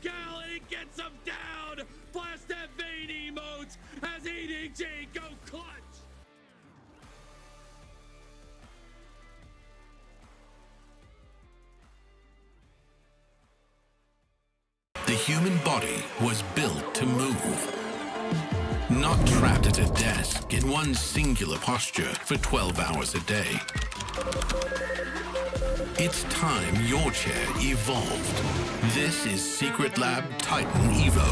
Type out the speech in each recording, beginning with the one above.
gal and it gets him down. Blast that vein emotes as EDG go clutch. The human body was built to move. Not trapped at a desk in one singular posture for 12 hours a day. It's time your chair evolved. This is Secret Lab Titan Evo.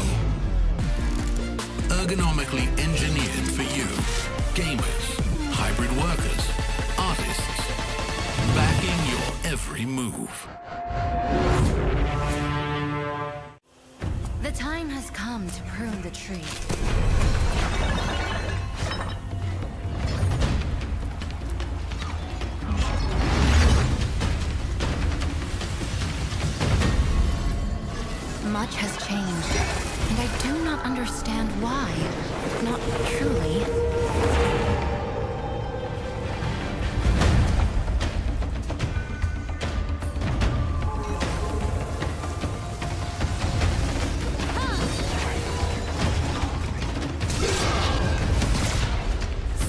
Ergonomically engineered for you, gamers, hybrid workers, artists, backing your every move. The time has come to prune the tree. Much has changed, and I do not understand why. Not truly.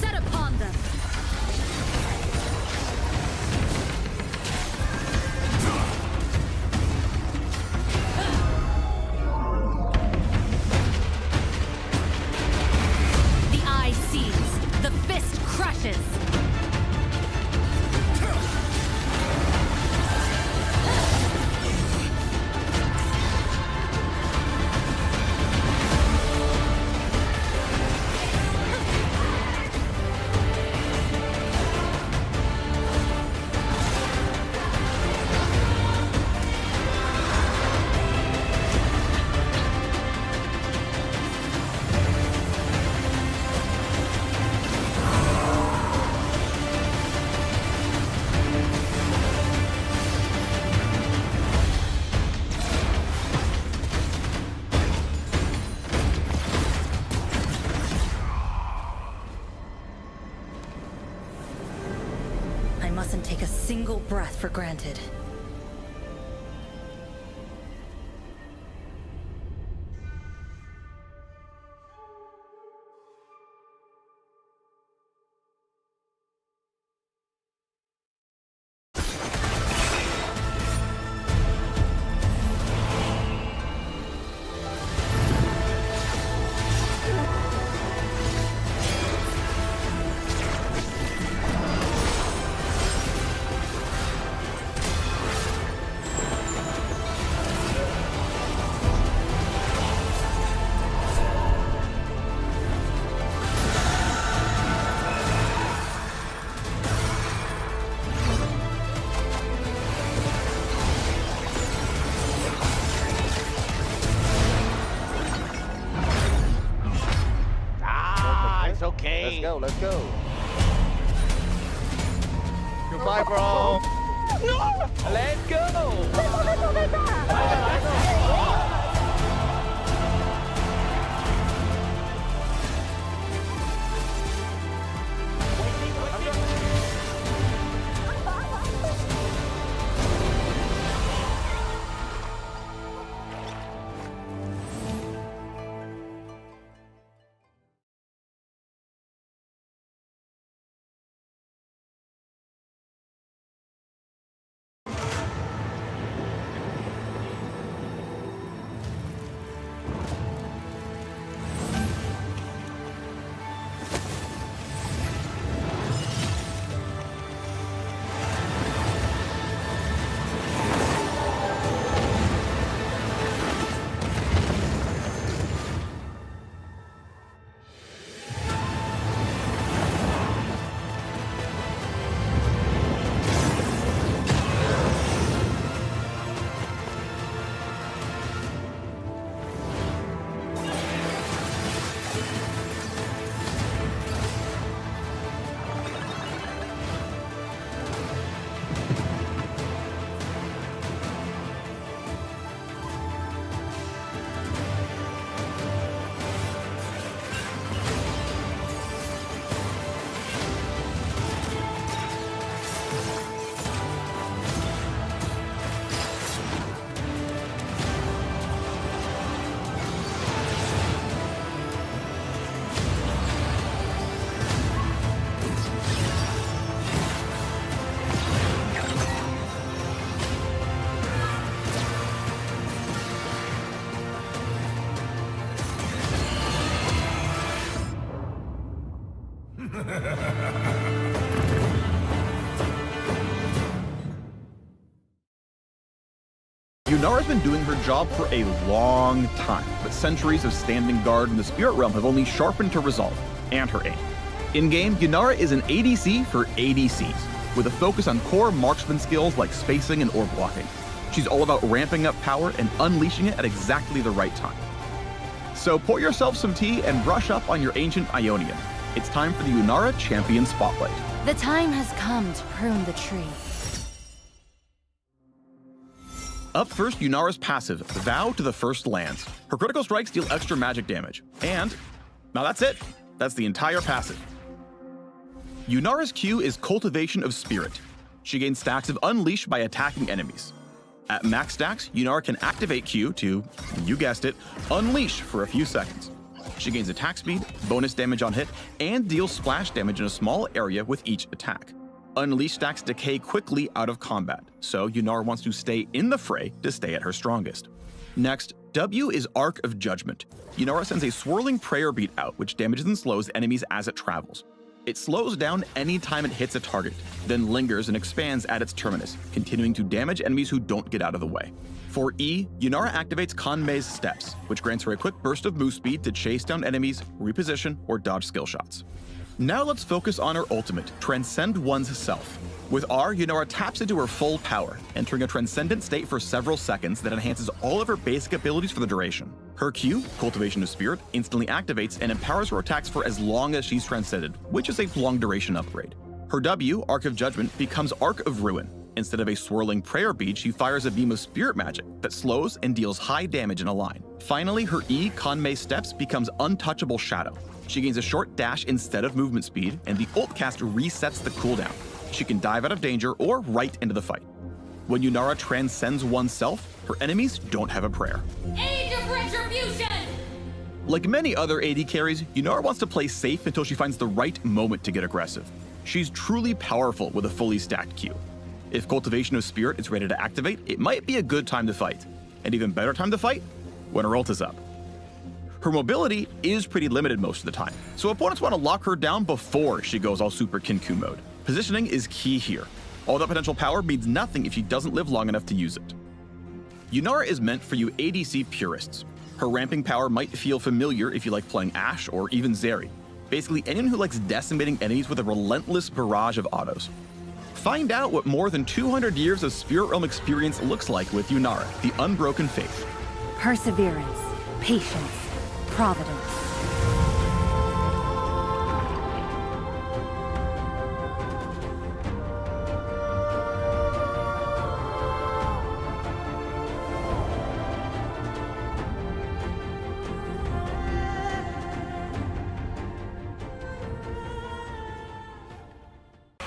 Set upon them! The eye sees, the fist crushes. I mustn't take a single breath for granted. It's okay. Let's go. Goodbye, bro. No! Let's go. Yunara's been doing her job for a long time, but centuries of standing guard in the Spirit Realm have only sharpened her resolve and her aim. In-game, Yunara is an ADC for ADCs, with a focus on core marksman skills like spacing and orb blocking. She's all about ramping up power and unleashing it at exactly the right time. So pour yourself some tea and brush up on your ancient Ionian. It's time for the Yunara Champion Spotlight. The time has come to prune the tree. Up first, Yunara's passive, Vow to the First Lands. Her critical strikes deal extra magic damage. And now that's it. That's the entire passive. Yunara's Q is Cultivation of Spirit. She gains stacks of Unleash by attacking enemies. At max stacks, Yunara can activate Q to, you guessed it, Unleash for a few seconds. She gains attack speed, bonus damage on hit, and deals splash damage in a small area with each attack. Unleash stacks decay quickly out of combat, so Yunara wants to stay in the fray to stay at her strongest. Next, W is Arc of Judgment. Yunara sends a swirling prayer beat out, which damages and slows enemies as it travels. It slows down any time it hits a target, then lingers and expands at its terminus, continuing to damage enemies who don't get out of the way. For E, Yunara activates Kanmei's Steps, which grants her a quick burst of move speed to chase down enemies, reposition, or dodge skill shots. Now let's focus on her ultimate, Transcend One's Self. With R, Yunara taps into her full power, entering a transcendent state for several seconds that enhances all of her basic abilities for the duration. Her Q, Cultivation of Spirit, instantly activates and empowers her attacks for as long as she's transcended, which is a long duration upgrade. Her W, Arc of Judgment, becomes Arc of Ruin. Instead of a swirling prayer bead, she fires a beam of spirit magic that slows and deals high damage in a line. Finally, her E, Kanmei Steps, becomes Untouchable Shadow. She gains a short dash instead of movement speed, and the ult cast resets the cooldown. She can dive out of danger or right into the fight. When Yunara transcends oneself, her enemies don't have a prayer. Age of Retribution! Like many other AD carries, Yunara wants to play safe until she finds the right moment to get aggressive. She's truly powerful with a fully stacked Q. If Cultivation of Spirit is ready to activate, it might be a good time to fight. An even better time to fight? When her ult is up. Her mobility is pretty limited most of the time, so opponents want to lock her down before she goes all Super Kinkou mode. Positioning is key here. All that potential power means nothing if she doesn't live long enough to use it. Yunara is meant for you ADC purists. Her ramping power might feel familiar if you like playing Ashe or even Zeri. Basically anyone who likes decimating enemies with a relentless barrage of autos. Find out what more than 200 years of Spirit Realm experience looks like with Yunara, the Unbroken Faith. Perseverance, patience, providence.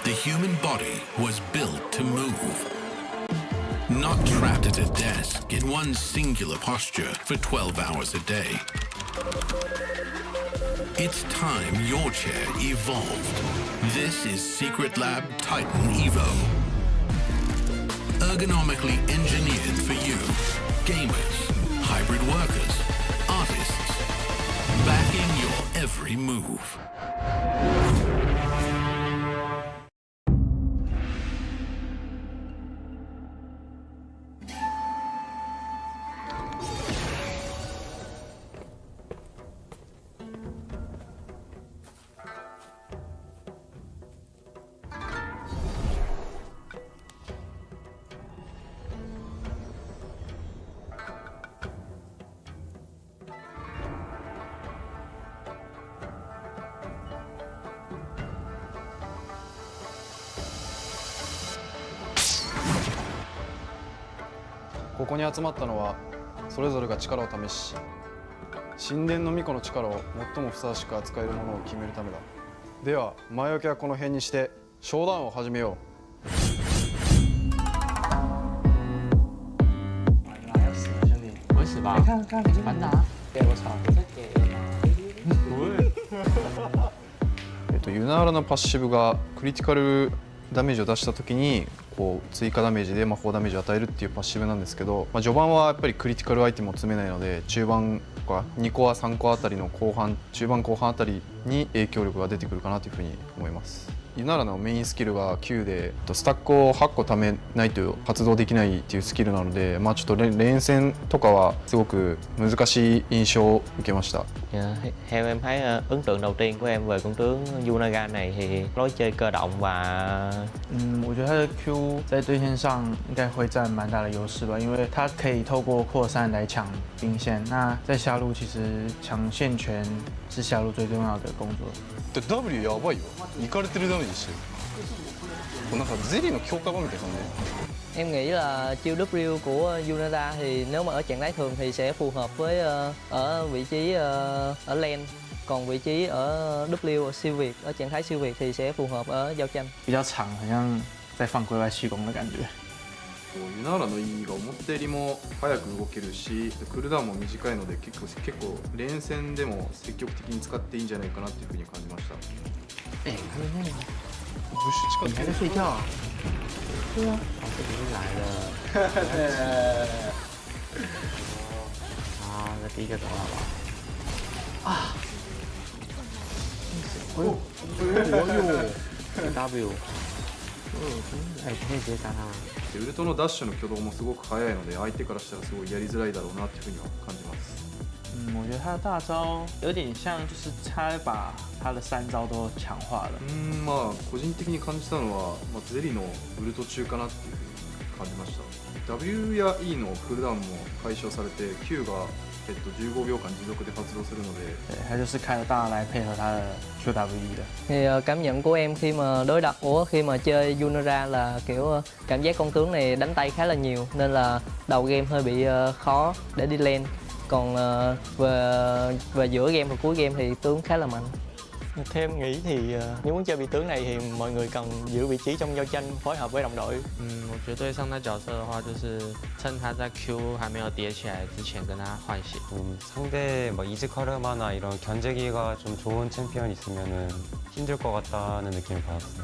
The human body was built to move. Not trapped at a desk in one singular posture for 12 hours a day. It's time your chair evolved. This is Secret Lab Titan Evo. Ergonomically engineered for you. Gamers, hybrid workers, artists. Backing your every move.ここに集まったのはそれぞれが力を試し神殿の巫女の力を最もふさわしく扱えるものを決めるためだ。では前置きはこの辺にして商談を始めよう。ユナーラのパッシブがクリティカルダメージを出した時にこう追加ダメージで魔法ダメージを与えるっていうパッシブなんですけど、序盤はやっぱりクリティカルアイテムを詰めないので中盤とか2コア3コアあたりの後半中盤後半あたりに影響力が出てくるかなというふうに思います。ユナーラのメインスキルがQでスタックを8個貯めないと発動できないっていうスキルなので、ちょっと連戦とかはすごく難しい印象を受けました。Theo em thấy ấn tượng đầu tiên của em về con tướng Yunaga này thì lối chơi cơ động và 我觉得他的 Q 在对线上应该会占蛮大的优势吧，因为他可以透过扩散来抢兵线。那在下路其实抢线权是下路最重要的工作。W やばいよ。いかれてるダメージしてる。なんかゼリーの強化版みたいな感じ。em nghĩ là chiêu W của Yunaga thì nếu mà ở trạng thái thường thì sẽ phù hợp với ở vị trí ở lane, còn vị trí ở W ở siêu việt, ở trạng thái siêu việt thì sẽ phù hợp ở giao tranh。比较长，好像在放龟外虚攻的感觉。ユナーラの E が思ったよりも早く動けるし、クールダウンも短いので結構連戦でも積極的に使っていいんじゃないかなっていうふうに感じました。ブッシュ近く在睡觉啊？对啊。哦，这不是来了。啊，这第一个走了吧？啊！哎呦！W。可以直接杀他吗？ウルトのダッシュの挙動もすごく速いので、相手からしたらすごいやりづらいだろうなっていうふうには感じます。我觉得他的大招有点像，就是他把他的3招都强化了。個人的に感じたのは、ゼリのウルト中かなっていうふうに感じました。W や E のクールダウンも解消されて、Q が15秒間持続で発動するので，他就是开了大来配合他的 QWE 的。Thì cảm nhận của em khi mà khi mà chơi Yunaga là kiểu cảm giác con tướng này đánh tay khá là nhiều, nên là đầu game hơi bị khó để đi lane. Còn về giữa game và cuối game thì tướng khá là mạnh. Theo em nghĩ thì nếu muốn chơi vị tướng này thì mọi người cần giữ vị trí trong giao tranh, phối hợp với đồng đội。我觉得对上他角色的话，就是趁他在 Q 还没有叠起来之前跟他换血。 상대 막 이즈 카르마나 이런 견제기가 좀 좋은 챔피언 있으면은 힘들 것 같다는 느낌을 받았어요.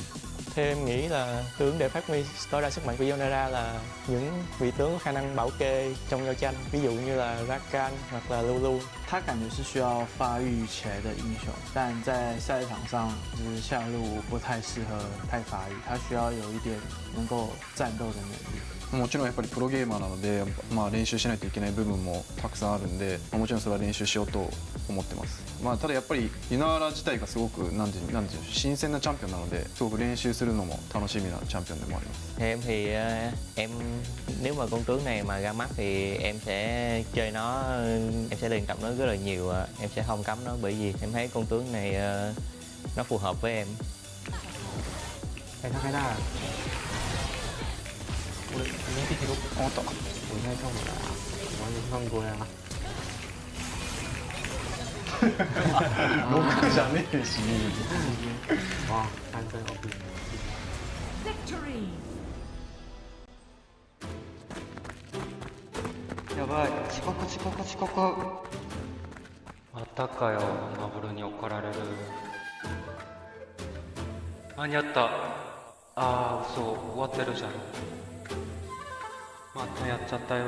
Theo em nghĩ là tướng để phát huy tối đa sức mạnh của Onair là những vị tướng có khả năng bảo kê trong giao tranh, ví dụ như là Rakan hoặc là Lulu。他感觉是需要发育起来的英雄，但在赛场上就是下路不太适合太发育，他需要有一点能够战斗的能力。もちろんやっぱりプロゲーマーなので、練習しないといけない部分もたくさんあるんで、もちろんそれは練習しようと思ってます。ただやっぱりユナーラ自体がすごくなんていう新鮮なチャンピオンなので、すごく練習するのも楽しみなチャンピオンでもあります。Em thì em nếu mà con tướng này mà ra mắt thì em sẽ chơi nó, em sẽ luyện tập nó rất là nhiều, em sẽ không cấm nó bởi vì em thấy con tướng này nó phù hợp với em. 开大了。 我应该都我懂，我应该看不来啊，我完全看过呀。ロックじゃねえし。哇，安真 OP。やばい、遅刻。またかよ、マブルに怒られる。間に合った。嘘、終わってるじゃん。 またやっちゃったよ。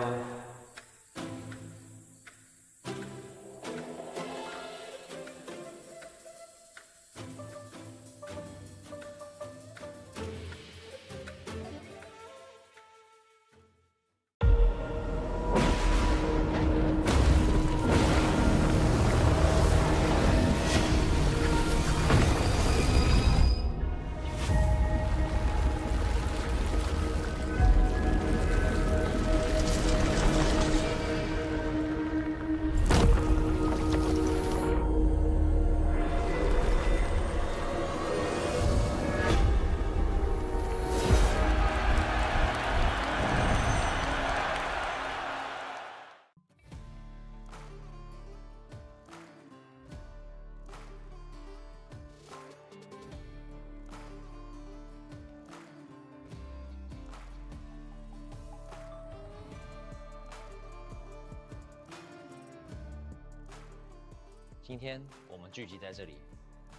今天我们聚集在这里，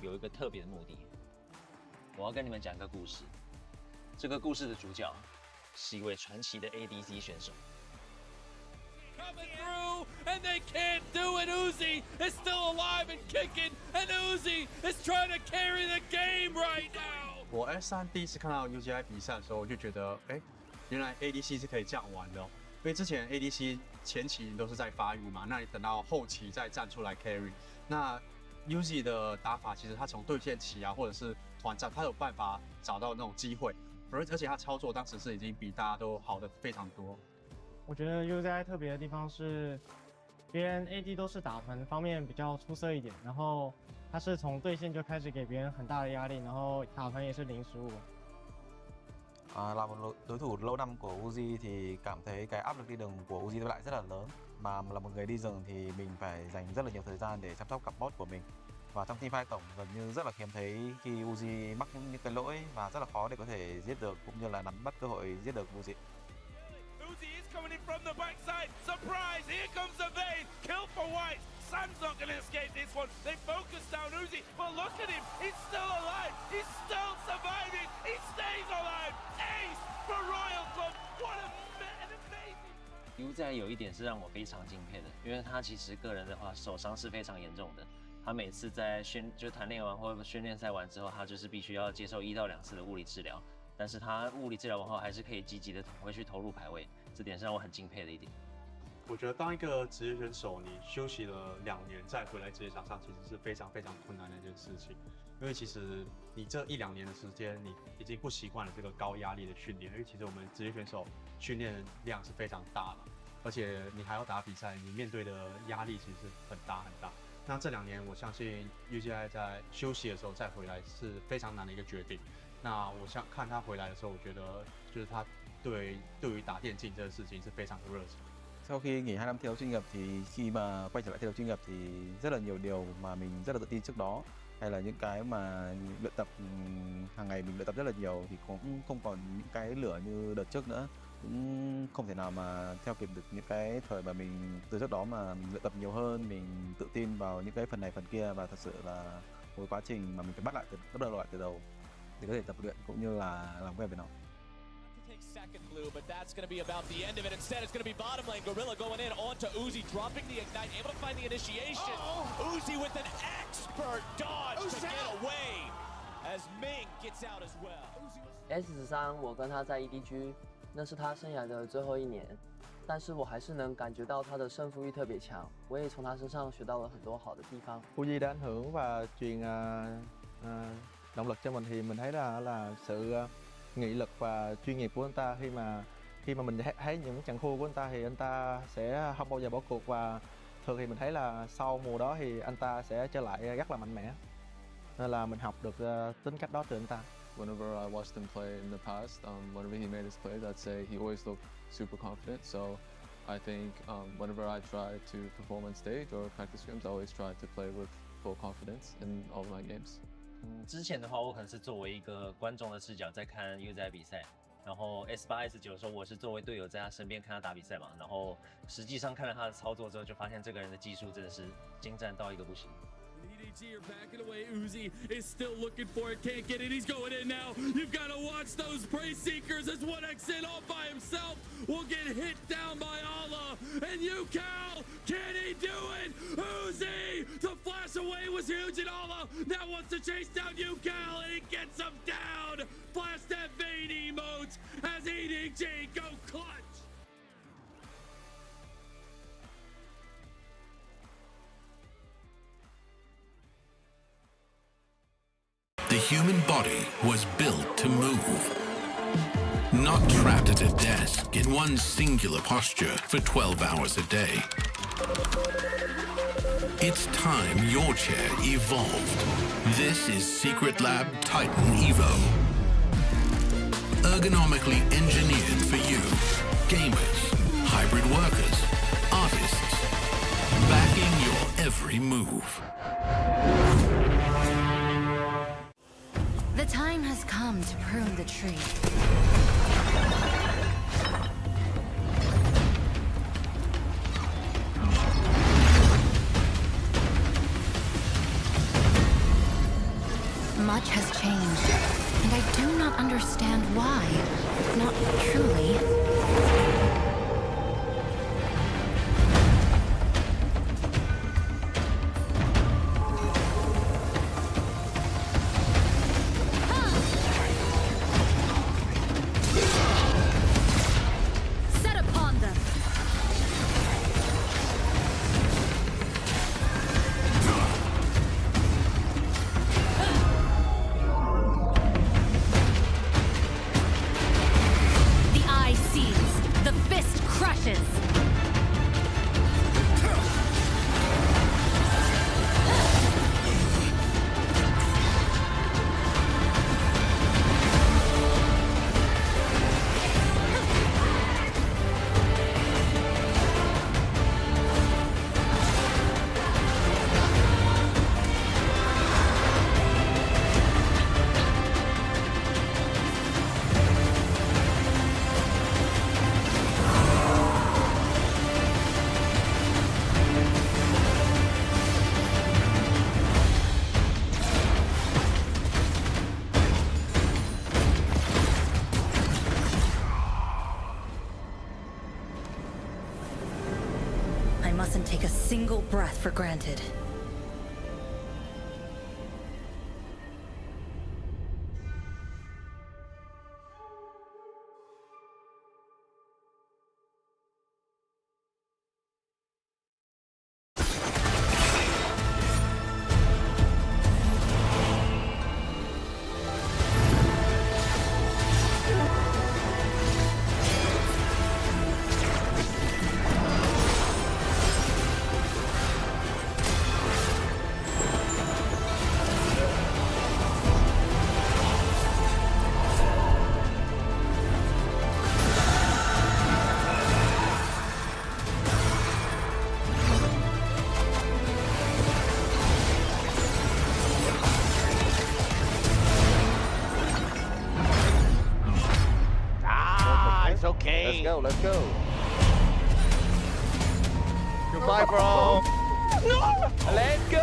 有一个特别的目的。我要跟你们讲一个故事。这个故事的主角是一位传奇的 ADC 选手。Coming through, and they can't do it. Uzi is still alive and kicking, and Uzi is trying to carry the game right now. 我 S3第一次看到 UGI 比赛的时候，我就觉得，原来 ADC 是可以这样玩的哦。因为之前 ADC 前期都是在发育嘛，那你等到后期再站出来 carry。那 UZ 的打法其实他从对线期啊，或者是团战，他有办法找到那种机会，而且他操作当时是已经比大家都好的非常多。我觉得 UZI 特别的地方是，别人 AD 都是打团方面比较出色一点，然后他是从对线就开始给别人很大的压力，然后打团也是零失误。Là một đối thủ lâu năm của Uzi thì cảm thấy cái áp lực đi rừng của Uzi lại rất là lớn. Mà là một người đi rừng thì mình phải dành rất là nhiều thời gian để chăm sóc cặp bot của mình. Và trong teamfight tổng gần như rất là hiếm thấy khi Uzi mắc những cái lỗi và rất là khó để có thể giết được cũng như là nắm bắt cơ hội giết được Uzi. Uzi is coming in from the backside. Surprise! Here comes the Vayne. Kill for White. Sun's not going to escape this one. They focus down Uzi, but look at him. He's still alive. He's still surviving. He stays alive. Ace for Royal Club. What an amazing. UZI 有一点是让我非常敬佩的，因为他其实个人的话手伤是非常严重的。他每次在团练完或者训练赛完之后，他就是必须要接受1到2次的物理治疗。但是他物理治疗完后还是可以积极的回去投入排位，这点是让我很敬佩的一点。我觉得当一个职业选手，你休息了2年再回来职业场上，其实是非常非常困难的一件事情。因为其实你这1、2年的时间，你已经不习惯了这个高压力的训练。因为其实我们职业选手训练量是非常大的，而且你还要打比赛，你面对的压力其实是很大很大。那这2年，我相信 UGI 在休息的时候再回来是非常难的一個決定。那我想看他回來的時候，我覺得就是他對於打電競這個事情是非常的熱情。Sau khi nghỉ 2 năm thi đấu chuyên nghiệp thì khi mà quay trở lại thi đấu chuyên nghiệp thì rất là nhiều điều mà mình rất là tự tin trước đó, hay là những cái mà luyện tập hàng ngày mình luyện tập rất là nhiều thì cũng không còn những cái lửa như đợt trước nữa, cũng không thể nào mà theo kịp được những cái thời mà mình từ trước đó mà mình luyện tập nhiều hơn, mình tự tin vào những cái phần này phần kia và thật sự là một quá trình mà mình phải bắt đầu lại từ đầu để có thể tập luyện cũng như là làm quen với nó. Second blue, but that's going to be about the end of it. Instead, it's going to be bottom lane. Gorilla going in onto Uzi, dropping the ignite, able to find the initiation. Uzi with an expert dodge to get away as Ming gets out as well. S13，我跟他在 EDG， 那是他生涯的最后1年，但是我还是能感觉到他的胜负欲特别强，我也从他身上学到了很多好的地方。Uzi đã ảnh hưởng và truyền động lực cho mình thì mình thấy là sự nghị lực và chuyên nghiệp của anh ta khi mà mình thấy những trận thua của anh ta thì anh ta sẽ không bao giờ bỏ cuộc và thường thì mình thấy là sau mùa đó thì anh ta sẽ trở lại rất là mạnh mẽ, nên là mình học được tính cách đó từ anh ta. Whenever I watched him play in the past, whenever he made his plays, I'd say he always looked super confident. So I think whenever I try to perform on stage or practice scrims, I always try to play with full confidence in all of my games. 之前的话，我可能是作为一个观众的视角在看 UZI 比赛，然后 S8、S9 的时候，我是作为队友在他身边看他打比赛嘛，然后实际上看了他的操作之后，就发现这个人的技术真的是精湛到一个不行。EDG are backing away. Uzi is still looking for it, can't get it. He's going in now. You've got to watch those Prey Seekers as 1x in all by himself will get hit down by Allah. And UCal, can he do it? Uzi, the flash away was huge, and Allah now wants to chase down UCal, and he gets him down. Flash that Vayne emotes as EDG go clutch. The human body was built to move, not trapped at a desk in one singular posture for 12 hours a day. It's time your chair evolved. This is Secret Lab Titan Evo. Ergonomically engineered for you, gamers, hybrid workers, artists, backing your every move. The time has come to prune the tree. Much has changed, and I do not understand why. Not truly. I mustn't take a single breath for granted. It's okay. Let's go. Goodbye, bro. No! Let's go.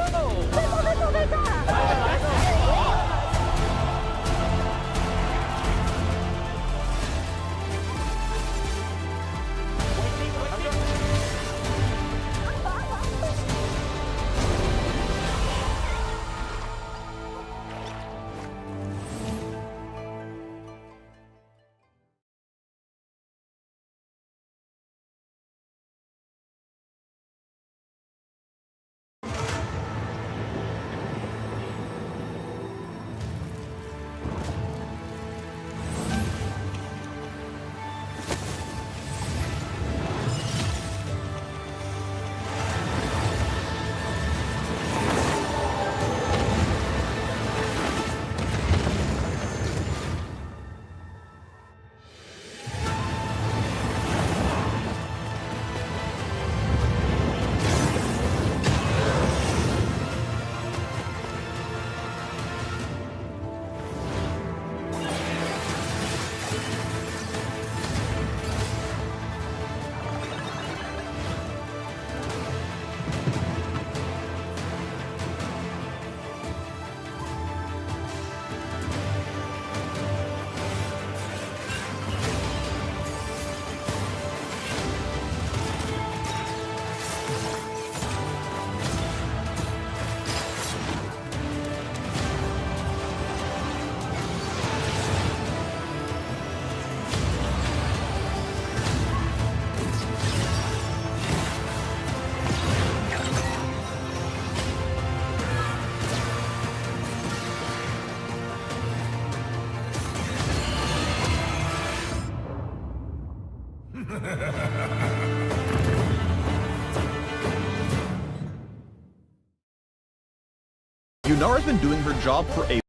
Yunara's been doing her job for a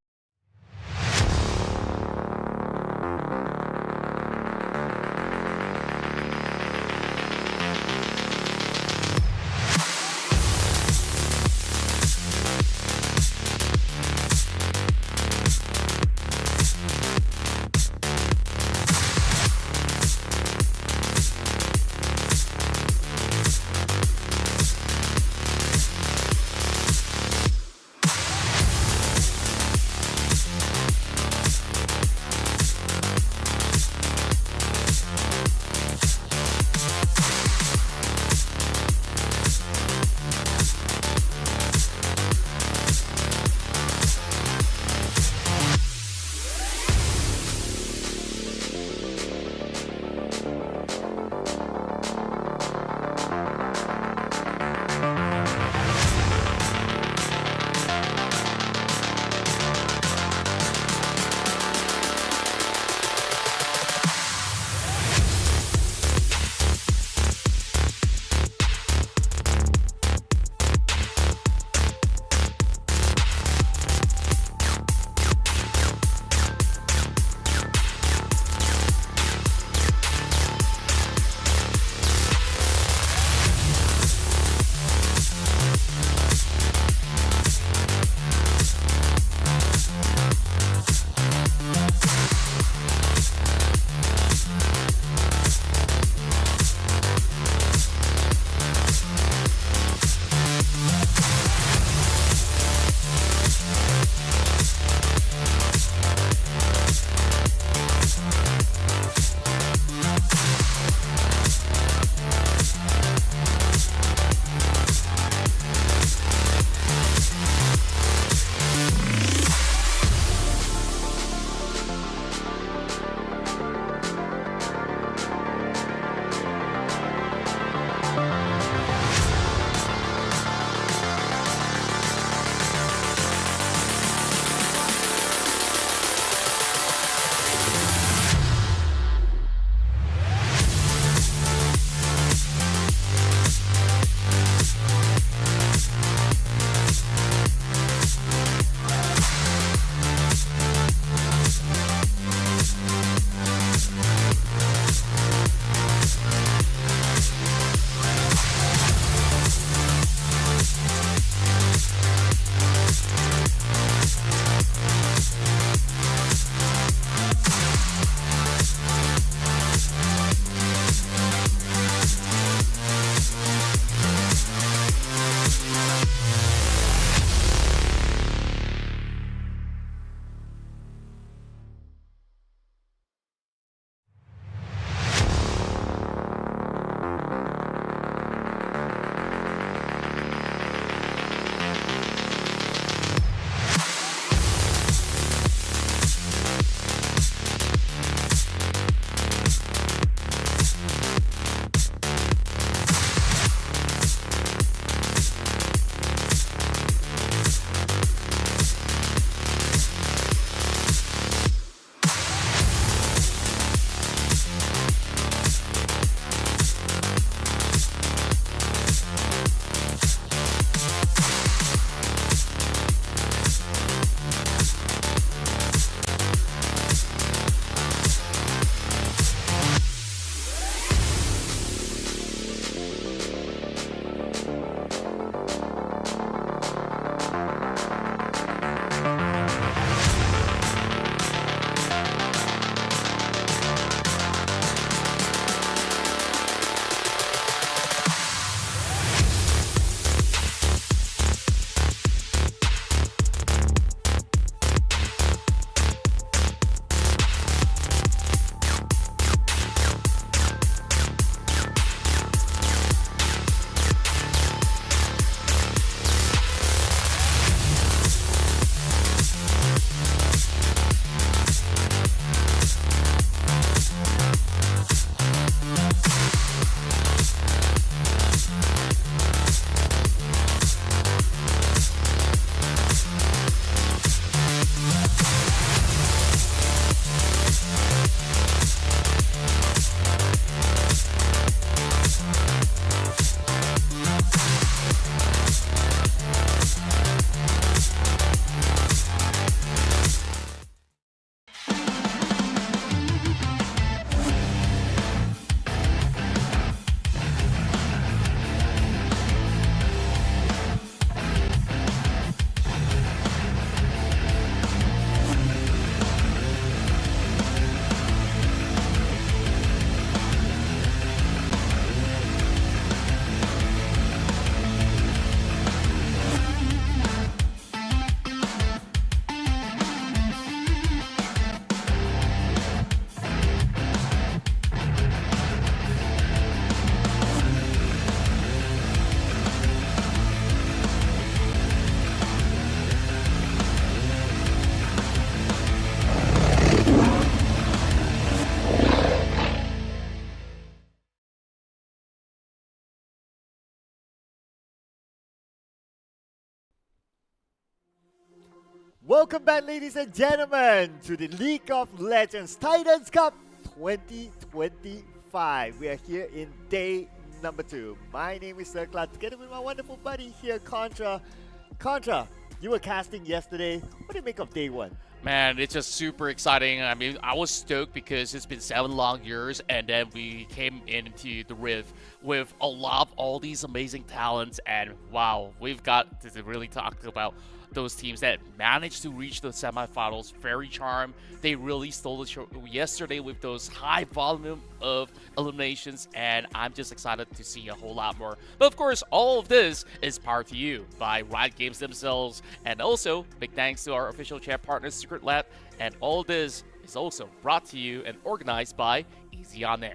Welcome back, ladies and gentlemen, to the League of Legends Titans Cup 2025. We are here in day number 2. My name is Circla, together with my wonderful buddy here, Contra. Contra, you were casting yesterday. What do you make of day 1? Man, it's just super exciting. I mean, I was stoked because it's been 7 long years, and then we came into the Rift with a lot of all these amazing talents, and wow, we've got to really talk about those teams that managed to reach the semifinals. Very charmed. They really stole the show yesterday with those high volume of eliminations, and I'm just excited to see a whole lot more. But of course, all of this is powered to you by Riot Games themselves, and also big thanks to our official chat partner Secret Lab, and all this is also brought to you and organized by Easy Onair.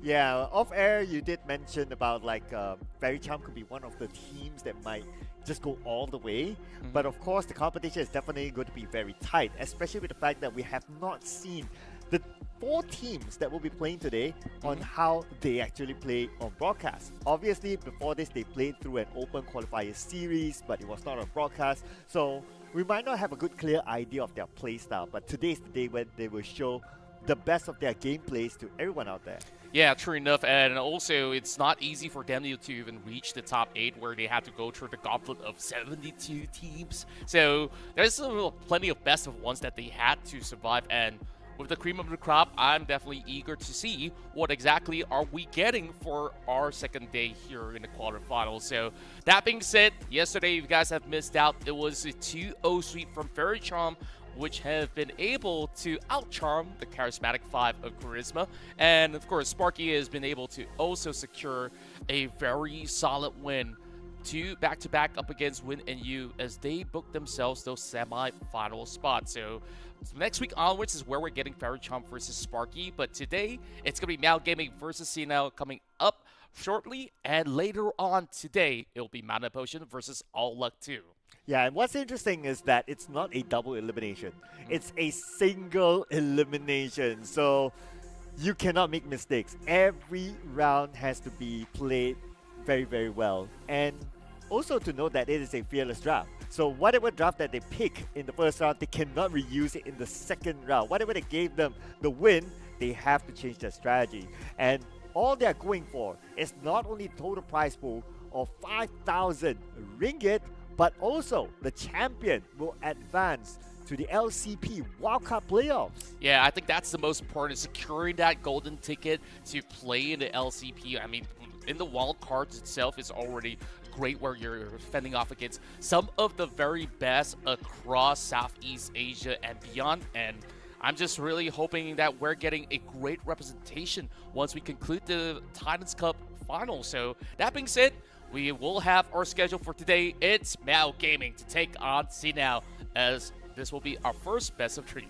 Yeah, off air you did mention about like Very Charm could be one of the teams that might just go all the way. But of course, the competition is definitely going to be very tight, especially with the fact that we have not seen the 4 teams that will be playing today on how they actually play on broadcast. Obviously, before this, they played through an open qualifier series, but it was not on broadcast. So we might not have a good, clear idea of their play style. But today is the day when they will show the best of their gameplays to everyone out there. Yeah, true enough, and also it's not easy for them to even reach the top 8 where they have to go through the gauntlet of 72 teams. So there's plenty of best of ones that they had to survive, and with the cream of the crop, I'm definitely eager to see what exactly are we getting for our second day here in the quarterfinals. So that being said, yesterday you guys have missed out. It was a 2-0 sweep from Very Charm, which have been able to outcharm the charismatic 5 of Charisma. And of course, Sparky has been able to also secure a very solid win, 2 back-to-back up against Win and You, as they book themselves those semi-final spots. So next week onwards is where we're getting Very Charm versus Sparky, but today it's going to be Meow Gaming versus CNL coming up shortly, and later on today it'll be Mana Potion versus All Luck 2. Yeah, and what's interesting is that it's not a double elimination. It's a single elimination. So you cannot make mistakes. Every round has to be played very, very well. And also to note that it is a fearless draft. So whatever draft that they pick in the first round, they cannot reuse it in the second round. Whatever they gave them the win, they have to change their strategy. And all they're going for is not only total prize pool of 5,000 ringgit, but also the champion will advance to the LCP Wildcard Playoffs. Yeah, I think that's the most important, securing that golden ticket to play in the LCP. I mean, in the wildcards itself is already great where you're fending off against some of the very best across Southeast Asia and beyond. And I'm just really hoping that we're getting a great representation once we conclude the Titans Cup final. So that being said, we will have our schedule for today. It's Meow Gaming to take on CNL, as this will be our first best of 3.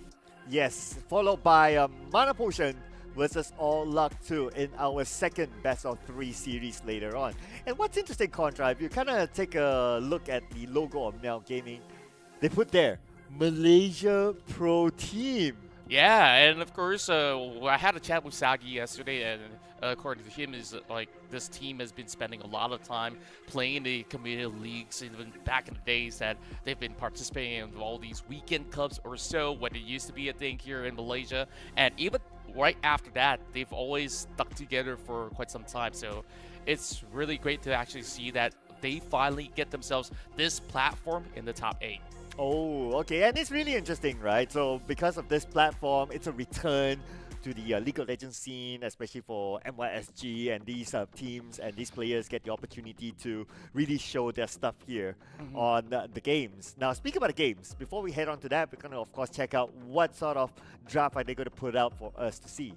Yes, followed by Mana Potion versus All Luck 2 in our second best of 3 series later on. And what's interesting, Contra, if you kind of take a look at the logo of Meow Gaming, they put there, Malaysia Pro Team. Yeah, and of course, I had a chat with Sagi yesterday, and according to him, is like this team has been spending a lot of time playing the community leagues, even back in the days that they've been participating in all these weekend cups or so, when it used to be a thing here in Malaysia. And even right after that, they've always stuck together for quite some time. So it's really great to actually see that they finally get themselves this platform in the top 8. Oh, okay. And it's really interesting, right? So because of this platform, it's a return to the League of Legends scene, especially for MYSG, and these teams and these players get the opportunity to really show their stuff here on the games. Now, speaking about the games, before we head on to that, we're going to, of course, check out what sort of draft are they going to put out for us to see.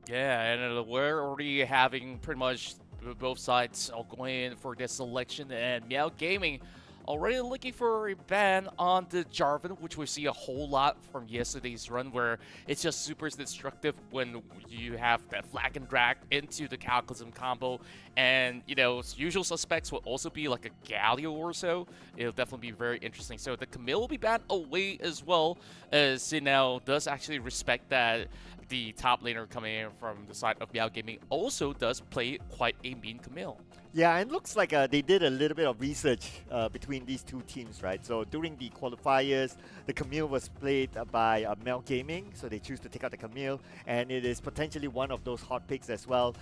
Yeah, and we're already having pretty much both sides all going in for this selection, and Meow Gaming already looking for a ban on the Jarvan, which we see a whole lot from yesterday's run, where it's just super destructive when you have that flag and drag into the Cataclysm combo. And, you know, usual suspects will also be like a Galio or so. It'll definitely be very interesting. So the Camille will be banned away as well, as Sinel does actually respect that the top laner coming in from the side of Meow Gaming also does play quite a mean Camille. Yeah, and it looks like they did a little bit of research between between these two teams, right? So during the qualifiers, the Camille was played by Mel Gaming, so they choose to take out the Camille, and it is potentially one of those hot picks as well.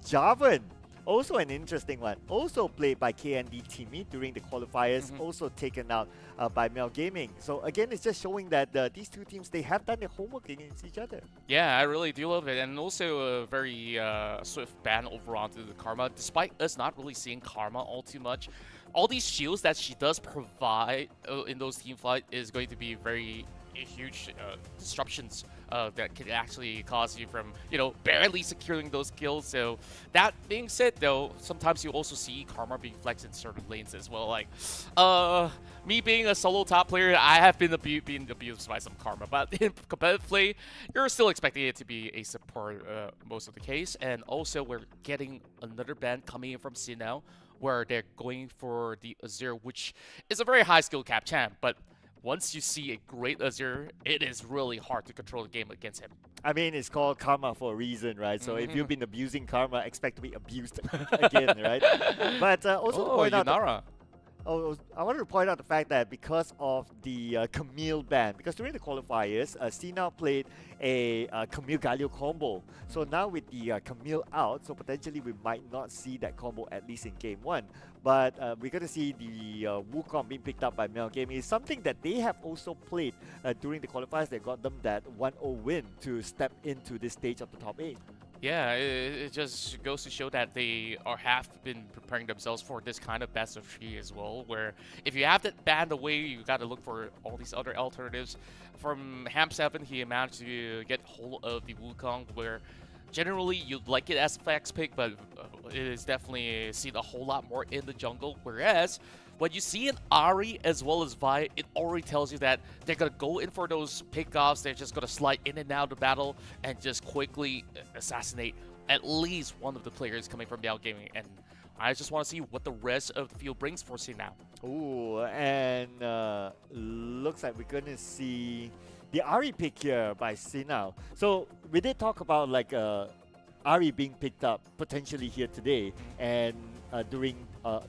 Jarvan, also an interesting one, also played by KND Timmy during the qualifiers, also taken out by Mel Gaming. So again, it's just showing that these two teams, they have done their homework against each other. Yeah, I really do love it, and also a very swift ban overall to the Karma. Despite us not really seeing Karma all too much, all these shields that she does provide in those team fight is going to be very huge disruptions that can actually cause you from, barely securing those kills. So that being said, though, sometimes you also see Karma being flexed in certain lanes as well. Like, me being a solo top player, I have been being abused by some Karma, but in competitive play, you're still expecting it to be a support most of the case. And also, we're getting another ban coming in from Sinao, where they're going for the Azir, which is a very high skill cap champ, but once you see a great Azir, it is really hard to control the game against him. I mean, it's called Karma for a reason, right? So if you've been abusing Karma, expect to be abused again, right? But also to point out... I wanted to point out the fact that because of the Camille ban, because during the qualifiers, Sina played a Camille Galio combo. So now with the Camille out, so potentially we might not see that combo at least in game 1. But we're going to see the Wukong being picked up by Mel Gaming. It's something that they have also played during the qualifiers. They got them that 1-0 win to step into this stage of the top 8. Yeah, it just goes to show that they have been preparing themselves for this kind of best of 3 as well, where if you have that banned away, you got to look for all these other alternatives. From Ham7, he managed to get hold of the Wukong, where generally you'd like it as a flex pick, but it is definitely seen a whole lot more in the jungle, whereas when you see an Ahri as well as Vi, it already tells you that they're going to go in for those pickoffs. They're just going to slide in and out of the battle and just quickly assassinate at least one of the players coming from Meow Gaming. And I just want to see what the rest of the field brings for C now. Ooh, and looks like we're going to see the Ahri pick here by Sinao. So we did talk about like Ahri being picked up potentially here today and during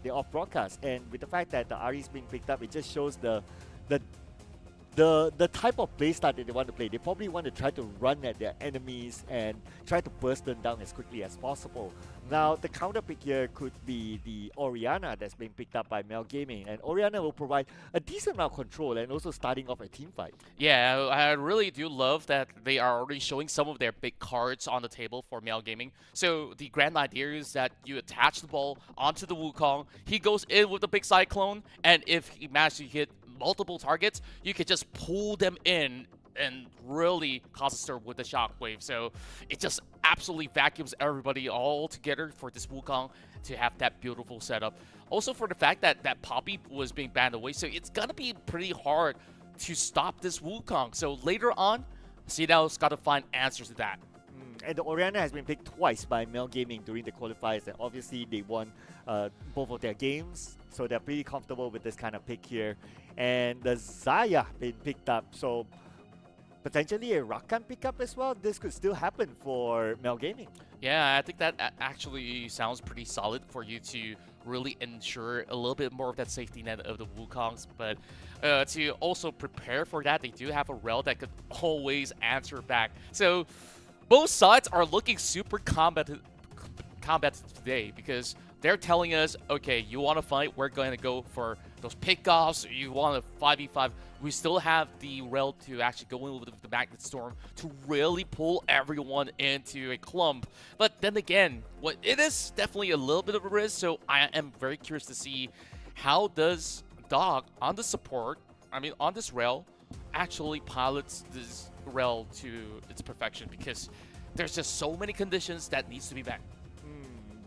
the off broadcast, and with the fact that the Ahri is being picked up, it just shows the type of playstyle that they want to play. They probably want to try to run at their enemies and try to burst them down as quickly as possible. Now, the counter pick here could be the Orianna that's being picked up by Mel Gaming, and Orianna will provide a decent amount of control and also starting off a team fight. Yeah, I really do love that they are already showing some of their big cards on the table for Meow Gaming. So the grand idea is that you attach the ball onto the Wukong, he goes in with the big Cyclone, and if he manages to hit multiple targets, you could just pull them in and really cause a stir with the shockwave. So it just absolutely vacuums everybody all together for this Wukong to have that beautiful setup. Also for the fact that that Poppy was being banned away, so it's gonna be pretty hard to stop this Wukong. So later on, Citadel's got to find answers to that. And the Orianna has been picked twice by Mel Gaming during the qualifiers, and obviously they won both of their games, so they're pretty comfortable with this kind of pick here. And the Xayah been picked up, so potentially a Rakan pickup as well. This could still happen for Mel Gaming. Yeah, I think that actually sounds pretty solid for you to really ensure a little bit more of that safety net of the Wukongs. But to also prepare for that, they do have a Rel that could always answer back. So both sides are looking super combative today, because they're telling us, okay, you want to fight, we're going to go for those pickoffs. You want to 5v5, we still have the Rel to actually go in with the Magnet Storm to really pull everyone into a clump. But then again, it is definitely a little bit of a risk, so I am very curious to see how does Dog on the support, on this Rel, actually pilots this Rel to its perfection, because there's just so many conditions that needs to be met.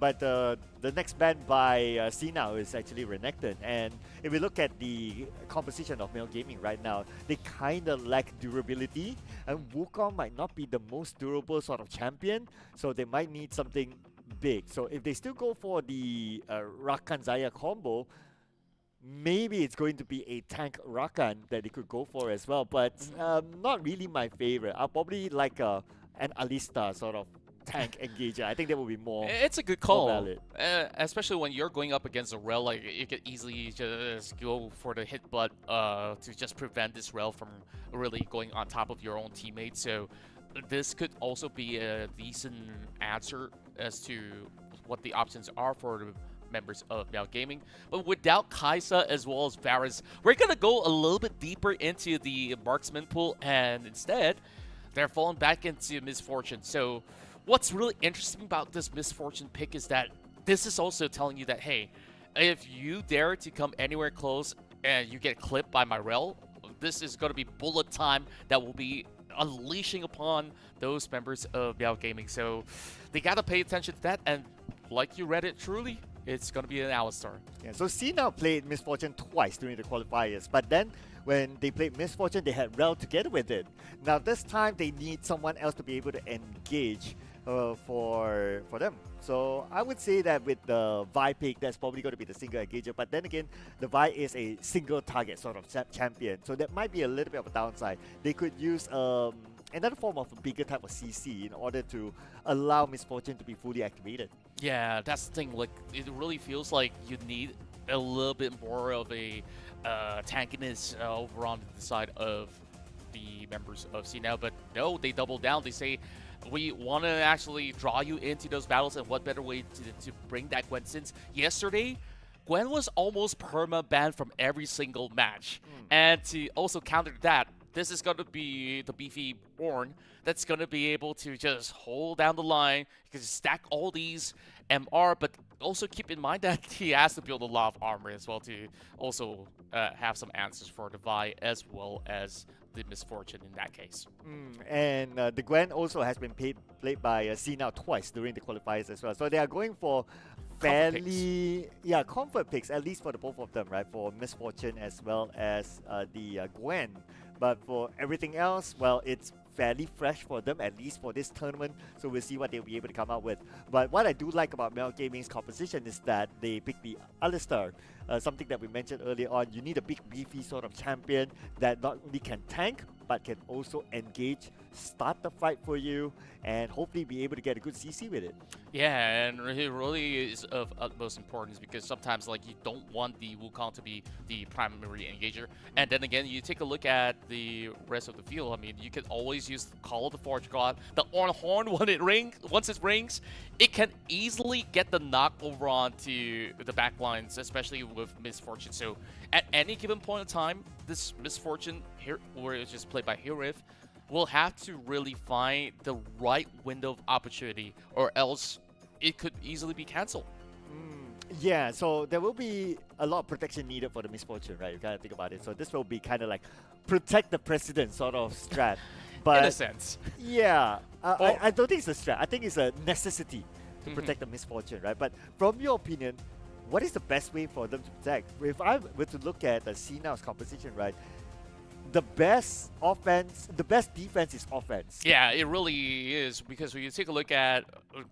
But the next ban by Sinao is actually Renekton, and if we look at the composition of Mel Gaming right now, they kind of lack durability, and Wukong might not be the most durable sort of champion, so they might need something big. So if they still go for the Rakan Xayah combo, maybe it's going to be a tank Rakan that they could go for as well, but not really my favorite. I'll probably like an Alista sort of tank engager. I think that would be more. It's a good call, valid. Especially when you're going up against a Rel. Like you could easily just go for the hit butt to just prevent this Rel from really going on top of your own teammates. So this could also be a decent answer as to what the options are for the members of Meow Gaming. But without Kaisa as well as Varus, we're going to go a little bit deeper into the marksman pool, and instead, they're falling back into Misfortune. So what's really interesting about this Misfortune pick is that this is also telling you that, hey, if you dare to come anywhere close and you get clipped by my Rel, this is going to be bullet time that will be unleashing upon those members of Meow Gaming. So they got to pay attention to that, and like you read it truly, it's going to be an Alistar. Yeah, so C-Now played Misfortune twice during the qualifiers, but then when they played Misfortune, they had Rel together with it. Now this time, they need someone else to be able to engage for them. So I would say that with the Vi pick, that's probably going to be the single engager. But then again, the Vi is a single target sort of champion, so that might be a little bit of a downside. They could use another form of a bigger type of CC in order to allow Misfortune to be fully activated. Yeah, that's the thing. Like, it really feels like you need a little bit more of a tankiness over on the side of the members of C-Now. But no, they double down. They say, we want to actually draw you into those battles, and what better way to bring that Gwen, since yesterday Gwen was almost perma-banned from every single match. And to also counter that, this is going to be the beefy Born that's going to be able to just hold down the line. You can stack all these MR, but also keep in mind that he has to build a lot of armor as well to also have some answers for the Vi as well as the Misfortune in that case. And the Gwen also has been played by C-Now twice during the qualifiers as well. So they are going for fairly comfort picks, at least for the both of them, right? For Misfortune as well as the Gwen. But for everything else, well, it's fairly fresh for them, at least for this tournament. So we'll see what they'll be able to come out with. But what I do like about Meow Gaming's composition is that they pick the Alistar. Something that we mentioned earlier on, you need a big beefy sort of champion that not only can tank, but can also engage, start the fight for you, and hopefully be able to get a good CC with it. Yeah, and it really is of utmost importance because sometimes like you don't want the Wukong to be the primary engager. And then again, you take a look at the rest of the field. I mean, you can always use the Call of the Forge God. The Horn, when it rings, once it rings, it can easily get the knock over onto the backlines, especially with Misfortune. So at any given point in time, this Misfortune here, where it's just played by Hirif, will have to really find the right window of opportunity, or else it could easily be cancelled. Yeah, so there will be a lot of protection needed for the Misfortune, right? You gotta think about it. So this will be kind of like protect the president sort of strat. But in a sense. Yeah, I don't think it's a strat. I think it's a necessity to protect the Misfortune, right? But from your opinion, what is the best way for them to protect? If I were to look at the C-Now's composition, right, the best defense is offense. Yeah, it really is, because when you take a look at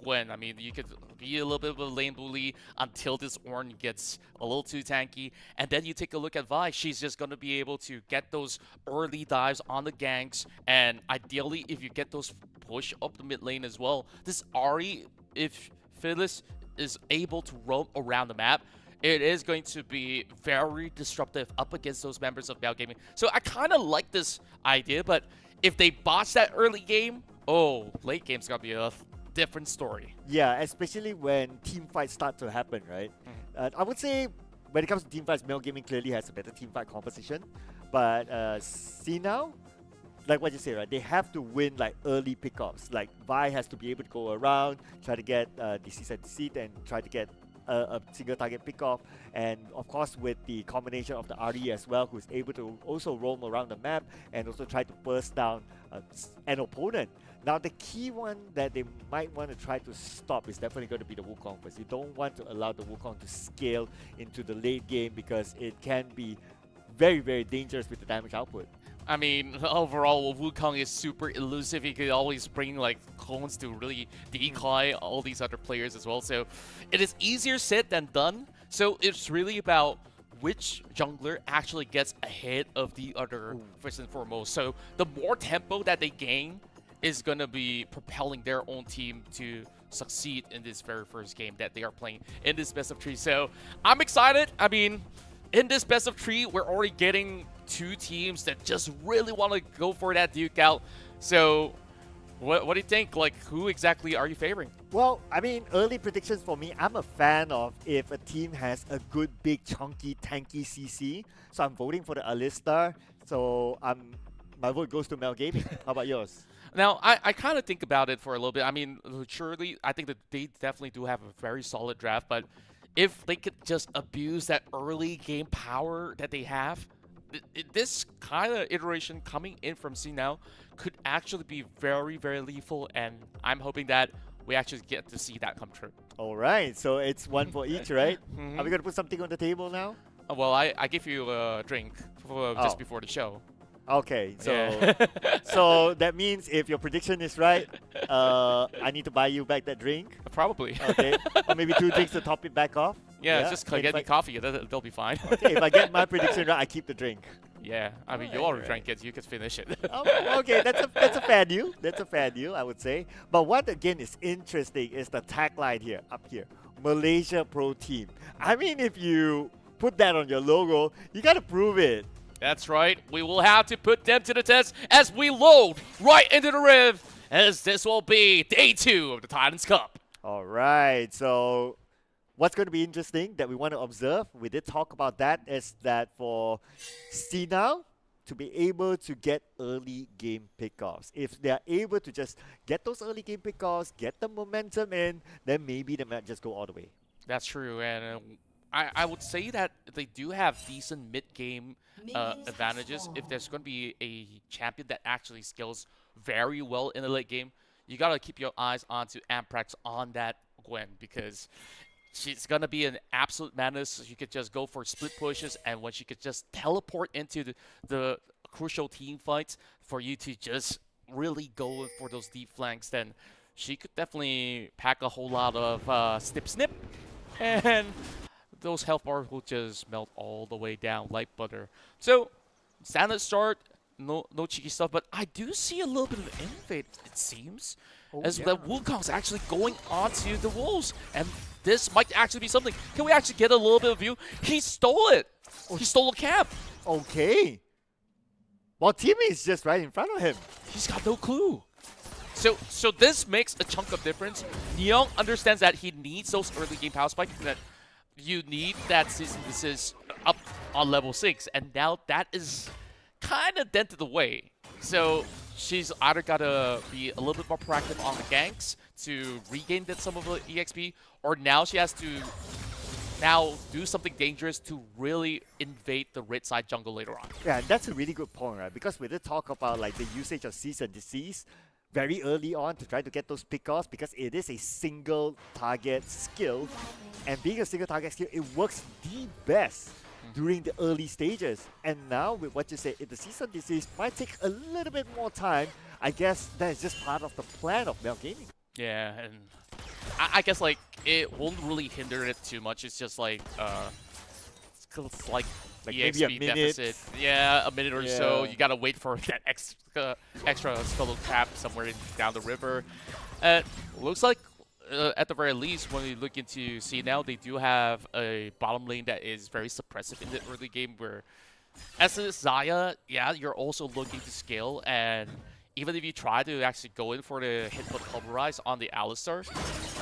Gwen, I mean, you could be a little bit of a lane bully until this Ornn gets a little too tanky, and then you take a look at Vi. She's just going to be able to get those early dives on the ganks, and ideally, if you get those push up the mid lane as well, this Ahri, if Phyllis is able to roam around the map, it is going to be very disruptive up against those members of Meow Gaming. So I kind of like this idea, but if they botch that early game, late game's going to be a different story. Yeah, especially when team fights start to happen, right? I would say when it comes to team fights, Meow Gaming clearly has a better team fight composition. But C-Now, like what you say, right? They have to win like early pickups. Like Vi has to be able to go around, try to get disease and deceit, and try to get a single target pickoff, and of course with the combination of the RE as well, who's able to also roam around the map and also try to burst down an opponent. Now the key one that they might want to try to stop is definitely going to be the Wukong, because you don't want to allow the Wukong to scale into the late game, because it can be very, very dangerous with the damage output. I mean, overall, Wukong is super elusive. He could always bring like clones to really decoy all these other players as well. So it is easier said than done. So it's really about which jungler actually gets ahead of the other first and foremost. So the more tempo that they gain is going to be propelling their own team to succeed in this very first game that they are playing in this best of 3. So I'm excited. I mean, in this best of 3, we're already getting 2 teams that just really want to go for that duke out. So what do you think? Like, who exactly are you favoring? Well, I mean, early predictions for me, I'm a fan of if a team has a good, big, chunky, tanky CC. So I'm voting for the Alistar. So my vote goes to Mel Gaming. How about yours? Now, I kind of think about it for a little bit. I mean, surely, I think that they definitely do have a very solid draft, but if they could just abuse that early game power that they have, this kind of iteration coming in from C now could actually be very, very lethal, and I'm hoping that we actually get to see that come true. All right, so it's one for each, right? Are we going to put something on the table now? Well, I give you a drink just before the show. Okay, so Yeah. so that means if your prediction is right, I need to buy you back that drink? Probably. Okay, or maybe 2 drinks to top it back off? Yeah, just get me coffee. They'll be fine. Okay, if I get my prediction right, I keep the drink. Yeah, I mean, you already drank it. You can finish it. Okay, that's a fair deal. That's a fair deal, I would say. But what again is interesting is the tagline here, up here, Malaysia Pro Team. I mean, if you put that on your logo, you gotta prove it. That's right. We will have to put them to the test as we load right into the Riv, as this will be day 2 of the Titans Cup. All right, so what's going to be interesting that we want to observe, we did talk about that, is that for CNOW to be able to get early game pickoffs. If they are able to just get those early game pickoffs, get the momentum in, then maybe they might just go all the way. That's true, and I would say that they do have decent mid-game advantages. If there's going to be a champion that actually scales very well in the late game, you got to keep your eyes onto Amprax on that Gwen, because she's going to be an absolute menace. She could just go for split pushes, and when she could just teleport into the crucial team fights for you to just really go for those deep flanks, then she could definitely pack a whole lot of snip, and those health bars will just melt all the way down like butter. So, standard start, no cheeky stuff, but I do see a little bit of innovate, it seems, as the Wukong's actually going onto the Wolves, and this might actually be something. Can we actually get a little bit of view? He stole it! He stole a camp! Okay. Well, Timmy is just right in front of him. He's got no clue. So this makes a chunk of difference. Neong understands that he needs those early game power spikes, that you need that season desist up on level 6, and now that is kind of dented away. So she's either got to be a little bit more proactive on the ganks to regain that some of the EXP, or now she has to now do something dangerous to really invade the red side jungle later on. Yeah, that's a really good point, right? Because we did talk about like the usage of Cease and Desist very early on to try to get those pickoffs, because it is a single target skill, and being a single target skill, it works the best during the early stages. And now with what you say, if the Cease and Desist might take a little bit more time, I guess that is just part of the plan of Mel Gaming. Yeah, and I guess like it won't really hinder it too much. It's just like it's like maybe a EXP minute. deficit. Yeah, a minute or so. You gotta wait for that extra skull trap somewhere down the river. Looks like at the very least, when we look into C now, they do have a bottom lane that is very suppressive in the early game, where as a Xayah, yeah, you're also looking to scale, and even if you try to actually go in for the hit-foot pulverize on the Alistar,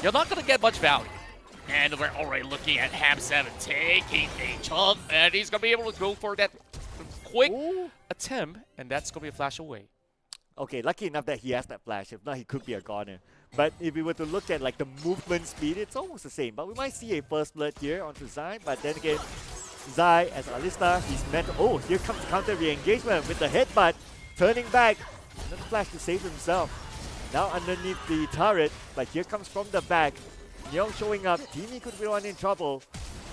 you're not going to get much value. And we're already looking at Ham7 taking a chunk, and he's going to be able to go for that quick attempt, and that's going to be a flash away. Okay, lucky enough that he has that flash. If not, he could be a goner. But if we were to look at like the movement speed, it's almost the same. But we might see a first blood here onto Zai. But then again, Zai as Alistar, he's meant to... Oh, here comes counter re-engagement with the headbutt. Turning back. Another flash to save himself. Now underneath the turret. But here comes from the back. Neong showing up. Timmy could be one in trouble.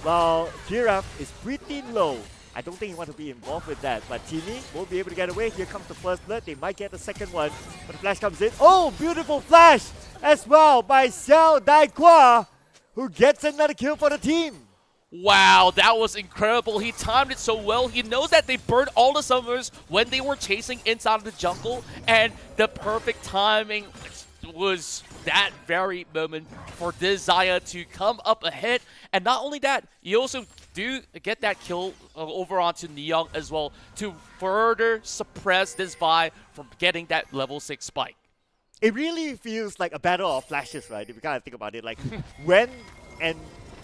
While Kiraf is pretty low. I don't think he wants to be involved with that, but Timmy won't be able to get away. Here comes the first blood. They might get the second one, but the flash comes in. Oh, beautiful flash as well by Xiao Daikua, who gets another kill for the team. Wow, that was incredible. He timed it so well. He knows that they burned all the summoners when they were chasing inside of the jungle, and the perfect timing was that very moment for this Xayah to come up ahead. And not only that, you also do get that kill over onto Neon as well to further suppress this Vi from getting that level 6 spike. It really feels like a battle of flashes, right? If you kind of think about it, like when and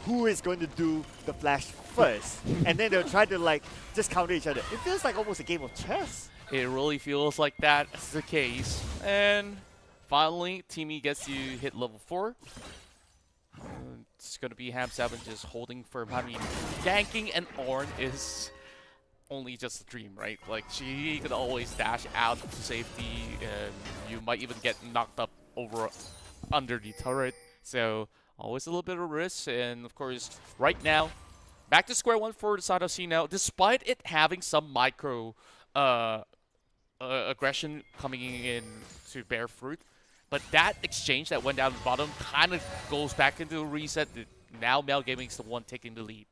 who is going to do the flash first, and then they'll try to like just counter each other. It feels like almost a game of chess. It really feels like that is the case. And finally, Teamy gets to hit level 4. It's going to be Ham7 just holding firm. I mean, ganking an Ornn is only just a dream, right? Like, she could always dash out to safety, and you might even get knocked up under the turret. So, always a little bit of risk. And, of course, right now, back to square one for the side of C now, despite it having some micro aggression coming in to bear fruit. But that exchange that went down the bottom kind of goes back into a reset. Now Mel Gaming is the one taking the lead.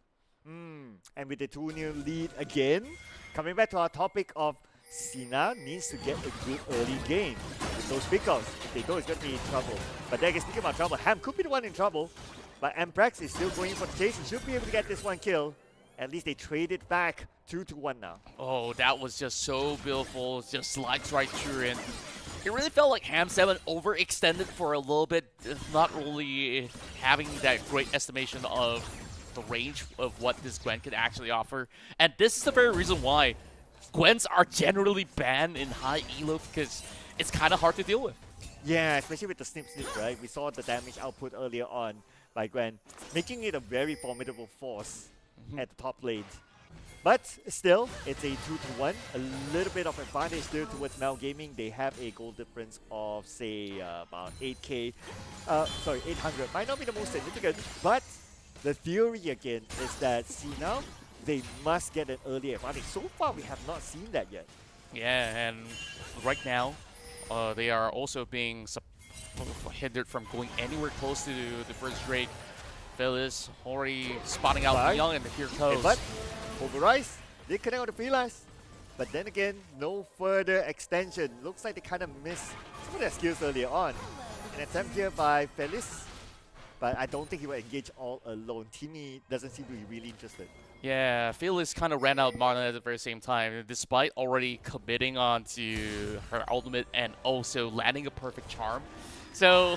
And with the 2-0 lead again, coming back to our topic of Sina needs to get a good early game with those pickoffs. If they don't, it's going to be in trouble. But then again, speaking about trouble, Ham could be the one in trouble. But Amprex is still going for the chase. He should be able to get this one kill. At least they trade it back 2-1 now. Oh, that was just so beautiful. Just slides right through it. It really felt like Ham7 overextended for a little bit, not really having that great estimation of the range of what this Gwen could actually offer. And this is the very reason why Gwens are generally banned in high elo, because it's kind of hard to deal with. Yeah, especially with the snip, right? We saw the damage output earlier on by Gwen, making it a very formidable force at the top lane. But still, it's a 2-1. A little bit of advantage still towards Mel Gaming. They have a goal difference of, say, about 8K. Sorry, 800. Might not be the most significant, but the theory again is that Sina, they must get an early advantage. So far, we have not seen that yet. Yeah, and right now, they are also being hindered from going anywhere close to the first Drake. Phyllis already spotting out Young, and here goes. But Overrise, they connect on the freelance. But then again, no further extension. Looks like they kind of missed some of their skills earlier on. An attempt here by Phyllis. But I don't think he will engage all alone. Timmy doesn't seem to be really interested. Yeah, Phyllis kind of ran out Mana at the very same time, despite already committing onto her ultimate and also landing a perfect charm. So,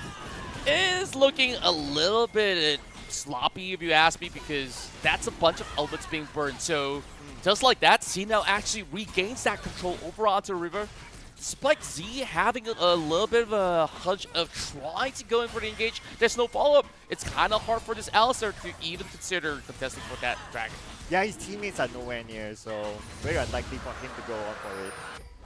it is looking a little bit sloppy, if you ask me, because that's a bunch of ultimates being burned. So, just like that, Z now actually regains that control over onto River. Despite Z having a little bit of a hunch of trying to go in for the engage, there's no follow-up. It's kind of hard for this Alistar to even consider contesting for that dragon. Yeah, his teammates are nowhere near, so very unlikely for him to go on for it.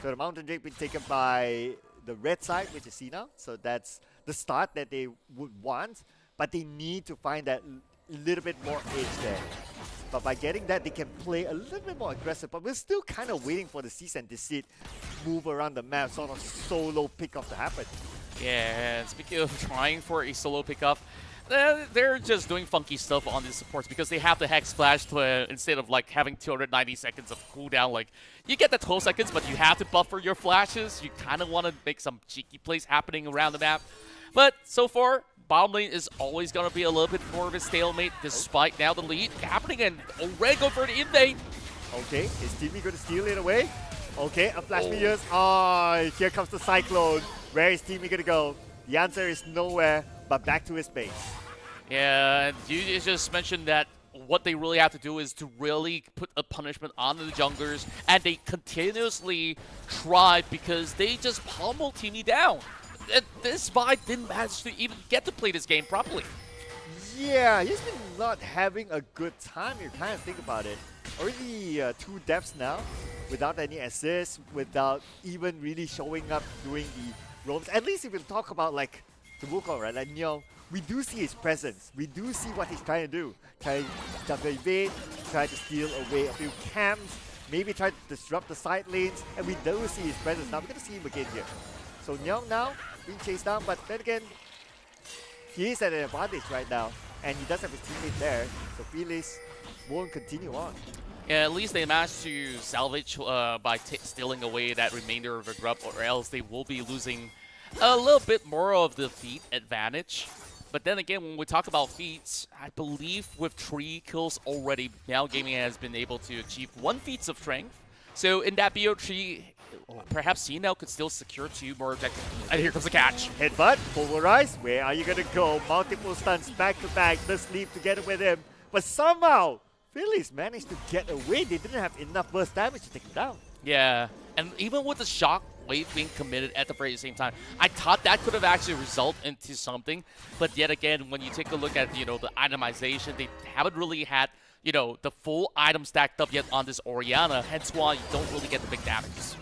So the Mountain Drake being taken by the red side, which is Sina. So that's the start that they would want, but they need to find that little bit more edge there. But by getting that, they can play a little bit more aggressive. But we're still kind of waiting for the Cease and Desist move around the map, sort of solo pickoff to happen. Yeah, and speaking of trying for a solo pickoff, they're just doing funky stuff on these supports because they have the Hex Flash to, instead of like having 290 seconds of cooldown. Like, you get the 12 seconds, but you have to buffer your flashes. You kind of want to make some cheeky plays happening around the map. But so far, bottom lane is always going to be a little bit more of a stalemate, despite now the lead happening and already go for the invade. Okay, is Timmy going to steal it away? Okay, a Flash Meteors. Oh, here comes the Cyclone. Where is Timmy going to go? The answer is nowhere, but back to his base. Yeah, and you just mentioned that what they really have to do is to really put a punishment on the junglers, and they continuously try because they just pummel Timmy down. This Vi didn't manage to even get to play this game properly. Yeah, he's been not having a good time. You kind of think about it. Already 2 deaths now, without any assists, without even really showing up doing the roams. At least if you talk about like the Wukong, right? Like, you know, we do see his presence. We do see what he's trying to do. Try to jump evade, try to steal away a few camps, maybe try to disrupt the side lanes, and we do see his presence. Now we're going to see him again here. So Nyong now being chased down, but then again, he is at an advantage right now, and he does have his teammate there. So Felix won't continue on. Yeah, at least they managed to salvage by stealing away that remainder of the grub, or else they will be losing a little bit more of the feat advantage. But then again, when we talk about feats, I believe with 3 kills already, Meow Gaming has been able to achieve 1 feat of strength. So in that BO3, perhaps CNL could still secure 2 more objectives. And here comes the catch. Headbutt, pulverize, where are you gonna go? Multiple stuns back to back, the sleep together with him. But somehow, Phillies managed to get away. They didn't have enough burst damage to take him down. Yeah, and even with the shock wave being committed at the very same time, I thought that could have actually resulted into something. But yet again, when you take a look at, the itemization, they haven't really had, the full item stacked up yet on this Orianna, hence why you don't really get the big damages.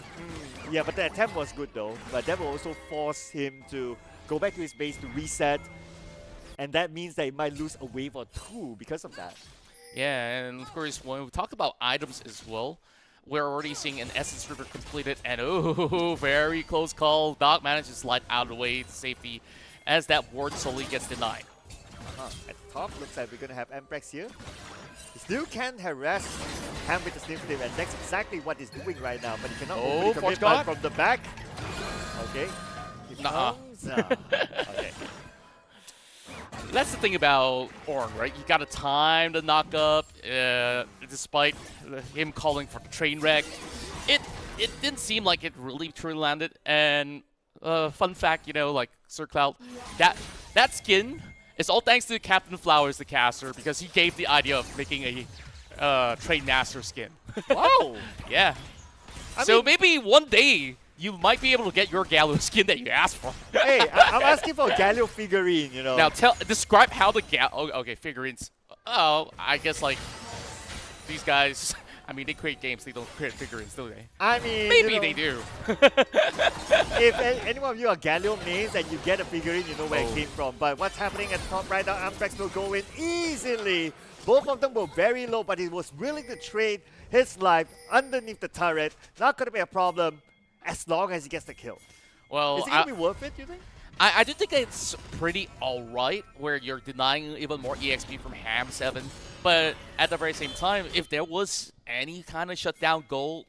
Yeah, but the attempt was good though. But that will also force him to go back to his base to reset. And that means that he might lose a wave or 2 because of that. Yeah, and of course, when we talk about items as well, we're already seeing an Essence River completed, and very close call. Doc manages to slide out of the way to safety as that ward solely gets denied. At the top, looks like we're going to have Amprex here. He still can harass Ham with the Sniff Flip, and that's exactly what he's doing right now, but he cannot overly commit from the back. Okay. He comes. Okay. That's the thing about Ornn, right? You gotta time the knock-up, despite him calling for train wreck. It didn't seem like it really truly landed. And fun fact, like Sir Cloud, that skin is all thanks to Captain Flowers, the caster, because he gave the idea of making a Train Master skin. Wow! Yeah. So maybe one day you might be able to get your Galio skin that you asked for. Hey, I'm asking for a Galio figurine, Now describe how the okay, figurines. Oh, I guess like these guys, I mean, they create games, they don't create figurines, do they? I mean, maybe they do. If any one of you are Galio mains and you get a figurine, you know where it came from. But what's happening at the top right now, Amprex will go in easily. Both of them were very low, but he was willing to trade his life underneath the turret. Not going to be a problem as long as he gets the kill. Well, is it going to be worth it, you think? I do think it's pretty alright where you're denying even more EXP from Ham 7. But at the very same time, if there was any kind of shutdown goal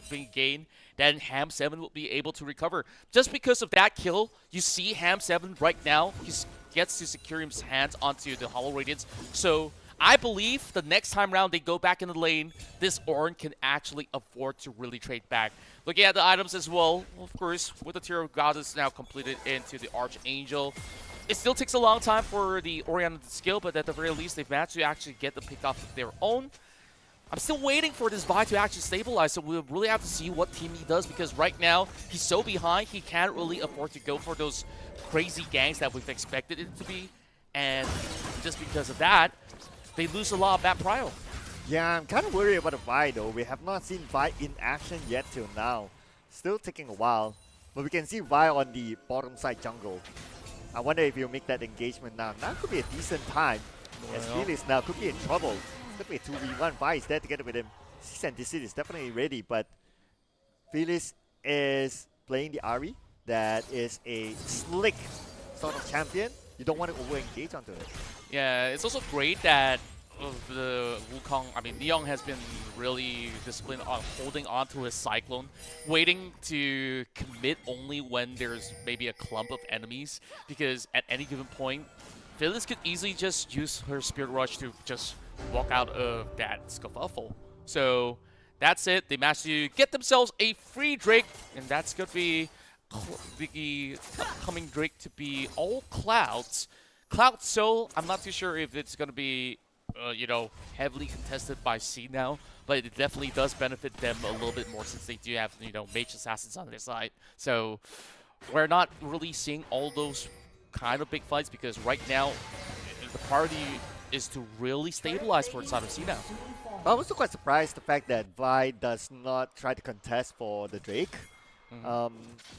being gained, then Ham 7 will be able to recover. Just because of that kill, you see Ham 7 right now, he gets to secure his hands onto the Hollow Radiance. So I believe the next time round they go back in the lane, this Ornn can actually afford to really trade back. Looking at the items as well, of course, with the Tier of Goddess now completed into the Archangel. It still takes a long time for the Orianna to skill, but at the very least, they've managed to actually get the pick off of their own. I'm still waiting for this Vi to actually stabilize, so we'll really have to see what team he does, because right now, he's so behind, he can't really afford to go for those crazy ganks that we've expected it to be. And just because of that, they lose a lot of that prio. Yeah, I'm kind of worried about the Vi though. We have not seen Vi in action yet till now. Still taking a while. But we can see Vi on the bottom side jungle. I wonder if he'll make that engagement now. Now could be a decent time. As Felix now could be in trouble. It's going to be a 2v1. Vi is there together with him. Cease and Desist is definitely ready, but Felix is playing the Ahri. That is a slick sort of champion. You don't want to over-engage onto it. Yeah, it's also great that the Wukong, Neong has been really disciplined on holding on to his Cyclone, waiting to commit only when there's maybe a clump of enemies, because at any given point, Phyllis could easily just use her Spirit Rush to just walk out of that scuffle. So that's it. They managed to get themselves a free Drake, and that's going to be the upcoming Drake to be all Clouds. Cloud Soul, I'm not too sure if it's going to be, heavily contested by C now, but it definitely does benefit them a little bit more since they do have, Mage Assassins on their side. So we're not really seeing all those kind of big fights, because right now the party is to really stabilize for the side of C now. I'm also quite surprised the fact that Vi does not try to contest for the Drake.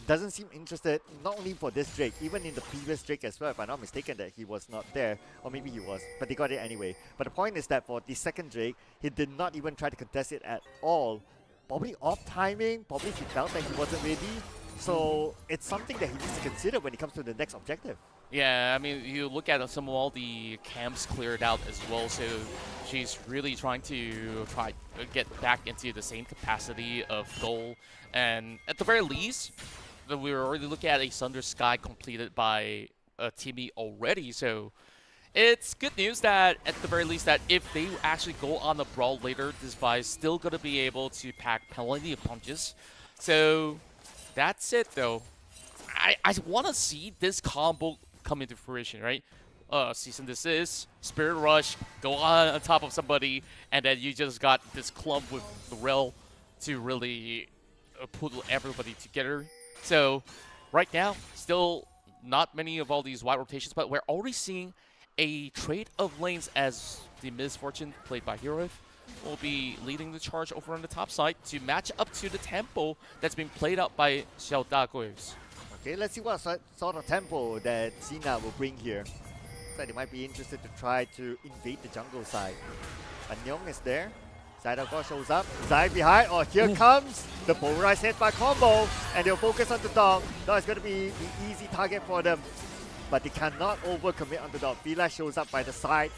Doesn't seem interested, not only for this Drake, even in the previous Drake as well, if I'm not mistaken that he was not there, or maybe he was, but they got it anyway. But the point is that for the second Drake, he did not even try to contest it at all. Probably off timing, probably he felt that he wasn't ready. So it's something that he needs to consider when it comes to the next objective. Yeah, I mean, you look at some of all the camps cleared out as well, so she's really trying to get back into the same capacity of goal. And at the very least, we were already looking at a Sunder Sky completed by Timmy already, so it's good news that at the very least that if they actually go on the brawl later, this Vi is still going to be able to pack plenty of punches. So that's it though. I want to see this combo come into fruition, right? Cease and desist, Spirit Rush, go on top of somebody, and then you just got this clump with the rail to really put everybody together. So right now, still not many of all these wide rotations, but we're already seeing a trade of lanes as the Misfortune, played by Hero, will be leading the charge over on the top side to match up to the tempo that's been played out by Xiao Dagues. Okay, let's see what sort of tempo that Sina will bring here. So they might be interested to try to invade the jungle side. Anyong is there. Zaidago shows up. Zai behind. Oh, here comes the polarized headbutt combo. And they'll focus on the dog. Dog is going to be the easy target for them. But they cannot overcommit on the dog. Flash shows up by the side.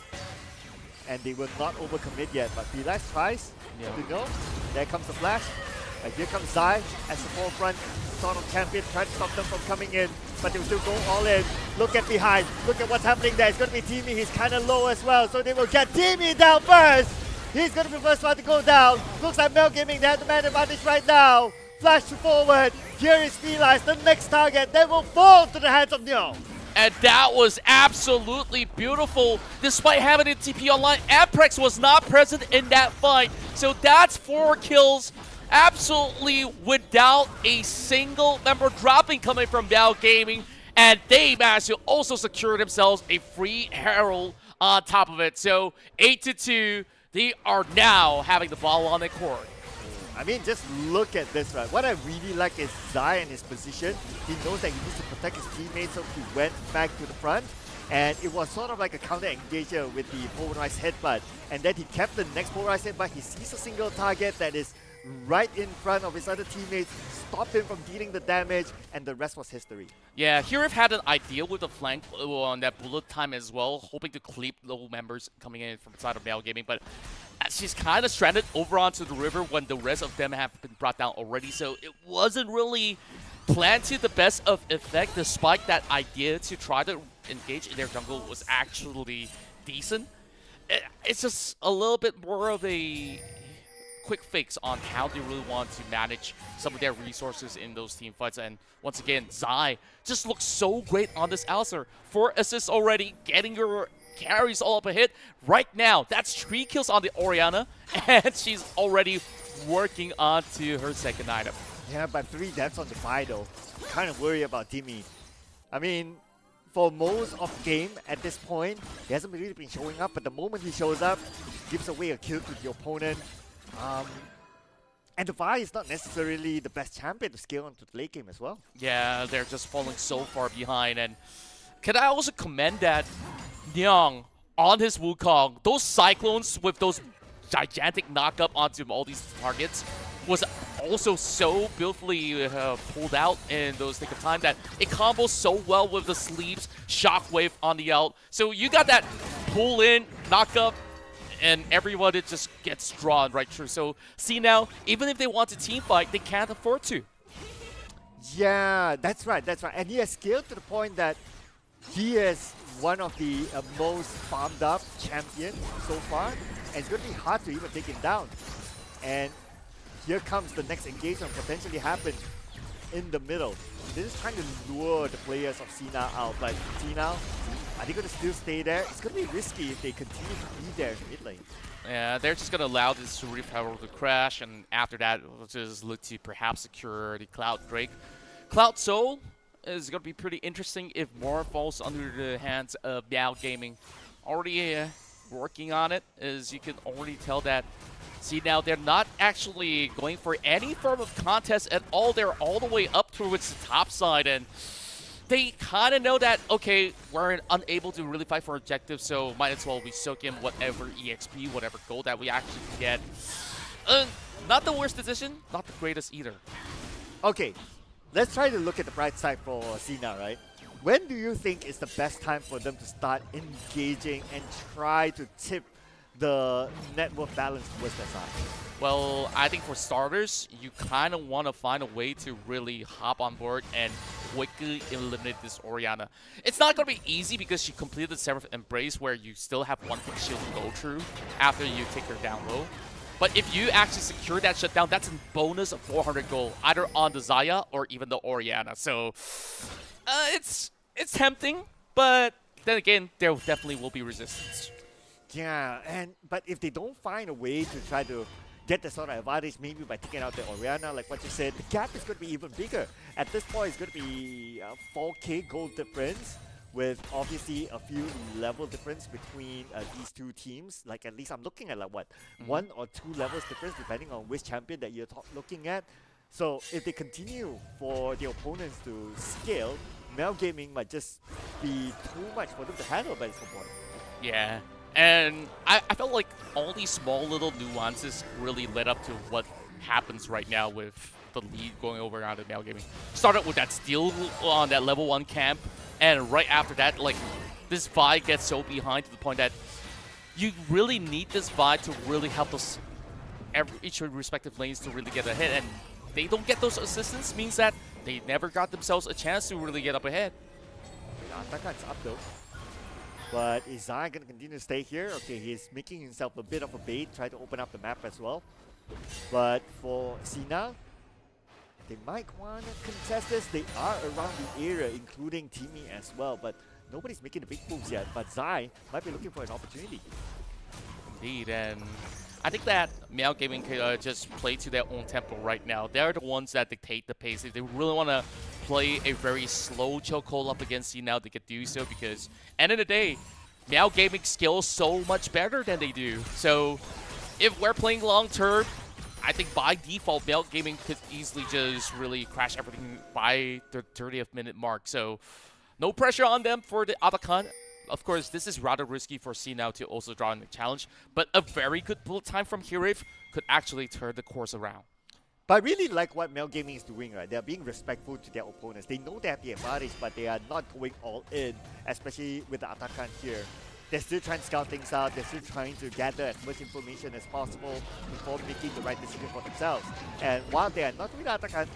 And they will not overcommit yet. But Flash tries to know. There comes the flash. And here comes Zai as the forefront sort of champion, trying to stop them from coming in. But they'll still go all in. Look at behind. Look at what's happening there. It's going to be Timmy. He's kind of low as well. So they will get Timmy down first. He's going to be the first one to go down. Looks like Mel Gaming, they have the man advantage right now. Flash forward. Here is Felice, the next target. That will fall to the hands of Neo. And that was absolutely beautiful. Despite having a TP online, Aprex was not present in that fight. So that's 4 kills. Absolutely without a single member dropping coming from Mel Gaming. And they managed to also secure themselves a free Herald on top of it. So 8-2. They are now having the ball on the court. I mean, just look at this, right? What I really like is Zai and his position. He knows that he needs to protect his teammates, so he went back to the front. And it was sort of like a counter engager with the polarized headbutt. And then he kept the next polarized headbutt. He sees a single target that is right in front of his other teammates, stopped him from dealing the damage, and the rest was history. Yeah, Hirif had an idea with the flank on that bullet time as well, hoping to clip low members coming in from the side of Mel Gaming, but she's kind of stranded over onto the river when the rest of them have been brought down already, so it wasn't really planned to the best of effect, despite that idea to try to engage in their jungle was actually decent. It's just a little bit more of a quick fix on how they really want to manage some of their resources in those team fights. And once again, Zai just looks so great on this Alistair. 4 assists already, getting your carries all up ahead. Right now, that's 3 kills on the Orianna, and she's already working on to her second item. Yeah, but 3 deaths on the fight though. Kind of worry about Timmy. I mean, for most of game at this point, he hasn't really been showing up, but the moment he shows up, he gives away a kill to the opponent. And the Vi is not necessarily the best champion to scale onto the late game as well. Yeah, they're just falling so far behind. And can I also commend that Nyang on his Wukong, those Cyclones with those gigantic knock-up onto all these targets was also so beautifully pulled out in those thick of time that it combos so well with the sleeves, Shockwave on the out. So you got that pull in, knock-up, and everyone, it just gets drawn right through. So see now, even if they want to team fight, they can't afford to. Yeah, that's right, that's right. And he has scaled to the point that he is one of the most farmed up champions so far. And it's going to be hard to even take him down. And here comes the next engagement potentially happen in the middle. This is trying to lure the players of Sina out. But Sina, are they going to still stay there? It's going to be risky if they continue to be there in mid lane. Yeah, they're just going to allow this Reef-Herald to crash, and after that, we'll just look to perhaps secure the Cloud Drake. Cloud Soul is going to be pretty interesting if more falls under the hands of Meow Gaming. Already working on it, as you can already tell that. See now, they're not actually going for any form of contest at all. They're all the way up towards the top side, and they kind of know that, okay, we're unable to really fight for objectives, so might as well we soak in whatever EXP, whatever gold that we actually get. Not the worst decision, not the greatest either. Okay, let's try to look at the bright side for Sina, right? when do you think is the best time for them to start engaging and try to tip the net worth balance towards their side? Well, I think for starters, you kind of want to find a way to really hop on board and quickly eliminate this Orianna. It's not going to be easy because she completed the Seraph Embrace where you still have one quick shield to go through after you take her down low. But if you actually secure that shutdown, that's a bonus of 400 gold, either on the Xayah or even the Orianna. So it's tempting, but then again, there definitely will be resistance. Yeah, but if they don't find a way to try to get the sort of advantage, maybe by taking out the Orianna, like what you said, the gap is going to be even bigger. At this point, it's going to be a 4k gold difference, with obviously a few level difference between these two teams. Like at least I'm looking at like what, 1 or 2 levels difference depending on which champion that you're looking at. So if they continue for the opponents to scale, Mel Gaming might just be too much for them to handle by this point. Yeah. And I felt like all these small little nuances really led up to what happens right now with the lead going over on the Mel Gaming. Started with that steal on that level 1 camp, and right after that, like, this Vi gets so behind to the point that you really need this Vi to really help those each respective lanes to really get ahead, and they don't get those assistants, means that they never got themselves a chance to really get up ahead. Atakan's up though. But is Xayah going to continue to stay here? Okay, he's making himself a bit of a bait, try to open up the map as well. But for Sina, they might want to contest this. They are around the area, including Timmy as well. But nobody's making the big moves yet. But Xayah might be looking for an opportunity. Indeed, and I think that Mel Gaming can just play to their own tempo right now. They're the ones that dictate the pace. If they really want to play a very slow chokehold up against C, they could do so, because end of the day, Mel Gaming skills so much better than they do. So if we're playing long term, I think by default, Mel Gaming could easily just really crash everything by the 30th minute mark. So no pressure on them for the Atakan. Of course, this is rather risky for C to also draw in the challenge, but a very good bullet time from Hirif could actually turn the course around. But I really like what Mel Gaming is doing, right? They're being respectful to their opponents. They know they have the advantage, but they are not going all in, especially with the Atakan here. They're still trying to scout things out. They're still trying to gather as much information as possible before making the right decision for themselves. And while they are not doing Atakan,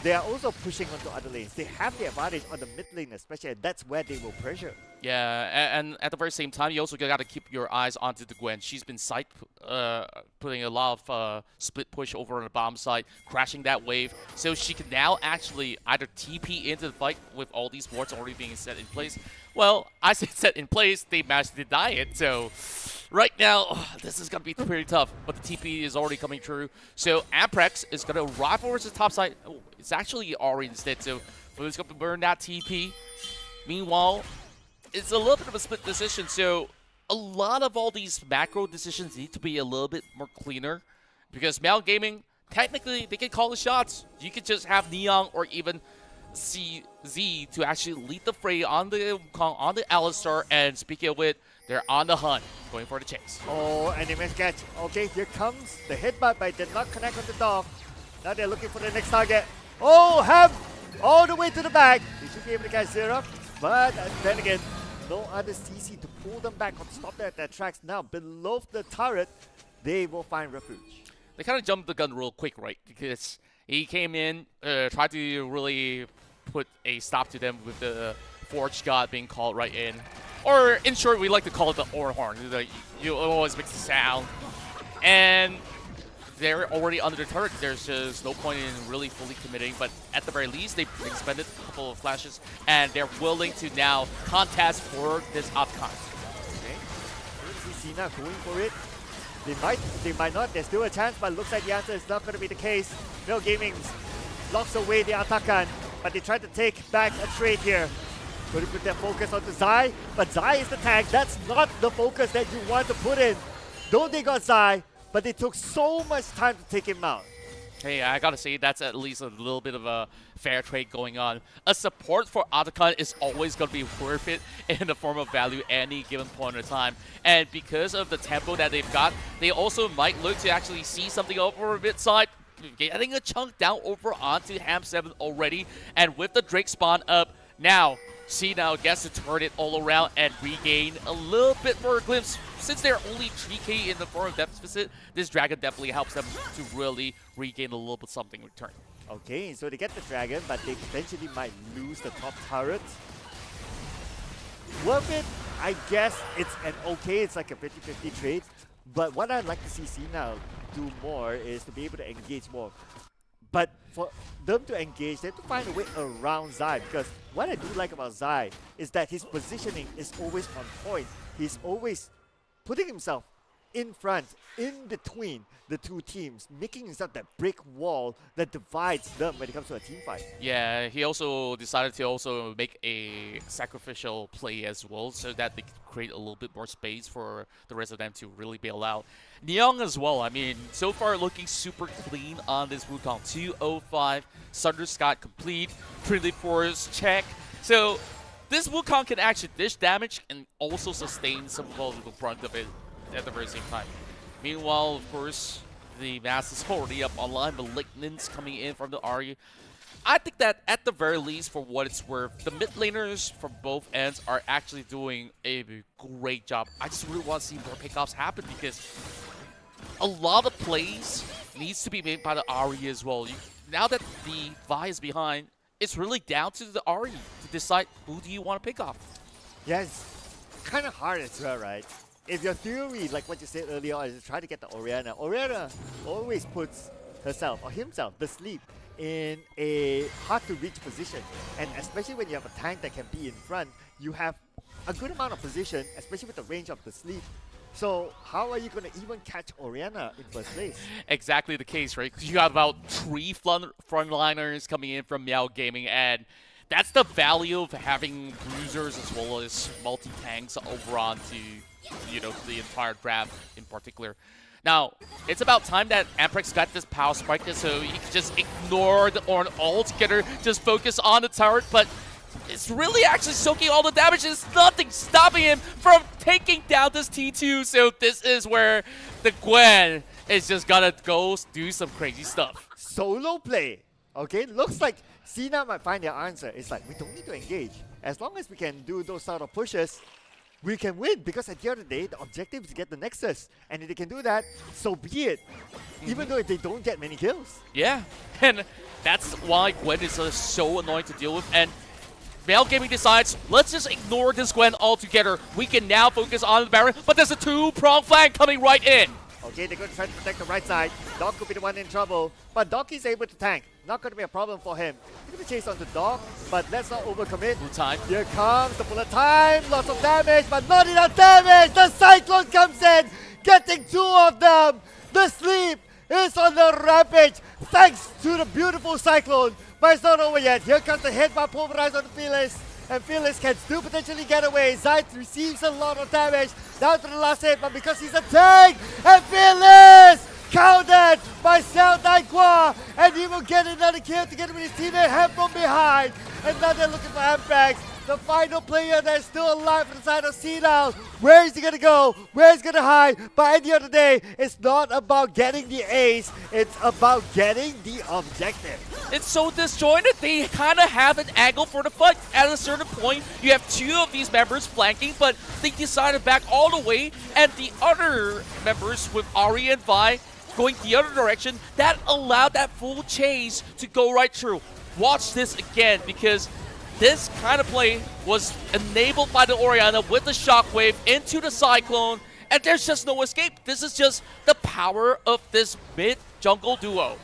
they are also pushing onto other lanes. They have the advantage on the mid lane especially, and that's where they will pressure. Yeah, and at the very same time, you also got to keep your eyes onto the Gwen. She's been putting a lot of split push over on the bottom side, crashing that wave. So she can now actually either TP into the fight with all these wards already being set in place. Well, I said set in place, they managed to deny it. So right now, this is going to be pretty tough, but the TP is already coming through. So Amprex is going to arrive over to the top side. Oh, it's actually Ori instead, so Flu's going to burn that TP. Meanwhile, it's a little bit of a split decision, so a lot of all these macro decisions need to be a little bit more cleaner, because Mel Gaming, technically, they can call the shots. You could just have Neon or even CZ to actually lead the fray on the Alistar, and speaking of it, they're on the hunt, going for the chase. Oh, and they must catch. Okay, here comes the headbutt, but it did not connect on the dog. Now they're looking for the next target. Oh, Ham! All the way to the back. They should be able to catch Zero, but then again, no other CC to pull them back or stop them at their tracks. Now, below the turret, they will find refuge. They kind of jumped the gun real quick, right? Because he came in, tried to really put a stop to them with the Forge God being called right in. Or, in short, we like to call it the Ore Horn. You always make the sound. And they're already under the turret. There's just no point in really fully committing, but at the very least, they expended a couple of flashes, and they're willing to now contest for this Atakan. Okay, Cena going for it. They might not. There's still a chance, but it looks like the answer is not going to be the case. Mel Gaming locks away the Atakan, but they try to take back a trade here. Going to put their focus on the Xayah, but Xayah is the tank. That's not the focus that you want to put in. Though they got Xayah, but they took so much time to take him out. Hey, I gotta say, that's at least a little bit of a fair trade going on. A support for Atakan is always gonna be worth it in the form of value any given point of time. And because of the tempo that they've got, they also might look to actually see something over mid side, getting a chunk down over onto Ham 7 already. And with the Drake spawn up, now C now gets to turn it all around and regain a little bit more glimpse. Since they're only 3k in the form of deficit, this dragon definitely helps them to really regain a little bit something in return. Okay, so they get the dragon, but they potentially might lose the top turret. Worth it? I guess it's it's like a 50-50 trade. But what I'd like to see now do more is to be able to engage more. But for them to engage, they have to find a way around Zai, because what I do like about Zai is that his positioning is always on point. He's always putting himself in front, in between the two teams, making himself that brick wall that divides them when it comes to a team fight. Yeah, he also decided to also make a sacrificial play as well, so that they could create a little bit more space for the rest of them to really bail out. Neong as well, I mean, so far looking super clean on this Wukong. 205, Thunder Scott complete, Trinity Force check. So this Wukong can actually dish damage and also sustain some of the brunt of it at the very same time. Meanwhile, of course, the Mass is already up online. Malignants coming in from the Ari. I think that at the very least, for what it's worth, the mid laners from both ends are actually doing a great job. I just really want to see more pickoffs happen, because a lot of plays needs to be made by the Ari as well. Now that the Vi is behind, it's really down to the Ari to decide who do you want to pick off. Yeah, it's kind of hard as well, right? If your theory, like what you said earlier, is to try to get the Orianna always puts herself or himself to sleep in a hard-to-reach position. And especially when you have a tank that can be in front, you have a good amount of position, especially with the range of the sleep. So how are you going to even catch Orianna in first place? Exactly the case, right? Because you got about 3 frontliners coming in from Meow Gaming, and that's the value of having bruisers as well as multi-tanks over onto, you know, the entire draft in particular. Now, it's about time that Amprex got this power spike so he can just ignore the Ornn altogether, just focus on the turret, but it's really actually soaking all the damage. There's nothing stopping him from taking down this T2, so this is where the Gwen is just gonna go do some crazy stuff. Solo play, okay? Looks like Cena might find their answer. It's like, we don't need to engage. As long as we can do those sort of pushes, we can win, because at the end of the day, the objective is to get the Nexus. And if they can do that, so be it. Even though if they don't get many kills. Yeah, and that's why Gwen is so annoying to deal with. And Meow Gaming decides, let's just ignore this Gwen altogether. We can now focus on the Baron, but there's a 2-prong flank coming right in. Okay, they're going to try to protect the right side. Doc could be the one in trouble, but Doc is able to tank. Not going to be a problem for him. He's going to chase onto Doc, but let's not overcommit. Full time. Here comes the bullet time. Lots of damage, but not enough damage. The Cyclone comes in, getting 2 of them. The sleep is on the rampage, thanks to the beautiful Cyclone. But it's not over yet. Here comes the headbutt pulverized on Fearless. And Fearless can still potentially get away. Zai receives a lot of damage down to the last hit, but because he's a tank, and Fearless countered by Xiao Daigua, and he will get another kill together with his teammate Hem from behind. And now they're looking for Amprex, the final player that's still alive on the side of C-Now. Where is he gonna go? Where is he gonna hide? But at the end of the day, it's not about getting the ace, it's about getting the objective. It's so disjointed. They kind of have an angle for the fight. At a certain point, you have 2 of these members flanking, but they decided back all the way, and the other members with Ari and Vi going the other direction, that allowed that full chase to go right through. Watch this again, because this kind of play was enabled by the Orianna with the Shockwave into the Cyclone, and there's just no escape. This is just the power of this mid-jungle duo.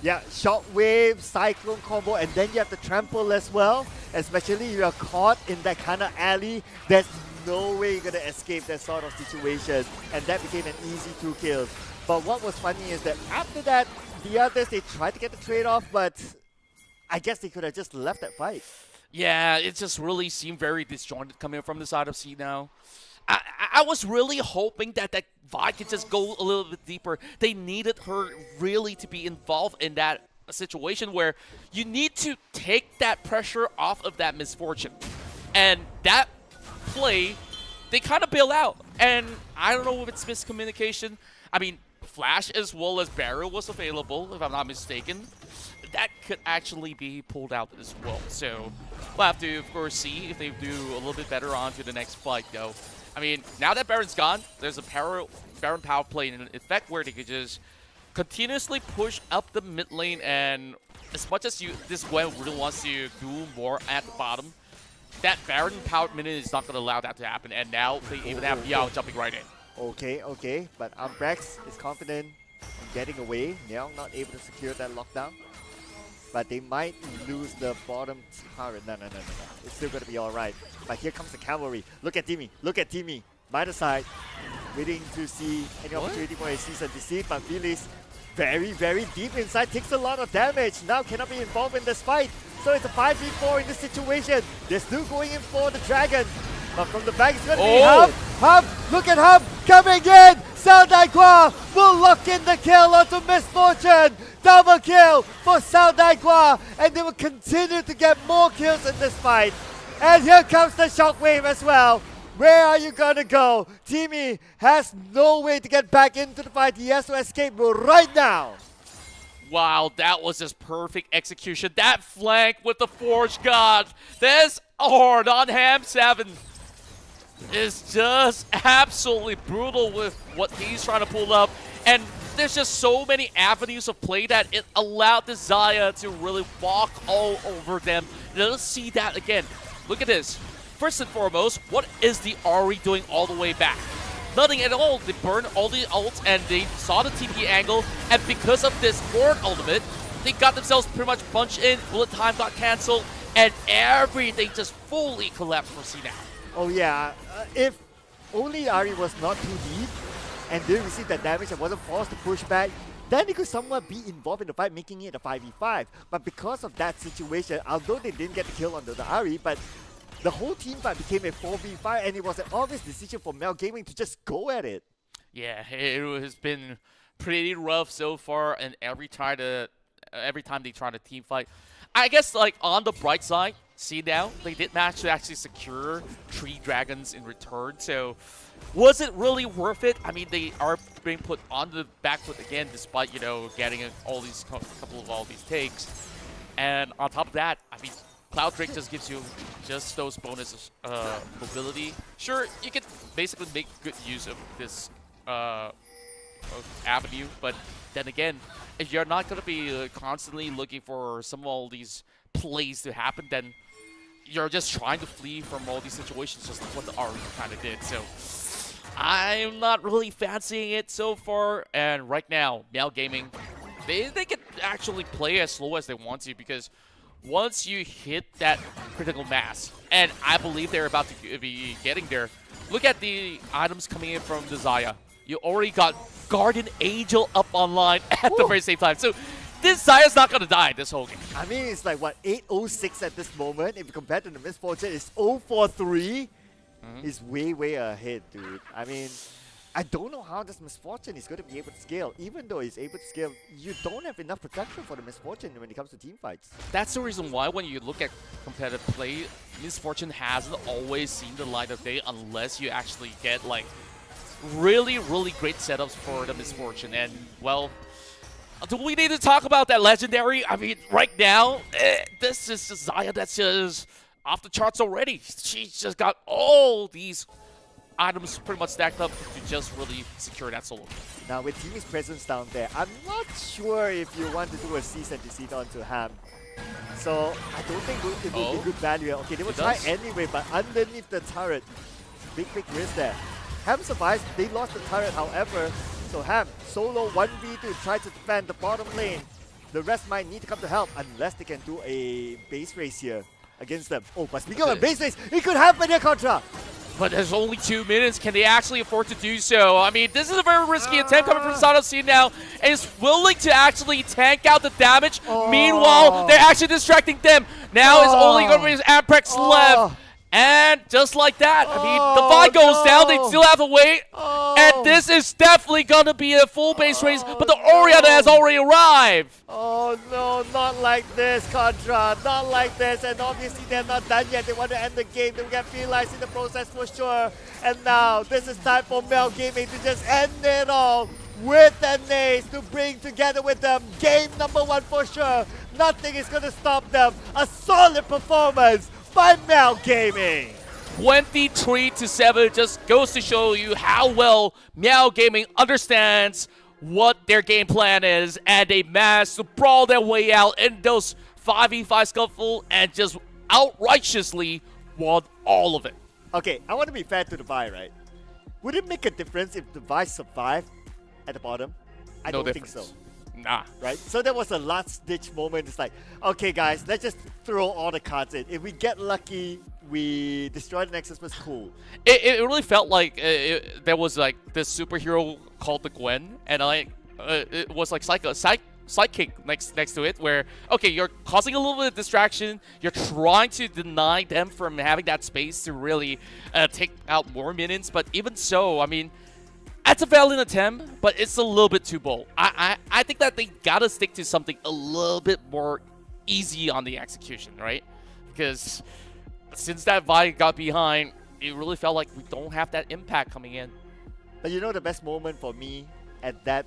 Yeah, Shockwave, Cyclone combo, and then you have the Trample as well. Especially if you're caught in that kind of alley, there's no way you're going to escape that sort of situation. And that became an easy 2 kills. But what was funny is that after that, the others, they tried to get the trade-off, but I guess they could have just left that fight. Yeah, it just really seemed very disjointed coming from the side of C-Now. I was really hoping that Vi could just go a little bit deeper. They needed her really to be involved in that situation where you need to take that pressure off of that misfortune. And that play, they kind of bail out. And I don't know if it's miscommunication. I mean, Flash as well as Barrow was available, if I'm not mistaken. That could actually be pulled out as well. So, We'll have to, of course, see if they do a little bit better on to the next fight, though. I mean, now that Baron's gone, there's a Baron power play in effect where they could just continuously push up the mid lane, and as much as this Gwen really wants to do more at the bottom, that Baron powered minute is not going to allow that to happen, and now they even have Yao jumping right in. Okay, but Umbrex is confident in getting away. Now not able to secure that lockdown. But they might lose the bottom turret. No. It's still going to be alright. But here comes the cavalry. Look at Timmy. By the side. Waiting to see any opportunity for a cease and desist. But Phyllis, very, very deep inside. Takes a lot of damage. Now cannot be involved in this fight. So it's a 5v4 in this situation. They're still going in for the dragon. But from the back, it's going to be Hub. Look at Hub coming in. Sao Daigua will lock in the kill onto Misfortune. Double kill for Sao Daigua. And they will continue to get more kills in this fight. And here comes the shockwave as well. Where are you going to go? Timmy has no way to get back into the fight. He has to escape right now. Wow, that was just perfect execution. That flank with the Forge God. This Horde on Ham 7 is just absolutely brutal with what he's trying to pull up. And there's just so many avenues of play that it allowed the Xayah to really walk all over them. Let's see that again. Look at this. First and foremost, what is the Ahri doing all the way back? Nothing at all. They burned all the ults and they saw the TP angle, and because of this Horde ultimate, they got themselves pretty much bunched in, bullet time got cancelled, and everything just fully collapsed for CNAP. Oh yeah, if only Ahri was not too deep and didn't receive that damage and wasn't forced to push back, then they could somewhat be involved in the fight, making it a 5v5. But because of that situation, although they didn't get the kill on the Ahri, but the whole team fight became a 4v5, and it was an obvious decision for Mel Gaming to just go at it. Yeah, it has been pretty rough so far, and every time they try to team fight. I guess, like, on the bright side, see now, they did manage to actually secure 3 dragons in return, so was it really worth it? I mean, they are being put on the back foot again, despite, you know, getting all these couple of these takes. And on top of that, I mean, Cloud Drake just gives you just those bonus mobility. Sure, you can basically make good use of this avenue, but then again, if you're not going to be constantly looking for some of all these plays to happen, then you're just trying to flee from all these situations, just like what the Ahri kind of did. So I'm not really fancying it so far, and right now, Meow Gaming, they can actually play as slow as they want to, because once you hit that critical mass, and I believe they're about to be getting there, look at the items coming in from the Xayah. You already got Guardian Angel up online at the very same time. So this Xayah's not going to die this whole game. I mean, it's like, what, 8:06 at this moment? If you compare to the Misfortune, it's 0:43. It's way, way ahead, dude. I mean, I don't know how this Misfortune is going to be able to scale. Even though it's able to scale, you don't have enough protection for the Misfortune when it comes to team fights. That's the reason why when you look at competitive play, Misfortune hasn't always seen the light of day unless you actually get, like, really, really great setups for the Misfortune. And, well, do we need to talk about that Legendary? I mean, right now, this is Xayah that's just off the charts already. She's just got all these items pretty much stacked up to just really secure that solo. Now with Timmy's presence down there, I'm not sure if you want to do a cease and desist onto Ham. So I don't think it will be good value. Okay, they will try anyway, but underneath the turret, big risk there. Ham survives, they lost the turret however, so Ham solo 1v2 try to defend the bottom lane. The rest might need to come to help unless they can do a base race here against them. Oh, but speaking of base race, it could happen here, Contra! But there's only 2 minutes. Can they actually afford to do so? I mean, this is a very risky attempt coming from Sado C now, and is willing to actually tank out the damage. Meanwhile, they're actually distracting them. Now it's only going to be his Amprex left. And just like that, I mean, the fight goes down. They still have to wait. And this is definitely going to be a full base race, but the Orianna has already arrived. Oh no, not like this, Contra. Not like this. And obviously they're not done yet. They want to end the game. They will get penalized in the process for sure. And now, this is time for Mel Gaming to just end it all with an ace to bring together with them. Game number 1 for sure. Nothing is going to stop them. A solid performance by Mel Gaming. 23-7 just goes to show you how well Meow Gaming understands what their game plan is, and they managed to brawl their way out in those 5v5 scuffle and just outrighteously won all of it. Okay, I want to be fair to the Vi, right? Would it make a difference if the Vi survived at the bottom? I don't think so. Nah. Right? So that was a last-ditch moment. It's like, okay, guys, let's just throw all the cards in. If we get lucky, we destroy the Nexus, was cool. It really felt like there was like this superhero called the Gwen, and it was like sidekick next to it, where okay, you're causing a little bit of distraction, you're trying to deny them from having that space to really take out more minions, but even so, I mean, that's a valid attempt, but it's a little bit too bold. I think that they gotta stick to something a little bit more easy on the execution, right? Because since that Vi got behind, it really felt like we don't have that impact coming in. But you know, the best moment for me at that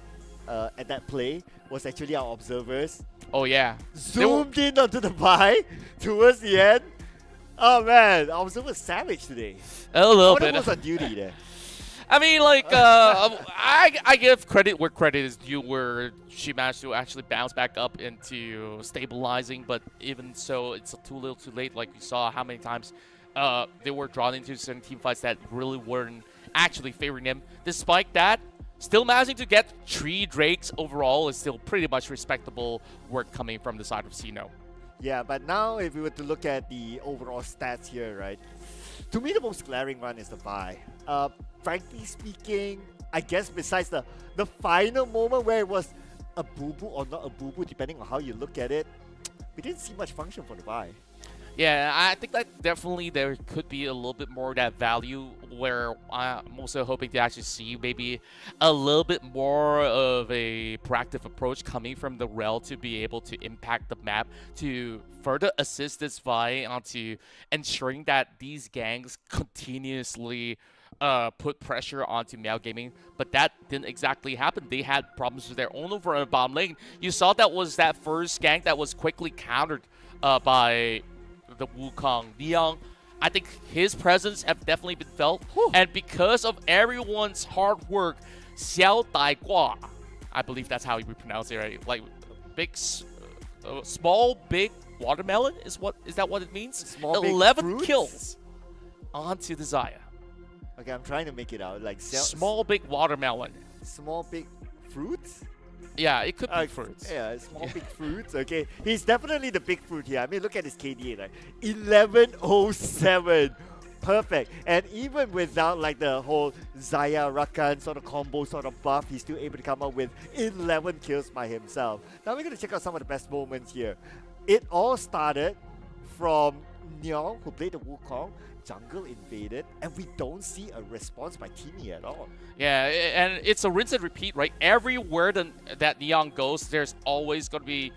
play was actually our observers. Oh yeah, zoomed in onto the Vi towards the end. Oh man, our observers savage today. A little bit. Was on duty there. I mean, like, I give credit where credit is due, where she managed to actually bounce back up into stabilizing, but even so, it's too little too late. Like we saw how many times they were drawn into certain team fights that really weren't actually favoring them. Despite that, still managing to get 3 Drakes overall is still pretty much respectable work coming from the side of Sino. Yeah, but now if we were to look at the overall stats here, right? To me, the most glaring one is the Vi. Frankly speaking, I guess besides the final moment where it was a boo-boo or not a boo-boo, depending on how you look at it, we didn't see much function for the Vi. Yeah, I think that definitely there could be a little bit more of that value, where I'm also hoping to actually see maybe a little bit more of a proactive approach coming from the Rel to be able to impact the map to further assist this Vi onto ensuring that these gangs continuously put pressure onto Meow Gaming, but that didn't exactly happen. They had problems with their own over on bottom lane. You saw that was that first gank that was quickly countered by the Wukong. Neon, I think his presence have definitely been felt. Whew. And because of everyone's hard work, Xiao Dai Gua, I believe that's how you pronounce it, right? Like big, small, big watermelon is that what it means? Small, 11 kills onto the Xayah. Okay, I'm trying to make it out. Like small, big watermelon. Small, big fruits? Yeah, it could be fruits. Yeah, small, big fruits. Okay, he's definitely the big fruit here. I mean, look at his KDA, like 1107. Perfect. And even without like the whole Xayah Rakan sort of combo sort of buff, he's still able to come up with 11 kills by himself. Now we're going to check out some of the best moments here. It all started from Nyong, who played the Wukong. Jungle invaded, and we don't see a response by Timmy at all. Yeah, and it's a rinse and repeat, right? Everywhere that Neon goes, there's always going to be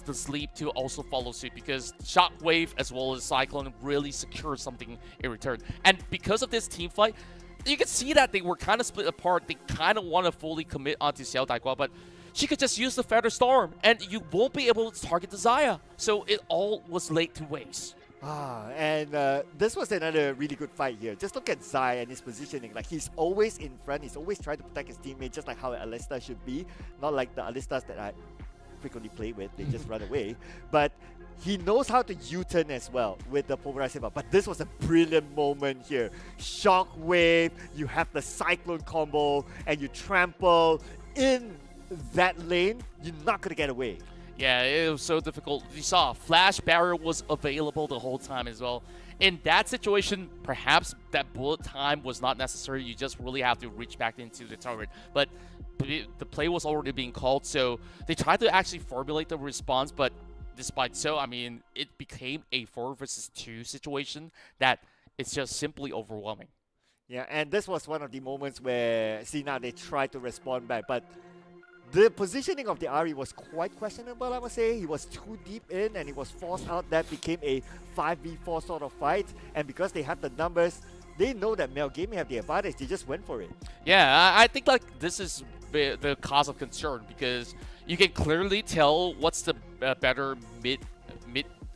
the Sleep to also follow suit, because Shockwave as well as Cyclone really secure something in return. And because of this team fight, you can see that they were kind of split apart. They kind of want to fully commit onto Xiao Daigua, but she could just use the Feather Storm, and you won't be able to target the Xayah. So it all was laid to waste. And this was another really good fight here. Just look at Zai and his positioning. Like, he's always in front. He's always trying to protect his teammate, just like how Alistar should be. Not like the Alistars that I frequently play with. They just run away. But he knows how to U-turn as well with the Pulverized Saber. But this was a brilliant moment here. Shockwave, you have the Cyclone combo, and you trample in that lane. You're not going to get away. Yeah, it was so difficult. You saw Flash Barrier was available the whole time as well. In that situation, perhaps that bullet time was not necessary. You just really have to reach back into the turret. But the play was already being called, so they tried to actually formulate the response, but despite so, I mean, it became a 4 versus 2 situation that it's just simply overwhelming. Yeah, and this was one of the moments where, see, now they tried to respond back, but the positioning of the Ahri was quite questionable, I must say. He was too deep in and he was forced out. That became a 5v4 sort of fight. And because they have the numbers, they know that Meow Gaming have the advantage. They just went for it. Yeah, I think like this is the cause of concern, because you can clearly tell what's the better mid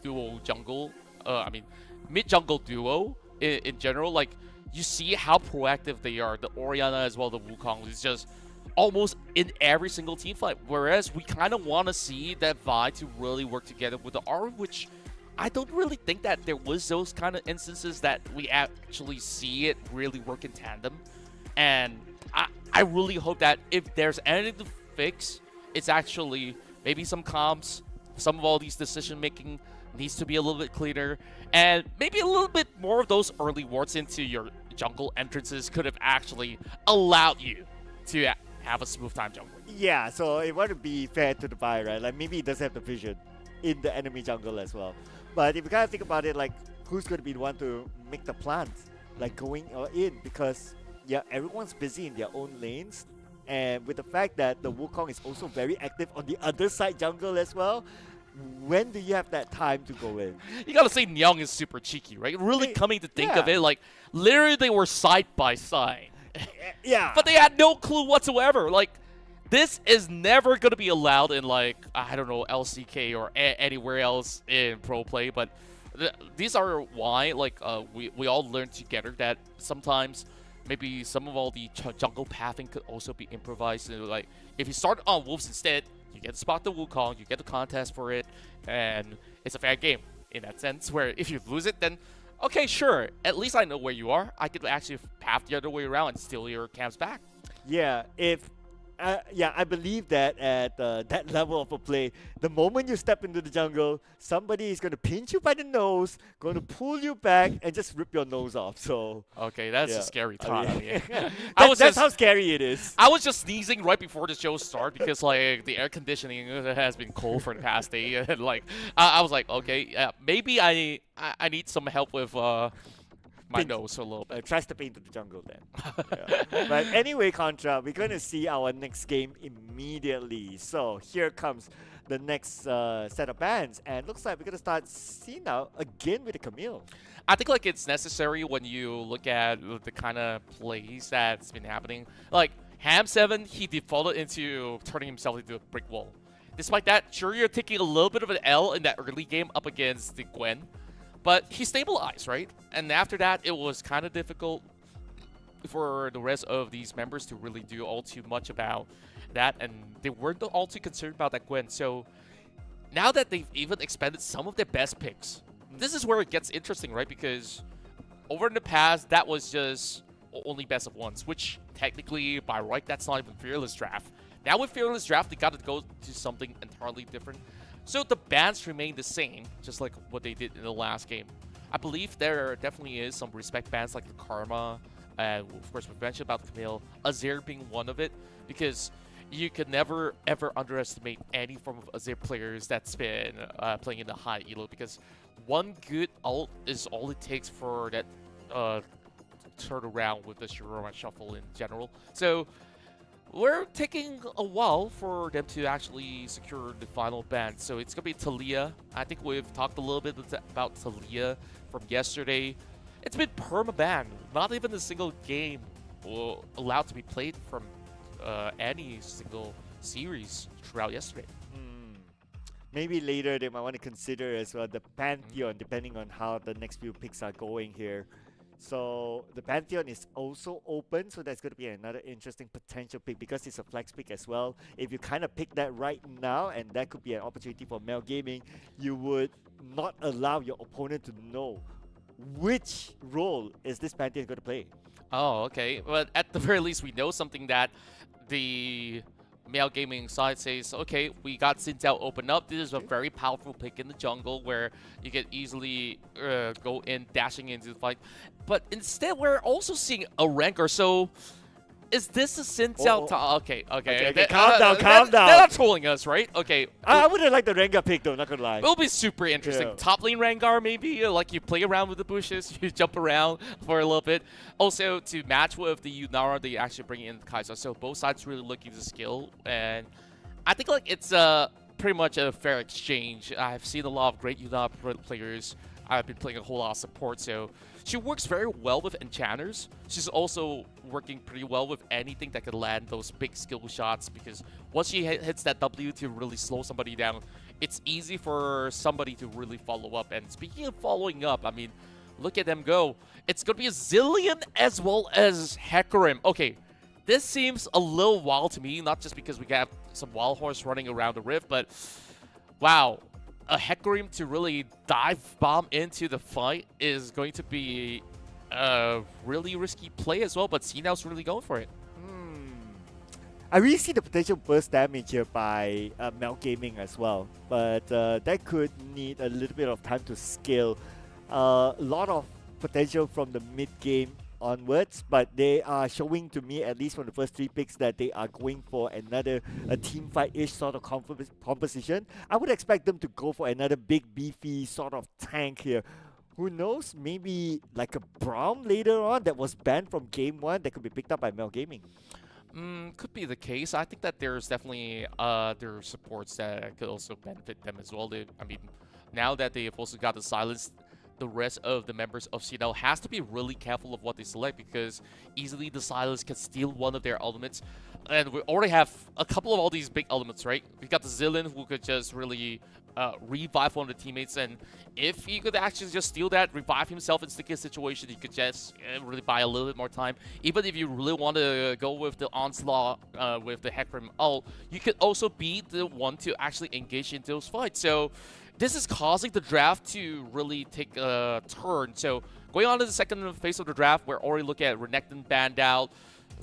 duo jungle. I mean, mid-jungle duo in general, like, you see how proactive they are. The Orianna as well, the Wukong is just almost in every single team fight. Whereas we kind of want to see that Vi to really work together with the Aura, which I don't really think that there was those kind of instances that we actually see it really work in tandem. And I really hope that if there's anything to fix, it's actually maybe some comps, some of all these decision making needs to be a little bit cleaner, and maybe a little bit more of those early wards into your jungle entrances could have actually allowed you to have a smooth time jungle. Yeah, so it want to be fair to the Vi, right? Like maybe it doesn't have the vision in the enemy jungle as well. But if you kind of think about it, like who's going to be the one to make the plans, like going in, because yeah, everyone's busy in their own lanes. And with the fact that the Wukong is also very active on the other side jungle as well, when do you have that time to go in? You gotta say Nyong is super cheeky, right? Really coming to think of it, like, literally they were side by side. Yeah. But they had no clue whatsoever. Like, this is never gonna be allowed in, like, I don't know, LCK or anywhere else in pro play, but these are why, like, we all learn together that sometimes maybe some of all the jungle pathing could also be improvised. And, like, if you start on Wolves instead, you get to spot the Wukong, you get the contest for it, and it's a fair game in that sense, where if you lose it, then okay, sure, at least I know where you are. I could actually path the other way around and steal your camps back. Yeah, if I believe that at that level of a play, the moment you step into the jungle, somebody is going to pinch you by the nose, going to pull you back, and just rip your nose off. So okay, that's a scary thought. That's how scary it is. I was just sneezing right before the show started because like the air conditioning has been cold for the past day, and like I was like, okay, maybe I need some help with my nose a little bit. Try stepping into the jungle then. Yeah. But anyway, Contra, we're going to see our next game immediately. So here comes the next set of bans. And looks like we're going to start seeing now again with the Camille. I think like it's necessary when you look at the kind of plays that's been happening. Like Ham7, he defaulted into turning himself into a brick wall. Despite that, sure, you're taking a little bit of an L in that early game up against the Gwen. But he stabilized, right? And after that, it was kind of difficult for the rest of these members to really do all too much about that. And they weren't all too concerned about that Gwen. So now that they've even expended some of their best picks, this is where it gets interesting, right? Because over in the past, that was just only best of ones, which technically, by right, that's not even Fearless Draft. Now with Fearless Draft, they got to go to something entirely different. So the bans remain the same, just like what they did in the last game. I believe there definitely is some respect bans like the Karma, and of course we've mentioned about Camille, Azir being one of it, because you can never ever underestimate any form of Azir players that's been playing in the high elo, because one good ult is all it takes for that turn around with the Shurima shuffle in general. So we're taking a while for them to actually secure the final ban. So it's going to be Talia. I think we've talked a little bit about Talia from yesterday. It's been perma-banned. Not even a single game allowed to be played from any single series throughout yesterday. Maybe later they might want to consider as well the Pantheon, depending on how the next few picks are going here. So the Pantheon is also open, so that's going to be another interesting potential pick because it's a flex pick as well. If you kind of pick that right now, and that could be an opportunity for Mel Gaming, you would not allow your opponent to know which role is this Pantheon going to play. Oh, okay. But at the very least, we know something that the Male Gaming side says, okay, we got Sintel open up. This is a very powerful pick in the jungle where you can easily go in, dashing into the fight. But instead, we're also seeing a Rancor. So is this a Sintel? Okay. Calm down. They're not trolling us, right? Okay. I wouldn't like the Rengar pick though, not gonna lie. It'll be super interesting. Top lane Rengar, maybe. Like you play around with the bushes, you jump around for a little bit. Also, to match with the Yunara, they actually bring in Kai'Sa. So both sides really looking to skill. And I think like it's pretty much a fair exchange. I've seen a lot of great Yunara players. I've been playing a whole lot of support, so she works very well with enchanters. She's also working pretty well with anything that could land those big skill shots, because once she hits that W to really slow somebody down, it's easy for somebody to really follow up. And speaking of following up, I mean, look at them go. It's going to be a Zillion as well as Hecarim. Okay, this seems a little wild to me, not just because we got some Wild Horse running around the Rift, but wow, a Hecarim to really dive bomb into the fight is going to be a really risky play as well, but CNOW's really going for it. I really see the potential burst damage here by Mel Gaming as well, but that could need a little bit of time to scale. A lot of potential from the mid game onwards, but they are showing to me, at least from the first 3 picks, that they are going for another team fight-ish sort of composition. I would expect them to go for another big beefy sort of tank here. Who knows, maybe like a Braum later on that was banned from game 1 that could be picked up by Mel Gaming. Could be the case. I think that there's definitely other supports that could also benefit them as well. I mean, now that they've also got the silence, the rest of the members of CNL has to be really careful of what they select, because easily the silence can steal one of their elements. And we already have a couple of all these big elements, right? We got the Zillion, who could just really revive one of the teammates, and if he could actually just steal that, revive himself in sticky situation, he could just really buy a little bit more time. Even if you really want to go with the Onslaught with the Hecarim ult, you could also be the one to actually engage in those fights. So this is causing the draft to really take a turn. So going on to the second phase of the draft, we're already looking at Renekton banned out,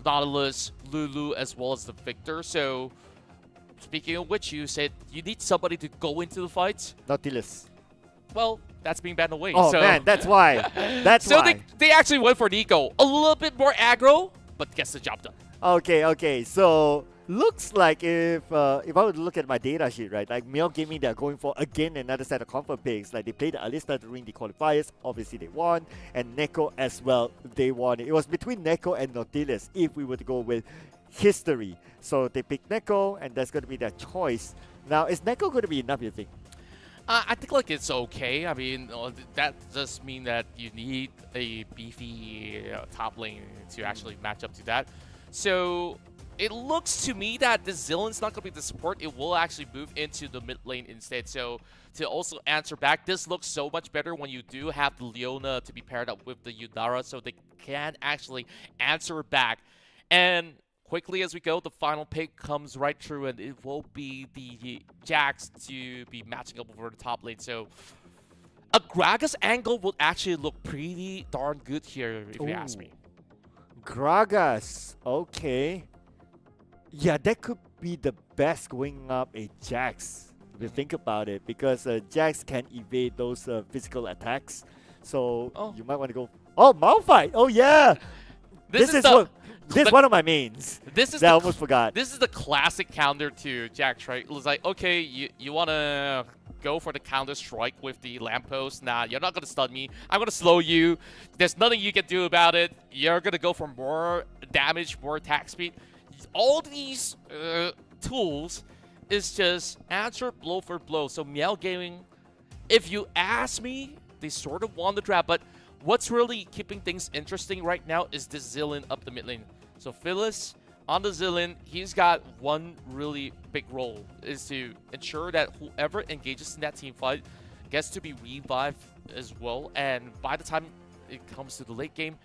Nautilus, Lulu, as well as the Victor. So speaking of which, you said you need somebody to go into the fights. Nautilus. Well, that's being banned away. Oh, so man, that's why. That's so why. they actually went for Nico. A little bit more aggro, but gets the job done. Okay. So looks like if I were to look at my data sheet, right, like Mel Gaming, they're going for again another set of comfort picks. Like they played the Alista during the qualifiers, obviously they won, and Neko as well, they won. It was between Neko and Nautilus if we were to go with history. So they picked Neko, and that's going to be their choice. Now, is Neko going to be enough, you think? I think like it's okay. I mean, that does mean that you need a beefy top lane to actually match up to that. So it looks to me that the Zillion's not going to be the support. It will actually move into the mid lane instead. So to also answer back, this looks so much better when you do have the Leona to be paired up with the Yudara, so they can actually answer back. And quickly as we go, the final pick comes right through, and it will be the Jax to be matching up over the top lane. So a Gragas angle would actually look pretty darn good here, if you ask me. Gragas, okay. Yeah, that could be the best going up a Jax, if you think about it, because Jax can evade those physical attacks. So you might want to go. Oh, Malphite! Oh, yeah! This is one of my mains. This is I almost forgot. This is the classic counter to Jax, right? It was like, okay, you want to go for the counter strike with the lamppost. Nah, you're not going to stun me. I'm going to slow you. There's nothing you can do about it. You're going to go for more damage, more attack speed. All these tools is just answer blow for blow. So Meow Gaming, if you ask me, they sort of won the draft, but what's really keeping things interesting right now is the Zillion up the mid lane. So Phyllis on the Zillion, he's got one really big role, is to ensure that whoever engages in that team fight gets to be revived as well. And by the time it comes to the late game,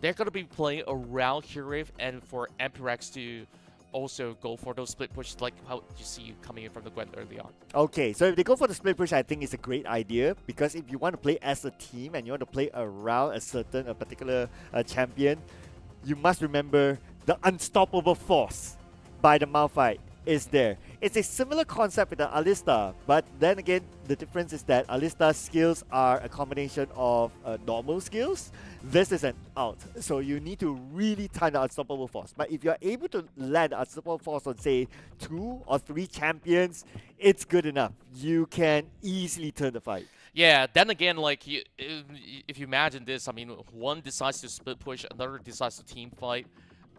they're going to be playing around Hurave, and for Empirex to also go for those split push like how you see coming in from the Gwen early on. Okay, so if they go for the split push, I think it's a great idea, because if you want to play as a team and you want to play around a particular champion, you must remember the unstoppable force by the Malphite is there. It's a similar concept with the Alista, but then again, the difference is that Alista's skills are a combination of normal skills. This is an ult, so you need to really time the unstoppable force. But if you're able to land the unstoppable force on, say, 2 or 3 champions, it's good enough. You can easily turn the fight. Yeah, then again, like if you imagine this, I mean, one decides to split push, another decides to team fight.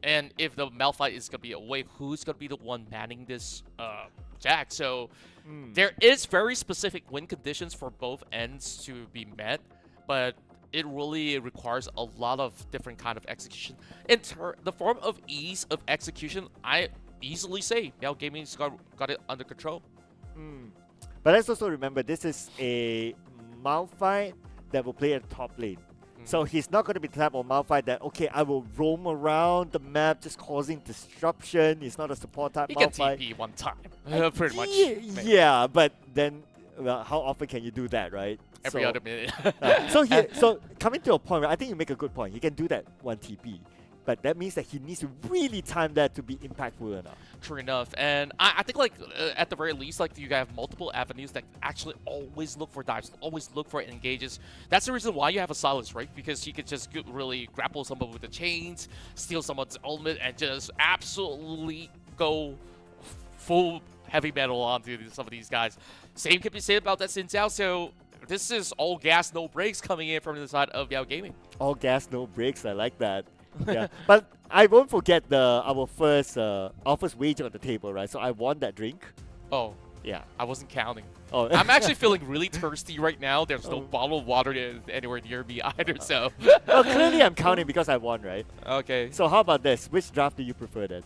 And if the Malphite is going to be away, who's going to be the one manning this Jack? So there is very specific win conditions for both ends to be met, but it really requires a lot of different kind of execution. In the form of ease of execution, I easily say Meow Gaming's got it under control. But let's also remember, this is a Malphite that will play at top lane. So he's not going to be the type of Malphite that, okay, I will roam around the map just causing disruption. He's not a support type He can Malphite. TP one time, pretty much. Yeah, but then, well, how often can you do that, right? Every other minute. So coming to a point, right, I think you make a good point. He can do that one TP. But that means that he needs to really time that to be impactful enough. True enough, and I think like at the very least, like you have multiple avenues that actually always look for dives, always look for engages. That's the reason why you have a Silas, right? Because he could just really grapple someone with the chains, steal someone's ultimate, and just absolutely go full heavy metal onto some of these guys. Same can be said about that Xin Zhao. So this is all gas, no brakes coming in from the side of Yao Gaming. All gas, no brakes. I like that. Yeah, but I won't forget our first wager on the table, right? So I won that drink. Oh, yeah. I wasn't counting. Oh, I'm actually feeling really thirsty right now. There's no bottle of water anywhere near me either, so. Well, clearly I'm counting because I won, right? Okay. So how about this? Which draft do you prefer then?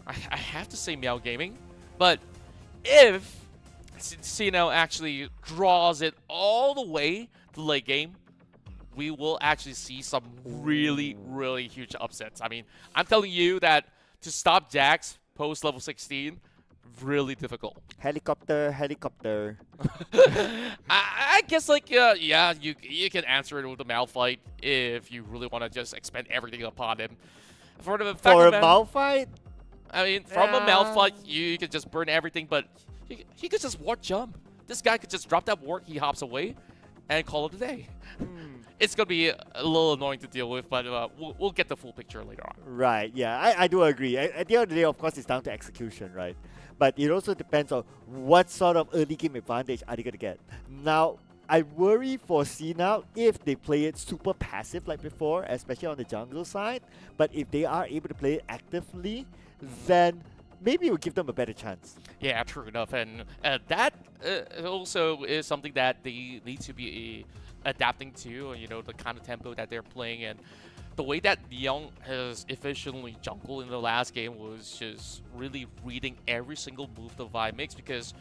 I have to say Meow Gaming, but if Sino actually draws it all the way to late game, we will actually see some really, really huge upsets. I mean, I'm telling you that to stop Jax post level 16, really difficult. Helicopter. I guess like yeah, you can answer it with a Malphite if you really want to just expend everything upon him. For a Malphite? I mean, from a Malphite, you can just burn everything, but he could just ward jump. This guy could just drop that ward, he hops away, and call it a day. It's going to be a little annoying to deal with, but we'll get the full picture later on. Right, yeah, I do agree. At the end of the day, of course, it's down to execution, right? But it also depends on what sort of early game advantage are they going to get. Now, I worry for Cena if they play it super passive like before, especially on the jungle side. But if they are able to play it actively, then maybe it will give them a better chance. Yeah, true enough. And that also is something that they need to be adapting to, you know, the kind of tempo that they're playing. And the way that Young has efficiently jungled in the last game was just really reading every single move the Vi makes, because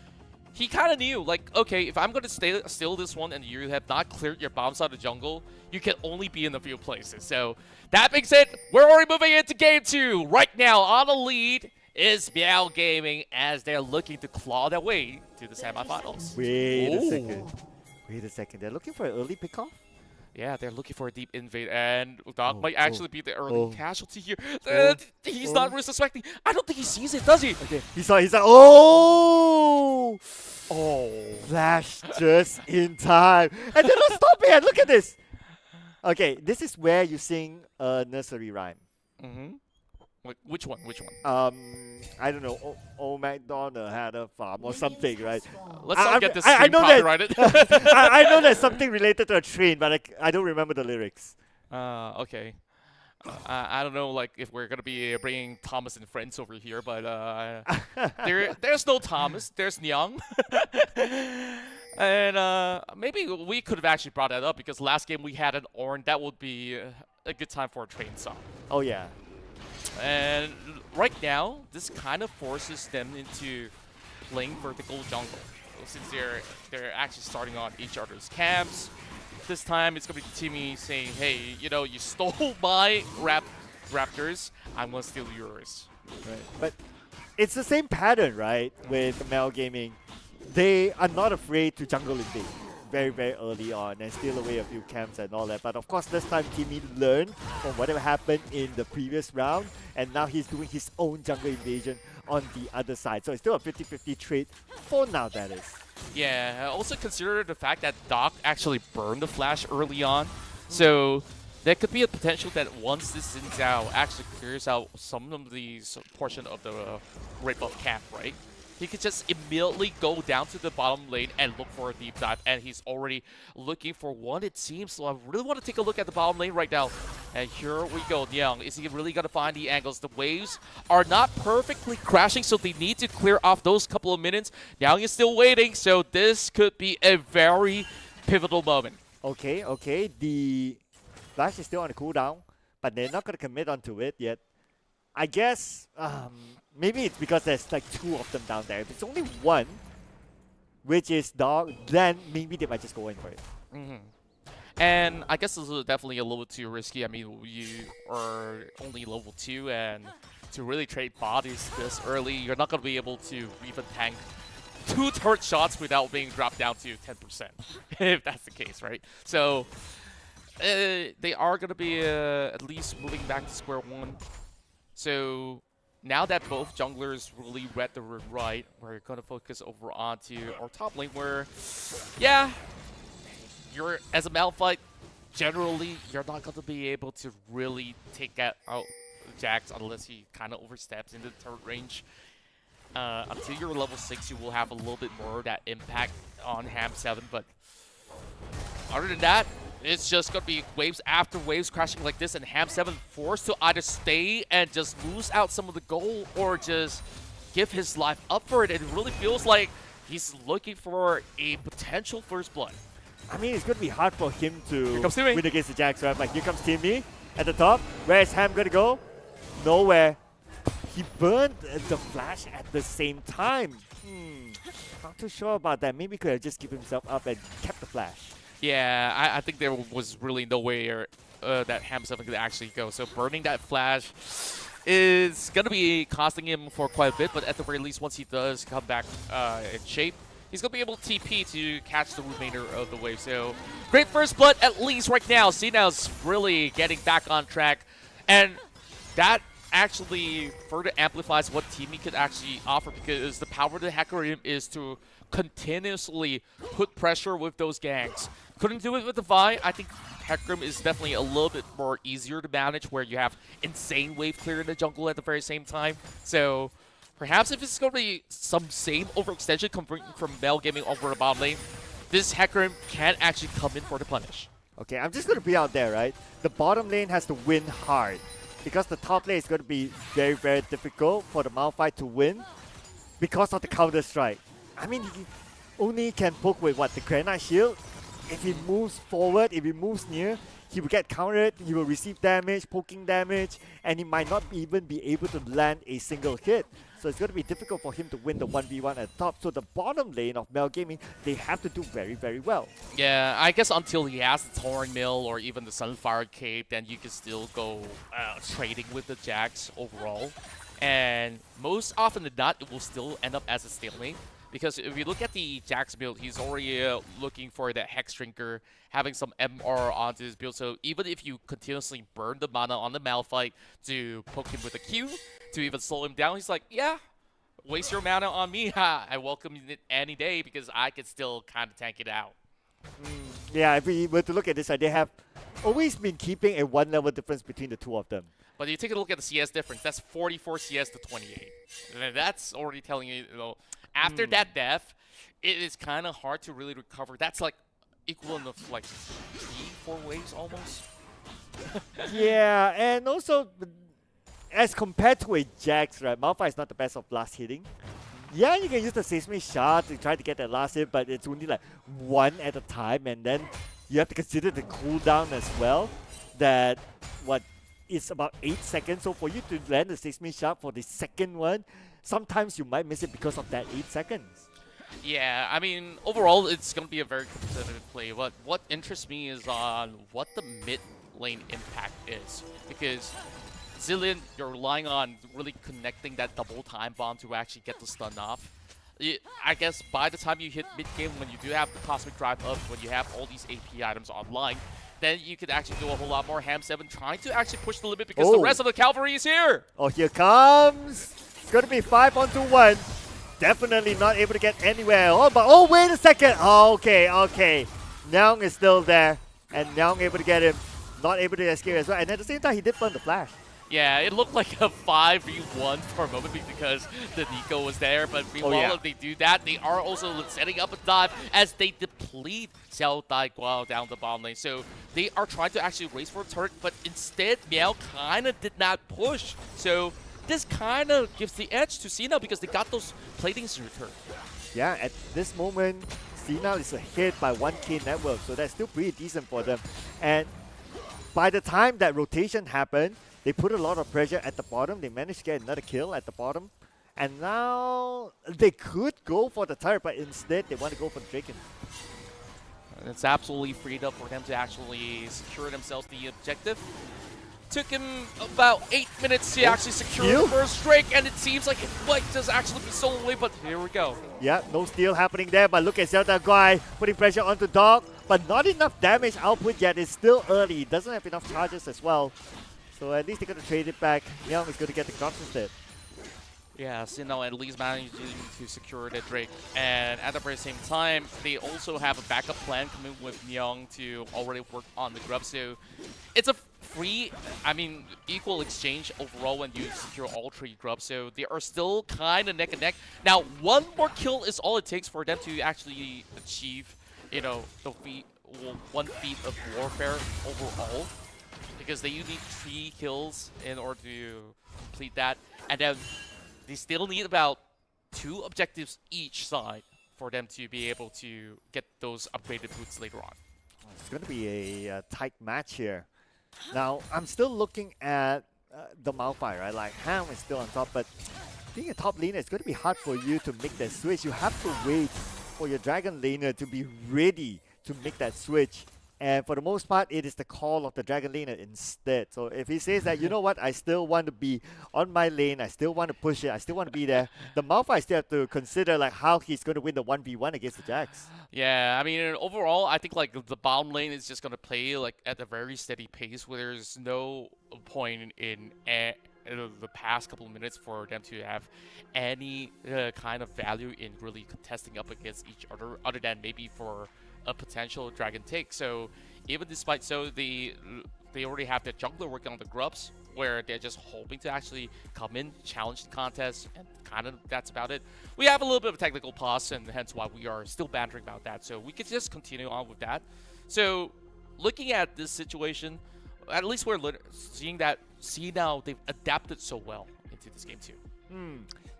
he kind of knew, like, okay, if I'm going to steal this one and you have not cleared your bombs out of jungle, you can only be in a few places. So that being said, we're already moving into game 2. Right now on the lead is Meow Gaming as they're looking to claw their way to the semifinals. Wait a second. They're looking for an early pickoff? Yeah, they're looking for a deep invade, and Doc might actually be the early casualty here. He's not really suspecting. I don't think he sees it, does he? Okay, he saw. Oh! Flash just in time. And they're not stopping it. Look at this. Okay, this is where you sing a nursery rhyme. Which one? I don't know. Old MacDonald had a farm or something, right? Let's not get this stream copyrighted. I know there's something related to a train, but I don't remember the lyrics. Okay. I don't know, like, if we're gonna be bringing Thomas and friends over here, but there's no Thomas. There's Nyang. And maybe we could have actually brought that up, because last game we had an Ornn. That would be a good time for a train song. Oh yeah. And right now, this kind of forces them into playing vertical jungle, since they're actually starting on each other's camps. This time, it's gonna be Timmy saying, "Hey, you know, you stole my raptors. I'm gonna steal yours." Right. But it's the same pattern, right? With Meow Gaming, they are not afraid to jungle invade very, very early on and steal away a few camps and all that. But of course, this time Timmy learned from whatever happened in the previous round, and now he's doing his own jungle invasion on the other side. So it's still a 50-50 trade for now, that is. Yeah, also consider the fact that Doc actually burned the flash early on. So there could be a potential that once this Xin Zhao actually clears out some of these portion of the red buff camp, right? He could just immediately go down to the bottom lane and look for a deep dive, and he's already looking for one, it seems. So I really want to take a look at the bottom lane right now. And here we go, Nyang. Is he really going to find the angles? The waves are not perfectly crashing, so they need to clear off those couple of minutes. Nyang is still waiting, so this could be a very pivotal moment. Okay. The flash is still on the cooldown, but they're not going to commit onto it yet. I guess maybe it's because there's like 2 of them down there. If it's only 1, which is Dog, then maybe they might just go in for it. And I guess this is definitely a little bit too risky. I mean, you are only level 2, and to really trade bodies this early, you're not going to be able to even tank 2 turret shots without being dropped down to 10%, if that's the case, right? So they are going to be at least moving back to square one. So now that both junglers really read the room right, we're going to focus over onto our top lane where, yeah, you're as a Malphite, generally, you're not going to be able to really take out Jax unless he kind of oversteps into the turret range. Until you're level 6, you will have a little bit more of that impact on Ham 7, but other than that, it's just going to be waves after waves crashing like this, and Ham 7 forced to either stay and just lose out some of the gold or just give his life up for it. It really feels like he's looking for a potential first blood. I mean, it's going to be hard for him to comes win against the Jax, right? Like, here comes Timmy at the top. Where is Ham going to go? Nowhere. He burned the flash at the same time. Not too sure about that. Maybe he could have just given himself up and kept the flash. Yeah, I think there was really no way that Ham 7 could actually go. So burning that flash is going to be costing him for quite a bit, but at the very least, once he does come back in shape, he's going to be able to TP to catch the remainder of the wave. So great first blood, at least right now. CNOW's really getting back on track, and that actually further amplifies what Teamy could actually offer, because the power of the Hecarim is to continuously put pressure with those ganks. Couldn't do it with the Vi. I think Hecarim is definitely a little bit more easier to manage, where you have insane wave clear in the jungle at the very same time. So perhaps if it's going to be some same overextension coming from Mel Gaming over the bottom lane, this Hecarim can actually come in for the punish. Okay, I'm just going to be out there, right? The bottom lane has to win hard, because the top lane is going to be very, very difficult for the Malphite to win because of the counter strike. I mean, he only can poke with what? The Granite Shield? If he moves forward, if he moves near, he will get countered, he will receive damage, poking damage, and he might not even be able to land a single hit. So it's going to be difficult for him to win the 1v1 at the top. So the bottom lane of Mel Gaming, they have to do very, very well. Yeah, I guess until he has the Torn Mill or even the Sunfire Cape, then you can still go trading with the Jax overall. And most often than not, it will still end up as a stalemate. Because if you look at the Jax build, he's already looking for that Hex Drinker, having some MR onto his build. So even if you continuously burn the mana on the Malphite to poke him with a Q, to even slow him down, he's like, yeah, waste your mana on me. I welcome it any day, because I can still kind of tank it out. Yeah, if we were to look at this, they have always been keeping a 1 level difference between the two of them. But you take a look at the CS difference. That's 44 CS to 28. And that's already telling you, after that death, it is kind of hard to really recover. That's like equivalent of like 3-4 waves almost. Yeah, and also, as compared to a Jax, right, Malphite is not the best of blast hitting. Yeah, you can use the Seismic Shard to try to get that last hit, but it's only like 1 at a time, and then you have to consider the cooldown as well. That, it's about 8 seconds, so for you to land the Seismic Shard for the second one, sometimes you might miss it because of that 8 seconds. Yeah, I mean, overall, it's going to be a very competitive play. But what interests me is on what the mid lane impact is. Because Zilean, you're relying on really connecting that double time bomb to actually get the stun off. I guess by the time you hit mid-game, when you do have the Cosmic Drive up, when you have all these AP items online, then you could actually do a whole lot more. Ham 7 trying to actually push the limit because the rest of the cavalry is here. Oh, here comes. It's going to be 5-on-2-1. Definitely not able to get anywhere. Oh, wait a second. Oh, okay. Nyang is still there. And Nyang able to get him. Not able to escape as well. And at the same time, he did burn the flash. Yeah, it looked like a 5v1 for a moment because the Nico was there. But meanwhile, if they do that, they are also setting up a dive as they deplete Xiao Dai Guao down the bottom lane. So they are trying to actually race for a turret, but instead, Meow kind of did not push. So this kind of gives the edge to Cena because they got those platings in return. Yeah, at this moment, Cena is ahead by 1k network, so that's still pretty decent for them. And by the time that rotation happened, they put a lot of pressure at the bottom. They managed to get another kill at the bottom. And now they could go for the turret, but instead they want to go for the Draken. It's absolutely freed up for them to actually secure themselves the objective. Took him about 8 minutes to actually secure the first Drake, and it seems like it might just actually be stolen away, but here we go. Yeah, no steal happening there, but look at Zelda Guy putting pressure onto Dog, but not enough damage output yet. It's still early. Doesn't have enough charges as well. So at least they're going to trade it back. Young is going to get the crops instead. Yeah, Sinnoh at least managing to secure the Drake. And at the very same time, they also have a backup plan coming with Myung to already work on the grub. So it's a free, equal exchange overall when you secure all 3 grubs. So they are still kind of neck and neck. Now, 1 more kill is all it takes for them to actually achieve, the feat, 1 feat of warfare overall. Because they need 3 kills in order to complete that. And then they still need about 2 objectives each side for them to be able to get those upgraded boots later on. It's going to be a tight match here. Now, I'm still looking at the Malphite, right? Like, Ham is still on top, but being a top laner, it's going to be hard for you to make that switch. You have to wait for your Dragon laner to be ready to make that switch. And for the most part, it is the call of the Dragon laner instead. So if he says that, you know what, I still want to be on my lane, I still want to push it, I still want to be there, the Malphite still have to consider like how he's going to win the 1v1 against the Jax. Yeah, overall, I think like the bottom lane is just going to play like at a very steady pace where there's no point in the past couple of minutes for them to have any kind of value in really contesting up against each other than maybe for a potential dragon take. So even despite so, they already have their jungler working on the grubs where they're just hoping to actually come in, challenge the contest, and kind of that's about it. We have a little bit of a technical pause, and hence why we are still bantering about that. So we could just continue on with that. So looking at this situation, at least we're seeing now they've adapted so well into this game too.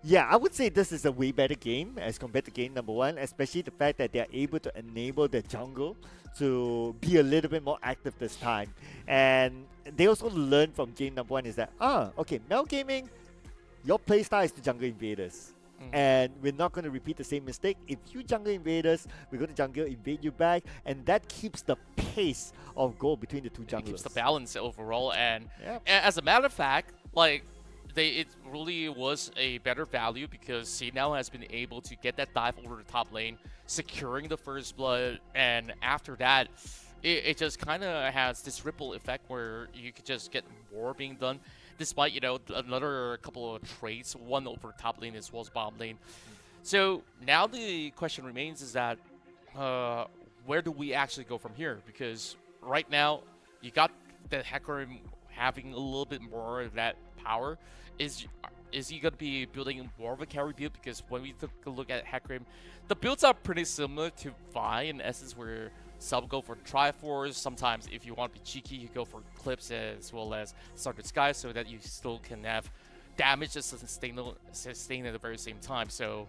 Yeah, I would say this is a way better game as compared to game number 1, especially the fact that they're able to enable the jungle to be a little bit more active this time. And they also learned from game number 1 is that, okay, Mel Gaming, your playstyle is to jungle invaders. And we're not going to repeat the same mistake. If you jungle invaders, we're going to jungle invade you back, and that keeps the pace of goal between the 2 junglers. It keeps the balance overall, and as a matter of fact, like, it really was a better value because Sinnoh has been able to get that dive over the top lane, securing the first blood, and after that, it just kind of has this ripple effect where you could just get more being done, despite, another couple of trades, one over top lane as well as bottom lane. So now the question remains is that where do we actually go from here? Because right now, you got the Hecarim having a little bit more of that power. Is he going to be building more of a carry build? Because when we took a look at Hecarim, the builds are pretty similar to Vi in essence, where some go for Triforce. Sometimes if you want to be cheeky, you go for Clips as well as Started Sky so that you still can have damage to sustain at the very same time. So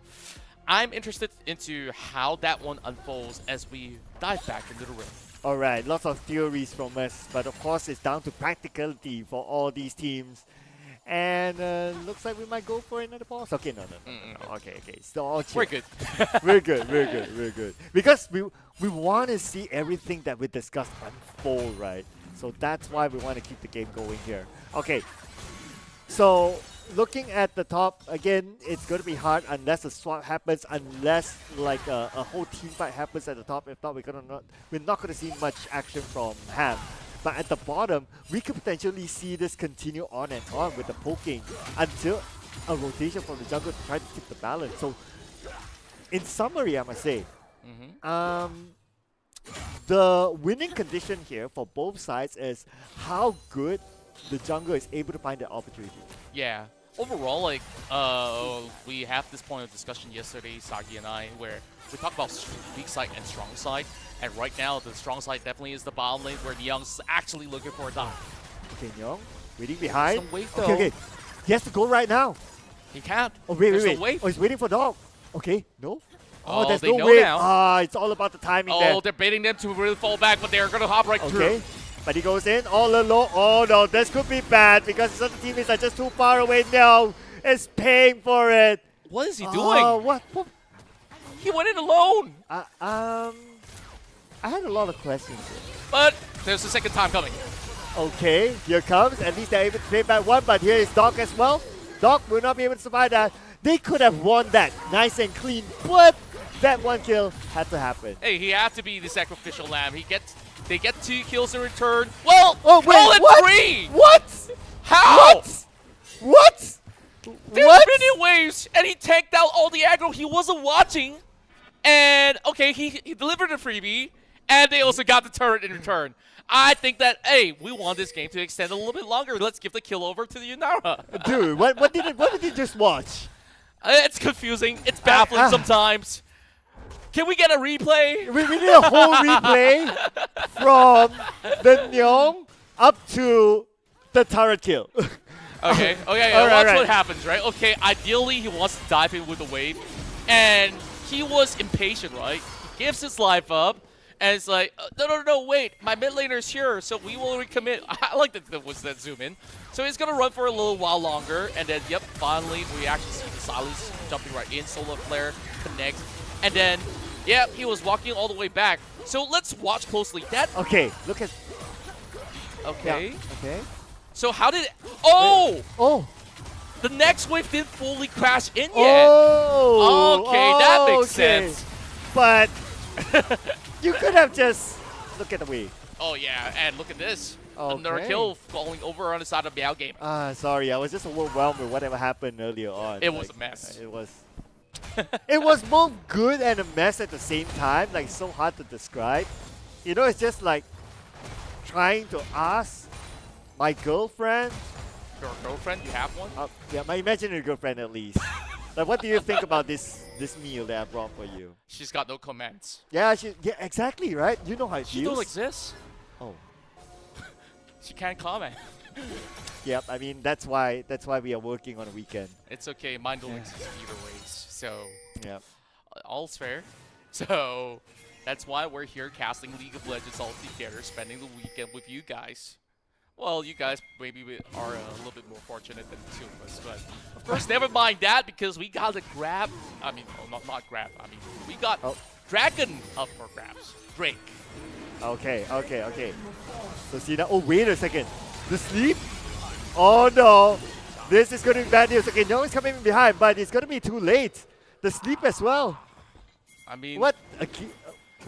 I'm interested into how that one unfolds as we dive back into the ring. Alright, lots of theories from us, but of course it's down to practicality for all these teams. And looks like we might go for another pause. Okay, no. Okay. So all chill. We're good. We're good. Because we want to see everything that we discussed unfold, right? So that's why we want to keep the game going here. Okay. So looking at the top again, it's going to be hard unless a swap happens, unless like a whole team fight happens at the top. If not, we're not going to see much action from Ham. But at the bottom, we could potentially see this continue on and on with the poking until a rotation from the jungle to try to keep the balance. So, in summary, I must say, the winning condition here for both sides is how good the jungle is able to find the opportunity. Yeah. Overall, like, we have this point of discussion yesterday, Sagi and I, where we talk about weak side and strong side. And right now, the strong side definitely is the bottom lane where Nyong's actually looking for a dive. Okay, Nyong, waiting behind. Some wave though. Okay. He has to go right now. He can't. Oh, wait. Wave. Oh, he's waiting for dog. Okay, no. Oh, there's they no know wave. now. It's all about the timing there. Oh, they're baiting them to really fall back, but they're going to hop right through. Okay, but he goes in all alone. Oh no, this could be bad because his other teammates are just too far away. No, it's paying for it. What is he doing? What? He went in alone. I had a lot of questions here. But there's the second time coming. Okay, here comes. At least they're able to play back one, but here is Doc as well. Doc will not be able to survive that. They could have won that nice and clean, but that one kill had to happen. Hey, he had to be the sacrificial lamb. They get 2 kills in return. Well, oh wait, what? 3. What? How? What? There's What? minion waves, and he tanked out all the aggro. He wasn't watching, and okay, he delivered a freebie, and they also got the turret in return. I think that, hey, we want this game to extend a little bit longer. Let's give the kill over to the Onair. Dude, what did you just watch? It's confusing. It's baffling sometimes. Can we get a replay? We need a whole replay from the Nyong up to the turret kill. Okay, that's what happens, right? Okay, ideally he wants to dive in with the wave, and he was impatient, right? He gives his life up, and it's like, no, wait, my mid laner is here, so we will recommit. I like that zoom in. So he's gonna run for a little while longer, and then, yep, finally we actually see the Silence jumping right in, solar flare, connect, and then, yeah, he was walking all the way back. So let's watch closely. Okay, look at. Okay. Yeah, okay. So how did it? Oh! Oh! The next wave didn't fully crash in yet. Oh! Okay, that makes sense. But you could have just look at the wave. Oh yeah, and look at this. Another Okay. kill falling over on the side of Meow Game. Sorry, I was just overwhelmed with whatever happened earlier on. It was a mess. It was. It was both good and a mess at the same time. Like, so hard to describe. You know, it's just like trying to ask my girlfriend. Your girlfriend? You have one? Yeah, my imaginary girlfriend at least. Like, what do you think about this meal that I brought for you? She's got no comments. Yeah, exactly, right? You know how it She feels. don't exist. Oh. She can't comment. Yep, I mean that's why we are working on a weekend. It's okay. Mine don't exist either ways. So yep. All's fair. So that's why we're here casting League of Legends all together, spending the weekend with you guys. Well, you guys maybe are a little bit more fortunate than the two of us, but of course, never mind that because we got a grab. I mean, not grab. I mean, we got Dragon up for grabs. Drake. Okay. So see now. Oh, wait a second. The sleep? Oh no. This is going to be bad news. Okay, no one's coming in behind, but it's going to be too late. The sleep as well. I mean, what?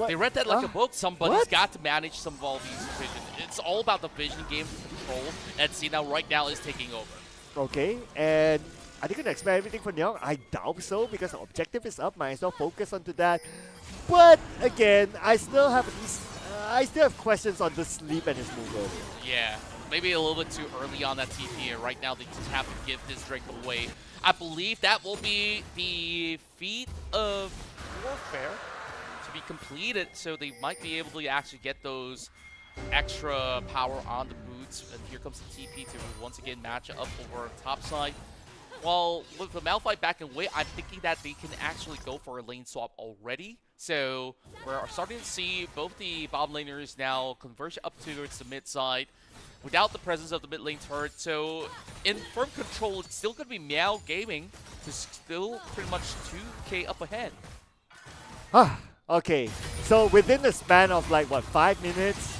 They read that like a book. Somebody's got to manage some of all these vision. It's all about the vision game control, and see now right now is taking over. Okay, and are they going to expect everything from Nyong? I doubt so because the objective is up. Might as well focus onto that. But again, I still have questions on the sleep and his move earlier. Yeah, maybe a little bit too early on that TP, and right now they just have to give this Drake away. I believe that will be the feat of warfare to be completed, so they might be able to actually get those extra power on the boots. And here comes the TP to once again match up over on the top side. Well, with the Malphite back in way, I'm thinking that they can actually go for a lane swap already. So we're starting to see both the bottom laners now converge up towards the mid side without the presence of the mid lane turret. So in firm control, it's still going to be Meow Gaming, who's still pretty much 2k up ahead. Okay, so within the span of like, what, 5 minutes,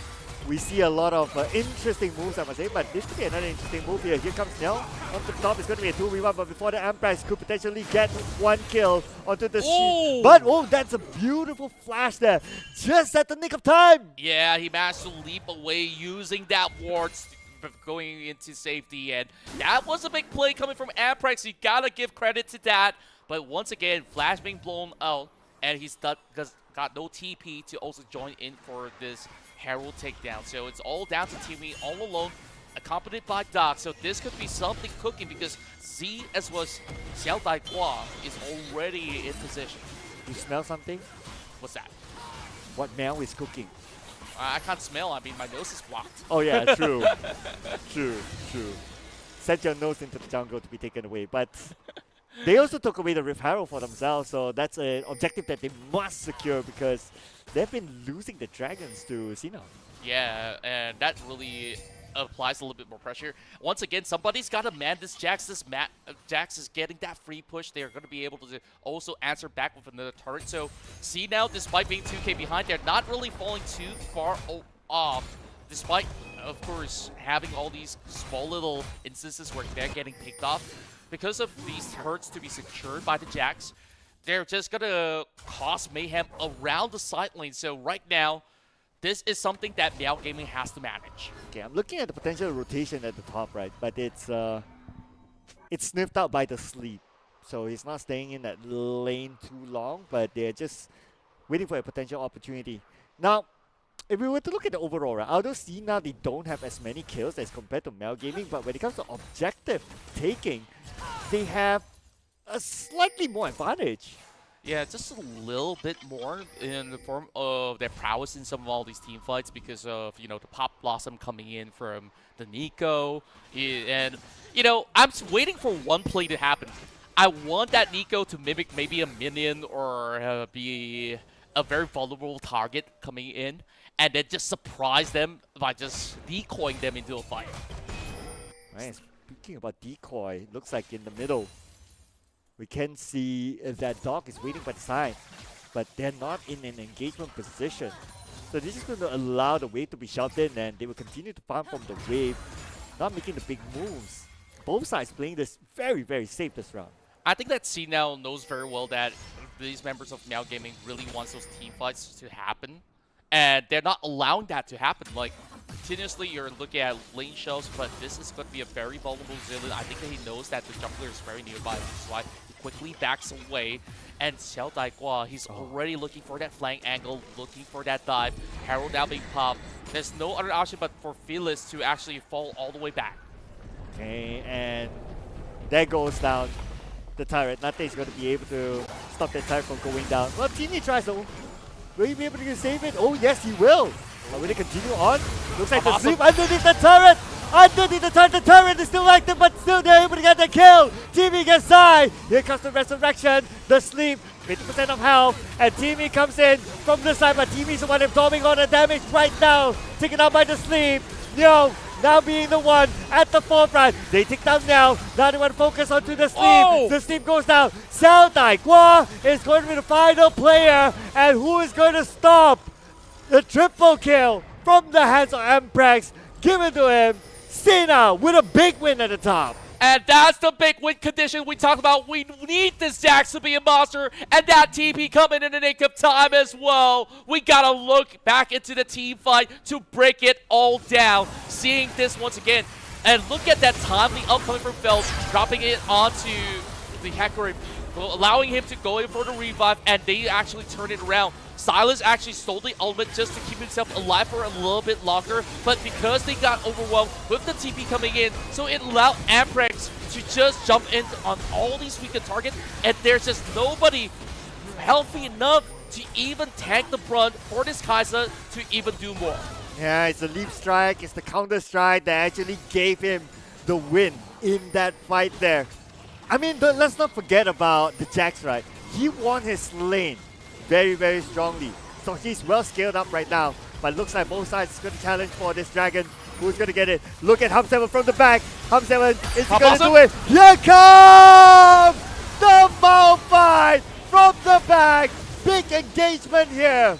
we see a lot of interesting moves, I must say, but this could be another interesting move here. Here comes Nell. On the top, it's going to be a 2v1, but before the Empress could potentially get one kill onto the sheet. But, that's a beautiful flash there, just at the nick of time. Yeah, he managed to leap away using that ward, going into safety, and that was a big play coming from Amprex. You gotta give credit to that, but once again, Flash being blown out, and he's got no TP to also join in for this Herald takedown. So it's all down to Timmy all alone, accompanied by Doc. So this could be something cooking because Z as well as Xiao Daihua is already in position. You smell something? What's that? What Mel is cooking? I can't smell. I mean, my nose is blocked. Oh yeah, true. True. Send your nose into the jungle to be taken away. But they also took away the Rift Herald for themselves, so that's an objective that they must secure because they've been losing the dragons to Sina. Yeah, and that really applies a little bit more pressure. Once again, somebody's got to man this Jax. Jax is getting that free push. They're going to be able to also answer back with another turret. So see now, despite being 2k behind, they're not really falling too far off, despite, of course, having all these small little instances where they're getting picked off. Because of these turrets to be secured by the Jax, they're just going to cause mayhem around the side lane. So right now, this is something that Meow Gaming has to manage. Okay, I'm looking at the potential rotation at the top right, but it's sniffed out by the sleep. So he's not staying in that lane too long, but they're just waiting for a potential opportunity. Now, if we were to look at the overall, right, although see now they don't have as many kills as compared to Meow Gaming, but when it comes to objective taking, they have a slightly more advantage. Yeah, just a little bit more in the form of their prowess in some of all these team fights because of, you know, the Pop Blossom coming in from the Nico. And, you know, I'm waiting for one play to happen. I want that Nico to mimic maybe a minion or be a very vulnerable target coming in and then just surprise them by just decoying them into a fight. Right, speaking about decoy, looks like in the middle, we can see that dog is waiting by the side, but they're not in an engagement position. So this is going to allow the wave to be shoved in, and they will continue to farm from the wave, not making the big moves. Both sides playing this very, very safe this round. I think that C now knows very well that these members of Meow Gaming really wants those team fights to happen, and they're not allowing that to happen. Like, continuously you're looking at lane shells, but this is going to be a very vulnerable Zillion. I think that he knows that the jungler is very nearby, which is why he quickly backs away. And Xiao Daigua, he's already looking for that flank angle, looking for that dive. Herald now being popped. There's no other option but for Phyllis to actually fall all the way back. Okay, and there goes down the turret. Nothing's going to be able to stop that turret from going down. Well, Teeny tries though. Will he be able to save it? Oh yes, he will. But will they continue on? Looks like the sleep underneath the turret! Underneath the turret is still active, but still they're able to get the kill! TV gets high! Here comes the resurrection, the sleep, 50% of health, and TV comes in from the side, but TV's the one absorbing all the damage right now, taken out by the sleep. Yo, now being the one at the forefront. They take down now they want to focus onto the sleep. Oh! The sleep goes down. Xiao Daigua is going to be the final player, and who is going to stop the triple kill from the hands of Amprex, given to him. Cena with a big win at the top. And that's the big win condition we talked about. We need this Jax to be a monster, and that TP coming in the nick of time as well. We gotta look back into the team fight to break it all down. Seeing this once again, and look at that timely upcoming from Fells, dropping it onto the Hacker, allowing him to go in for the revive, and they actually turn it around. Silas actually stole the ultimate just to keep himself alive for a little bit longer, but because they got overwhelmed with the TP coming in, so it allowed Amprex to just jump in on all these weakened targets, and there's just nobody healthy enough to even tank the brunt for this Kai'Sa to even do more. Yeah, it's the leap strike, it's the counter strike that actually gave him the win in that fight there. I mean, let's not forget about the Jax, right? He won his lane very, very strongly. So he's well scaled up right now. But looks like both sides is going to challenge for this dragon. Who's going to get it? Look at Hum7 from the back. Hum7 is going to do it. Here comes the Malphite from the back. Big engagement here.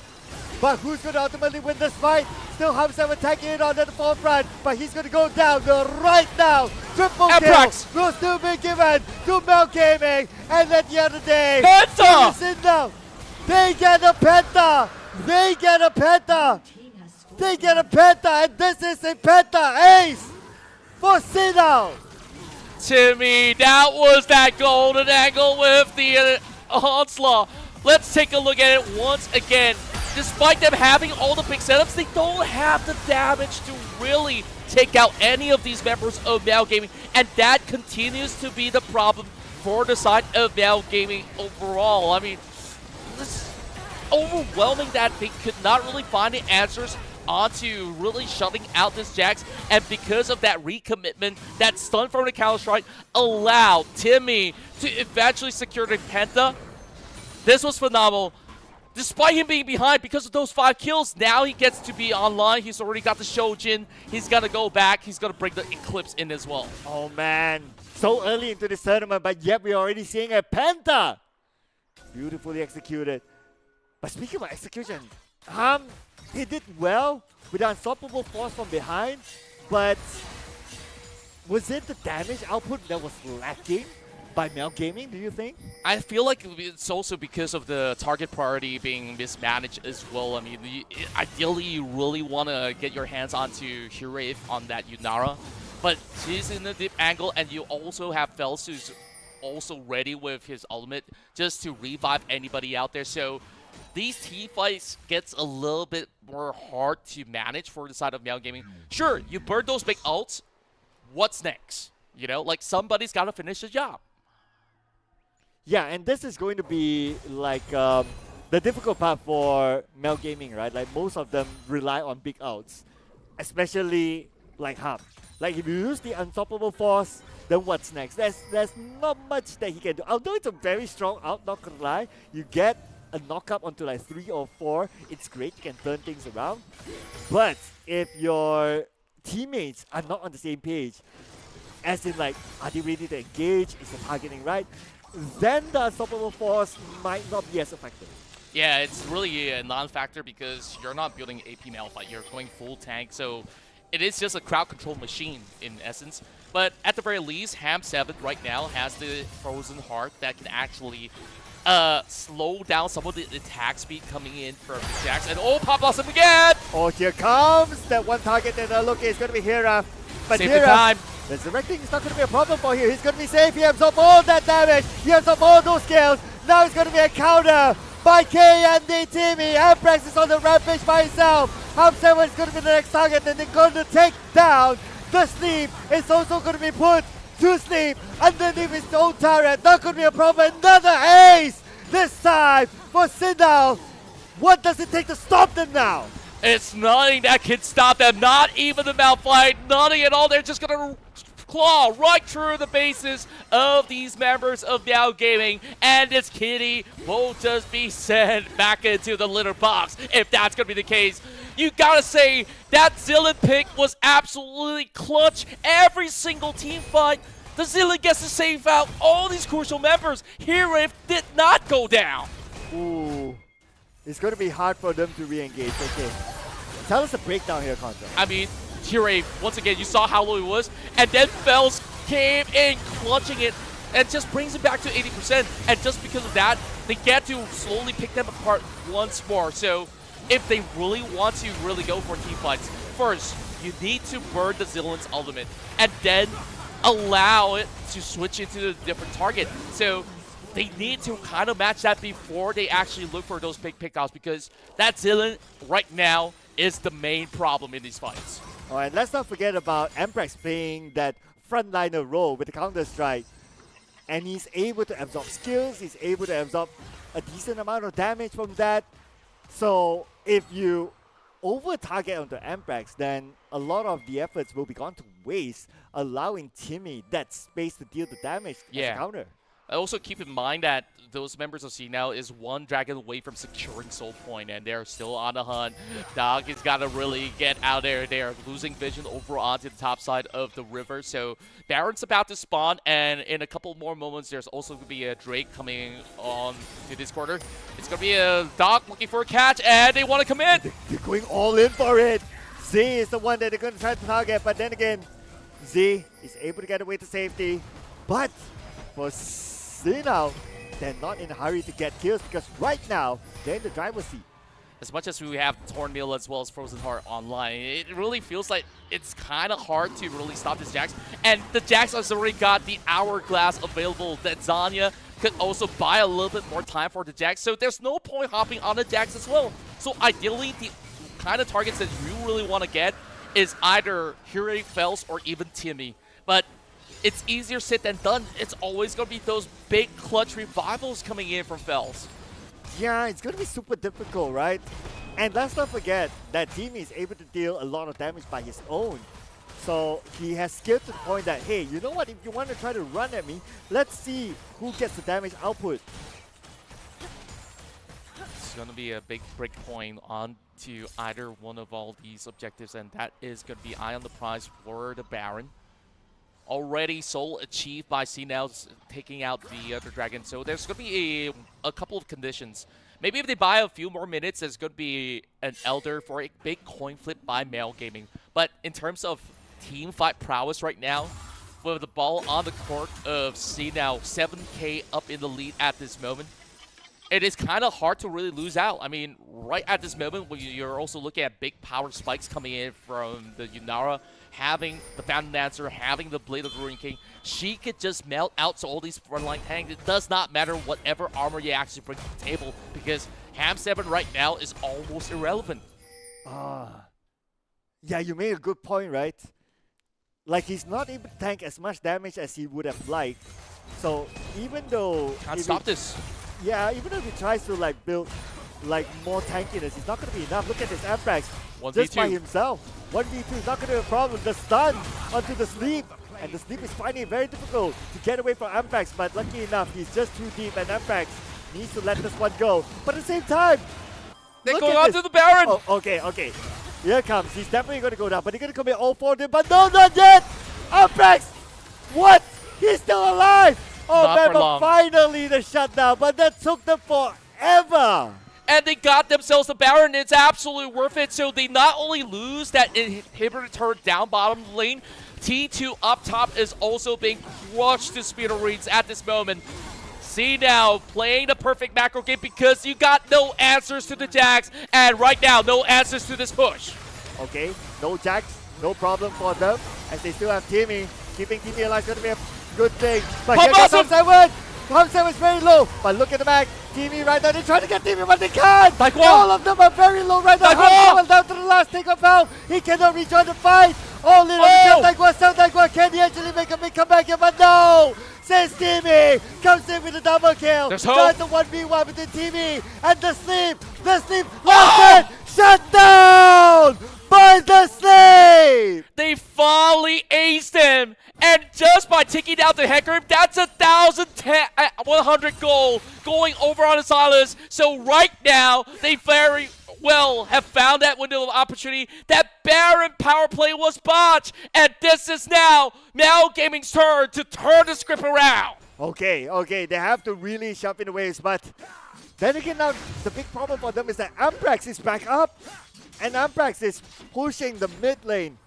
But who's going to ultimately win this fight? Still Hum7 taking it on at the forefront, but he's going to go down right now. Triple kill will still be given to Meow Gaming. And at the end of the day, Penta! They get a Penta! They get a Penta! They get a Penta, and this is a Penta ace for Sinnoh! Timmy, that was that golden angle with the onslaught. Let's take a look at it once again. Despite them having all the big setups, they don't have the damage to really take out any of these members of Meow Gaming, and that continues to be the problem for the side of Meow Gaming overall. I mean, it's overwhelming that they could not really find the answers onto really shutting out this Jax, and because of that recommitment, that stun from the Counter-Strike allowed Timmy to eventually secure the Penta. This was phenomenal. despite him being behind because of those 5 kills, now he gets to be online. He's already got the Shojin. He's going to go back. He's going to bring the Eclipse in as well. Oh man, so early into this tournament, but yet we're already seeing a Penta. Beautifully executed. But speaking about execution, he did well with the unstoppable force from behind, but was it the damage output that was lacking by Mel Gaming, do you think? I feel like it's also because of the target priority being mismanaged as well. I mean, ideally you really want to get your hands onto Hirave on that Yunara, but she's in a deep angle, and you also have Fels who's also ready with his ultimate just to revive anybody out there. So these team fights gets a little bit more hard to manage for the side of Meow Gaming. Sure, you burn those big ults. What's next? You know, like somebody's got to finish the job. Yeah, and this is going to be like the difficult part for Mel Gaming, right? Like most of them rely on big outs, especially like Ham. Like if you use the unstoppable force, then what's next? There's not much that he can do. Although it's a very strong out, not gonna lie, you get a knockup onto like 3 or 4. It's great, you can turn things around. But if your teammates are not on the same page, as in like, are they ready to engage? Is the targeting right? Then the unstoppable force might not be as effective. Yeah, it's really a non-factor because you're not building AP Malphite, you're going full tank, so it is just a crowd control machine in essence. But at the very least, Ham7 right now has the Frozen Heart that can actually slow down some of the attack speed coming in from Jax. And oh, Pop Blossom again! Oh, here comes that one target that they're looking. It's going to be Hera. But Save Hera, the time. resurrecting is not going to be a problem for here. He's going to be safe. He absorbed all that damage. He absorbed all those kills. Now it's going to be a counter by KND Timmy. Amprex is on the rampage by himself. Ham7 is going to be the next target, and they're going to take down the Sleep. It's also going to be put to sleep underneath his own turret. Not going to be a problem. Another ace this time for Sindal. What does it take to stop them now? It's nothing that can stop them. Not even the Malphite. Nothing at all. They're just going to claw right through the bases of these members of Meow Gaming, and this kitty will just be sent back into the litter box if that's going to be the case. You gotta say that Zilean pick was absolutely clutch. Every single team fight, the Zilean gets to save out all these crucial members. Hirave did not go down. Ooh, it's going to be hard for them to re-engage. Okay, tell us the breakdown here, Contra. I mean, Hirave, once again, you saw how low he was, and then Fels came in clutching it and just brings it back to 80%. And just because of that, they get to slowly pick them apart once more. So if they really want to really go for team fights, first, you need to burn the Zilean's ultimate, and then allow it to switch into a different target. So they need to kind of match that before they actually look for those big pickouts, because that Zilean right now is the main problem in these fights. All right, let's not forget about Amprex playing that frontliner role with the Counter-Strike. And he's able to absorb skills, he's able to absorb a decent amount of damage from that. So if you over-target onto Amprex, then a lot of the efforts will be gone to waste, allowing Timmy that space to deal the damage as a counter. Also keep in mind that those members of CNOW is one dragon away from securing Soul Point, and they're still on the hunt. Dog has got to really get out there. They're losing vision over onto the top side of the river. So Baron's about to spawn, and in a couple more moments, there's also going to be a Drake coming on to this quarter. It's going to be a Dog looking for a catch, and they want to come in. They're going all in for it. Z is the one that they're going to try to target, but then again, Z is able to get away to safety. But for now, they're not in a hurry to get kills, because right now, they're in the driver's seat. As much as we have Torn Meal as well as Frozen Heart online, it really feels like it's kind of hard to really stop this Jax. And the Jax has already got the Hourglass available that Zanya could also buy a little bit more time for the Jax. So there's no point hopping on the Jax as well. So ideally, the kind of targets that you really want to get is either Hirave, Fels, or even Timmy. But it's easier said than done. It's always going to be those big clutch revivals coming in from Fels. Yeah, it's going to be super difficult, right? And let's not forget that Timmy is able to deal a lot of damage by his own. So he has skill to the point that, hey, you know what? If you want to try to run at me, let's see who gets the damage output. is going to be a big break point on to either one of all these objectives, and that is going to be Eye on the prize for the Baron. Already soul achieved by CNOW taking out the other dragon, so there's going to be a couple of conditions. Maybe if they buy a few more minutes, there's going to be an Elder for a big coin flip by Male Gaming. But in terms of team fight prowess right now, with the ball on the court of CNOW, 7K up in the lead at this moment, it is kind of hard to really lose out. I mean, right at this moment, when you're also looking at big power spikes coming in from the Yunara, having the Fountain Dancer, having the Blade of the Ruin King, she could just melt out to all these frontline tanks. It does not matter whatever armor you actually bring to the table, because Ham7 right now is almost irrelevant. Yeah, you made a good point, right? Like, he's not able to tank as much damage as he would have liked. So even though... Can't stop this. Yeah, even though he tries to like build like more tankiness, it's not going to be enough. Look at this Amprax just by himself. 1v2 is not going to be a problem. The stun onto the sleep. And the sleep is finding it very difficult to get away from Amprax. But lucky enough, he's just too deep and Amprax needs to let this one go. But at the same time, they're going on to the Baron. Oh, okay. Here it comes. He's definitely going to go down. But he's going to commit all four of them. But no, not yet. Amprax! What? He's still alive! Oh not man, but long. finally the shutdown. But that took them forever. And they got themselves the Baron. It's absolutely worth it. So they not only lose that inhibitor turret down bottom lane, T2 up top is also being crushed to smithereens at this moment. See now, playing the perfect macro game because you got no answers to the Jax, and right now, no answers to this push. Okay, no Jax, no problem for them, as they still have Timmy. Keeping Timmy alive is going to be a good thing. But here comes Ham7! Ham7 is very low, but look at the back. Timmy right now, they're trying to get Timmy, but they can't! All of them are very low right now. Ham7 down to the last takeoff now. He cannot rejoin the fight. Oh, little Dagwa, can he actually make a big comeback here? But no! Says Timmy, comes in with a double kill. There's hope. The 1v1 between Timmy and the sleep. Last hit, shut down by the sleep. They finally aced him, and just by taking down the Hecarim, that's 1,100 gold going over on the Silas. So right now, they very well have found that window of opportunity. That Baron power play was botched, and this is now Gaming's turn to turn the script around. Okay, they have to really shove in the waves, but then again now, the big problem for them is that Amprax is back up, and Amprax is pushing the mid lane.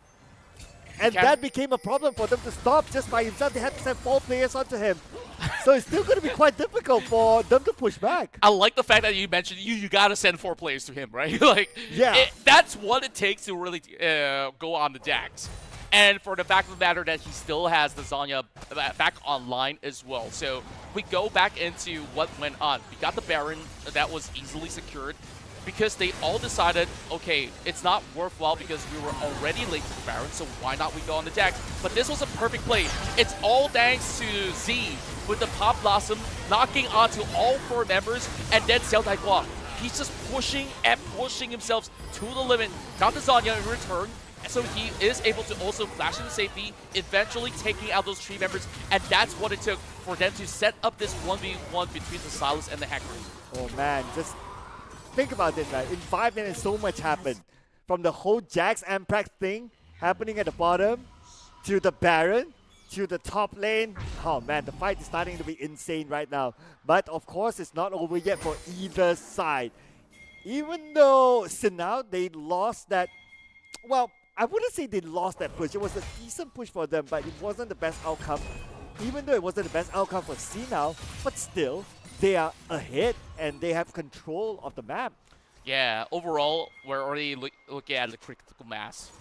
And that became a problem for them to stop just by himself. They had to send 4 players onto him. So it's still going to be quite difficult for them to push back. I like the fact that you mentioned you got to send 4 players to him, right? Like, yeah, that's what it takes to really go on the Jax. And for the fact of the matter that he still has the Zanya back online as well. So we go back into what went on. We got the Baron that was easily secured, because they all decided, okay, it's not worthwhile because we were already late to the Baron, so why not we go on the Jax? But this was a perfect play. It's all thanks to Z with the Pop Blossom knocking onto all 4 members, and then Xiao Daiguan. He's just pushing and pushing himself to the limit. Got the Zanya in return, so he is able to also flash into safety, eventually taking out those 3 members, and that's what it took for them to set up this 1v1 between the Silas and the Hecarim. Oh man, just think about this, right? In 5 minutes, so much happened. From the whole Jax Amprax thing happening at the bottom, to the Baron, to the top lane. Oh man, the fight is starting to be insane right now. But of course, it's not over yet for either side. Even though Sinao, they lost that, well, I wouldn't say they lost that push. It was a decent push for them, but it wasn't the best outcome. Even though it wasn't the best outcome for Sinao, but still, they are ahead and they have control of the map. Yeah, overall, we're already looking at the critical mass.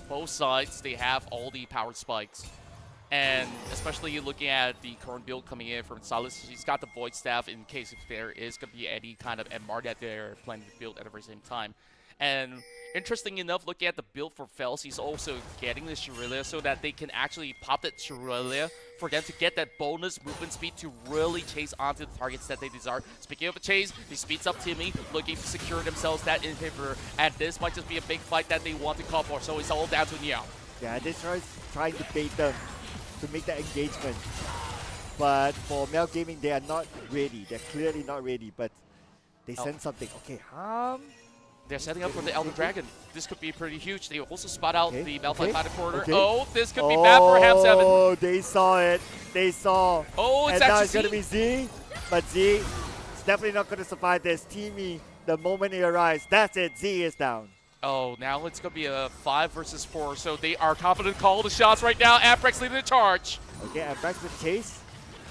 Both sides, they have all the power spikes. And especially looking at the current build coming in from Silas, he's got the Void Staff in case if there is going to be any kind of MR that they're planning to build at the very same time. And interesting enough, looking at the build for Fels, he's also getting the Shurilia so that they can actually pop that Shurilia for them to get that bonus movement speed to really chase onto the targets that they desire. Speaking of a chase, he speeds up Timmy, looking to secure themselves that inhibitor, and this might just be a big fight that they want to call for, so it's all down to Niao. Yeah, they're trying to bait them to make that engagement. But for Mel Gaming, they are not ready. They're clearly not ready, but They send something. Okay, Harm. They're setting up for the Elder Dragon. This could be pretty huge. They also spot out the Malphite by the corner. Okay. Oh, this could be bad for Ham 7. Oh, they saw it. They saw. Oh, it's and now actually it's going to be Z. But Z is definitely not going to survive this. Teamy, the moment he arrives, that's it. Z is down. Oh, now it's going to be a 5 versus 4. So they are confident to call the shots right now. Amprex leading the charge. Okay, Amprex with chase.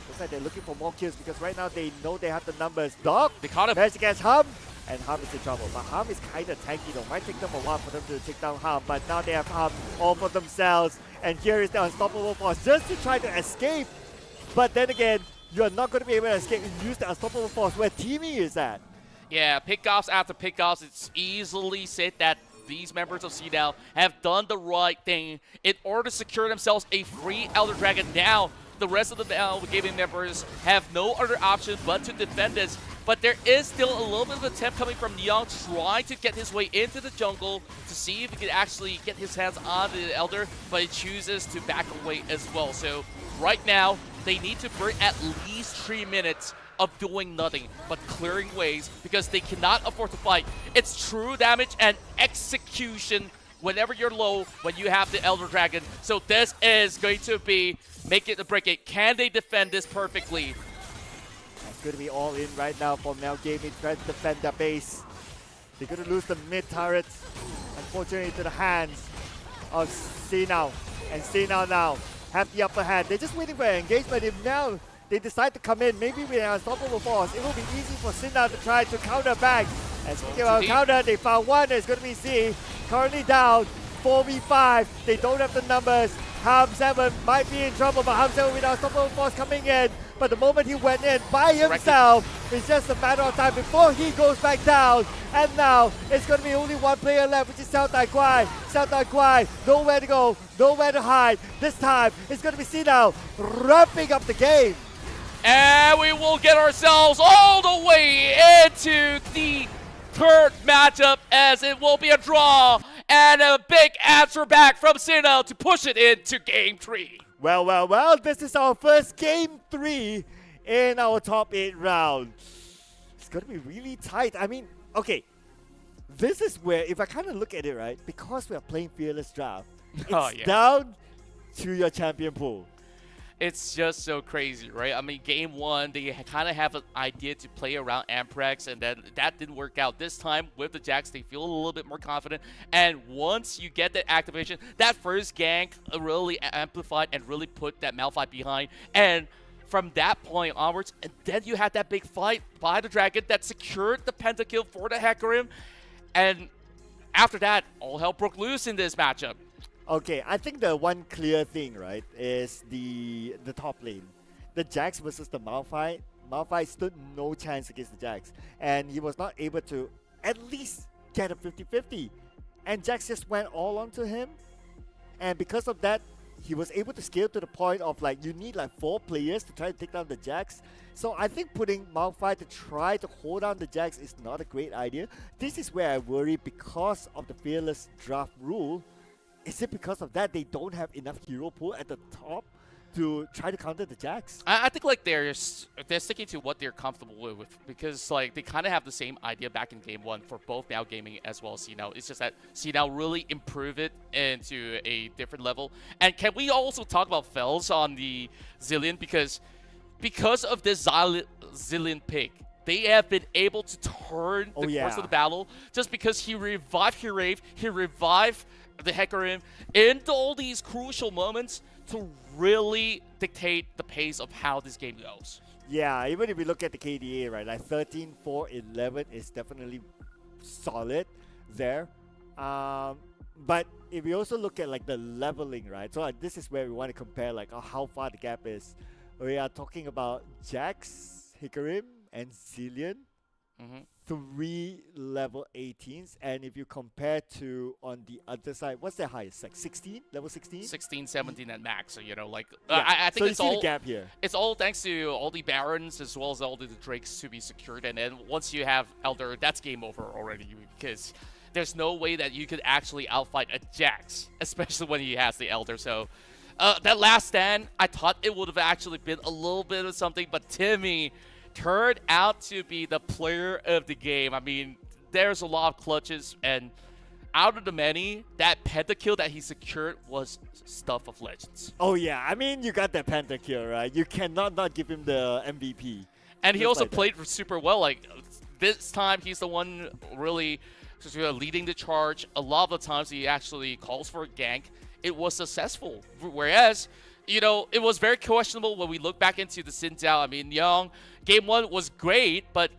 Looks like they're looking for more kills because right now they know they have the numbers. Dog. They caught him. Managed against Hum. And Hum is in trouble. But Hum is kind of tanky though. Might take them a while for them to take down Hum. But now they have Hum all for themselves. And here is the unstoppable force just to try to escape. But then again, you're not going to be able to escape and use the unstoppable force where Teamy is at. Yeah, pickoffs after pickoffs. It's easily said that these members of CDAO have done the right thing in order to secure themselves a free Elder Dragon. Now, the rest of the gaming members have no other option but to defend this. But there is still a little bit of attempt coming from Young trying to get his way into the jungle to see if he can actually get his hands on the Elder, but he chooses to back away as well. So right now, they need to burn at least 3 minutes of doing nothing but clearing waves because they cannot afford to fight. It's true damage and execution whenever you're low when you have the Elder Dragon. So this is going to be make it or break it. Can they defend this perfectly? It's going to be all in right now from Now Gaming trying to defend their base. They're going to lose the mid turrets, unfortunately, to the hands of Sinao. And Sinao now have the upper hand. They're just waiting for an engagement. If now they decide to come in, maybe with an unstoppable force, it will be easy for Sinao to try to counter back. And speaking about counter, they found one. It's going to be Z. Currently down 4v5. They don't have the numbers. Ham 7 might be in trouble, but Ham 7 with unstoppable force coming in. But the moment he went in by himself, it's just a matter of time before he goes back down. And now it's going to be only one player left, which is Xiao Tai Guai. Xiao Tai Guai, nowhere to go, nowhere to hide. This time it's going to be Sinao ramping up the game. And we will get ourselves all the way into the third matchup, as it will be a draw and a big answer back from Sinao to push it into Game 3. Well, this is our first Game 3 in our top 8 round. It's going to be really tight. I mean, okay, this is where, if I kind of look at it, right, because we are playing Fearless Draft, it's down to your champion pool. It's just so crazy, right? I mean, Game 1, they kind of have an idea to play around Amprex, and then that didn't work out. This time, with the Jax, they feel a little bit more confident. And once you get that activation, that first gank really amplified and really put that Malphite behind. And from that point onwards, and then you had that big fight by the Dragon that secured the pentakill for the Hecarim. And after that, all hell broke loose in this matchup. Okay, I think the one clear thing, right, is the top lane. The Jax versus the Malphite. Malphite stood no chance against the Jax. And he was not able to at least get a 50-50. And Jax just went all onto him. And because of that, he was able to scale to the point of like, you need like 4 players to try to take down the Jax. So I think putting Malphite to try to hold down the Jax is not a great idea. This is where I worry because of the Fearless Draft rule. Is it because of that they don't have enough hero pool at the top to try to counter the Jax? I think like they're sticking to what they're comfortable with, because like they kind of have the same idea back in Game 1 for both Now Gaming as well as CNOW. It's just that CNOW really improve it into a different level. And can we also talk about Fells on the Zilean, because of this Zilean pick, they have been able to turn the course of the battle just because he revived Hirave, he revived the Hecarim in all these crucial moments to really dictate the pace of how this game goes. Yeah, even if we look at the KDA, right, like 13, 4, 11 is definitely solid there. But if we also look at like the leveling, right, so this is where we want to compare like how far the gap is. We are talking about Jax, Hecarim, and Zilean. 3 level 18s, and if you compare to on the other side, what's their highest? Like 16? Level 16? 16, 17 at max. So, you know, like, yeah. I think so it's you see all the gap here. It's all thanks to all the Barons as well as all the Drakes to be secured. And then once you have Elder, that's game over already, because there's no way that you could actually outfight a Jax, especially when he has the Elder. So that last stand, I thought it would have actually been a little bit of something, but Timmy turned out to be the player of the game. I mean, there's a lot of clutches, and out of the many, that pentakill that he secured was stuff of legends. Oh yeah, I mean, you got that pentakill, right? You cannot not give him the MVP. And he Just also like that. played super well. Like, this time, he's the one really leading the charge. A lot of the times, he actually calls for a gank. It was successful. Whereas, you know, it was very questionable when we look back into the Xin Zhao. I mean, Young, game 1 was great, but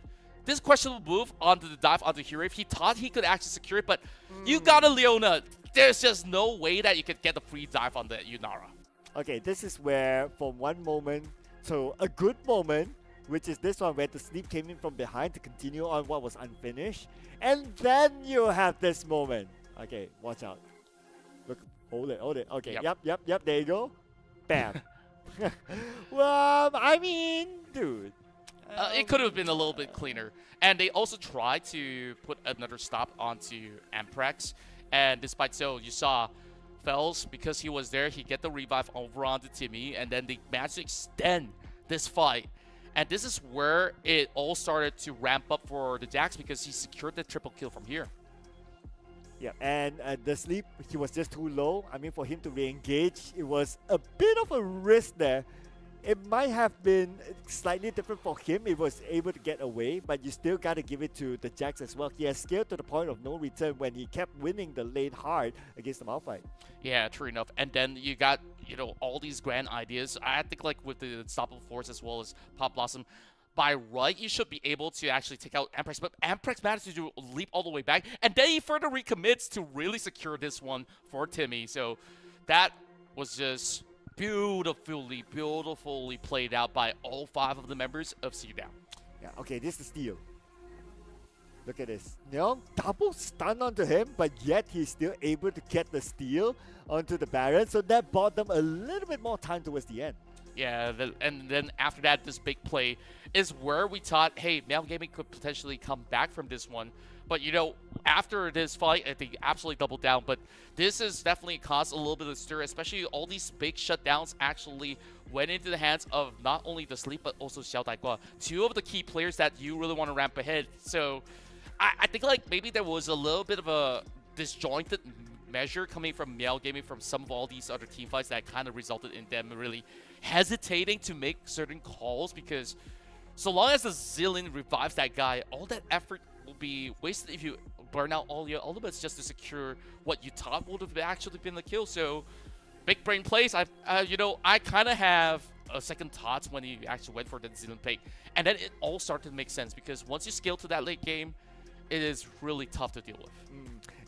this questionable move onto the dive onto Hero, he thought he could actually secure it, but you got a Leona. There's just no way that you could get the free dive on the Yunara. Okay, this is where from one moment to a good moment, which is this one where the sleep came in from behind to continue on what was unfinished. And then you have this moment. Okay, watch out. Look, hold it. Okay, yep, there you go. Bam. Well, I mean, dude. It could have been a little bit cleaner. And they also tried to put another stop onto Amprex. And despite so, you saw Fells, because he was there, he get the revive over onto Timmy. And then they managed to extend this fight. And this is where it all started to ramp up for the Jax, because he secured the triple kill from here. Yeah, and the sleep, he was just too low. I mean, for him to re-engage, it was a bit of a risk there. It might have been slightly different for him. He was able to get away, but you still got to give it to the Jax as well. He has scaled to the point of no return when he kept winning the lane hard against the Malphite. Yeah, true enough. And then you got, you know, all these grand ideas. I think like with the Unstoppable Force as well as Pop Blossom, by right, you should be able to actually take out Amprex, but Amprex managed to do a leap all the way back, and then he further recommits to really secure this one for Timmy. So that was just beautifully played out by all 5 of the members of C-Down. Yeah, okay, this is the steal. Look at this. Neon double stun onto him, but yet he's still able to get the steal onto the Baron, so that bought them a little bit more time towards the end. Yeah, and then after that, this big play is where we thought, hey, Mel Gaming could potentially come back from this one. But, you know, after this fight, I think absolutely doubled down. But this has definitely caused a little bit of stir, especially all these big shutdowns actually went into the hands of not only the Sleep, but also Xiao Daigua, 2 of the key players that you really want to ramp ahead. So I think, like, maybe there was a little bit of a disjointed measure coming from Meow Gaming from some of all these other team fights that kind of resulted in them really hesitating to make certain calls, because so long as the Zillion revives that guy, all that effort will be wasted if you burn out all your ultimates just to secure what you thought would have actually been the kill. So big brain plays. You know, I kind of have a second thoughts when he actually went for the Zillion play, and then it all started to make sense, because once you scale to that late game, it is really tough to deal with.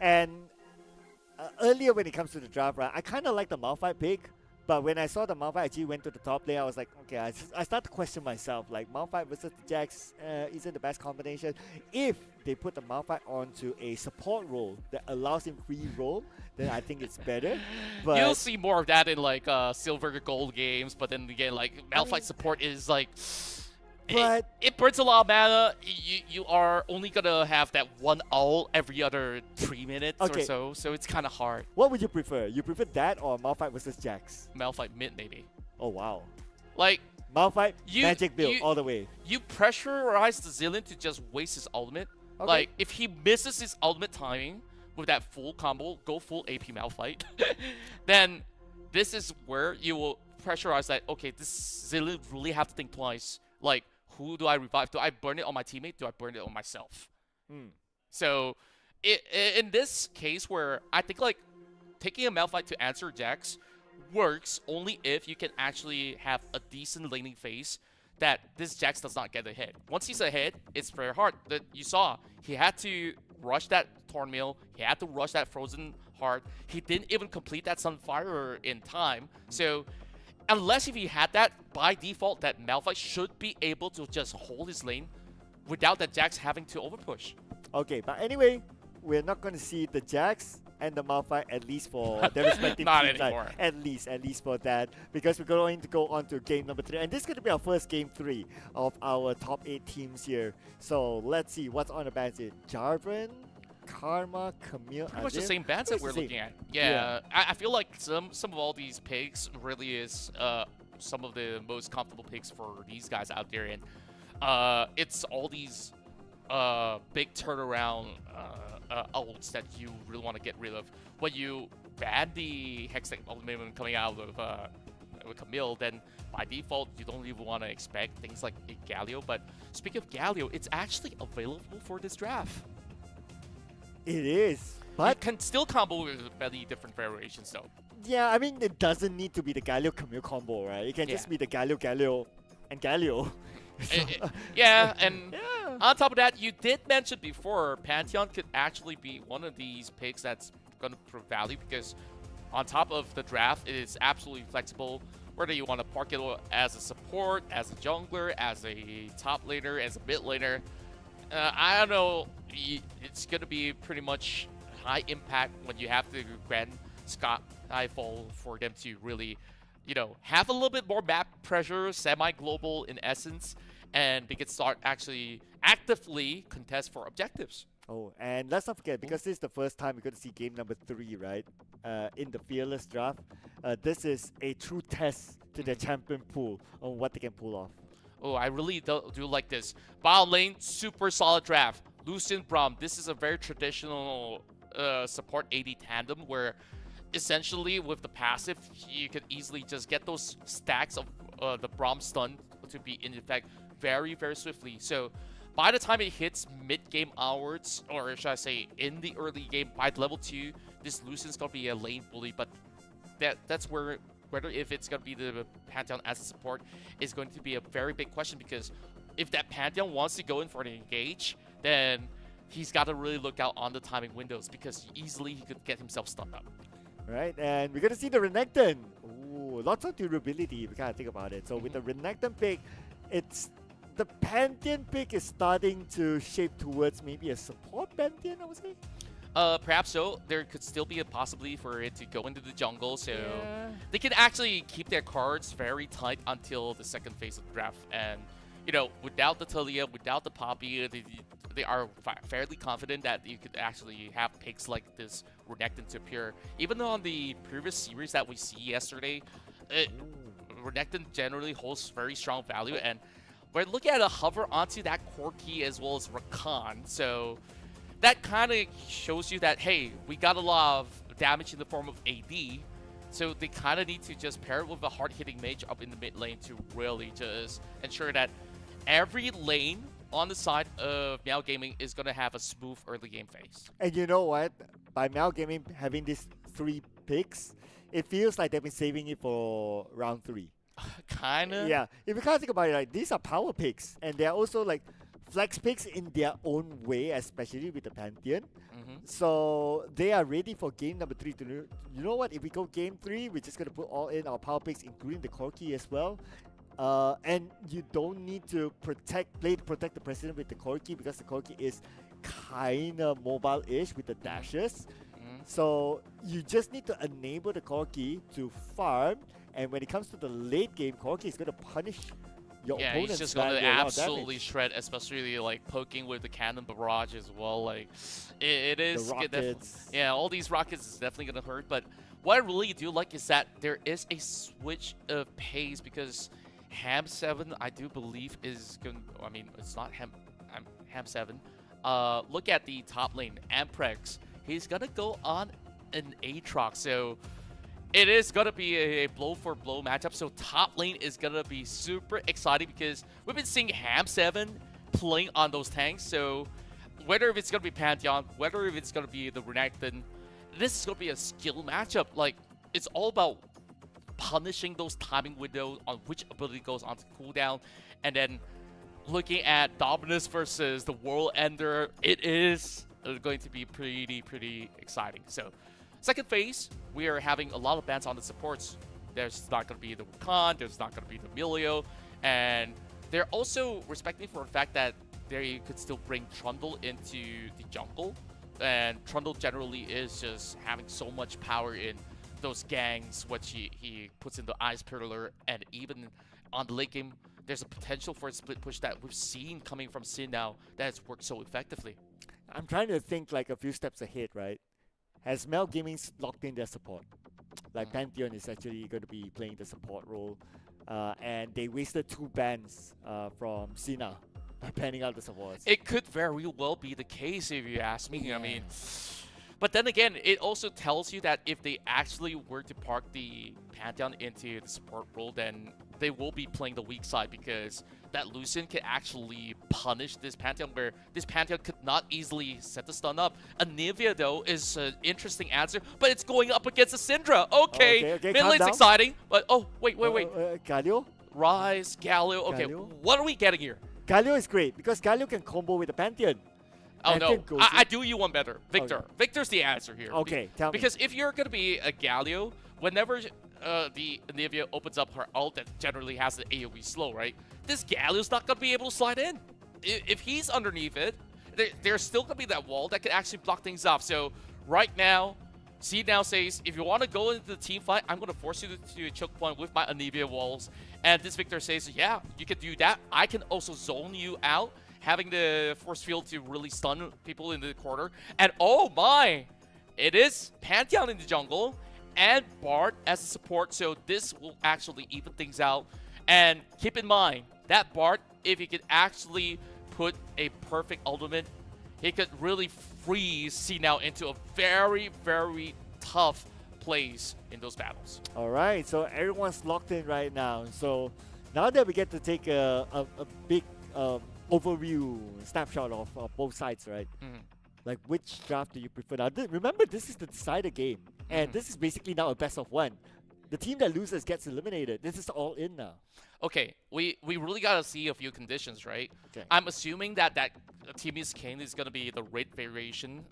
And earlier when it comes to the draft, right, I kind of like the Malphite pick. But when I saw the Malphite actually went to the top lane, I was like, okay, I start to question myself. Like, Malphite versus the Jax isn't the best combination. If they put the Malphite onto a support role that allows him free roam, then I think it's better. But you'll see more of that in like silver gold games. But then again, like Malphite support is like, it burns a lot of mana. You are only gonna have that one ult every other 3 minutes or so. So it's kind of hard. What would you prefer? You prefer that or Malphite versus Jax? Malphite mid maybe. Oh wow. Like Malphite magic build all the way. You pressurize the Zillion to just waste his ultimate. Okay. Like if he misses his ultimate timing with that full combo, go full AP Malphite, then this is where you will pressurize that. Okay, this Zillion really have to think twice. Like, who do I revive? Do I burn it on my teammate? Do I burn it on myself? So, in this case where I think like taking a Malphite to answer Jax works only if you can actually have a decent laning phase that this Jax does not get ahead. Once he's ahead, it's very hard. That you saw, he had to rush that Thornmail, he had to rush that Frozen Heart. He didn't even complete that Sunfire in time. So, unless if he had that, by default, that Malphite should be able to just hold his lane without that Jax having to overpush. Okay, but anyway, we're not going to see the Jax and the Malphite at least for their respective not teams. anymore. At least for that, because we're going to go on to game number 3, and this is going to be our first game 3 of our top 8 teams here. So let's see what's on the bench. Jarvan, Karma, Camille, pretty much the same bands that we're looking at. Yeah. I feel like some of all these picks really is some of the most comfortable picks for these guys out there. And it's all these big turnaround ults that you really want to get rid of. When you ban the Hextech ultimate coming out with Camille, then by default you don't even want to expect things like a Galio. But speaking of Galio, it's actually available for this draft. It is, but you can still combo with many different variations though. Yeah, I mean, it doesn't need to be the Galio Camille combo, right? It can just be the Galio, and Galio. Yeah, and on top of that, you did mention before, Pantheon could actually be one of these picks that's going to prove value because on top of the draft, it is absolutely flexible. Whether you want to park it as a support, as a jungler, as a top laner, as a mid laner, I don't know. It's going to be pretty much high impact when you have to grant Skyfall for them to really, have a little bit more map pressure, semi-global in essence, and they can start actually actively contest for objectives. Oh, and let's not forget, because this is the first time we're going to see game number 3, right? In the Fearless draft. This is a true test to their champion pool on what they can pull off. Oh, I really do like this. Bottom lane, super solid draft. Lucian Braum, this is a very traditional support AD tandem where essentially with the passive, you can easily just get those stacks of the Braum stun to be in effect very, very swiftly. So by the time it hits mid-game hours, or should I say in the early game, by level 2, this Lucian's going to be a lane bully, but that's where, whether if it's going to be the Pantheon as a support is going to be a very big question, because if that Pantheon wants to go in for an engage, then he's got to really look out on the timing windows, because easily he could get himself stunned up. Right, and we're going to see the Renekton. Ooh, lots of durability if you kind of think about it. So with the Renekton pick, the Pantheon pick is starting to shape towards maybe a support Pantheon, I would say. Perhaps so. There could still be a possibility for it to go into the jungle, so they can actually keep their cards very tight until the second phase of the draft. And without the Talia, without the Poppy, they are fairly confident that you could actually have picks like this Renekton to appear. Even though on the previous series that we see yesterday, Renekton generally holds very strong value, and we're looking at a hover onto that Corki as well as Rakan, so that kind of shows you that, hey, we got a lot of damage in the form of AD, so they kind of need to just pair it with a hard-hitting mage up in the mid lane to really just ensure that every lane on the side of Meow Gaming is going to have a smooth early game phase. And you know what? By Meow Gaming having these 3 picks, it feels like they've been saving it for round 3. Kinda. Yeah. If you kind of think about it, like, these are power picks, and they're also like flex picks in their own way, especially with the Pantheon. So they are ready for game number 3. You know what? If we go game 3, we're just going to put all in our power picks, including the Corki as well. And you don't need to protect the president with the Corki, because the Corki is kind of mobile-ish with the dashes. So you just need to enable the Corki to farm, and when it comes to the late game, Corki is going to punish your opponent's. He's just going to absolutely shred, especially like poking with the cannon barrage as well. Like it is. The rockets. Yeah, all these rockets is definitely going to hurt. But what I really do like is that there is a switch of pace, because Ham 7, I do believe, is going. I mean, it's not Ham 7. Look at the top lane, Amprex. He's gonna go on an Aatrox, so it is gonna be a blow for blow matchup. So top lane is gonna be super exciting, because we've been seeing Ham 7 playing on those tanks. So whether if it's gonna be Pantheon, whether if it's gonna be the Renekton, this is gonna be a skill matchup. Like, it's all about punishing those timing windows on which ability goes onto cooldown, and then looking at Dominus versus the World Ender, it is going to be pretty exciting. So second phase, we are having a lot of bans on the supports. There's not going to be the Rakan, there's not going to be the Milio, and they're also respecting for the fact that they could still bring Trundle into the jungle, and Trundle generally is just having so much power in those gangs, which he puts in the Ice Pillar, and even on the late game, there's a potential for a split push that we've seen coming from Sin now that has worked so effectively. I'm trying to think like a few steps ahead, right? Has Mel Gaming locked in their support? Like Pantheon is actually going to be playing the support role. and they wasted 2 bans from Cena by banning out the supports. It could very well be the case if you ask me. I mean, but then again, it also tells you that if they actually were to park the Pantheon into the support role, then they will be playing the weak side, because that Lucian can actually punish this Pantheon, where this Pantheon could not easily set the stun up. Anivia, though, is an interesting answer, but it's going up against a Syndra. Okay, mid lane's exciting, but oh, wait. Galio? Rise, Galio. Okay, Galio? What are we getting here? Galio is great, because Galio can combo with the Pantheon. Oh Pantheon no, I do you one better. Victor. Okay. Victor's the answer here. Okay, tell me. Because if you're going to be a Galio, whenever the Anivia opens up her ult that generally has the AoE slow, right? This Galio's not going to be able to slide in. If he's underneath it, there's still going to be that wall that could actually block things off. So right now, C now says, if you want to go into the team fight, I'm going to force you to a choke point with my Anivia walls. And this Victor says, yeah, you can do that. I can also zone you out, having the force field to really stun people in the corner. And oh my, it is Pantheon in the jungle and Bard as a support, so this will actually even things out. And keep in mind, that Bard, if he could actually put a perfect ultimate, he could really freeze C-Now into a very, very tough place in those battles. All right, so everyone's locked in right now. So now that we get to take a big overview snapshot of both sides, right? Like, which draft do you prefer? Now, remember, this is the decider game, and this is basically now a best of 1. The team that loses gets eliminated. This is all in now. Okay, we really gotta see a few conditions, right? Okay. I'm assuming that Timmy's Kane is gonna be the rate variation,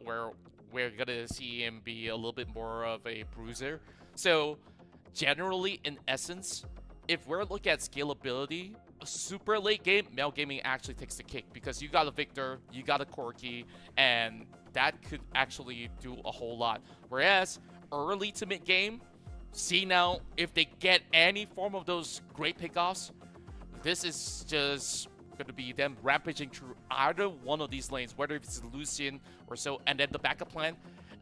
where we're gonna see him be a little bit more of a bruiser. So generally, in essence, if we're looking at scalability, a super late game, Mel Gaming actually takes the cake, because you got a Victor, you got a Corki, and that could actually do a whole lot. Whereas early to mid game, see now, if they get any form of those great pickoffs, this is just going to be them rampaging through either one of these lanes, whether it's Lucian or so. And then the backup plan,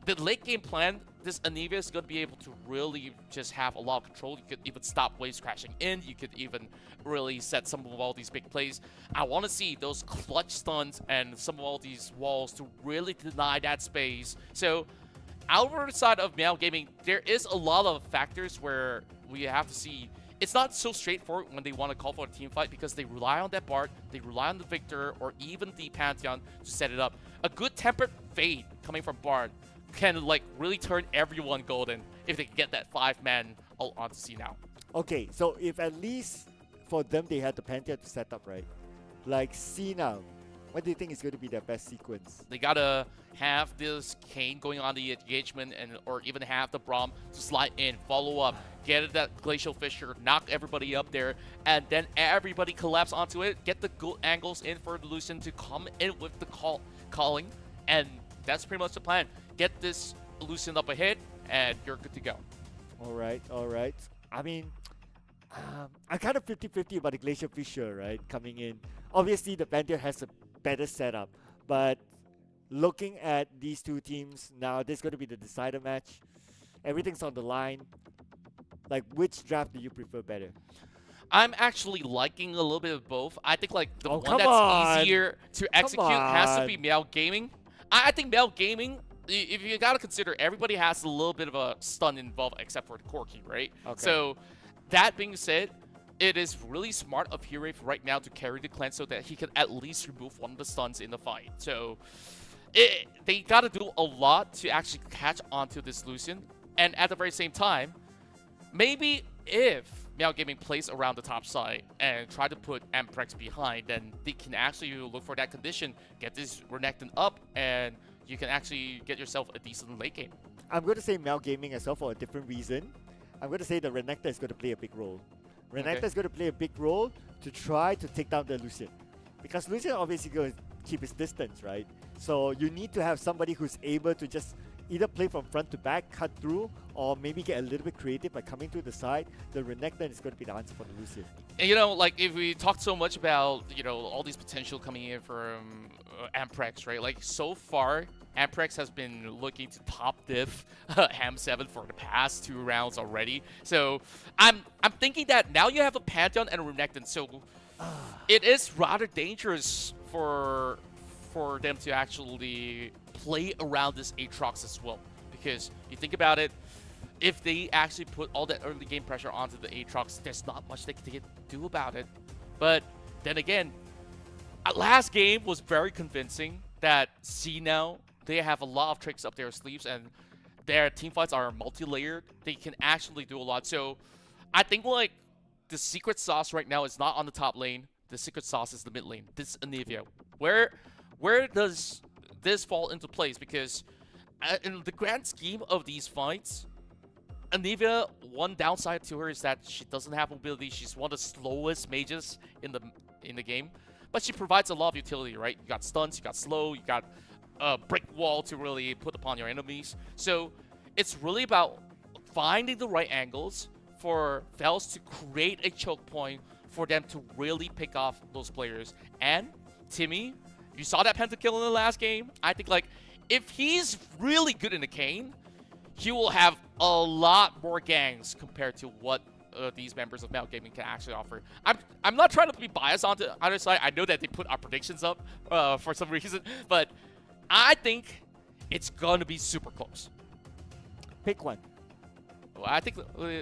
the late game plan, this Anivia is going to be able to really just have a lot of control. You could even stop waves crashing in. You could even really set some of all these big plays. I want to see those clutch stuns and some of all these walls to really deny that space. So outside of Meow Gaming, there is a lot of factors where we have to see. It's not so straightforward when they want to call for a team fight, because they rely on that Bard, they rely on the Victor, or even the Pantheon to set it up. A good tempered fade coming from Bard can like really turn everyone golden if they can get that 5-man ult onto C now. Okay, so if at least for them they had the Pantheon to set up, right? Like C now, what do you think is going to be their best sequence? They gotta have this Kane going on the engagement, or even have the Braum to slide in, follow up, get that Glacial Fissure, knock everybody up there, and then everybody collapse onto it, get the good angles in for Lucian to come in with the calling, and that's pretty much the plan. Get this Lucian up ahead, and you're good to go. All right. I mean, I'm kind of 50-50 about the Glacial Fissure, right, coming in. Obviously, the Pantheon has a better setup, but looking at these two teams now, this is going to be the decider match. Everything's on the line. Like, which draft do you prefer better? I'm actually liking a little bit of both. I think like the one that's easier to execute has to be Meow Gaming. I think Meow Gaming, if you gotta consider, everybody has a little bit of a stun involved except for the Corki, right? Okay. So that being said, it is really smart of Hero right now to carry the clan so that he can at least remove one of the stuns in the fight. So they gotta do a lot to actually catch onto this Lucian. And at the very same time, maybe if Meow Gaming plays around the top side and try to put Amprex behind, then they can actually look for that condition, get this Renekton up, and you can actually get yourself a decent late game. I'm going to say Meow Gaming as well for a different reason. I'm going to say the Renekton is going to play a big role. Renekton is going to play a big role to try to take down the Lucian. Because Lucian obviously going to keep his distance, right? So you need to have somebody who's able to just either play from front to back, cut through, or maybe get a little bit creative by coming to the side, the Renekton is going to be the answer for the Lucian. And, you know, like if we talk so much about, you know, all these potential coming in from Amprex, right? Like so far, Amprex has been looking to top diff Ham7 for the past 2 rounds already. So I'm thinking that now you have a Pantheon and a Renekton, so it is rather dangerous for them to actually play around this Aatrox as well. Because you think about it, if they actually put all that early game pressure onto the Aatrox, there's not much they can do about it. But then again, last game was very convincing that now they have a lot of tricks up their sleeves and their team fights are multi-layered. They can actually do a lot. So I think like the secret sauce right now is not on the top lane. The secret sauce is the mid lane. This is Anivia. Where does this fall into place? Because in the grand scheme of these fights, Anivia, one downside to her is that she doesn't have mobility. She's one of the slowest mages in the game, but she provides a lot of utility, right? You got stuns, you got slow, you got a brick wall to really put upon your enemies. So it's really about finding the right angles for Vels to create a choke point for them to really pick off those players. And Timmy, you saw that pentakill in the last game. I think like if he's really good in the Kayn, he will have a lot more gangs compared to what these members of Mount Gaming can actually offer. I'm not trying to be biased onto either side. I know that they put our predictions up for some reason, but I think it's gonna be super close. Pick one. Well, I think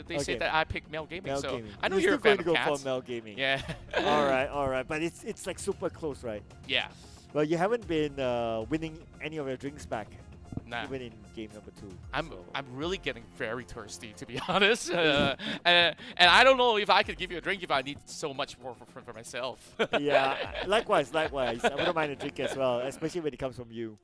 they say that I picked Mel Gaming, Mel so Gaming. I know you're a fan of going to cats. go for Mel Gaming. Yeah. all right, but it's like super close, right? Yeah. Well, you haven't been winning any of your drinks back. Nah. Even in game number 2. I'm really getting very thirsty, to be honest. And I don't know if I could give you a drink if I need so much more for myself. Yeah, likewise. I wouldn't mind a drink as well, especially when it comes from you.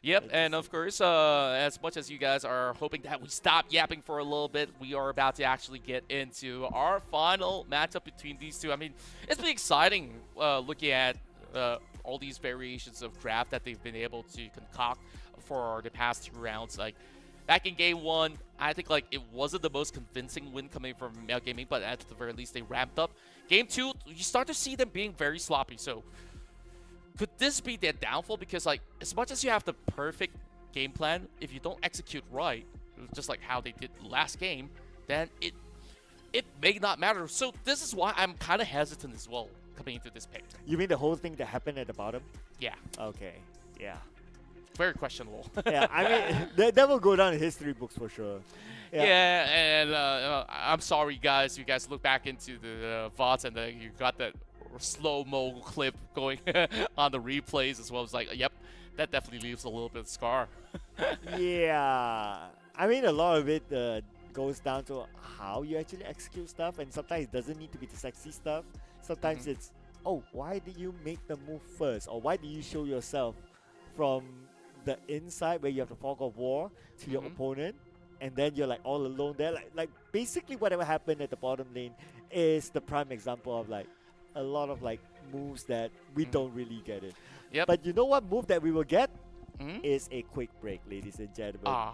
Yep, and of course, as much as you guys are hoping that we stop yapping for a little bit, we are about to actually get into our final matchup between these two. I mean, it's been exciting looking at all these variations of draft that they've been able to concoct for the past 2 rounds. Like back in game 1, I think like it wasn't the most convincing win coming from Male Gaming, but at the very least they ramped up. Game 2, you start to see them being very sloppy. So could this be their downfall? Because like as much as you have the perfect game plan, if you don't execute right, just like how they did last game, then it may not matter. So this is why I'm kind of hesitant as well coming into this pick. You mean the whole thing that happened at the bottom? Yeah. Okay. Yeah. Very questionable. Yeah, I mean, that will go down in history books for sure. Yeah, and I'm sorry, guys. You guys look back into the VODs and you got that slow-mo clip going on the replays as well. It's like, yep, that definitely leaves a little bit of scar. Yeah. I mean, a lot of it goes down to how you actually execute stuff, and sometimes it doesn't need to be the sexy stuff. Sometimes it's, oh, why did you make the move first? Or why did you show yourself from the inside where you have the fog of war to your opponent, and then you're like all alone there? Like basically whatever happened at the bottom lane is the prime example of like a lot of like moves that we don't really get it. Yep. But you know what move that we will get is a quick break, ladies and gentlemen.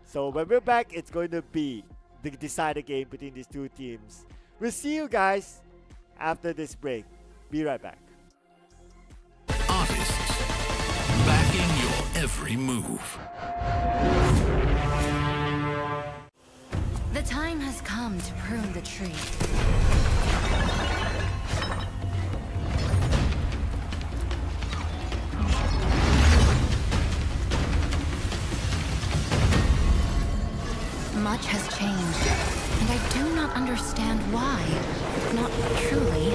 So when we're back, it's going to be the decider game between these two teams. We'll see you guys after this break. Be right back. Backing your every move. The time has come to prune the tree. Much has changed, and I do not understand why. Not truly.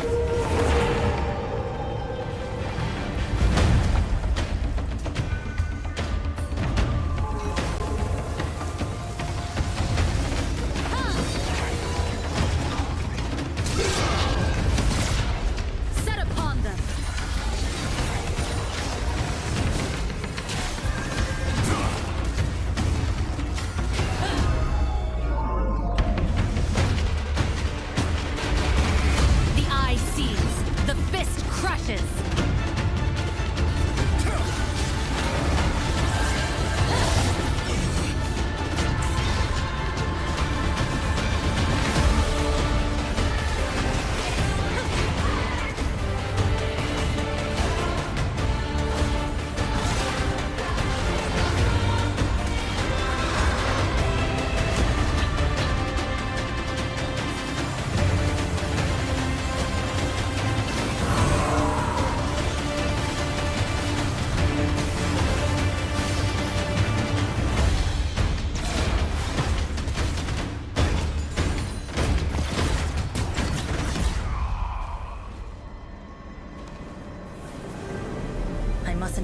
Set upon them. The eye sees, the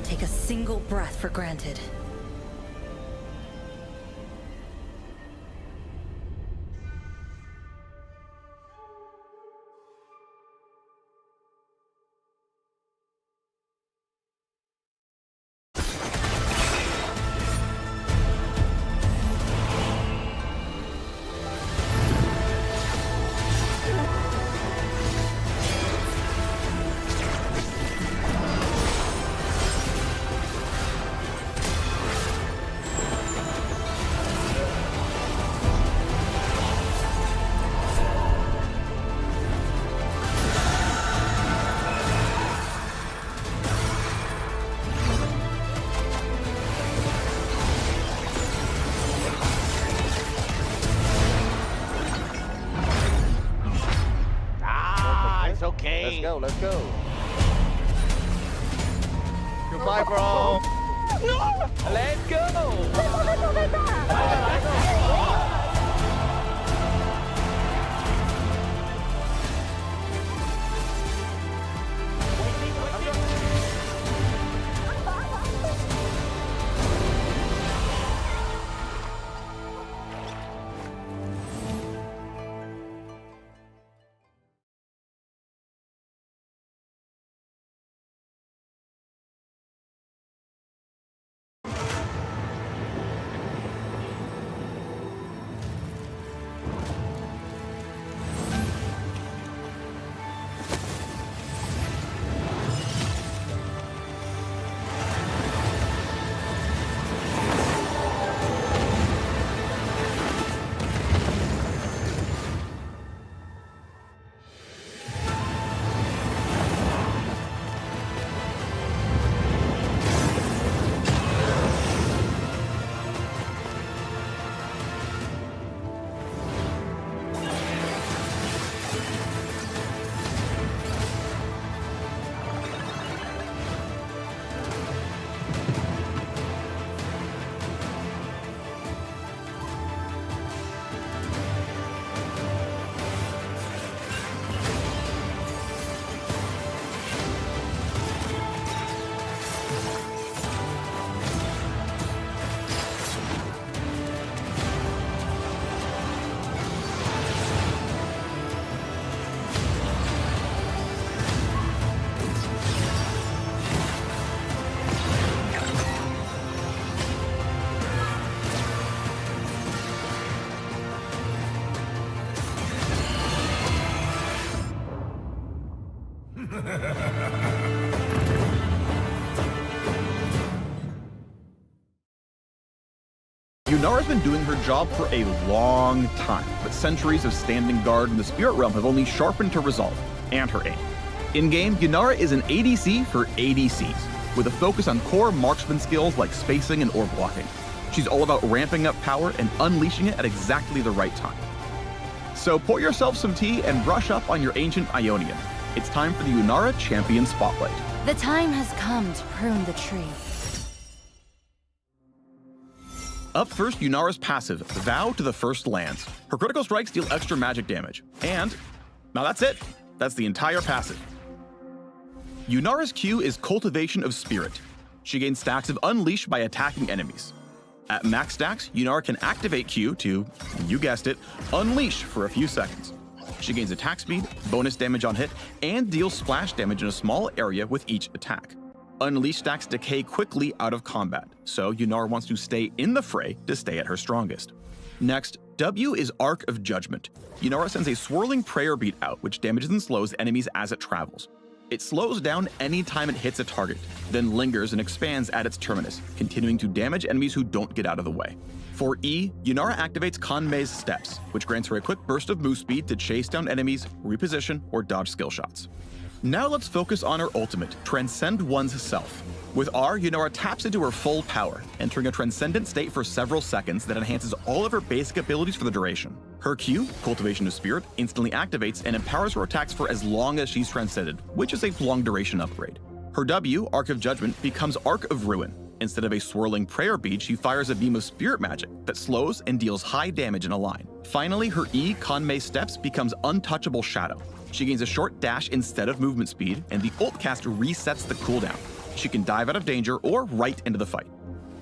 take a single breath for granted. It's okay. Let's go. Goodbye, bro. No! Let's go. Yunara's been doing her job for a long time, but centuries of standing guard in the Spirit Realm have only sharpened her resolve and her aim. In-game, Yunara is an ADC for ADCs, with a focus on core marksman skills like spacing and orb blocking. She's all about ramping up power and unleashing it at exactly the right time. So pour yourself some tea and brush up on your ancient Ionian. It's time for the Yunara Champion Spotlight. The time has come to prune the tree. Up first, Yunara's passive, Vow to the First Lands. Her critical strikes deal extra magic damage. And, now that's it. That's the entire passive. Yunara's Q is Cultivation of Spirit. She gains stacks of Unleash by attacking enemies. At max stacks, Yunara can activate Q to, you guessed it, Unleash for a few seconds. She gains attack speed, bonus damage on hit, and deals splash damage in a small area with each attack. Unleash stacks decay quickly out of combat, so Yunara wants to stay in the fray to stay at her strongest. Next, W is Arc of Judgment. Yunara sends a swirling prayer beat out, which damages and slows enemies as it travels. It slows down any time it hits a target, then lingers and expands at its terminus, continuing to damage enemies who don't get out of the way. For E, Yunara activates Kanmei's Steps, which grants her a quick burst of move speed to chase down enemies, reposition, or dodge skill shots. Now let's focus on her ultimate, Transcend One's Self. With R, Yunara taps into her full power, entering a transcendent state for several seconds that enhances all of her basic abilities for the duration. Her Q, Cultivation of Spirit, instantly activates and empowers her attacks for as long as she's transcended, which is a long duration upgrade. Her W, Arc of Judgment, becomes Arc of Ruin. Instead of a swirling prayer bead, she fires a beam of spirit magic that slows and deals high damage in a line. Finally, her E, Kanmei Steps, becomes Untouchable Shadow. She gains a short dash instead of movement speed, and the ult cast resets the cooldown. she can dive out of danger or right into the fight.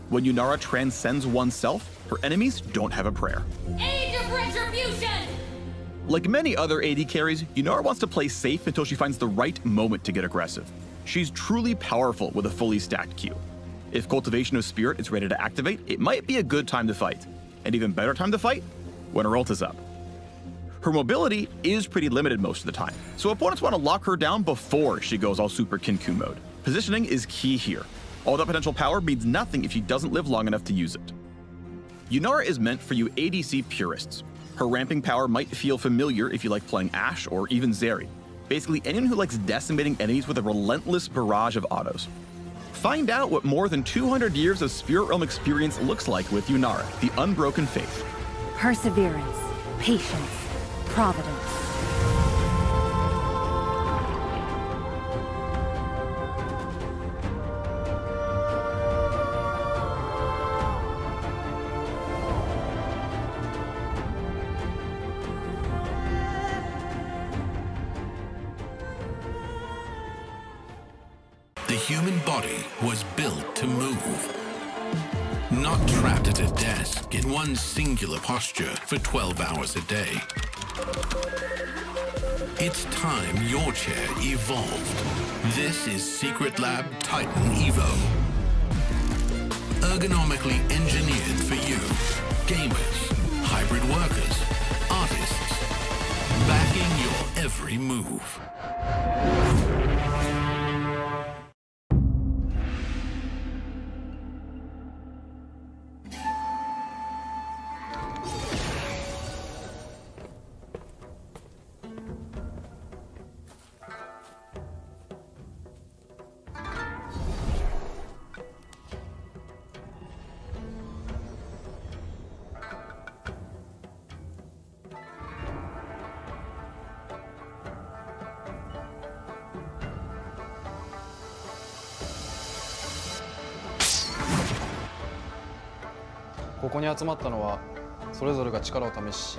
When Yunara transcends oneself, her enemies don't have a prayer. Age of Retribution! Like many other AD carries, Yunara wants to play safe until she finds the right moment to get aggressive. She's truly powerful with a fully stacked Q. If Cultivation of Spirit is ready to activate, it might be a good time to fight. An even better time to fight? When her ult is up. Her mobility is pretty limited most of the time, so opponents want to lock her down before she goes all Super Kinku mode. Positioning is key here. All that potential power means nothing if she doesn't live long enough to use it. Yunara is meant for you ADC purists. Her ramping power might feel familiar if you like playing Ashe or even Zeri. Basically anyone who likes decimating enemies with a relentless barrage of autos. Find out what more than 200 years of Spirit Realm experience looks like with Yunara, the Unbroken Faith. Perseverance, patience, providence. The human body was built to move. Not trapped at a desk in one singular posture for 12 hours a day. It's time your chair evolved. This is Secret Lab Titan Evo. Ergonomically engineered for you. Gamers, hybrid workers, artists. Backing your every move.ここに集まったのはそれぞれが力を試し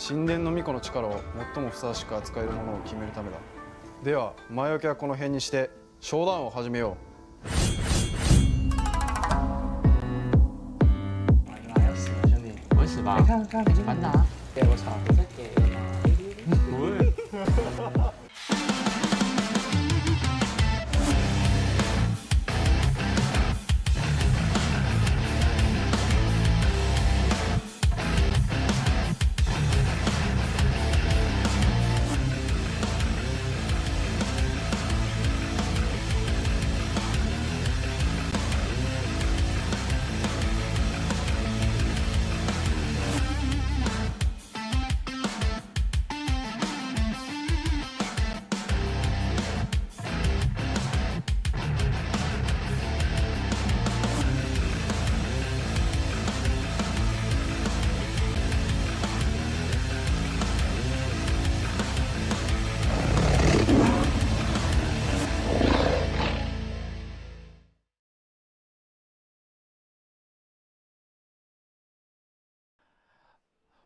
神殿の巫女の力を最もふさわしく扱えるものを決めるためだ。では前置きはこの辺にして商談を始めよう。开始吧。看看，反打。给我操！再给嘛。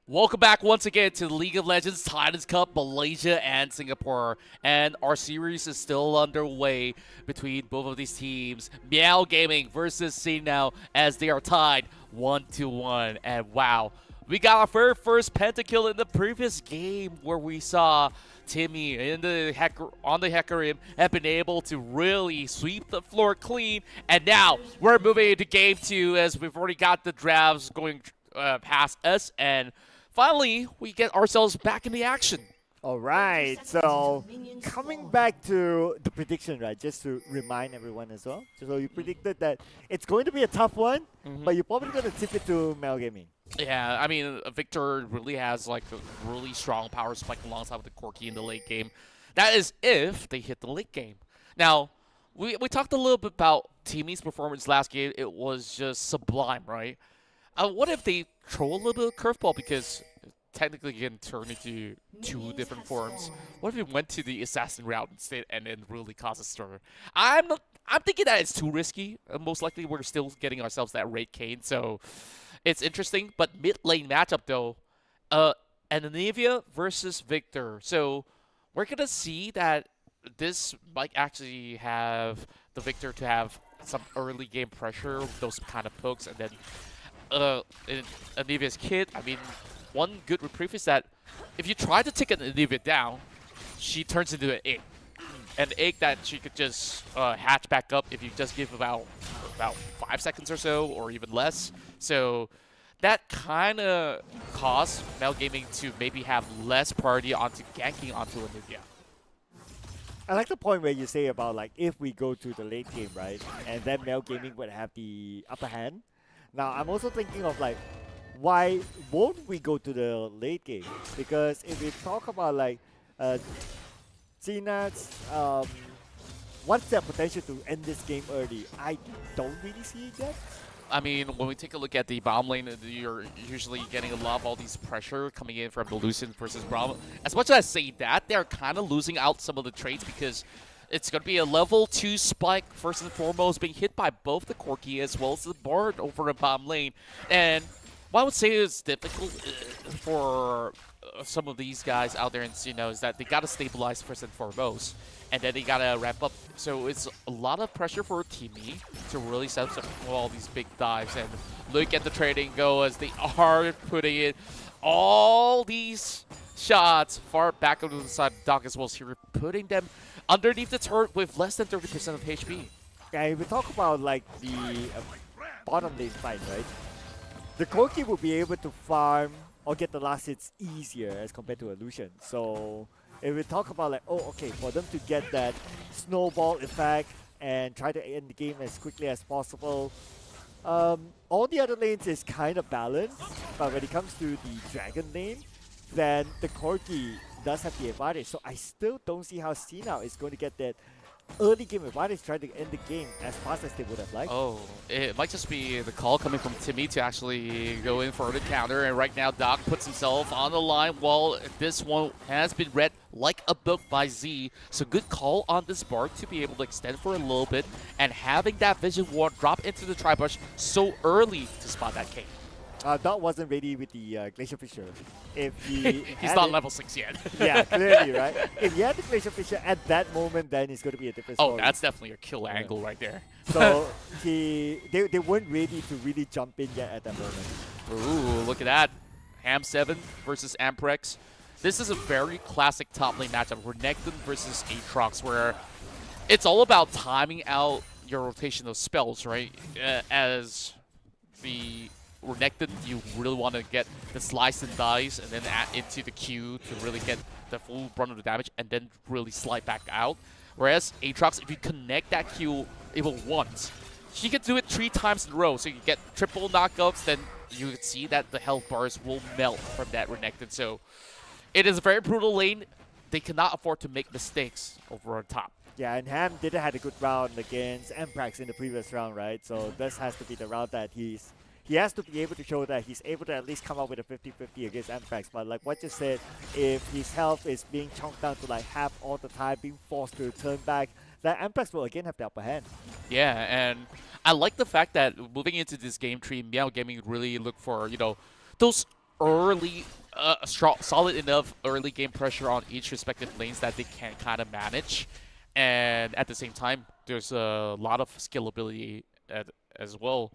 Welcome back once again to the League of Legends Titans Cup Malaysia and Singapore. And our series is still underway between both of these teams. Meow Gaming versus CNOW as they are tied 1-1. And wow, we got our very first pentakill in the previous game where we saw Timmy on the Hecarim have been able to really sweep the floor clean. And now we're moving into game 2 as we've already got the drafts going past us, and finally we get ourselves back in the action. All right, so coming back to the prediction, right, just to remind everyone as well. So you predicted that it's going to be a tough one, but you're probably going to tip it to Meow Gaming. Yeah, I mean, Victor really has like a really strong power spike alongside with the Corki in the late game. That is if they hit the late game. Now, we talked a little bit about Timmy's performance last game. It was just sublime, right? What if they throw a little bit of curveball, because technically it can turn into two different forms. What if it went to the assassin route instead and then really cause a stir? I'm thinking that it's too risky. Most likely we're still getting ourselves that Raid Kane, so it's interesting. But mid lane matchup though, Anivia versus Victor. So we're gonna see that this might actually have the Victor to have some early game pressure, those kind of pokes, and then in Anivia's kit, I mean, one good reprieve is that if you try to take an Anivia down, she turns into an egg. An egg that she could just hatch back up if you just give about 5 seconds or so, or even less. So that kind of caused Mel Gaming to maybe have less priority onto ganking onto Anivia. I like the point where you say about like if we go to the late game, right, and then Mel Gaming would have the upper hand. Now I'm also thinking of like, why won't we go to the late game? Because if we talk about like Gina's, what's their potential to end this game early? I don't really see it yet. I mean, when we take a look at the bottom lane, you're usually getting a lot of all these pressure coming in from the Lucian versus Braum. As much as I say that, they're kind of losing out some of the trades because it's going to be a level 2 spike, first and foremost, being hit by both the Corki as well as the Bard over in bottom lane. And what I would say is difficult for some of these guys out there in Sino is that they got to stabilize first and foremost, and then they got to ramp up. So it's a lot of pressure for Team E to really set up all these big dives. And look at the trading go as they are putting in all these shots far back onto the side of Doc as well as here, putting them underneath the turret with less than 30% of HP. Yeah, if we talk about like the bottom lane fight, right? The Corki will be able to farm or get the last hits easier as compared to Illusion. So if we talk about like, oh, okay, for them to get that snowball effect and try to end the game as quickly as possible, all the other lanes is kind of balanced, but when it comes to the Dragon lane, then the Corki does have the advantage. So I still don't see how Sina is going to get that early game advantage, trying to end the game as fast as they would have liked. Oh, it might just be the call coming from Timmy to actually go in for the counter, and right now Doc puts himself on the line while this one has been read like a book by Z. So good call on this Bark to be able to extend for a little bit, and having that Vision Ward drop into the Tri-Brush so early to spot that King. Doc wasn't ready with the Glacier Fisher. If he's not level 6 yet. Yeah, clearly, right? If he had the Glacier Fisher at that moment, then it's going to be a different story. Oh, that's definitely a kill angle right there. So they weren't ready to really jump in yet at that moment. Ooh, look at that. Ham 7 versus Amprex. This is a very classic top lane matchup. Renekton versus Aatrox, where it's all about timing out your rotation of spells, right? As the Renekton, you really want to get the slice and dice and then add into the Q to really get the full brunt of the damage and then really slide back out. Whereas Aatrox, if you connect that Q even once, he can do it 3 times in a row. So you get triple knockouts, then you can see that the health bars will melt from that Renekton. So it is a very brutal lane. They cannot afford to make mistakes over on top. Yeah, and Ham didn't have a good round against Amprex in the previous round, right? So this has to be the round that he has to be able to show that he's able to at least come up with a 50-50 against Amprex. But like what you said, if his health is being chunked down to like half all the time, being forced to turn back, that Amprex will again have the upper hand. Yeah, and I like the fact that moving into this game tree, Meow Gaming really look for, you know, those early, solid enough early game pressure on each respective lanes that they can kind of manage. And at the same time, there's a lot of scalability as well.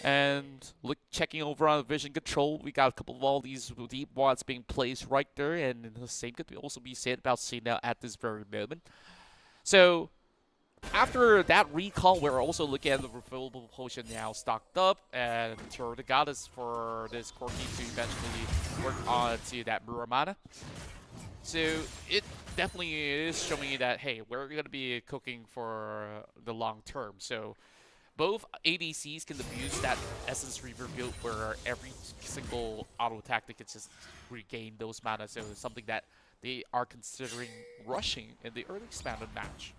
And look, checking over on vision control, we got a couple of all these deep wards being placed right there, and the same could also be said about Cena at this very moment. So after that recall, we're also looking at the refillable potion now stocked up, and Terror the Goddess for this Corki to eventually work on to that Muramana. So it definitely is showing you that, hey, we're going to be cooking for the long term. So both ADCs can abuse that Essence Reaver build where every single auto tactic can just regain those mana. So it's something that they are considering rushing in the early expanded match.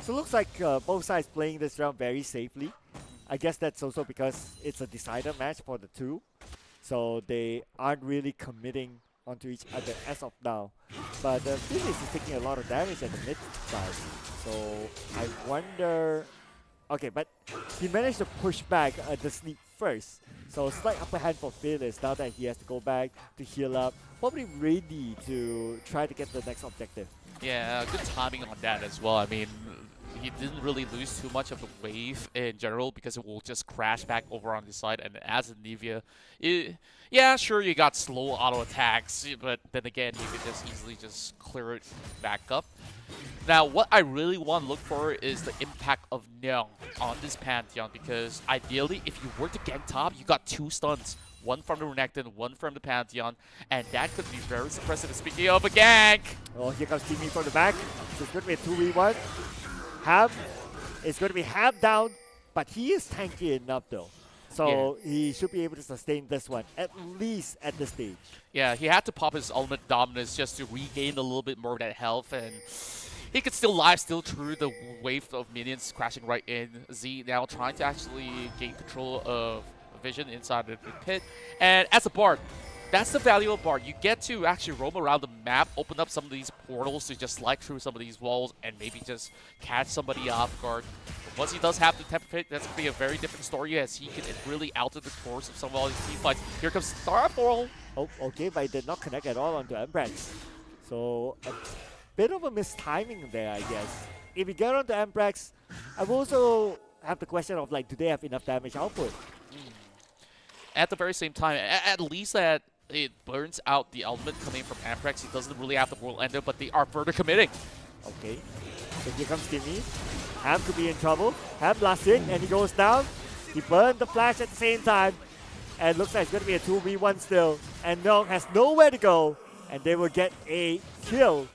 So it looks like both sides playing this round very safely. I guess that's also because it's a decider match for the two. So they aren't really committing onto each other as of now. But Phyllis is taking a lot of damage at the mid side. So I wonder... Okay, but he managed to push back the sleep first. So slight upper hand for Phyllis now that he has to go back to heal up. Probably ready to try to get the next objective. Yeah, good timing on that as well. I mean, he didn't really lose too much of the wave in general because it will just crash back over on the side. And as a Nivea, yeah, sure, you got slow auto attacks, but then again, you could just easily just clear it back up. Now, what I really want to look for is the impact of Neong on this Pantheon, because ideally, if you were to gank top, you got 2 stuns. One from the Renekton, one from the Pantheon, and that could be very suppressive. Speaking of a gank! Oh, here comes Timmy from the back. So it's going to be a 2v1. Ham is going to be Ham down, but he is tanky enough though. So he should be able to sustain this one, at least at this stage. Yeah, he had to pop his ultimate dominance just to regain a little bit more of that health, and he could still lifesteal through the wave of minions crashing right in. Z now trying to actually gain control of vision inside the pit. And as a Bard, that's the value of Bard. You get to actually roam around the map, open up some of these portals to just slide through some of these walls and maybe just catch somebody off guard. Once he does have the temper pit, that's going to be a very different story as he can really alter the course of some of all these team fights. Here comes Starfall. Oh, okay, but it did not connect at all onto Ambrax. So a bit of a mistiming there, I guess. If you get onto Ambrax, I've also have the question of like, do they have enough damage output? At the very same time, at least that it burns out the element coming from Ambrax. He doesn't really have the World Ender, but they are further committing. Okay, so here comes Timmy. Ham could be in trouble. Ham blasts in and he goes down. He burned the flash at the same time. And looks like it's going to be a 2v1 still. And Nong has nowhere to go. And they will get a kill.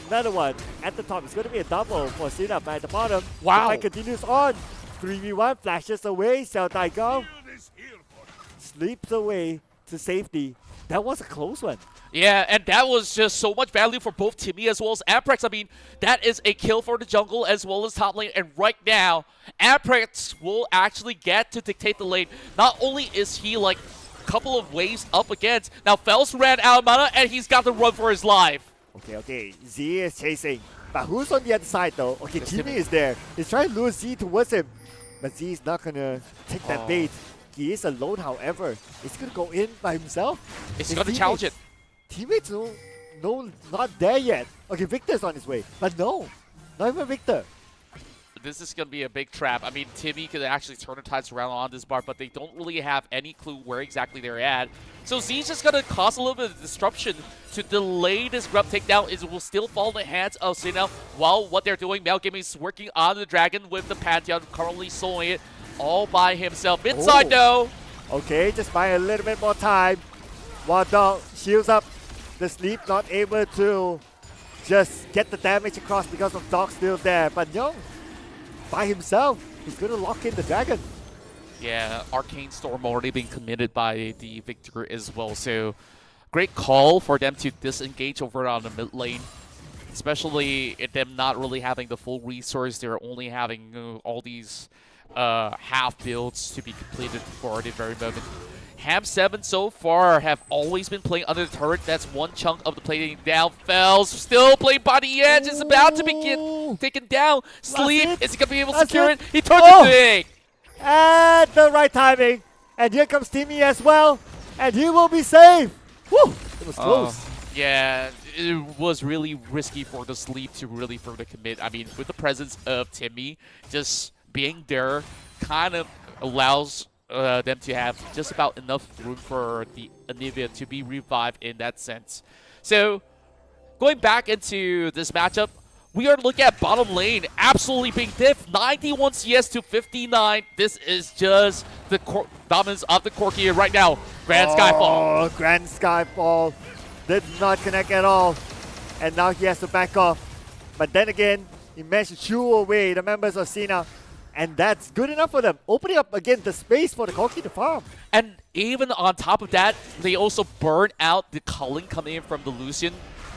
Another one at the top. It's going to be a double for Sinap at the bottom. Wow. The fight continues on. 3v1 flashes away. Xiao Daigao sleeps away to safety. That was a close one. Yeah, and that was just so much value for both Timmy as well as Amprex. I mean, that is a kill for the jungle as well as top lane. And right now, Amprex will actually get to dictate the lane. Not only is he like a couple of waves up against, now Fells ran out of mana and he's got to run for his life. Okay, Z is chasing. But who's on the other side though? Okay, Timmy is there. He's trying to lure Z towards him. But Z is not going to take that bait. He is alone, however. He's going to go in by himself. He's going to challenge it. Teammates, no, not there yet. Okay, Victor's on his way. But no, not even Victor. This is going to be a big trap. I mean, Timmy could actually turn the tides around on this bar, but they don't really have any clue where exactly they're at. So Z's just going to cause a little bit of disruption to delay this grub takedown. It will still fall in the hands of Sinel while what they're doing. Mel Gaming is working on the dragon with the Pantheon, currently soloing it all by himself. Inside though. Okay, just buy a little bit more time. While Dog shields up the sleep, not able to just get the damage across because of Dog still there. But Young, by himself, he's going to lock in the dragon. Yeah, Arcane Storm already being committed by the Victor as well. So great call for them to disengage over on the mid lane. Especially them not really having the full resource. They're only having all these half builds to be completed for the very moment. Ham 7 so far have always been playing under the turret. That's one chunk of the plating down. Fells still playing by the edge. Is about to begin taken down. Sleep. Is he going to be able to secure it? He turns the thing. At the right timing. And here comes Timmy as well. And he will be safe. Woo! It was close. Yeah, it was really risky for the Sleep to really further commit. I mean, with the presence of Timmy, just being there kind of allows them to have just about enough room for the Anivia to be revived in that sense. So, going back into this matchup, we are looking at bottom lane absolutely being diff. 91 CS to 59. This is just the dominance of the Corki right now. Grand Skyfall. Oh, Grand Skyfall did not connect at all. And now he has to back off. But then again, he managed to shoo away the members of Cena. And that's good enough for them, opening up again the space for the Corki to farm. And even on top of that, they also burned out the culling coming in from the Lucian.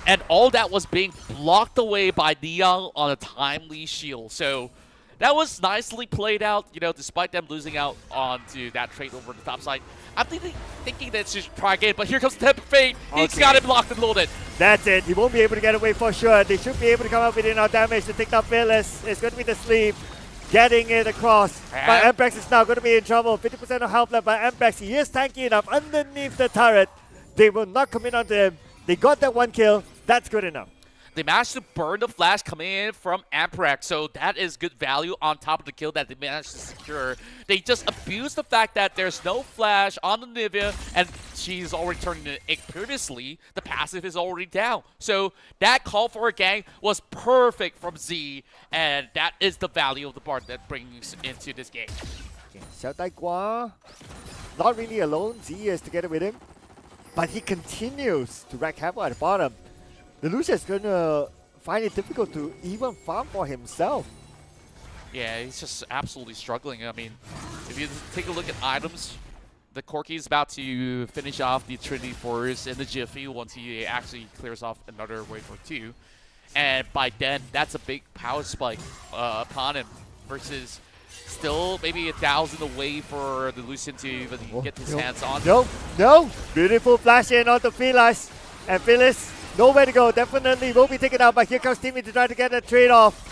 And all that was being blocked away by Neon on a timely shield. So that was nicely played out, you know, despite them losing out onto that trade over the top side. I'm thinking that should try again, but here comes the Temp of Fate. He's got him locked and loaded. That's it. He won't be able to get away for sure. They should be able to come up with enough damage to take down Fearless. It's going to be the Sleep getting it across. But Ambrax is now going to be in trouble. 50% of health left by Ambrax. He is tanky enough underneath the turret. They will not commit onto him. They got that one kill. That's good enough. they managed to burn the flash coming in from Amprex, so that is good value on top of the kill that they managed to secure. They just abused the fact that there's no flash on the Nivea, and she's already turning an egg previously. The passive is already down. So that call for a gang was perfect from Z, and that is the value of the Bard that brings into this game. Okay, Xiao Daigua, not really alone. Z is together with him, but he continues to wreak havoc at the bottom. The Lucia is going to find it difficult to even farm for himself. Yeah, he's just absolutely struggling. I mean, if you take a look at items, the Corki is about to finish off the Trinity Force in the Jiffy once he actually clears off another wave or two. And by then, that's a big power spike upon him versus still maybe 1,000 away for the Lucian to even get his hands on. No. Beautiful flash in onto Phyllis. And Phyllis, nowhere to go. Definitely will be taken out, but here comes Timmy to try to get a trade off.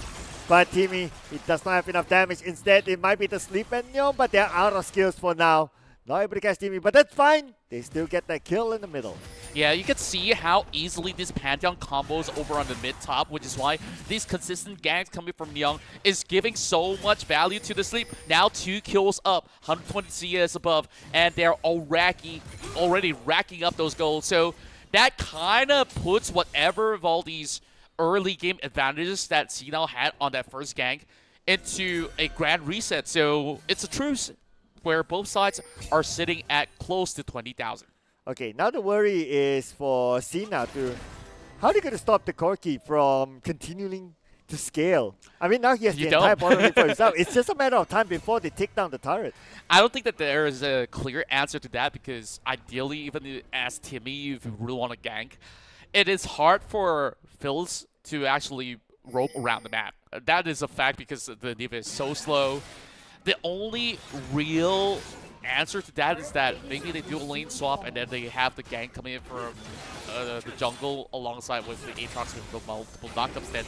But Timmy, he does not have enough damage. Instead, it might be the sleep and but they're out of skills for now. Not able to catch Timmy, but that's fine. They still get that kill in the middle. Yeah, you can see how easily this Pantheon combos over on the mid-top, which is why these consistent ganks coming from Young is giving so much value to the sleep. Now 2 kills up, 120 CS above, and they're already racking up those goals. So that kind of puts whatever of all these early game advantages that Sinal had on that first gank into a grand reset. So it's a truce where both sides are sitting at close to 20,000. Okay, now the worry is for Sinal to... How are they going to stop the Corki from continuing to scale? I mean, now he has the entire bottom lane for himself. It's just a matter of time before they take down the turret. I don't think that there is a clear answer to that because ideally, even as Timmy, if you really want to gank, it is hard for Phils to actually rope around the map. That is a fact because the Nivea is so slow. The only real answer to that is that maybe they do a lane swap and then they have the gank coming in from the jungle alongside with the Aatrox with the multiple knockups. Then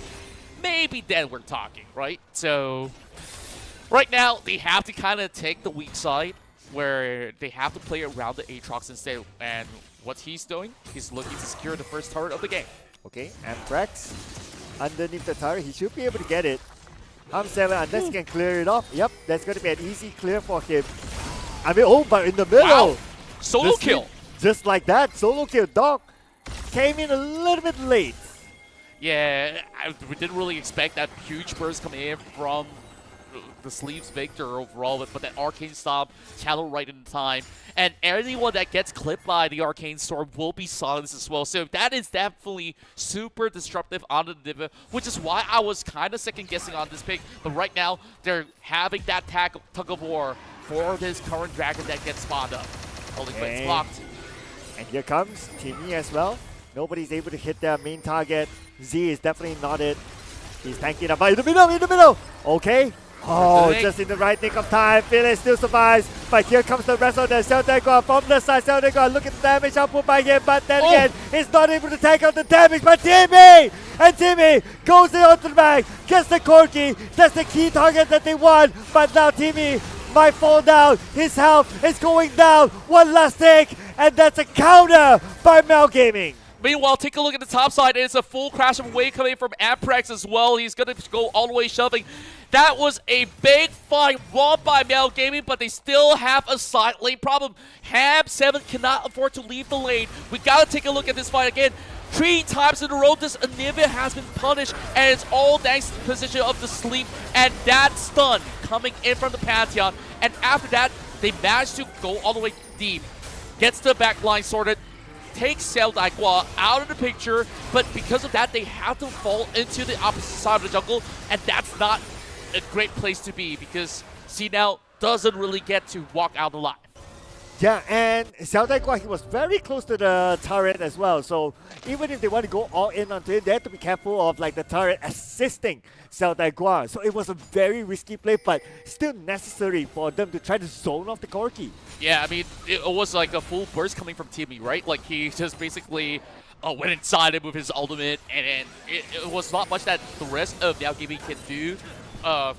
maybe then we're talking, right? So right now they have to kind of take the weak side where they have to play around the Aatrox instead. And what he's doing, he's looking to secure the first turret of the game. Okay, Amprex underneath the turret, he should be able to get it. Ham7, unless he can clear it off. Yep, that's going to be an easy clear for him. I mean, but in the middle. Wow. Solo kill. Just like that, solo kill. Dog came in a little bit late. Yeah, we didn't really expect that huge burst coming in from the Sleeves Victor overall, but that Arcane Stomp channeled right in time. And anyone that gets clipped by the Arcane Storm will be silenced as well. So that is definitely super disruptive on the Nivea, which is why I was kind of second-guessing on this pick. But right now, they're having that tug of war for this current Dragon that gets spawned up. Holy Quake's blocked. And here comes Timmy as well. Nobody's able to hit their main target. Z is definitely not it. He's tanking up in the middle. Okay. Oh, just in the right nick of time. Phyllis still survives. But here comes the rest of the Xiao Daigua from the side. Xiao Daigua, look at the damage output by him. But then again, he's not able to take out the damage. But Timmy! And Timmy goes in onto the back. Gets the Corki. That's the key target that they want. But now Timmy might fall down. His health is going down. One last take. And that's a counter by Mel Gaming. Meanwhile, take a look at the top side. It's a full crash of wave coming from Amprex as well. He's going to go all the way shoving. That was a big fight won by Mel Gaming, but they still have a side lane problem. Ham7 cannot afford to leave the lane. We got to take a look at this fight again. 3 times in a row, this Anivia has been punished, and it's all thanks to the position of the sleep and that stun coming in from the Pantheon. And after that, they managed to go all the way deep. Gets the back line sorted. Takes Xiao Daigua out of the picture, but because of that, they have to fall into the opposite side of the jungle, and that's not a great place to be because Sinal doesn't really get to walk out alive. Yeah, and Xiao Daigua, he was very close to the turret as well, so even if they want to go all in onto it, they have to be careful of like the turret assisting Xiao Daigua. So it was a very risky play, but still necessary for them to try to zone off the Corki. Yeah, I mean, it was like a full burst coming from Timmy, right? Like, he just basically went inside him with his ultimate, and it was not much that the rest of Now Gaming can do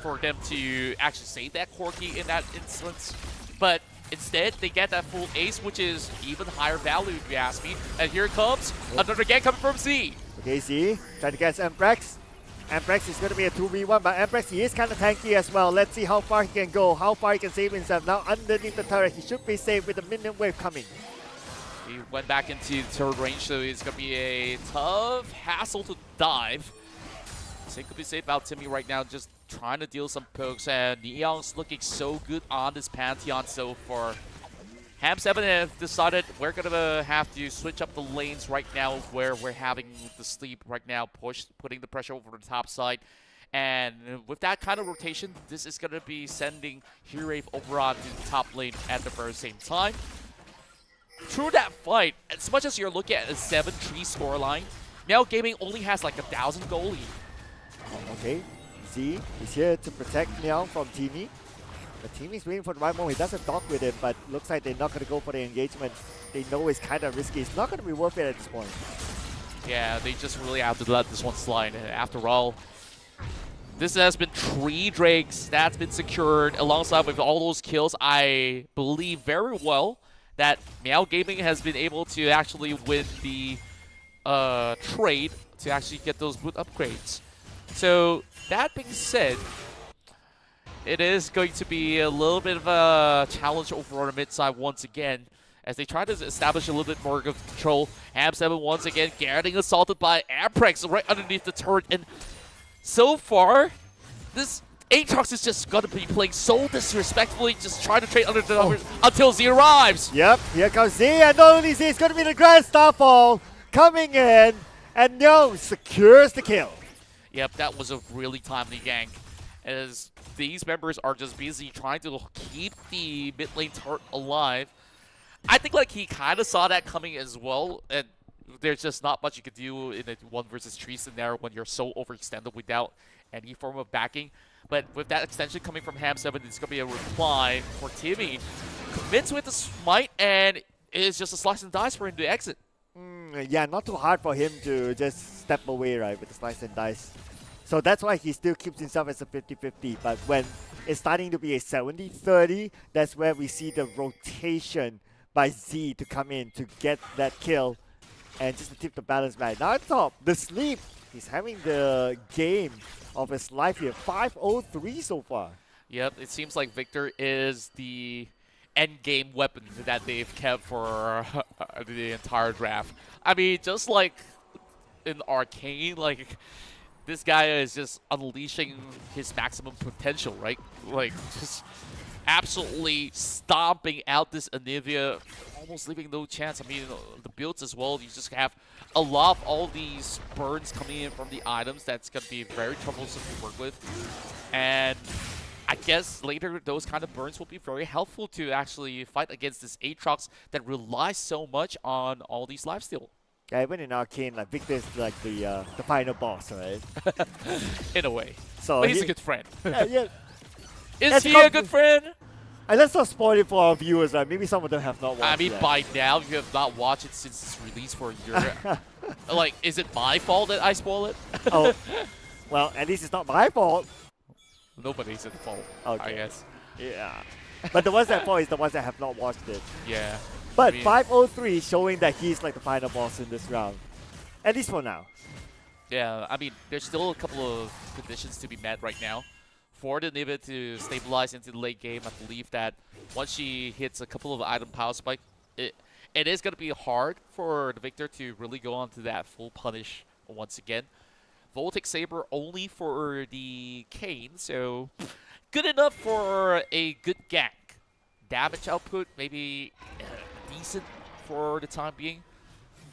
for them to actually save that Corki in that instance. But instead, they get that full ace, which is even higher value, if you ask me. And here comes another gank coming from Z. Okay, see, trying to catch Amprex. Amprex is going to be a 2v1, but Amprex, he is kind of tanky as well. Let's see how far he can go, how far he can save himself. Now underneath the turret, he should be safe with the minion wave coming. He went back into third range, so it's going to be a tough hassle to dive. So it could be safe about Timmy right now, just trying to deal some pokes, and Neon's looking so good on this Pantheon so far. Ham7 have decided we're going to have to switch up the lanes right now where we're having the sleep right now putting the pressure over the top side. And with that kind of rotation, this is going to be sending Hirave over onto the top lane at the very same time. Through that fight, as much as you're looking at a 7-3 scoreline, Meow Gaming only has like 1,000 goal lead. Okay, Z is here to protect Meow from Timmy. But Timmy's waiting for the right moment. He doesn't dock with it, but looks like they're not going to go for the engagement. They know it's kind of risky. It's not going to be worth it at this point. Yeah, they just really have to let this one slide. After all, this has been 3 Drakes that's been secured alongside with all those kills. I believe very well that Meow Gaming has been able to actually win the trade to actually get those boot upgrades. So that being said, it is going to be a little bit of a challenge over on the mid side once again as they try to establish a little bit more of control. Ham7 once again getting assaulted by Amprex right underneath the turret, and so far this Aatrox is just going to be playing so disrespectfully, just trying to trade under the numbers until Z arrives. Yep, here comes Z, and not only Z, it's going to be the Grand Starfall coming in, and no, secures the kill. Yep, that was a really timely gank, as these members are just busy trying to keep the mid lane turret alive. I think like he kind of saw that coming as well, and there's just not much you could do in a 1 versus 3 scenario when you're so overextended without any form of backing. But with that extension coming from Ham7, it's going to be a reply for Timmy. Commits with the smite, and it's just a slice and dice for him to exit. Yeah, not too hard for him to just step away, right, with the slice and dice. So that's why he still keeps himself as a 50-50. But when it's starting to be a 70-30, that's where we see the rotation by Z to come in to get that kill and just to tip the balance back. Now on top, the sleep. He's having the game of his life here. 5-0-3 so far. Yep, it seems like Victor is the end game weapon that they've kept for the entire draft. I mean, just like in Arcane, like this guy is just unleashing his maximum potential, right? Like just absolutely stomping out this Anivia, almost leaving no chance. I mean, the builds as well, you just have a lot of all these burns coming in from the items that's going to be very troublesome to work with. And I guess later those kind of burns will be very helpful to actually fight against this Aatrox that relies so much on all these lifesteal. Yeah, even in Arcane, like Victor's like the final boss, right? In a way. So but he's a good friend. Yeah. Is he a good friend? And let's not spoil it for our viewers, right? Maybe some of them have not watched it. I mean, by now, you have not watched it since its release for a year. Like, is it my fault that I spoil it? Oh, well, at least it's not my fault. Nobody's at fault, okay. I guess. Yeah. But the ones that fault is the ones that have not watched it. Yeah. But I mean, 5-0-3 showing that he's like the final boss in this round. At least for now. Yeah, I mean, there's still a couple of conditions to be met right now. For the Nivea to stabilize into the late game, I believe that once she hits a couple of item power spike, it is going to be hard for the Victor to really go on to that full punish once again. Voltic Saber only for the Kayn, so good enough for a good gank. Damage output maybe decent for the time being.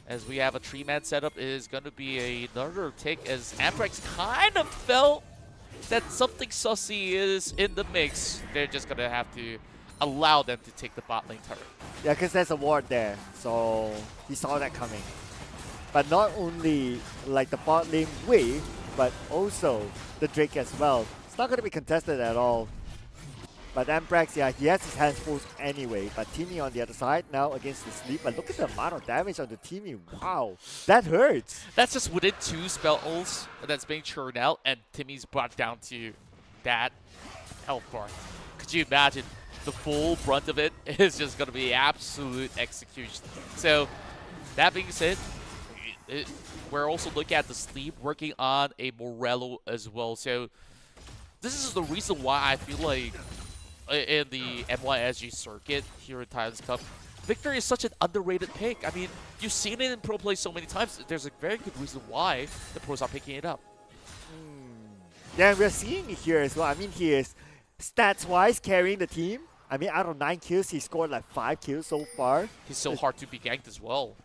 As we have a 3-man setup, is going to be another take as Amprex kind of felt that something sussy is in the mix. They're just going to have to allow them to take the bot lane turret. Yeah, because there's a ward there, so he saw that coming. But not only like the bot lane wave, but also the Drake as well. It's not going to be contested at all. But Amprex, yeah, he has his hands full anyway. But Timmy on the other side now against the sleep. But look at the amount of damage on the Timmy. Wow, that hurts. That's just within 2 spells that's being churned out, and Timmy's brought down to that health bar. Could you imagine? The full brunt of it is just going to be absolute execution. So, that being said, we're also looking at the Sleep working on a Morello as well. So this is the reason why I feel like in the MYSG circuit here in Titans Cup, Victor is such an underrated pick. I mean, you've seen it in pro play so many times. There's a very good reason why the pros are picking it up. Yeah, we're seeing it here as well. I mean, he is stats-wise carrying the team. I mean, out of 9 kills, he scored like 5 kills so far. He's so hard to be ganked as well.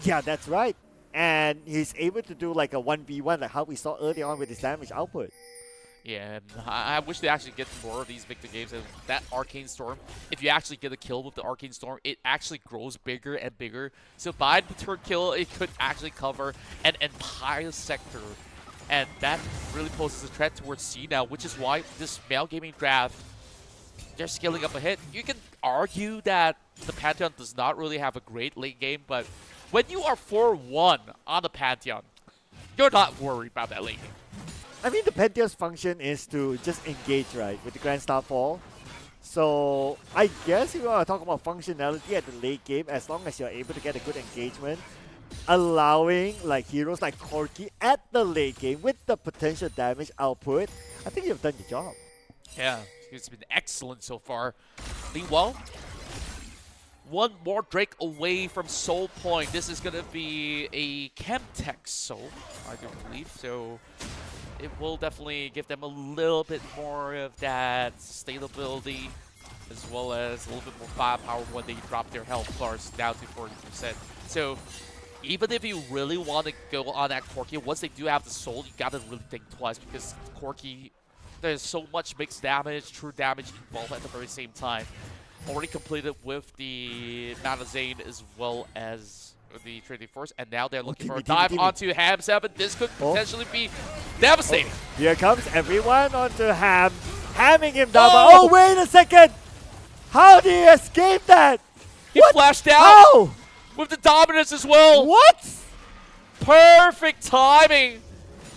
Yeah, that's right. And he's able to do like a 1v1, like how we saw earlier on with his damage output. Yeah, and I wish they actually get more of these Victor games. And that Arcane Storm, if you actually get a kill with the Arcane Storm, it actually grows bigger and bigger. So by the third kill, it could actually cover an entire sector. And that really poses a threat towards C now, which is why this Male Gaming draft, they're scaling up ahead. You can argue that the Pantheon does not really have a great late game, but when you are 4-1 on the Pantheon, you're not worried about that late game. I mean, the Pantheon's function is to just engage, right, with the Grand Starfall. So I guess if you want to talk about functionality at the late game, as long as you're able to get a good engagement, allowing like heroes like Corki at the late game with the potential damage output, I think you've done your job. Yeah, it's been excellent so far. Meanwhile, one more Drake away from Soul Point. This is going to be a Chemtech Soul, I do believe. So it will definitely give them a little bit more of that sustainability, as well as a little bit more firepower when they drop their health bars down to 40%. So even if you really want to go on that Corki, once they do have the Soul, you got to really think twice, because Corki, there's so much mixed damage, true damage involved at the very same time. Already completed with the Manazane as well as the Trinity Force, and now they're looking for a dive onto Ham 7. This could potentially be devastating. Here comes everyone onto Ham, hamming him down. Oh, wait a second! How did he escape that? He flashed out How? with the dominance as well. What? Perfect timing.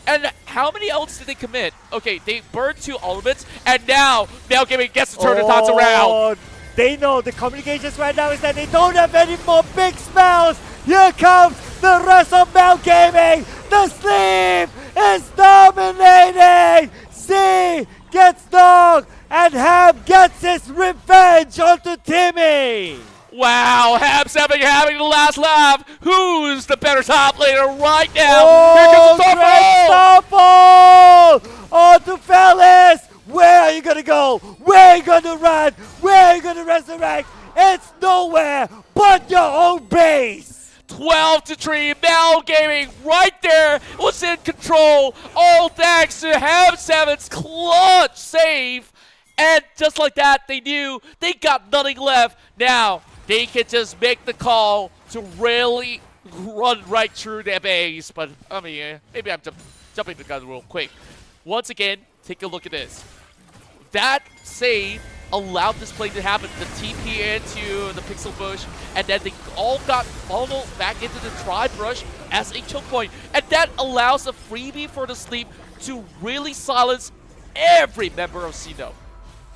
And how many ults did they commit? Okay, they burned 2 elements, and now Male Gaming gets to turn their thoughts around. They know the communications right now is that they don't have any more big spells. Here comes the rest of Male Gaming. The Sleep is dominating. C gets knocked, and Ham gets his revenge onto Timmy. Wow, Ham 7 having the last laugh. Who's the better top laner right now? Here comes the Starfall! On to Fellas! Where are you gonna go? Where are you gonna run? Where are you gonna resurrect? It's nowhere but your own base! 12-3, Male Gaming right there was in control. All thanks to Ham 7's clutch save. And just like that, they knew they got nothing left. Now, they can just make the call to really run right through their base. But, I mean, maybe I'm jumping the gun real quick. Once again, take a look at this. That save allowed this play to happen. The TP into the Pixel Bush, and then they all got funneled back into the Tri-Brush as a choke point. And that allows a freebie for the Sleep to really silence every member of C-No.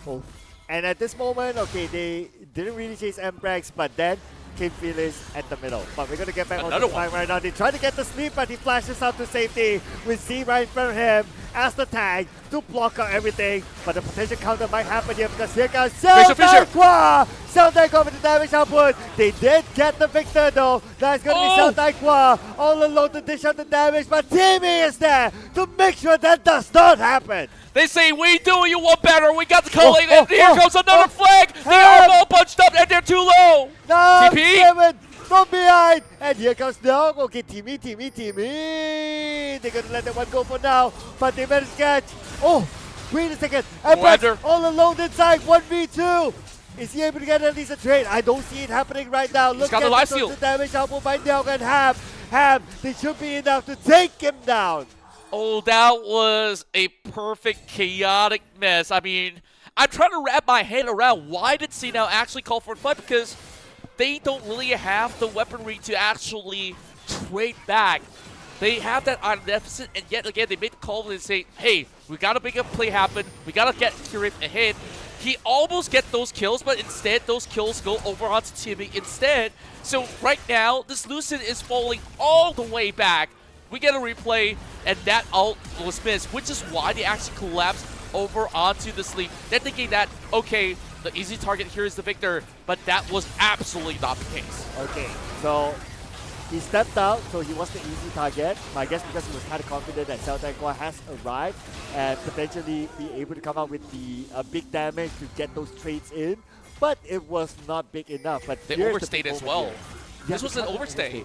Oh. And at this moment, okay, they didn't really chase Embrax, but then came Felix at the middle. But we're going to get back on the fight right now. They try to get the Sleep, but he flashes out to safety with Z right in front of him as the tag to block out everything. But the potential counter might happen here, because here comes Seldai Seldai over the damage output. They did get the victor though. That's going to be Seldai all alone to dish out the damage, but Timmy is there to make sure that does not happen. They say, we do you one better. We got the culling, and here comes another flag. They are all punched up, and they're too low. No, TP. 7 from behind. And here comes Dog. Okay, Timmy. They're going to let that one go for now, but they managed to catch. Oh, wait a second. Embrax all alone inside 1v2. Is he able to get at least a trade? I don't see it happening right now. Look at the damage output by Dog and Ham. They should be enough to take him down. Oh, that was a perfect chaotic mess. I mean, I'm trying to wrap my head around why did C-No actually call for a fight, because they don't really have the weaponry to actually trade back. They have that item deficit, and yet again, they made the call and say, hey, we got to make a play happen. We got to get Curate ahead. He almost get those kills, but instead those kills go over onto Timmy instead. So right now, this Lucid is falling all the way back. We get a replay, and that ult was missed, which is why they actually collapsed over onto the sleep. They're thinking that, okay, the easy target here is the Victor, but that was absolutely not the case. Okay, so he stepped out, so he was the easy target. I guess because he was kind of confident that Celtangor has arrived and potentially be able to come out with the big damage to get those trades in. But it was not big enough. But they overstayed as well. This was an overstay.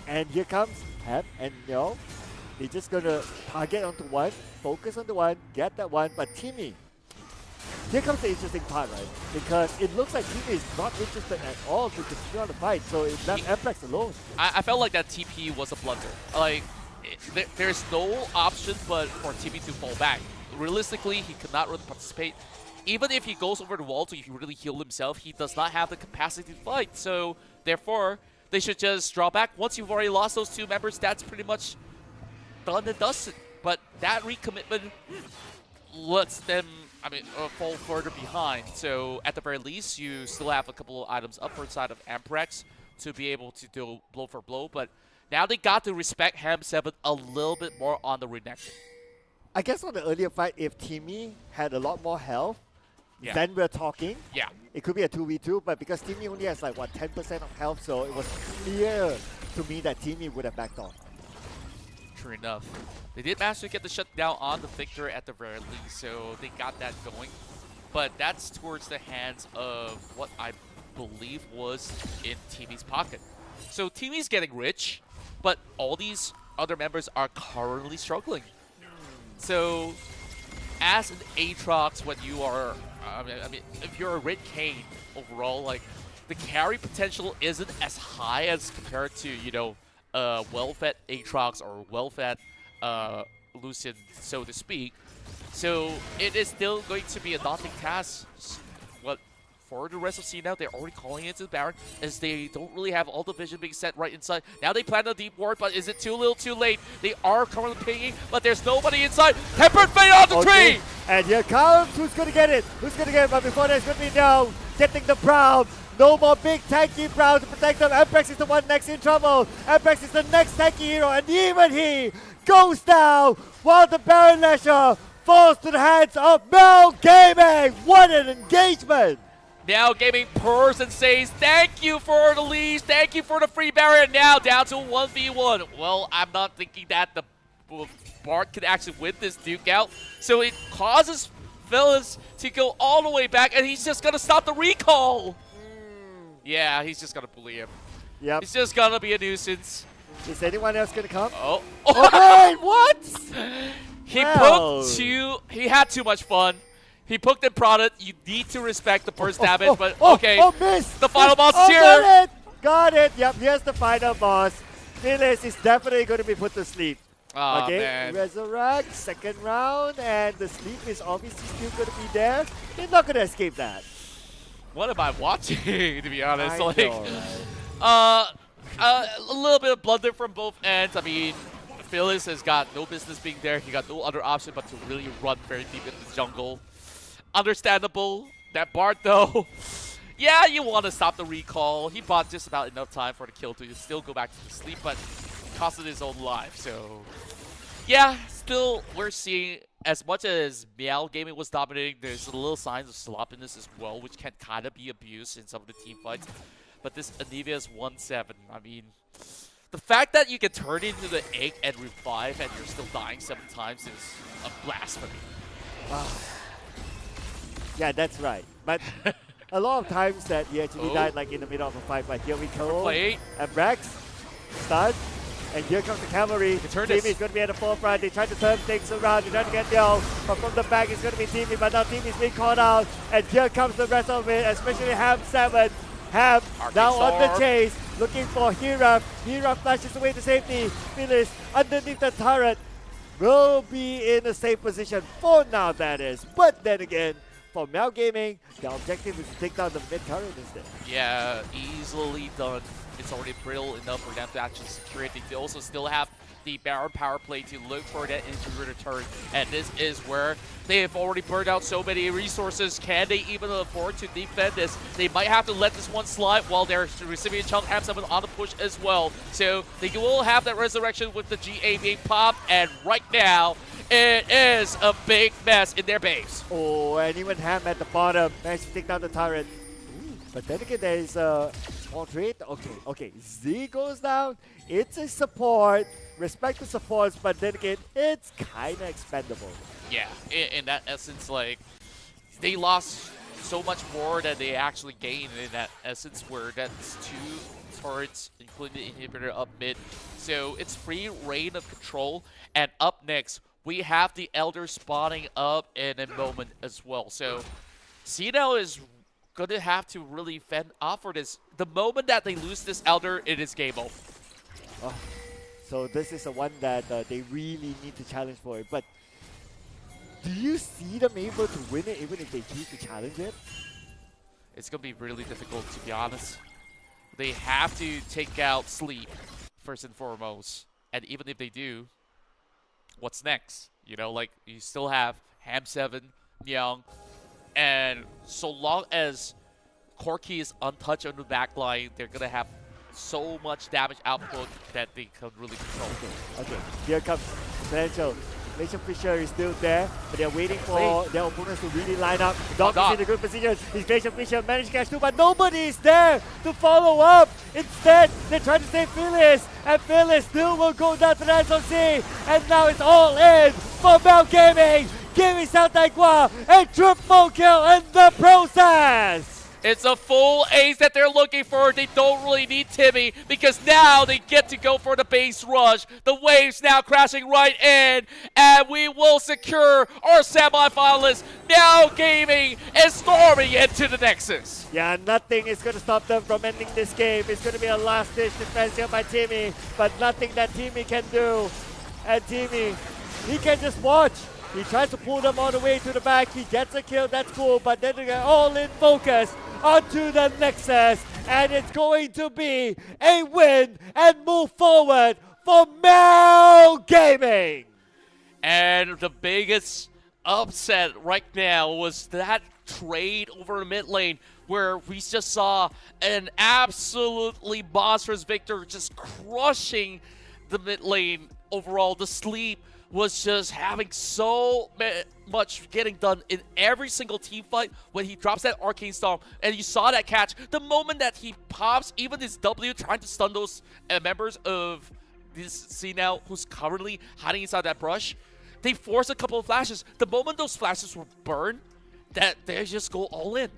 And here comes Hep, and they're just gonna target onto one, focus on the one, get that one. But Timmy, here comes the interesting part, right? Because it looks like Timmy is not interested at all to continue on the fight, so it left Amprex alone. I felt like that TP was a blunder. Like, there's no option but for Timmy to fall back. Realistically, he could not really participate. Even if he goes over the wall to really heal himself, he does not have the capacity to fight. So, therefore, they should just draw back. Once you've already lost those two members, that's pretty much done and dusted. But that recommitment lets them, fall further behind. So at the very least, you still have a couple of items up for side of Amprex to be able to do blow for blow. But now they got to respect Ham7 a little bit more on the renection. I guess on the earlier fight, if Timmy had a lot more health, then we're talking. Yeah. It could be a 2v2, but because Timmy only has like, 10% of health, so it was clear to me that Timmy would have backed off. True enough. They did manage to get the shutdown on the Victor at the very least, so they got that going. But that's towards the hands of what I believe was in Timmy's pocket. So Timmy's getting rich, but all these other members are currently struggling. So as an Aatrox, when you are, if you're a Red Kane overall, like the carry potential isn't as high as compared to, well-fed Aatrox or well-fed Lucian, so to speak. So it is still going to be a daunting task. What for the rest of C now, they're already calling into the Baron, as they don't really have all the vision being set right inside. Now they plan a deep ward, but is it too little too late? They are currently pinging, but there's nobody inside. Tempered Fate on the tree! And here comes, who's gonna get it? Who's gonna get it? But before that's gonna be now, getting the Proud. No more big tanky Proud to protect them. Amprex is the one next in trouble. Amprex is the next tanky hero, and even he goes down while the Baron Lasher falls to the hands of Mel Gaming. What an engagement! Now Gaming purrs and says, thank you for the leash, thank you for the free Baron. Now down to 1v1. Well, I'm not thinking that the Bart could actually win this Duke out. So it causes Phyllis to go all the way back, and he's just going to stop the recall. Yeah, he's just going to bully him. Yep. He's just going to be a nuisance. Is anyone else going to come? Oh. Okay, what? He had too much fun. He poked and prodded. You need to respect the burst damage, but okay. Miss! The final boss is here. Got it! Yep, here's the final boss. Phyllis is definitely going to be put to sleep. Oh, okay, man. Resurrect, second round, and the sleep is obviously still going to be there. They're not going to escape that. What am I watching, to be honest? I know, right? A little bit of blunder from both ends. I mean, Phyllis has got no business being there. He got no other option but to really run very deep into the jungle. Understandable. That Bart, though, yeah, you want to stop the recall. He bought just about enough time for the kill to still go back to the sleep, but costed his own life. So, yeah, still, we're seeing, as much as Meow Gaming was dominating, there's a little signs of sloppiness as well, which can kind of be abused in some of the team fights. But this Anivia's 1-7, I mean, the fact that you can turn into the egg and revive and you're still dying 7 times is a blasphemy. Yeah, that's right. But a lot of times that he actually died like in the middle of a fight. But here we go. And Brax, stun. And here comes the cavalry. Timmy's going to be at the forefront. They try to turn things around. They try to get Neo. But from the back, it's going to be Timmy. But now Timmy's being called out. And here comes the rest of it, especially Ham7. Ham now on the chase, looking for Hira. Hira flashes away to safety. Phyllis underneath the turret will be in a safe position for now, that is. But then again, for Meow Gaming, the objective is to take down the mid turret instead. Yeah, easily done. it's already brittle enough for them to actually secure it. They also still have the Baron power play to look for that integrated turret, and this is where they have already burned out so many resources. Can they even afford to defend this? They might have to let this one slide while they're receiving a chunk. Have someone on the push as well, so they will have that resurrection with the GA being popped, and right now it is a big mess in their base. Oh, and even Ham at the bottom managed to take down the turret. But then again, there is a small trade. Okay. Z goes down. It's a support. Respect the supports, but then again, it's kind of expendable. Yeah, in that essence, like, they lost so much more than they actually gained in that essence, where that's 2 turrets, including the inhibitor up mid. So it's free reign of control. And up next, we have the Elder spawning up in a moment as well. So CNL is going to have to really fend off for this. The moment that they lose this Elder, it is game over. Oh. So this is the one that they really need to challenge for it. But do you see them able to win it even if they choose to challenge it? It's going to be really difficult, to be honest. They have to take out Sleep, first and foremost. And even if they do, what's next? You know, like, you still have Ham7, Young, and so long as Corki is untouched on the backline, they're going to have so much damage output that they can really control. Okay, here comes potential. Glacier Fisher is still there, but they're waiting for their opponents to really line up. Dog is in a good position. His Glacier Fisher managed to catch 2, but nobody is there to follow up. Instead, they try to save Phyllis, and Phyllis still will go down to the SOC. And now it's all in for Bell Gaming, giving South Taekwa a triple kill in the process. It's a full ace that they're looking for. They don't really need Timmy because now they get to go for the base rush. The waves now crashing right in, and we will secure our semifinalists. Now Gaming is storming into the Nexus. Yeah, nothing is going to stop them from ending this game. It's going to be a last-ditch defense here by Timmy, but nothing that Timmy can do. And Timmy, he can just watch. He tries to pull them all the way to the back. He gets a kill, that's cool, but then they get all in focus onto the Nexus, and it's going to be a win and move forward for Mel Gaming. And the biggest upset right now was that trade over the mid lane, where we just saw an absolutely monstrous Victor just crushing the mid lane overall. The Sleep was just having so much getting done in every single team fight when he drops that Arcane Storm, and you saw that catch. The moment that he pops, even his W trying to stun those members of this CNL who's currently hiding inside that brush, they force a couple of flashes. The moment those flashes were burned, that they just go all in.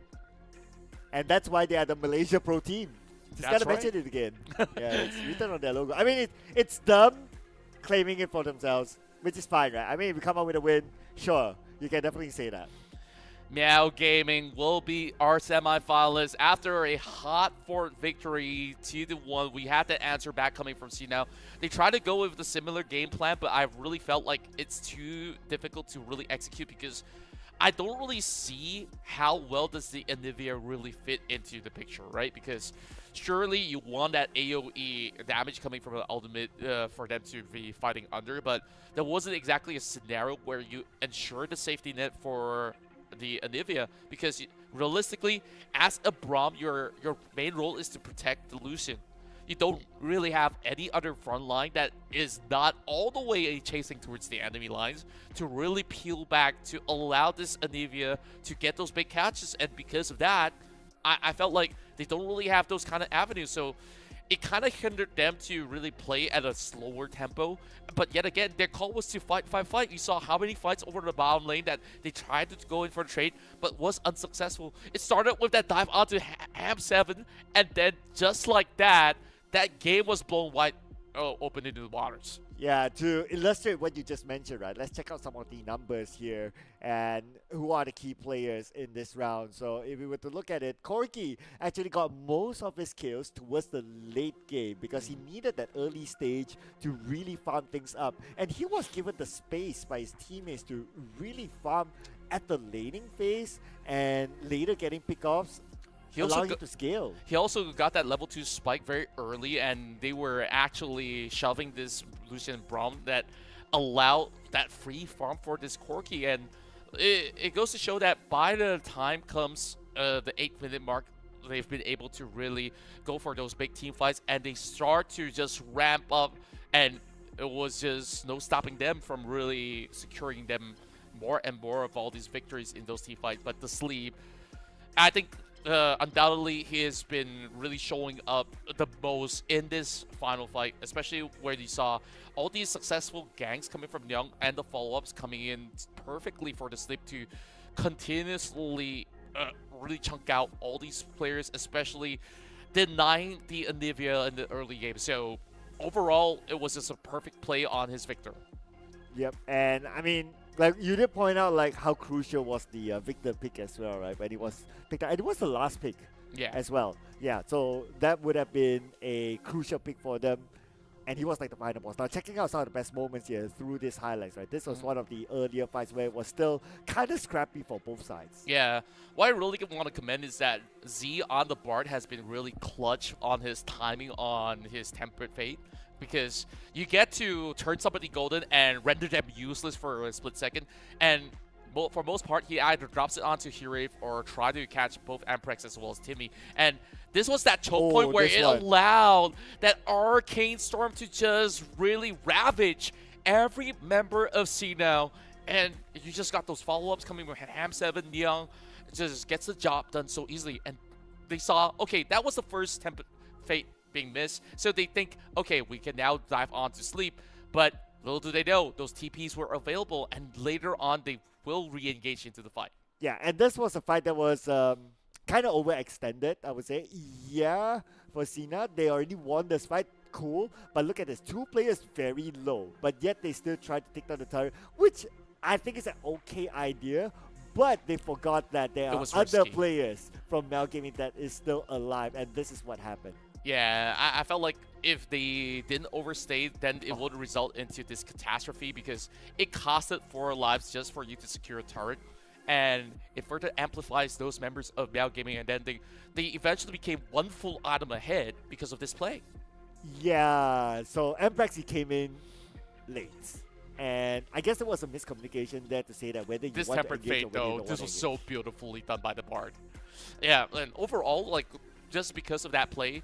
And that's why they are the Malaysia Pro team. Just gotta mention it again. Yeah, it's written on their logo. I mean, it's them claiming it for themselves, which is fine, right? I mean, if you come up with a win, sure, you can definitely say that. Meow Gaming will be our semifinalists after a hot-fought victory 2-1. We had that answer back coming from CNL. They tried to go with a similar game plan, but I really felt like it's too difficult to really execute because I don't really see how well does the Anivia really fit into the picture, right? Because surely you want that AoE damage coming from the ultimate for them to be fighting under, but there wasn't exactly a scenario where you ensure the safety net for the Anivia, because realistically, as a Braum, your main role is to protect the Lucian. You don't really have any other front line that is not all the way chasing towards the enemy lines to really peel back to allow this Anivia to get those big catches, and because of that, I felt like they don't really have those kind of avenues, so it kind of hindered them to really play at a slower tempo. But yet again, their call was to fight. You saw how many fights over the bottom lane that they tried to go in for the trade, but was unsuccessful. It started with that dive onto Ham7, and then just like that, that game was blown wide open into the waters. Yeah, to illustrate what you just mentioned, right? Let's check out some of the numbers here and who are the key players in this round. So if we were to look at it, Corki actually got most of his kills towards the late game because he needed that early stage to really farm things up. And he was given the space by his teammates to really farm at the laning phase and later getting pickoffs. allowing him to scale. He also got that level 2 spike very early, and they were actually shoving this Lucian Braum that allowed that free farm for this Corki, and it goes to show that by the time comes the 8-minute mark, they've been able to really go for those big team fights, and they start to just ramp up, and it was just no stopping them from really securing them more and more of all these victories in those team fights. But the Sleep, I think undoubtedly he has been really showing up the most in this final fight, especially where you saw all these successful ganks coming from Young and the follow-ups coming in perfectly for the Sleep to continuously really chunk out all these players, especially denying the Anivia in the early game. So overall, it was just a perfect play on his Victor. Yep, and I mean, like you did point out like how crucial was the Victor pick as well, right? When it was picked up, and it was the last pick as well. Yeah, so that would have been a crucial pick for them. And he was like the final boss. Now, checking out some of the best moments here through these highlights, right? This was one of the earlier fights where it was still kind of scrappy for both sides. Yeah. What I really want to commend is that Z on the Bard has been really clutch on his timing on his Tempered Fate, because you get to turn somebody golden and render them useless for a split second, and for most part, he either drops it onto Hirave or try to catch both Amprex as well as Timmy. And this was that choke point where it allowed that Arcane Storm to just really ravage every member of CNOW. And you just got those follow-ups coming from Ham7, Young. It just gets the job done so easily. And they saw, okay, that was the first Tempered Fate being missed. So they think, okay, we can now dive on to Sleep. But little do they know, those TPs were available, and later on they will re-engage into the fight. Yeah, and this was a fight that was kind of overextended, I would say. Yeah, for Cena, they already won this fight. Cool. But look at this. 2 players very low, but yet they still tried to take down the turret, which I think is an okay idea. But they forgot that there are other players from Mal Gaming that is still alive, and this is what happened. Yeah, I felt like if they didn't overstay, then it would result into this catastrophe, because it costed 4 lives just for you to secure a turret, and it further amplifies those members of Mal Gaming, and then they eventually became 1 full item ahead because of this play. Yeah, so Amprex, he came in late, and I guess there was a miscommunication there to say that whether you want to engage or whether you don't want to engage. This was so beautifully done by the Bard. Yeah, and overall, like, just because of that play,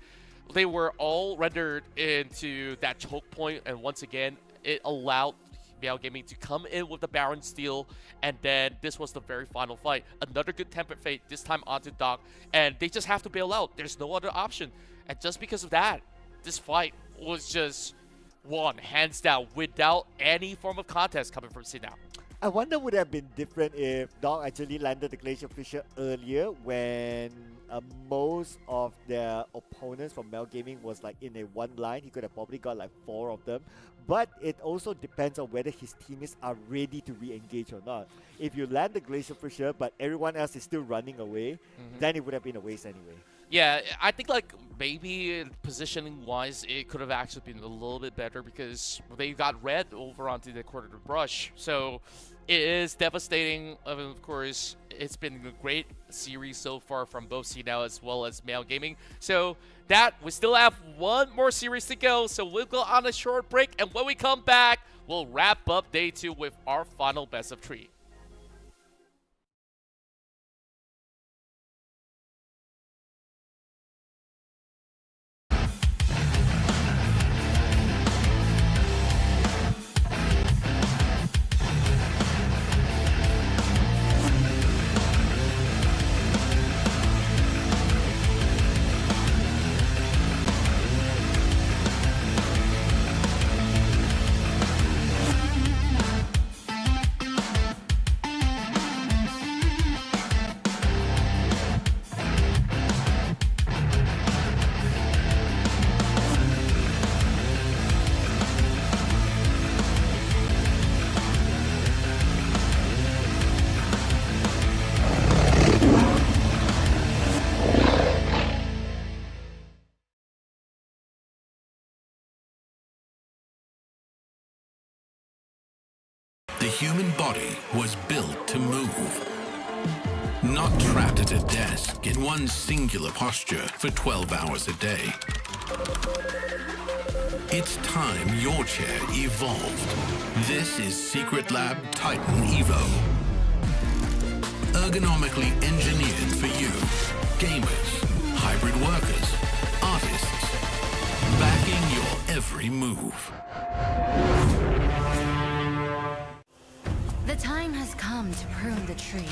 they were all rendered into that choke point, and once again, it allowed Mal Gaming to come in with the Baron steal, and then this was the very final fight. Another good Tempered Fate, this time onto Doc, and they just have to bail out. There's no other option. And just because of that, this fight was just won, hands down, without any form of contest coming from Sinao. I wonder would it have been different if Doc actually landed the Glacier Fissure earlier, when most of their opponents from Mal Gaming was like in a 1 line. He could have probably got like 4 of them. But it also depends on whether his teammates are ready to re-engage or not. If you land the Glacier Fissure but everyone else is still running away, then it would have been a waste anyway. Yeah, I think like maybe positioning-wise, it could have actually been a little bit better, because they got red over onto the quarter to brush. So it is devastating. Of course, it's been a great series so far from both CNOW as well as Mal Gaming. So that we still have 1 more series to go. So we'll go on a short break, and when we come back, we'll wrap up day 2 with our final best of 3. The human body was built to move. Not trapped at a desk in one singular posture for 12 hours a day. It's time your chair evolved. This is Secret Lab Titan Evo. Ergonomically engineered for you, gamers, hybrid workers, artists, backing your every move. The time has come to prune the tree.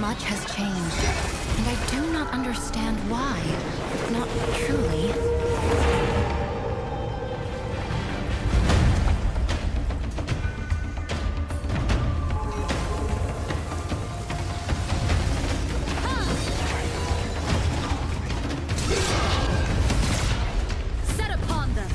Much has changed, and I do not understand why. Not truly. Set upon them!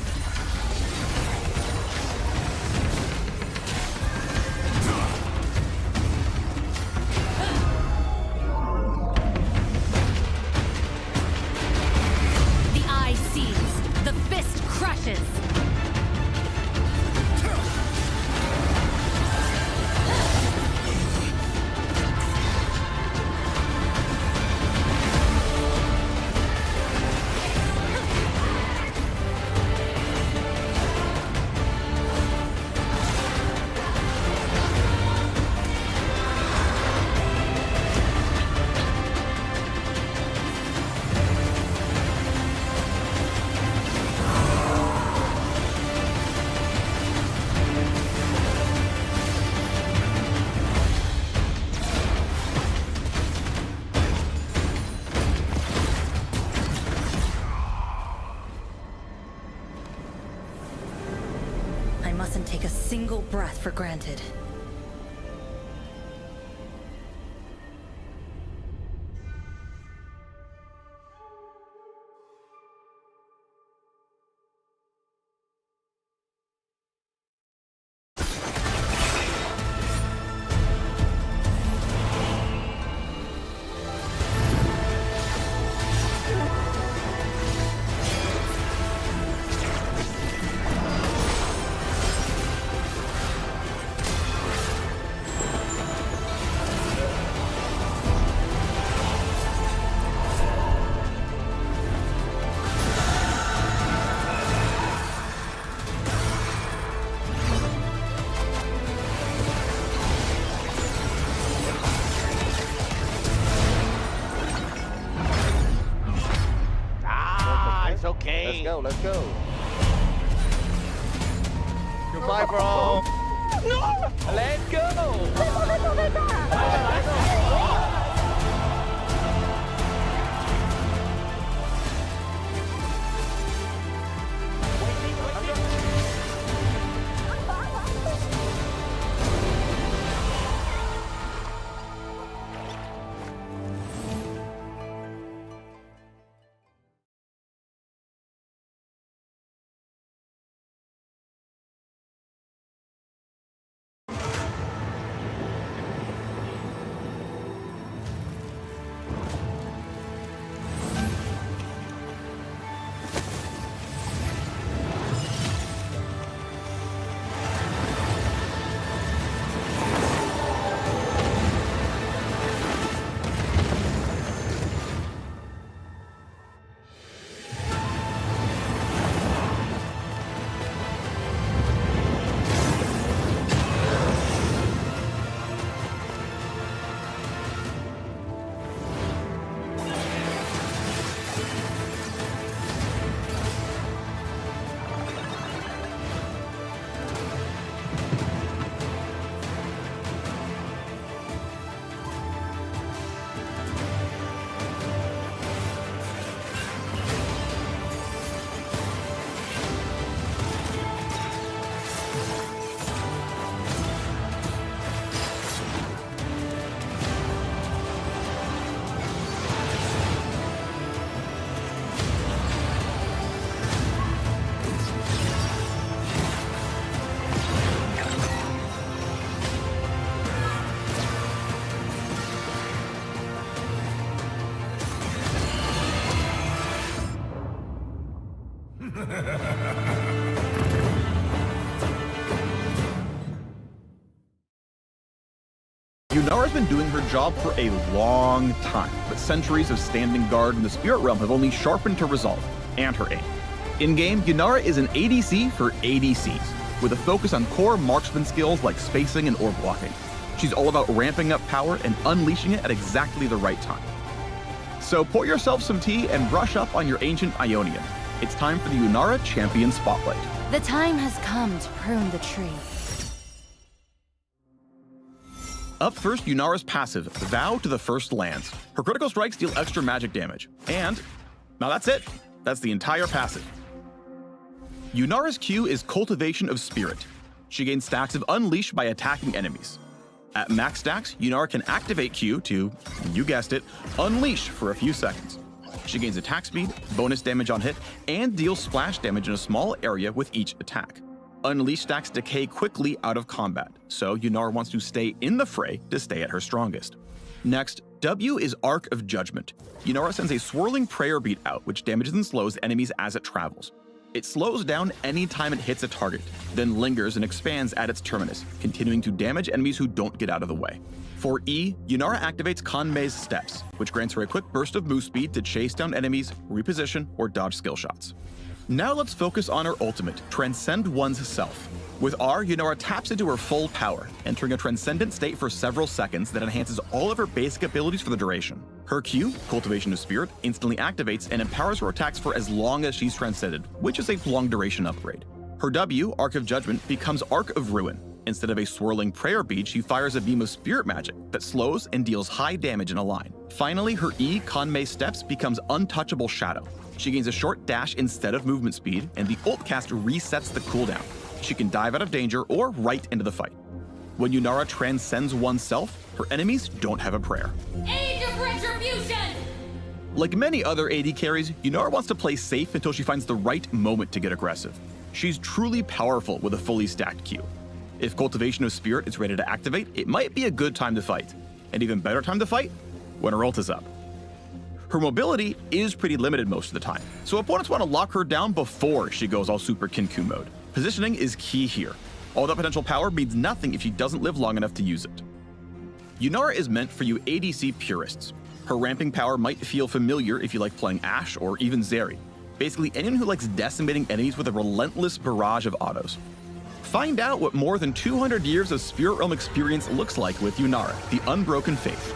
The eye sees, the fist crushes. I mustn't take a single breath for granted. It's okay. Let's go. Goodbye, bro. No! Let's go. Yunara's been doing her job for a long time, but centuries of standing guard in the Spirit Realm have only sharpened her resolve and her aim. In-game, Yunara is an ADC for ADCs, with a focus on core marksman skills like spacing and orb blocking. She's all about ramping up power and unleashing it at exactly the right time. So pour yourself some tea and brush up on your ancient Ionian. It's time for the Yunara Champion Spotlight. The time has come to prune the tree. Up first, Yunara's passive, Vow to the First Lands. Her critical strikes deal extra magic damage. And now that's it. That's the entire passive. Yunara's Q is Cultivation of Spirit. She gains stacks of Unleash by attacking enemies. At max stacks, Yunara can activate Q to, you guessed it, Unleash for a few seconds. She gains attack speed, bonus damage on hit, and deals splash damage in a small area with each attack. Unleash stacks decay quickly out of combat, so Yunara wants to stay in the fray to stay at her strongest. Next, W is Arc of Judgment. Yunara sends a swirling prayer beat out, which damages and slows enemies as it travels. It slows down any time it hits a target, then lingers and expands at its terminus, continuing to damage enemies who don't get out of the way. For E, Yunara activates Kanmei's Steps, which grants her a quick burst of move speed to chase down enemies, reposition, or dodge skill shots. Now let's focus on her ultimate, Transcend One's Self. With R, Yunara taps into her full power, entering a transcendent state for several seconds that enhances all of her basic abilities for the duration. Her Q, Cultivation of Spirit, instantly activates and empowers her attacks for as long as she's transcended, which is a long duration upgrade. Her W, Arc of Judgment, becomes Arc of Ruin. Instead of a swirling prayer bead, she fires a beam of spirit magic that slows and deals high damage in a line. Finally, her E, Kanmei's Steps, becomes Untouchable Shadow. She gains a short dash instead of movement speed, and the ult cast resets the cooldown. She can dive out of danger or right into the fight. When Yunara transcends oneself, her enemies don't have a prayer. Age of Retribution! Like many other AD carries, Yunara wants to play safe until she finds the right moment to get aggressive. She's truly powerful with a fully stacked Q. If Cultivation of Spirit is ready to activate, it might be a good time to fight. An even better time to fight? When her ult is up. Her mobility is pretty limited most of the time, so opponents want to lock her down before she goes all Super Kinkou mode. Positioning is key here. All that potential power means nothing if she doesn't live long enough to use it. Yunara is meant for you ADC purists. Her ramping power might feel familiar if you like playing Ashe or even Zeri. Basically anyone who likes decimating enemies with a relentless barrage of autos. Find out what more than 200 years of Spirit Realm experience looks like with Yunara, the Unbroken Faith.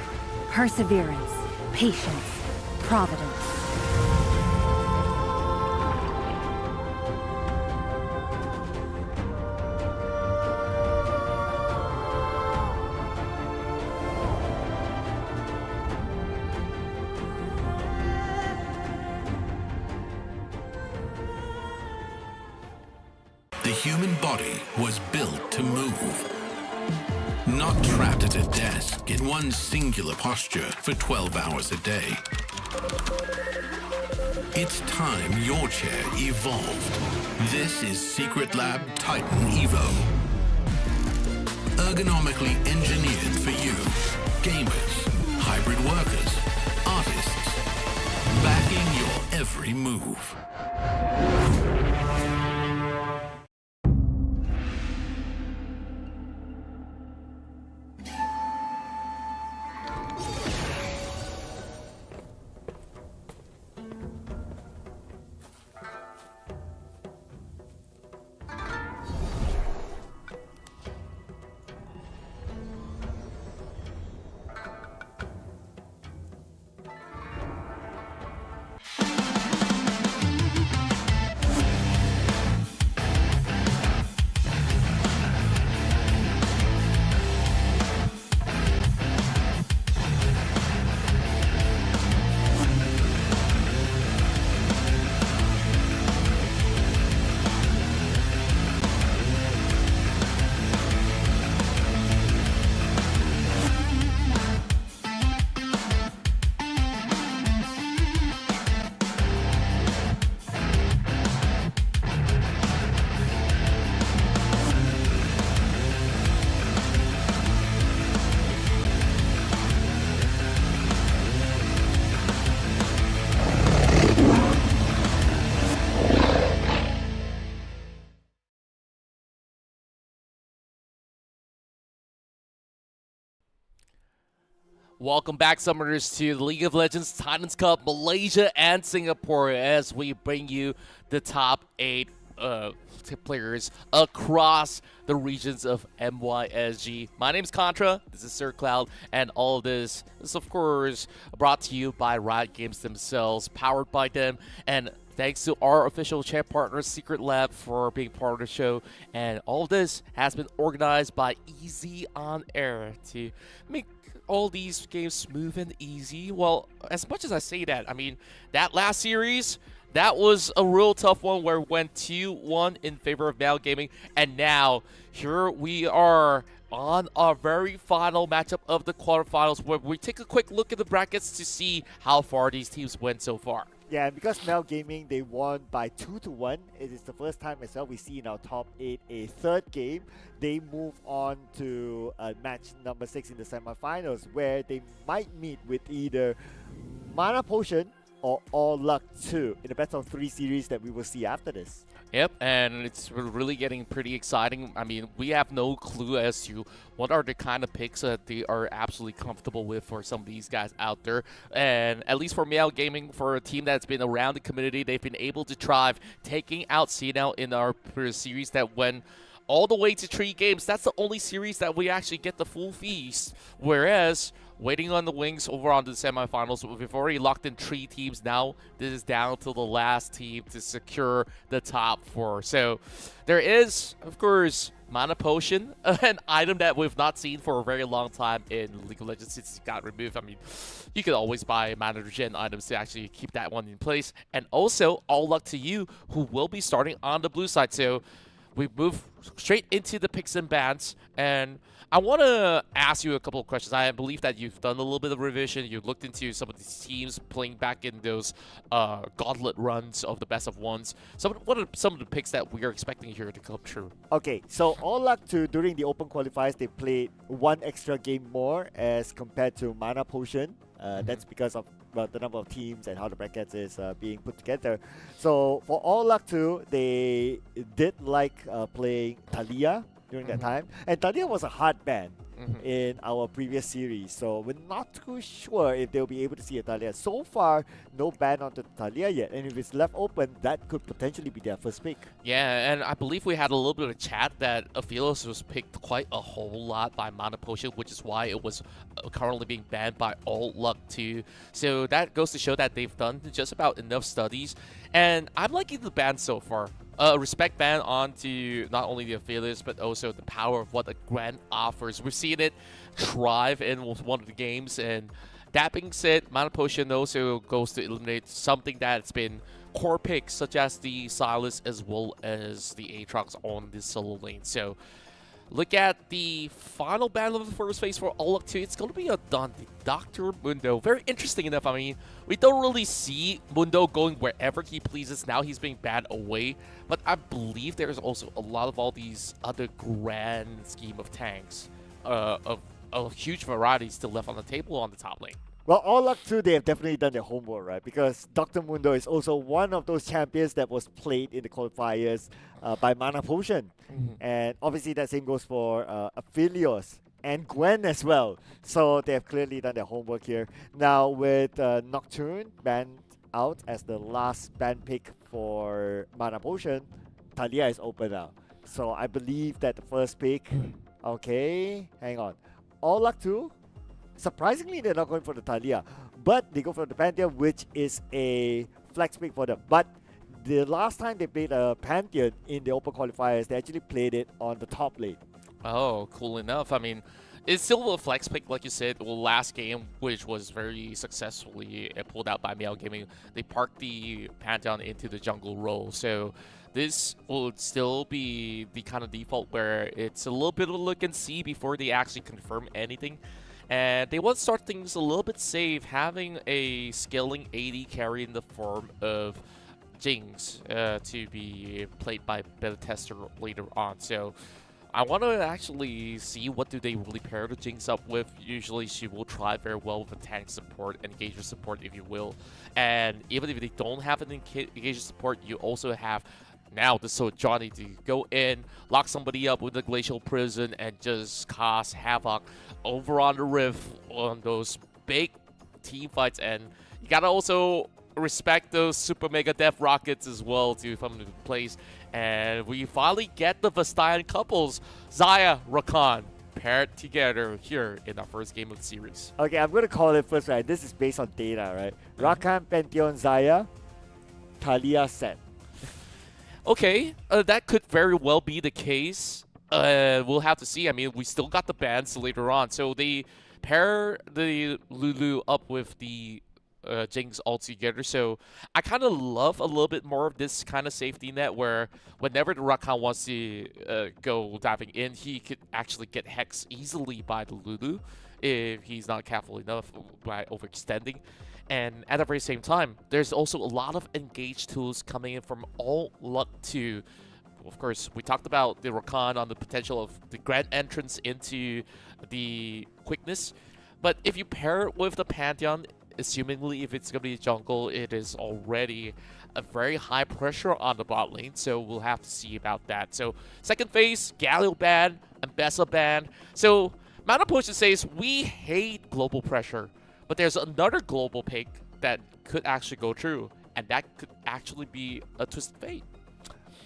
Perseverance, patience, providence. The human body was built to move. Not trapped at a desk in one singular posture for 12 hours a day. It's time your chair evolved. This is Secret Lab Titan Evo. Ergonomically engineered for you. Gamers, hybrid workers, artists. Backing your every move. Welcome back, Summoners, to the League of Legends Titans Cup Malaysia and Singapore as we bring you the top 8 players across the regions of MYSG. My name's Contra, this is Sir Cloud, and all of this is, of course, brought to you by Riot Games themselves, powered by them, and thanks to our official chat partner, Secret Lab, for being part of the show. And all of this has been organized by Easy Onair to make all these games smooth and easy. Well, as much as I say that, I mean, that last series, that was a real tough one where it went 2-1 in favor of Mal Gaming. And now, here we are on our very final matchup of the quarterfinals, where we take a quick look at the brackets to see how far these teams went so far. Yeah, and because Mal Gaming, they won by 2-1. It is the first time as well we see in our top 8 a third game. They move on to match number 6 in the semifinals, where they might meet with either Mana Potion or All Luck 2 in the best of 3 series that we will see after this. Yep, and it's really getting pretty exciting. I mean, we have no clue as to what are the kind of picks that they are absolutely comfortable with for some of these guys out there. And at least for Mal Gaming, for a team that's been around the community, they've been able to thrive, taking out CNL in our series that went all the way to 3 games. That's the only series that we actually get the full feast. Whereas, waiting on the wings over on the semifinals, we've already locked in 3 teams. Now this is down to the last team to secure the top 4. So there is, of course, Mana Potion, an item that we've not seen for a very long time in League of Legends since it got removed. I mean, you could always buy Mana Regen items to actually keep that one in place. And also, all luck to you, who will be starting on the blue side. So we move straight into the picks and bans, and I want to ask you a couple of questions. I believe that you've done a little bit of revision. You looked into some of these teams playing back in those gauntlet runs of the best of ones. So what are some of the picks that we are expecting here to come true? Okay, so All Luck to during the open qualifiers, they played 1 extra game more as compared to Mana Potion. That's because of the number of teams and how the brackets is being put together. So for All Luck 2, they did like playing Talia during that time. And Talia was a hard ban in our previous series. So we're not too sure if they'll be able to see a Talia. So far, no ban on the Talia yet. And if it's left open, that could potentially be their first pick. Yeah, and I believe we had a little bit of chat that Aphelios was picked quite a whole lot by Mana Potion, which is why it was currently being banned by All Luck 2. So that goes to show that they've done just about enough studies. And I'm liking the ban so far. Respect ban onto not only the Aphelios, but also the power of what the Grand offers. We've seen it thrive in one of the games, and that being said, Mana Potion also goes to eliminate something that's been core picks, such as the Silas as well as the Aatrox on this solo lane. So look at the final battle of the first phase for All Luck 2. It's going to be a Dr. Mundo. Very interesting enough. I mean, we don't really see Mundo going wherever he pleases. Now he's being banned away. But I believe there's also a lot of all these other grand scheme of tanks of a huge variety still left on the table on the top lane. Well, All Luck 2, they have definitely done their homework, right? Because Dr. Mundo is also one of those champions that was played in the qualifiers by Mana Potion. And obviously that same goes for Aphelios and Gwen as well. So they have clearly done their homework here. Now with Nocturne banned out as the last ban pick for Mana Potion, Talia is open now. So I believe that the first pick... Okay, hang on. All Luck 2? Surprisingly, they're not going for the Talia, but they go for the Pantheon, which is a flex pick for them. But the last time they played a Pantheon in the open qualifiers, they actually played it on the top lane. Oh, cool enough. I mean, it's still a flex pick, like you said. The last game, which was very successfully pulled out by Mal Gaming, they parked the Pantheon into the jungle role. So this will still be the kind of default where it's a little bit of a look and see before they actually confirm anything. And they want to start things a little bit safe, having a scaling AD carry in the form of Jinx to be played by Beta Tester later on. So I want to actually see what do they really pair the Jinx up with. Usually she will try very well with a tank support, engager support if you will. And even if they don't have an engager support, you also have now the Johnny to go in, lock somebody up with the Glacial Prison, and just cause havoc over on the Rift on those big team fights, and you gotta also respect those Super Mega Death Rockets as well to come into place. And we finally get the Vastayan couples, Xayah, Rakan, paired together here in our first game of the series. Okay, I'm going to call it first, right? This is based on data, right? Rakan, Pantheon, Xayah, Talia, Set. Okay, that could very well be the case. We'll have to see. I mean, we still got the bans later on. So they pair the Lulu up with the Jinx all together. So I kind of love a little bit more of this kind of safety net where whenever the Rakan wants to go diving in, he could actually get hexed easily by the Lulu if he's not careful enough by overextending. And at the very same time, there's also a lot of engaged tools coming in from All Luck 2. Of course, we talked about the Rakan on the potential of the grand entrance into the quickness. But if you pair it with the Pantheon, assumingly if it's going to be jungle, it is already a very high pressure on the bot lane. So we'll have to see about that. So second phase, Galio ban, Ambessa ban. So Mana Potion says, we hate global pressure. But there's another global pick that could actually go true. And that could actually be a Twisted Fate.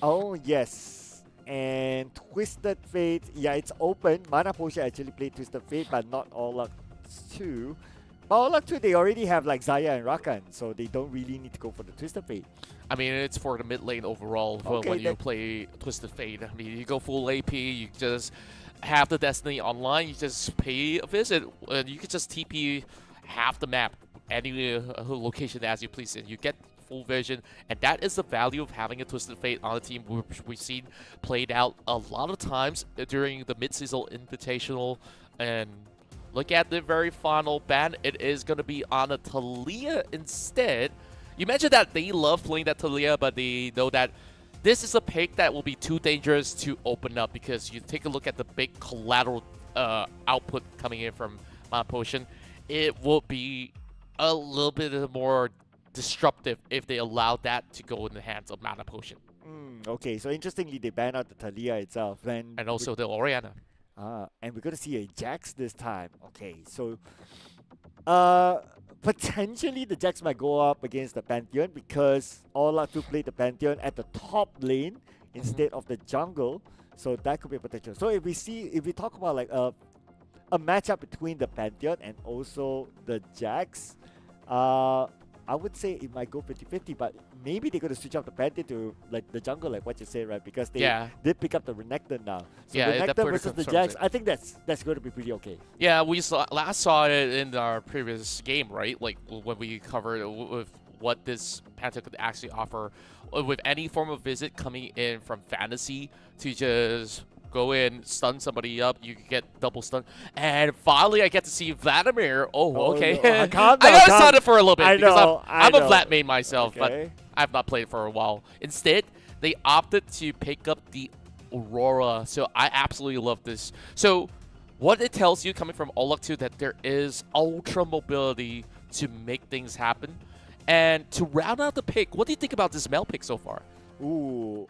Oh, yes. And Twisted Fate, yeah, it's open. Mana Potion actually played Twisted Fate, but not All Luck 2. But All Luck 2, they already have like Xayah and Rakan, so they don't really need to go for the Twisted Fate. I mean, it's for the mid lane overall when you play Twisted Fate. I mean, you go full AP, you just have the Destiny online, you just pay a visit, and you can just TP half the map, any location as you please, and you get full vision. And that is the value of having a Twisted Fate on the team, which we've seen played out a lot of times during the mid-season invitational. And look at the very final ban. It is going to be on a Talia instead. You mentioned that they love playing that Talia, but they know that this is a pick that will be too dangerous to open up, because you take a look at the big collateral output coming in from Mana Potion. It will be a little bit more disruptive if they allow that to go in the hands of Mana Potion. Okay, so interestingly, they ban out the Talia itself. And also the Orianna. And we're going to see a Jax this time. Okay, so potentially the Jax might go up against the Pantheon, because All Luck 2 played the Pantheon at the top lane instead of the jungle. So that could be a potential. So if we talk about like a matchup between the Pantheon and also the Jax, I would say it might go 50-50, but maybe they're going to switch up the Pantheon to like the jungle, like what you say, right? Because they did pick up the Renekton now. So Renekton versus the Jax, I think that's going to be pretty okay. Yeah, we last saw it in our previous game, right? Like when we covered with what this Pantheon could actually offer with any form of visit coming in from Fantasy to just go in, stun somebody up, you get double stun. And finally, I get to see Vladimir. Oh, okay. No. I got excited for a little bit because I'm a Vlad main myself, but I've not played for a while. Instead, they opted to pick up the Aurora. So I absolutely love this. So what it tells you coming from All Luck 2 that there is ultra mobility to make things happen. And to round out the pick, what do you think about this Mel pick so far? Ooh,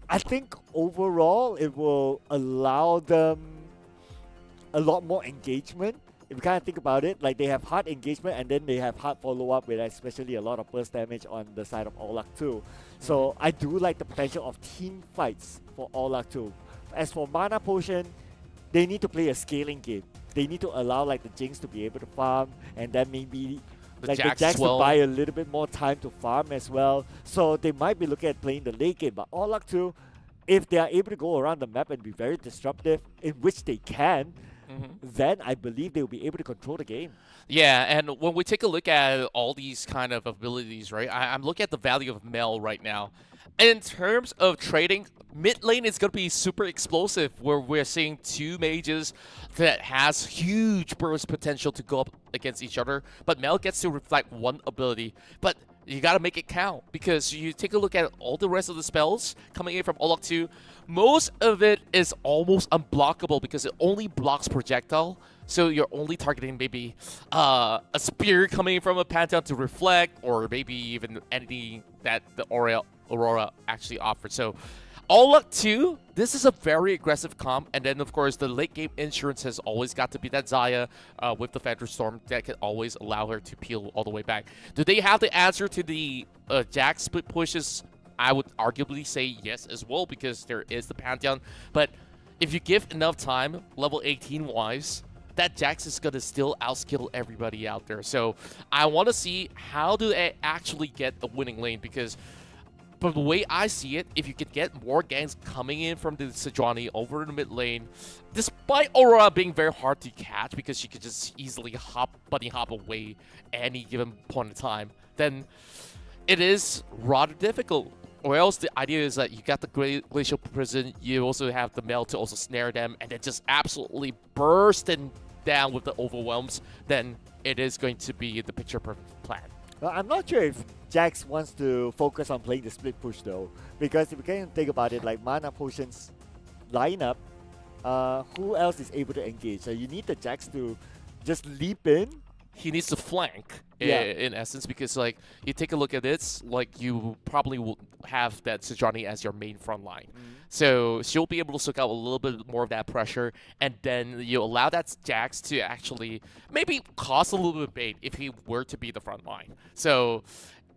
I think overall it will allow them a lot more engagement. If you kind of think about it, like they have hard engagement and then they have hard follow-up with especially a lot of burst damage on the side of All Luck 2. So I do like the potential of team fights for All Luck 2. As for Mana Potion, they need to play a scaling game. They need to allow like the Jinx to be able to farm, and then maybe the Jax to buy a little bit more time to farm as well. So they might be looking at playing the late game. But All Luck 2, if they are able to go around the map and be very disruptive, in which they can, then I believe they'll be able to control the game. Yeah, and when we take a look at all these kind of abilities, right, I'm looking at the value of Mel right now. In terms of trading, mid lane is going to be super explosive, where we're seeing two mages that has huge burst potential to go up against each other, but Mel gets to reflect one ability. But you got to make it count, because you take a look at all the rest of the spells coming in from All Luck 2, most of it is almost unblockable because it only blocks projectile. So you're only targeting maybe a spear coming from a Pantheon to reflect, or maybe even anything that the Aurora actually offers. So All Luck 2, this is a very aggressive comp, and then of course the late game insurance has always got to be that Xayah with the Thunderstorm that can always allow her to peel all the way back. Do they have the answer to the Jax split pushes? I would arguably say yes as well, because there is the Pantheon, but if you give enough time, level 18 wise, that Jax is going to still outskill everybody out there. So I want to see how do they actually get a winning lane, because from the way I see it, if you could get more gangs coming in from the Sejuani over in the mid lane, despite Aurora being very hard to catch because she could just easily bunny hop away any given point in time, then it is rather difficult. Or else the idea is that you got the Glacial Prison, you also have the Mel to also snare them, and then just absolutely bursting down with the overwhelms, then it is going to be the picture perfect plan. Well, I'm not sure if Jax wants to focus on playing the split push though, because if you can think about it, like Mana Potion's lineup, who else is able to engage? So you need the Jax to just leap in. He needs to flank, in essence, because like you take a look at it, like you probably will have that Sejuani as your main front line. So she'll be able to soak out a little bit more of that pressure, and then you allow that Jax to actually maybe cause a little bit of bait if he were to be the front line. So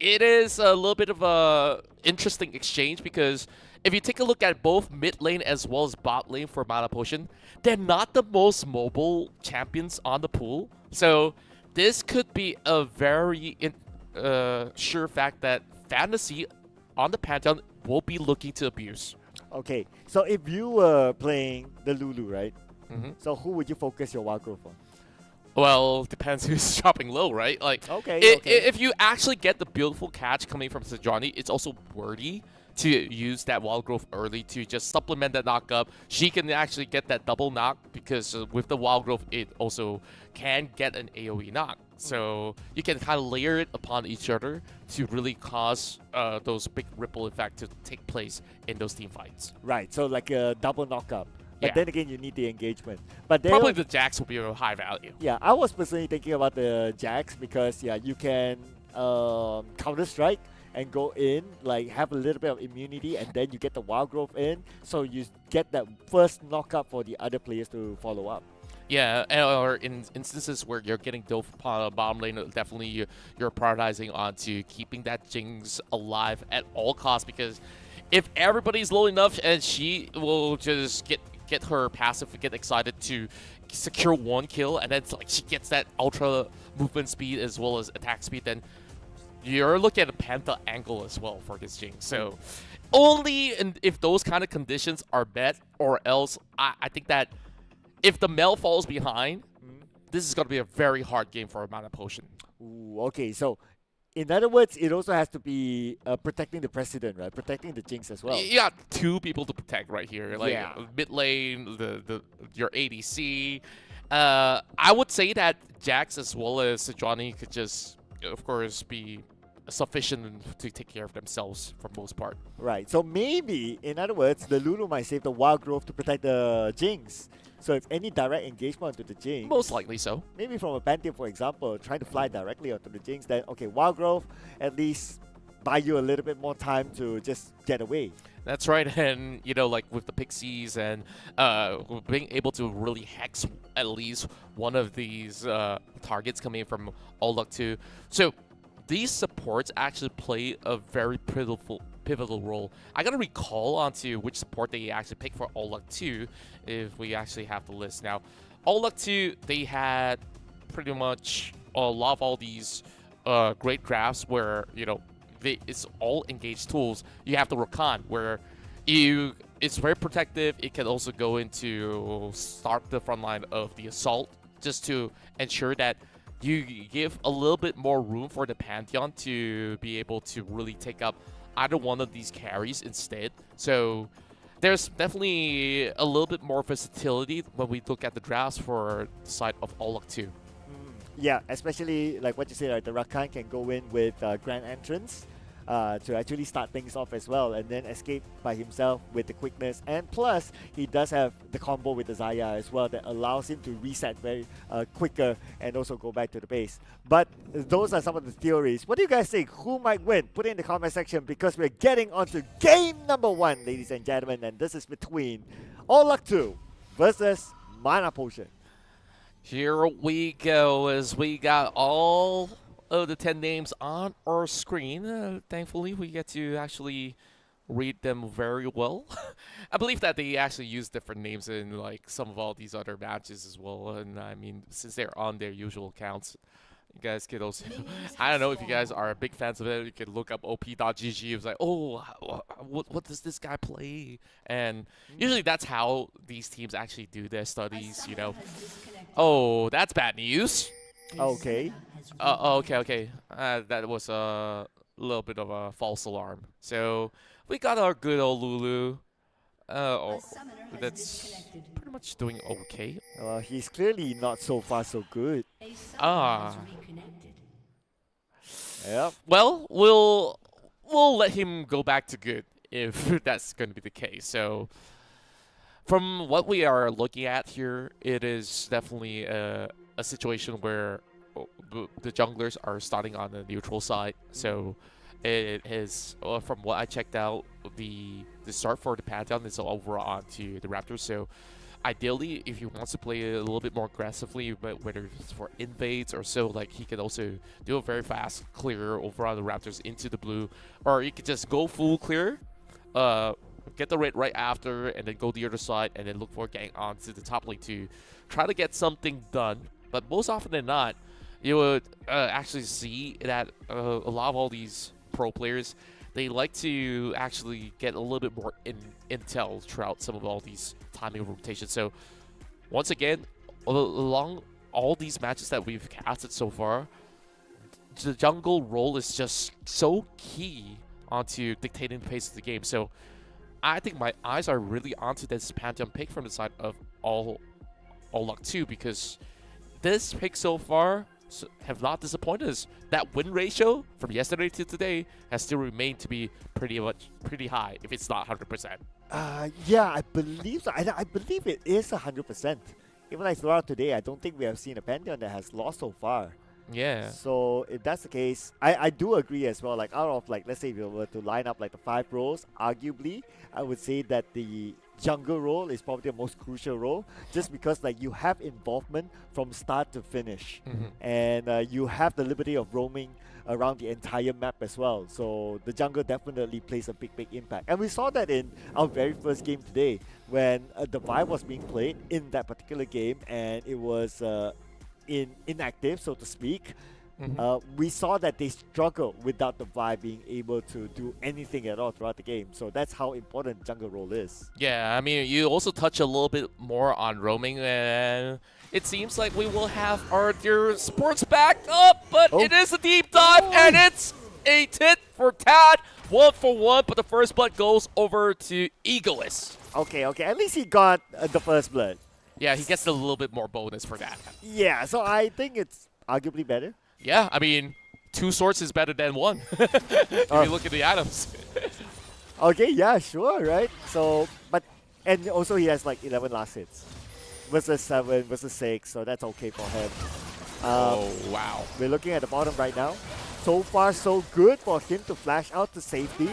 it is a little bit of a interesting exchange, because if you take a look at both mid lane as well as bot lane for Mana Potion, they're not the most mobile champions on the pool. So this could be a very sure fact that Fantasy on the Pantheon will be looking to abuse. Okay, so if you were playing the Lulu, right? So who would you focus your wild growth on? Well, depends who's dropping low, right? Like, if you actually get the beautiful catch coming from Sejuani, it's also worthy to use that wild growth early to just supplement that knock up. She can actually get that double knock, because with the wild growth, it also can get an AoE knock. So you can kind of layer it upon each other to really cause those big ripple effect to take place in those team fights. Right, so like a double knockup. But Yeah. then again, you need the engagement. But they Probably the Jax will be of high value. Yeah, I was personally thinking about the Jax because you can counter strike and go in, like have a little bit of immunity, and then you get the wild growth in, so you get that first knockup for the other players to follow up. Yeah, or in instances where you're getting dove bottom lane, definitely you're prioritizing onto keeping that Jinx alive at all costs, because if everybody's low enough and she will just get her passive, get excited to secure one kill, and then it's like she gets that ultra movement speed as well as attack speed, then you're looking at a Panther angle as well for this Jinx. So only if those kind of conditions are met, or else I think that if the Mel falls behind, this is going to be a very hard game for a Mana Potion. Ooh, okay, so in other words, it also has to be protecting the President, right? Protecting the Jinx as well. You got two people to protect right here, like Yeah. mid lane, your ADC. I would say that Jax as well as Sejuani could just, of course, be sufficient to take care of themselves for most part. Right, so maybe, in other words, the Lulu might save the wild growth to protect the Jinx. So if any direct engagement onto the Jinx, Most likely so. maybe from a Pantheon, for example, trying to fly directly onto the Jinx, then okay, wild growth at least buy you a little bit more time to just get away. That's right, and like with the Pixies and being able to really hex at least one of these targets coming in from All Luck 2. So these supports actually play a very pivotal role. I gotta recall onto which support they actually picked for All Luck 2 if we actually have the list now. All Luck 2, they had pretty much a lot of all these great drafts where it's all engaged tools. You have the Rakan, where it's very protective. It can also go into start the front line of the assault, just to ensure that you give a little bit more room for the Pantheon to be able to really take up either one of these carries instead. So there's definitely a little bit more versatility when we look at the drafts for the side of All Luck 2. Yeah, especially like what you say, right? The Rakan can go in with Grand Entrance. to actually start things off as well, and then escape by himself with the quickness. And plus, he does have the combo with the Zaya as well that allows him to reset very quicker and also go back to the base. But those are some of the theories. What do you guys think? Who might win? Put it in the comment section, because we're getting onto game number 1, ladies and gentlemen, and this is between All Luck 2 versus Mana Potion. Here we go, as we got all of the 10 names on our screen. Thankfully, we get to actually read them very well. I believe that they actually use different names in like some of all these other matches as well. And I mean, since they're on their usual accounts, you guys could also, I don't know if you guys are big fans of it, you could look up op.gg. It was like, oh, what does this guy play? And usually that's how these teams actually do their studies, you know. Oh, that's bad news. Okay. Okay. That was a little bit of a false alarm. So we got our good old Lulu. That's pretty much doing okay. Well, he's clearly not so far so good. Yep. Well, we'll let him go back to good if that's going to be the case. So from what we are looking at here, it is definitely a situation where the junglers are starting on the neutral side. So it is, from what I checked out, the start for the Pantheon is over onto the Raptors. So ideally, if he wants to play a little bit more aggressively, but whether it's for invades or so, like he can also do a very fast clear over on the Raptors into the blue, or you could just go full clear, get the red right after, and then go the other side, and then look for getting onto the top lane to try to get something done. But most often than not, you would actually see that a lot of all these pro players, they like to actually get a little bit more intel throughout some of all these timing rotations. So once again, along all these matches that we've casted so far, the jungle role is just so key onto dictating the pace of the game. So I think my eyes are really onto this Pantheon pick from the side of All Luck 2, because this pick so far have not disappointed us. That win ratio from yesterday to today has still remained to be pretty high, if it's not 100%. Yeah, I believe so. I believe it is 100%. Even like throughout today, I don't think we have seen a Pantheon that has lost so far. Yeah. So if that's the case, I do agree as well. Like out of like, let's say if you were to line up like the 5 roles, arguably I would say that the jungle role is probably the most crucial role, just because like you have involvement from start to finish, and you have the liberty of roaming around the entire map as well. So the jungle definitely plays a big impact, and we saw that in our very first game today when the Vibe was being played in that particular game, and it was inactive, so to speak. We saw that they struggled without the Vibe being able to do anything at all throughout the game. So that's how important jungle role is. Yeah, I mean, you also touch a little bit more on roaming, and it seems like we will have our dear sports back up, but it is a deep dive, and it's a tit for tat, 1 for 1, but the first blood goes over to Egoist. Okay, at least he got the first blood. Yeah, he gets a little bit more bonus for that. Yeah, so I think it's arguably better. Yeah, I mean, 2 swords is better than 1, if you look at the items. Okay, yeah, sure, right? So, and also he has like 11 last hits versus 7 versus 6, so that's okay for him. Oh, wow. We're looking at the bottom right now. So far, so good for him to flash out to safety.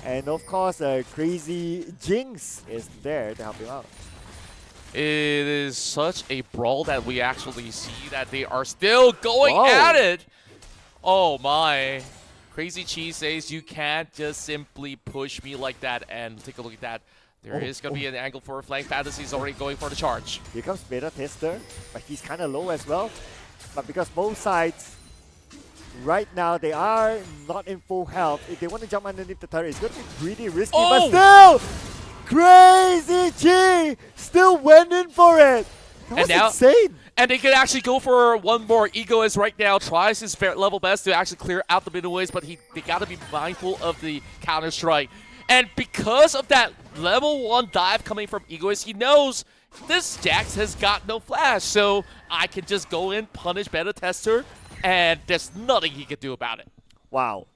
And of course, Crazy Jinx is there to help him out. It is such a brawl that we actually see that they are still going at it. Oh my. Crazy Cheese says you can't just simply push me like that, and take a look at that. There is going to be an angle for Flying Fantasy's already going for the charge. Here comes Beta Tester, but he's kind of low as well. But because both sides, right now, they are not in full health. If they want to jump underneath the turret, it's going to be pretty risky, but still! Crazy G still went in for it. That was insane. And they could actually go for one more. Egoist right now tries his level best to actually clear out the middle ways, but they got to be mindful of the counter strike. And because of that level 1 dive coming from Egoist, he knows this Jax has got no flash, so I can just go in, punish Beta Tester, and there's nothing he can do about it. Wow.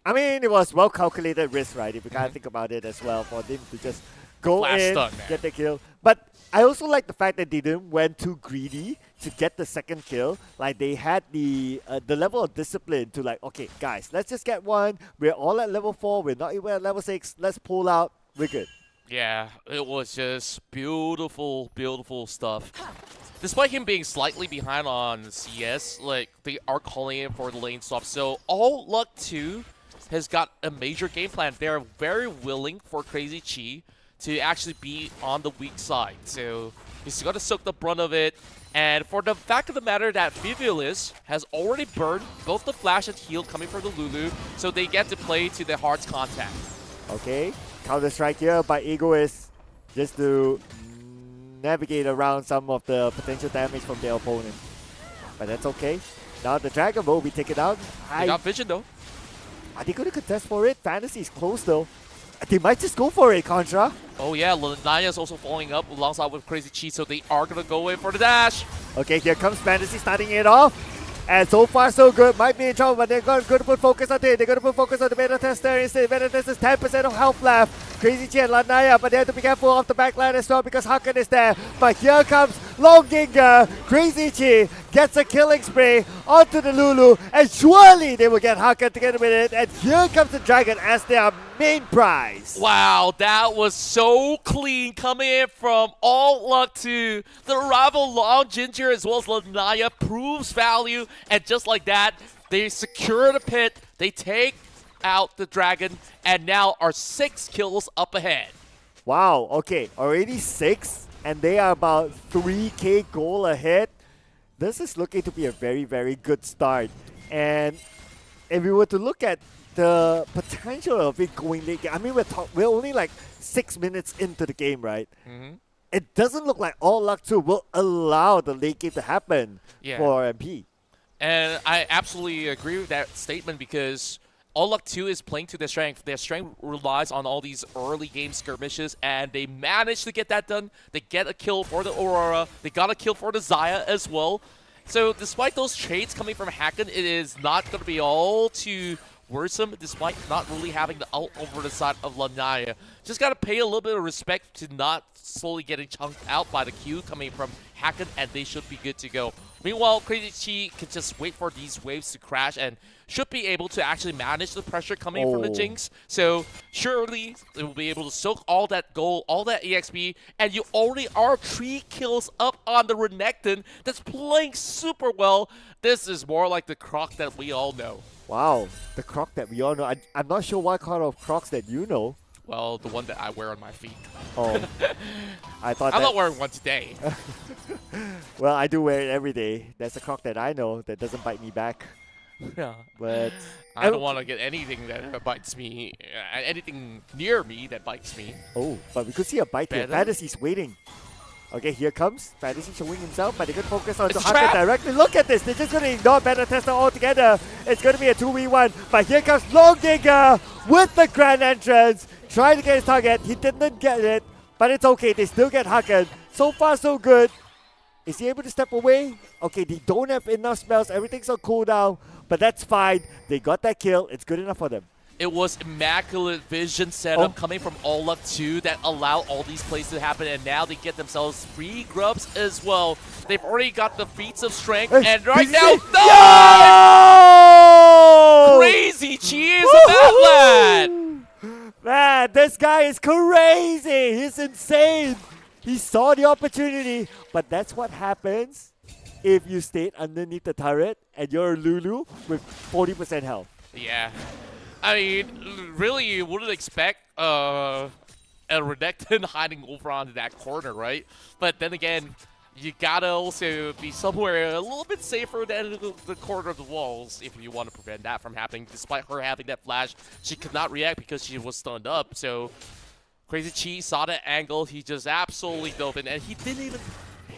I mean, it was well calculated risk, right? If you kind of think about it as well, for them to just go Flash in, stun, man. get the kill. But I also like the fact that they didn't went too greedy to get the second kill. Like they had the level of discipline to like, okay, guys, let's just get one. We're all at level 4. We're not even at level 6. Let's pull out. We're good. Yeah, it was just beautiful, beautiful stuff. Despite him being slightly behind on CS, like they are calling it for the lane swap. So All Luck 2 has got a major game plan. They're very willing for Crazy Chi to actually be on the weak side. So he's going to soak the brunt of it. And for the fact of the matter that Vivilis has already burned both the flash and heal coming from the Lulu, so they get to play to their heart's contact. Okay, counter strike here by Egoist just to navigate around some of the potential damage from their opponent. But that's okay. Now the Dragon will be taken out. They got vision though. Are they going to contest for it? Fantasy is close though. They might just go for it, Contra. Oh yeah, Lanaya is also following up alongside with Crazy Chi, so they are going to go in for the dash. Okay, here comes Fantasy starting it off. And so far so good. Might be in trouble, but they're going to put focus on it. They're going to put focus on the Beta Tester instead. Beta Tester's 10% of health left. Crazy Chi and Lanaya, but they have to be careful off the backline as well because Hakan is there. But here comes Longinger. Crazy Chi gets a killing spray onto the Lulu, and surely they will get Hakan together with it. And here comes the Dragon as their main prize. Wow, that was so clean coming in from All Luck 2. The rival Long Ginger as well as Lanaya proves value, and just like that, they secure the pit, they take out the Dragon, and now are 6 kills up ahead. Wow, okay, already 6, and they are about 3k goal ahead. This is looking to be a very, very good start. And if we were to look at the potential of it going late, I mean, we're only like 6 minutes into the game, right? It doesn't look like All Luck 2 will allow the late game to happen for MP. And I absolutely agree with that statement because All Luck 2 is playing to their strength. Their strength relies on all these early game skirmishes, and they managed to get that done. They get a kill for the Aurora. They got a kill for the Xayah as well. So despite those trades coming from Hakan, it is not going to be all too worrisome despite not really having the ult over the side of Lanaya. Just got to pay a little bit of respect to not slowly getting chunked out by the Q coming from Hakan, and they should be good to go. Meanwhile, Crazy Chi can just wait for these waves to crash and should be able to actually manage the pressure coming from the Jinx. So surely they will be able to soak all that gold, all that EXP, and you already are 3 kills up on the Renekton that's playing super well. This is more like the Croc that we all know. Wow, the Croc that we all know. I'm not sure what kind of Crocs that you know. Well, the one that I wear on my feet. Oh, I thought I'm not wearing one today. Well, I do wear it every day. That's a Croc that I know that doesn't bite me back. Yeah. But I don't want to get anything that bites me, anything near me that bites me. Oh, but we could see a bite here. Fantasy's waiting. Okay, here comes Fantasy showing himself, but they could focus on Hakan directly. Look at this. They're just going to ignore Beta Tester altogether. It's going to be a 2v1, but here comes Longinger with the grand entrance. Trying to get his target. He didn't get it, but it's okay. They still get Hakan. So far, so good. Is he able to step away? Okay, they don't have enough spells. Everything's on cooldown, but that's fine. They got that kill. It's good enough for them. It was immaculate vision setup coming from All Up 2 that allow all these plays to happen, and now they get themselves free grubs as well. They've already got the feats of strength, and right now, Crazy Chi is a bad lad! Man, this guy is crazy. He's insane. He saw the opportunity, but that's what happens if you stay underneath the turret and you're a Lulu with 40% health. Yeah. I mean, really, you wouldn't expect a Renekton hiding over onto that corner, right? But then again, you gotta also be somewhere a little bit safer than the corner of the walls if you want to prevent that from happening. Despite her having that flash, she could not react because she was stunned up. So Crazy Chi saw that angle. He just absolutely dove in, and he didn't even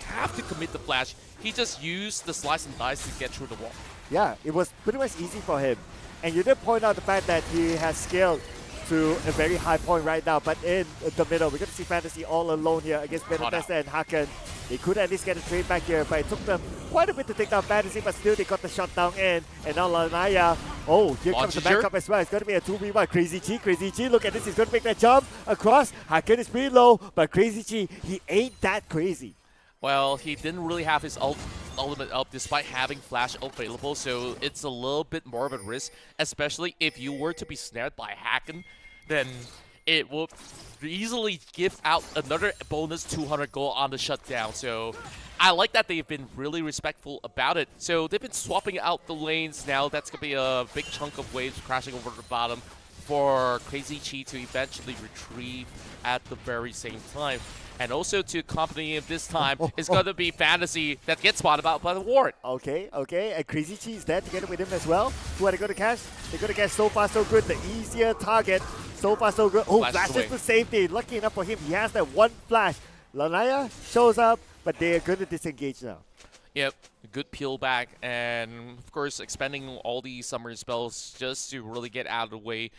have to commit the flash. He just used the slice and dice to get through the wall. Yeah, it was pretty much easy for him. And you did point out the fact that he has scaled to a very high point right now, but in the middle, we're going to see Fantasy all alone here against Beta Tester and Hakan. They could at least get a trade back here, but it took them quite a bit to take down Fantasy, but still they got the shutdown in. And now Lanaya Oh, here comes the backup as well. It's going to be a 2v1. Crazy Chi, Crazy Chi, look at this. He's going to make that jump across. Haken is pretty low, but Crazy Chi, he ain't that crazy. Well, he didn't really have his ultimate up despite having flash available, so it's a little bit more of a risk, especially if you were to be snared by Haken, then it will easily give out another bonus 200 gold on the shutdown. So I like that they've been really respectful about it. So they've been swapping out the lanes now. That's going to be a big chunk of waves crashing over the bottom for Crazy Chi to eventually retrieve at the very same time. And also to accompany him this time is going to be Fantasy that gets spotted out by the ward. Okay. And Crazy Chi is there together with him as well. Who are they going to catch? They're going to catch So Far So Good, the easier target. So far so good. Oh, flashes to safety. Lucky enough for him, he has that one flash. Lanaya shows up, but they are going to disengage now. Yep, good peel back, and of course expending all these summer spells just to really get out of the way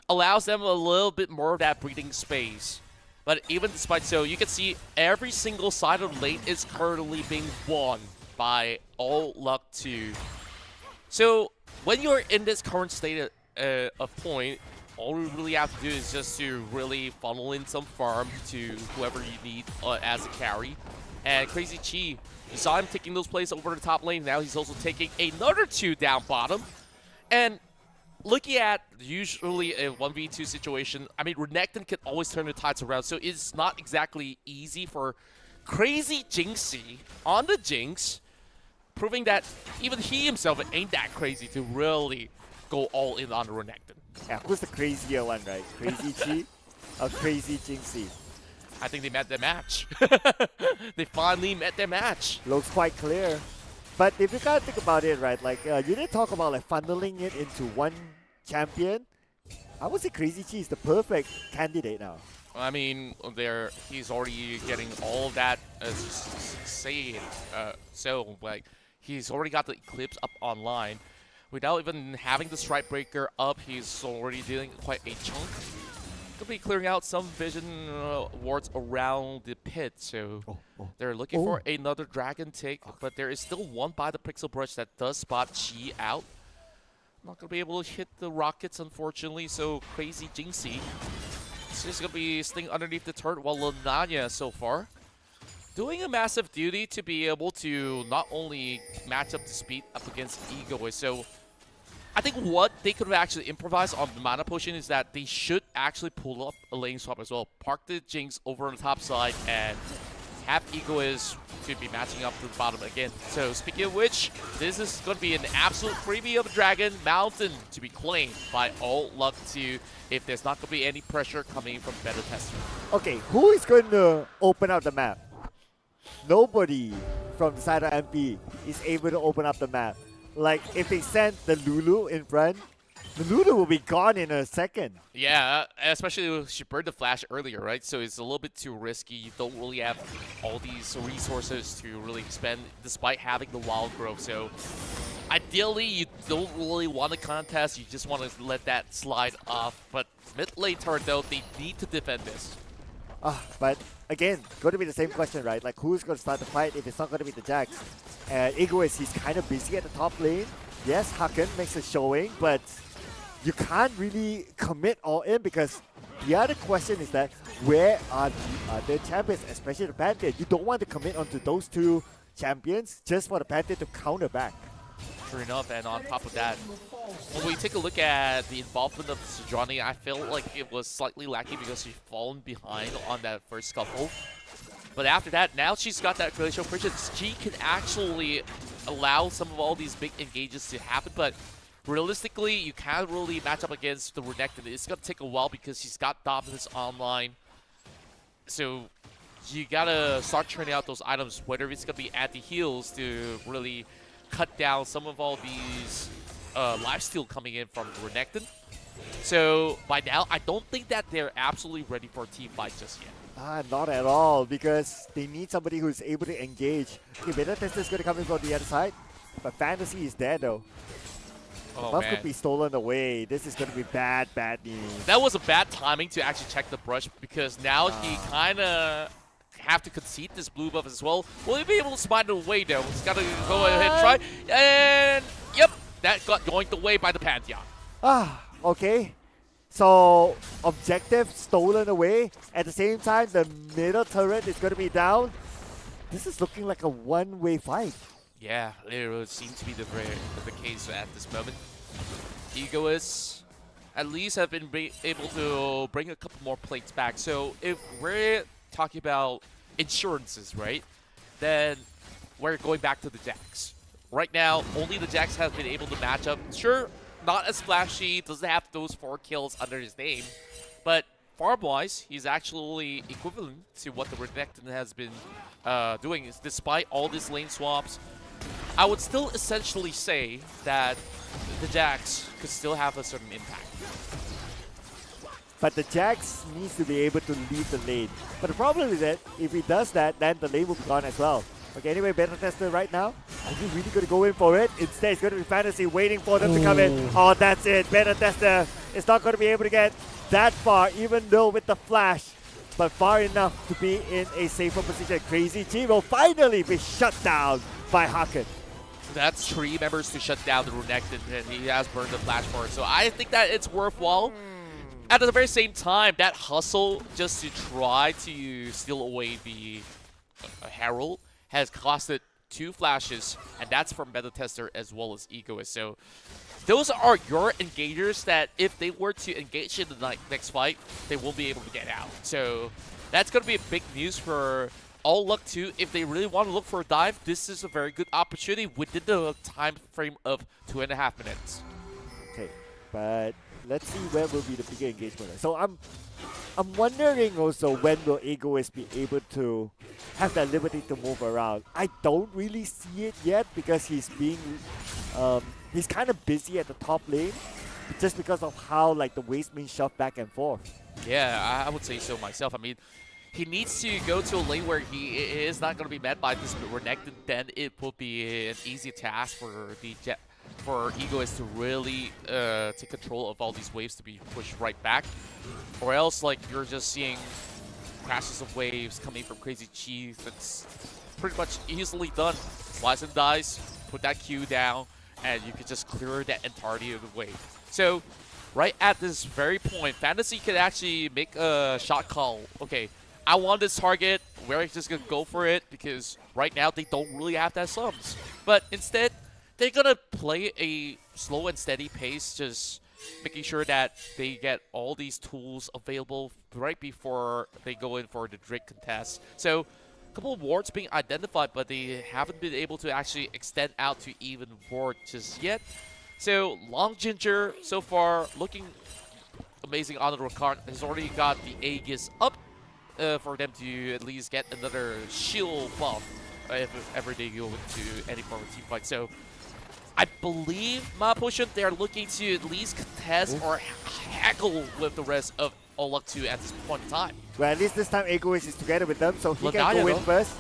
allows them a little bit more of that breathing space. But even despite so, you can see every single side of the lane is currently being won by All Luck 2. So when you're in this current state of point, all you really have to do is just to really funnel in some farm to whoever you need as a carry. And Crazy Chi, you saw him taking those plays over the top lane. Now he's also taking another 2 down bottom. And looking at usually a 1v2 situation, I mean, Renekton can always turn the tides around, so it's not exactly easy for Crazy Jinxie on the Jinx, proving that even he himself ain't that crazy to really go all in on the Renekton. Yeah, who's the crazier one, right? Crazy Chi or Crazy Jinxie? I think they met their match. They finally met their match. Looks quite clear. But if you gotta think about it, right, like you did talk about like funneling it into one champion. I would say Crazy Chi is the perfect candidate now. I mean, he's already getting all of that so like he's already got the Eclipse up online. Without even having the Strike Breaker up, he's already dealing quite a chunk. Could be clearing out some vision wards around the pit, so they're looking for another dragon take, but there is still one by the Pixel Brush that does spot Chi out. Not going to be able to hit the rockets, unfortunately, so Crazy Jinxie is just going to be staying underneath the turret, while Lanaya so far doing a massive duty to be able to not only match up the speed up against Egoist. So I think what they could have actually improvised on the mana potion is that they should actually pull up a lane swap as well. Park the Jinx over on the top side and have Egoist to be matching up to the bottom again. So speaking of which, this is going to be an absolute freebie of a Dragon Mountain to be claimed by All Luck 2 if there's not going to be any pressure coming from Better Tester. Okay, who is going to open up the map? Nobody from the side of MP is able to open up the map. Like, if they send the Lulu in front, the Lulu will be gone in a second. Yeah, especially if she burned the flash earlier, right? So it's a little bit too risky. You don't really have all these resources to really expend despite having the wild growth. So ideally, you don't really want to contest. You just want to let that slide off. But mid lane turret, though, they need to defend this. But again, going to be the same question, right? Like, who's going to start the fight if it's not going to be the Jax? And Egoist, he's kind of busy at the top lane. Yes, Haken makes a showing, but you can't really commit all in because the other question is that where are the other champions, especially the Pantheon? You don't want to commit onto those two champions just for the Pantheon to counter back. True enough, and on top of that, when we take a look at the involvement of Sejuani, I feel like it was slightly lacking because she's fallen behind on that first scuffle. But after that, now she's got that glacial presence. She can actually allow some of all these big engages to happen, but realistically, you can't really match up against the Renekton. It's going to take a while because she's got dominance online. So you got to start churning out those items, whether it's going to be at the heals to really cut down some of all these lifesteal coming in from the Renekton. So by now, I don't think that they're absolutely ready for a team fight just yet. Not at all, because they need somebody who's able to engage. Okay, Better Tester is going to come in from the other side, but Fantasy is there though. The buff could be stolen away. This is going to be bad news. That was a bad timing to actually check the brush because now he kind of have to concede this blue buff as well. Will he be able to spot it away though? He's got to go ahead and try. And yep, that got yoinked away by the Pantheon. Okay. So, objective stolen away. At the same time, the middle turret is going to be down. This is looking like a one-way fight. Yeah, it would seem to be the case at this moment. Egoists at least have been able to bring a couple more plates back. So if we're talking about insurances, right, then we're going back to the Jax. Right now, only the Jax have been able to match up. Sure, not as flashy, doesn't have those 4 kills under his name, but farm-wise, he's actually equivalent to what the Renekton has been doing. Despite all these lane swaps, I would still essentially say that the Jax could still have a certain impact. But the Jax needs to be able to lead the lane. But the problem is that if he does that, then the lane will be gone as well. Okay, anyway, Beta Tester right now, are you really going to go in for it? Instead, it's going to be Fantasy waiting for them to come in. Oh, that's it. Beta Tester is not going to be able to get that far, even though with the flash, but far enough to be in a safer position. Crazy G will finally be shut down by Haken. That's 3 members to shut down the Renekton, and he has burned the flash for it. So I think that it's worthwhile. At the very same time, that hustle just to try to steal away the Herald has costed 2 flashes, and that's from Beta Tester as well as Egoist. So those are your engagers that if they were to engage in the next fight, they won't be able to get out. So that's going to be a big news for All Luck 2. If they really want to look for a dive, this is a very good opportunity within the time frame of 2.5 minutes. Okay, but let's see when will be the bigger engagement. So I'm wondering also when will Egoist be able to have that liberty to move around. I don't really see it yet because he's being he's kind of busy at the top lane just because of how like the wave's being shoved back and forth. Yeah, I would say so myself. I mean, he needs to go to a lane where he is not going to be met by this Renekton, then it will be an easy task for Egoist to really take control of all these waves to be pushed right back. Or else, like, you're just seeing crashes of waves coming from Crazy Chi. That's pretty much easily done. Slice and dice, put that Q down, and you can just clear that entirety of the wave. So, right at this very point, Fantasy can actually make a shot call. Okay, I want this target. We're just going to go for it because right now they don't really have that sums. But instead, they're going to play a slow and steady pace, just making sure that they get all these tools available right before they go in for the Drake contest. So, a couple of wards being identified, but they haven't been able to actually extend out to even ward just yet. So, Long Ginger, so far, looking amazing on the Rakan. Has already got the Aegis up for them to at least get another shield buff if ever they go into any form of team fight. So, I believe my Potion, they're looking to at least contest or haggle with the rest of All Luck 2 at this point in time. Well, at least this time Egoist is together with them, so he can go in first,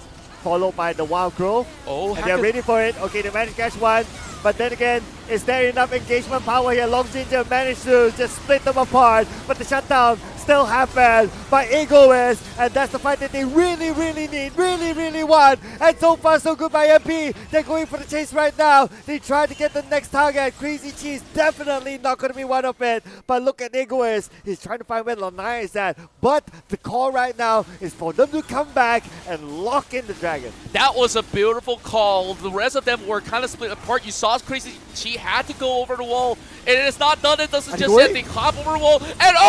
followed by the Wild Grove. Oh, and they're ready for it. Okay, they managed to catch one, but then again, is there enough engagement power here? Long Ginger managed to just split them apart, but the shutdown still happened by Egoist, and that's the fight that they really, really need, really want. And so far, so good by MP. They're going for the chase right now. They try to get the next target. Crazy Cheese definitely not going to be one of it. But look at Egoist. He's trying to find where Onair is at. But the call right now is for them to come back and lock in the dragon. That was a beautiful call. The rest of them were kind of split apart. You saw Crazy Chi had to go over the wall. And it is not done. It doesn't just hit. They hop over the wall. And a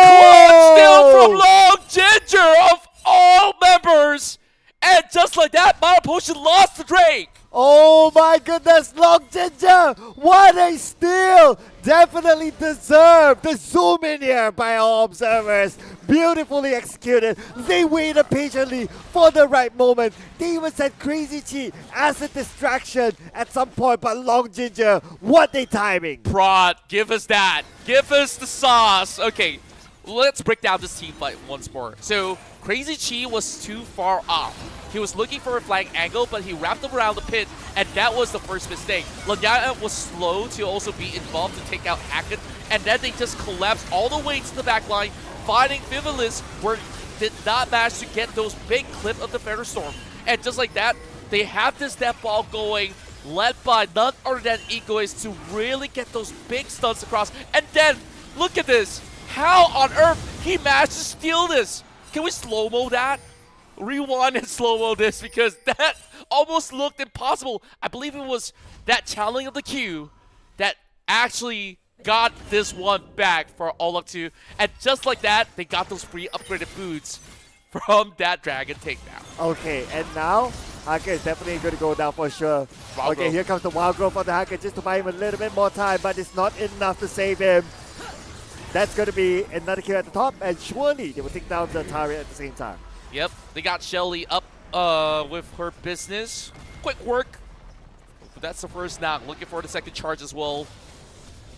clutch steal from Long Ginger of all members. And just like that, Mono Potion lost the Drake. Oh my goodness, Long Ginger! What a steal! Definitely deserved. The zoom in here by all observers. Beautifully executed. They waited patiently for the right moment. They even said Crazy Chi as a distraction at some point, but Long Ginger, what a timing. Prod, give us that. Give us the sauce. Okay, let's break down this team fight once more. So, Crazy Chi was too far off. He was looking for a flank angle, but he wrapped him around the pit, and that was the first mistake. Lanyana was slow to also be involved to take out Hackett, and then they just collapsed all the way to the back line, finding Vivalis, where did not manage to get those big clip of the Feather Storm. And just like that, they have this death ball going. led by none other than Egoist to really get those big stuns across. And then, look at this. How on earth he managed to steal this? Can we slow-mo that? Rewind and slow-mo this, because that almost looked impossible. I believe it was that channeling of the Q that actually got this one back for All Luck 2. And just like that, they got those free upgraded boots from that Dragon takedown. Okay, and now Haka is definitely going to go down for sure. Wild growth. Here comes the Wild Growth on the Haka just to buy him a little bit more time, but it's not enough to save him. That's going to be another kill at the top, and surely they will take down the turret at the same time. Yep, they got Shelly up with her business. Quick work. But that's the first knock. Looking for the second charge as well.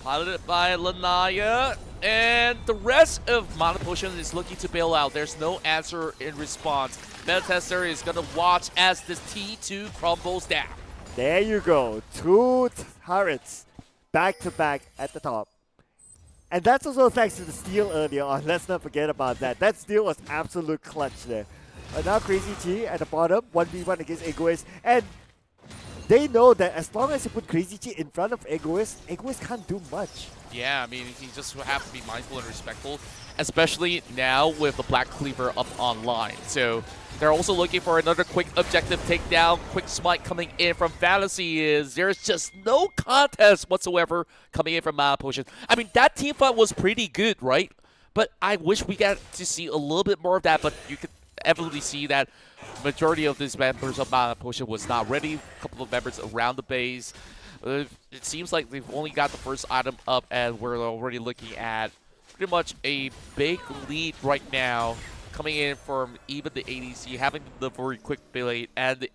Piloted by Lanaya. And the rest of Mana Potion is looking to bail out. There's no answer in response. Meta Tester is going to watch as this T2 crumbles down. There you go. 2 turrets back to back at the top. And that's also thanks to the steal earlier on. Let's not forget about that. That steal was absolute clutch there. But now Crazy G at the bottom, 1v1 against Egoist. And they know that as long as you put Crazy G in front of Egoist, Egoist can't do much. Yeah, I mean, he just have to be mindful and respectful, especially now with the Black Cleaver up online. So they're also looking for another quick objective takedown. Quick smite coming in from Fantasy is there's just no contest whatsoever coming in from Mana Potion. I mean, that team fight was pretty good, right? But I wish we got to see a little bit more of that, but you could evidently see that majority of these members of Mana Potion was not ready. A couple of members around the base. It seems like they've only got the first item up, and we're already looking at pretty much a big lead right now coming in from even the ADC, having the very quick blade and the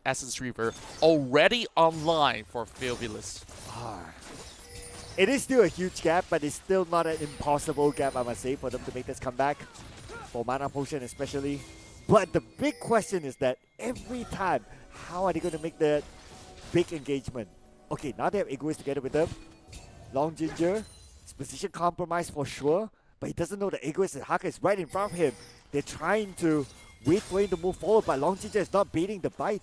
Essence Reaver already online for Philvilus. It is still a huge gap, but it's still not an impossible gap, I must say, for them to make this comeback. For Mana Potion especially. But the big question is that every time, how are they going to make that big engagement? Okay, now they have Egoist together with them. Long Ginger, his position compromised for sure, but he doesn't know that Egoist and Haka is right in front of him. They're trying to wait for him to move forward, but Long Ginger is not baiting the bite.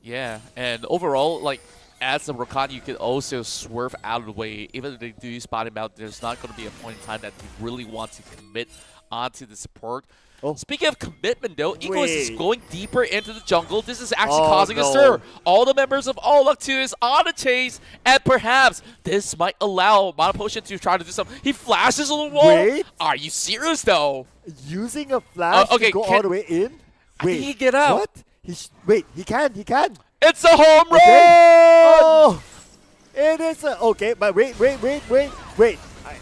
Yeah, and overall, like, as a Rakan, you can also swerve out of the way. Even if they do spot him out, there's not going to be a point in time that you really want to commit onto the support. Speaking of commitment, though, Egoist is going deeper into the jungle. This is actually causing a stir. All the members of All Luck 2 is on the chase, and perhaps this might allow Mana Potion to try to do something. He flashes on the wall. Wait. Are you serious, though? Using a flash to go all the way in? I think he get out. What? Wait, he can. It's a home run! Oh! It is a... Okay, but wait.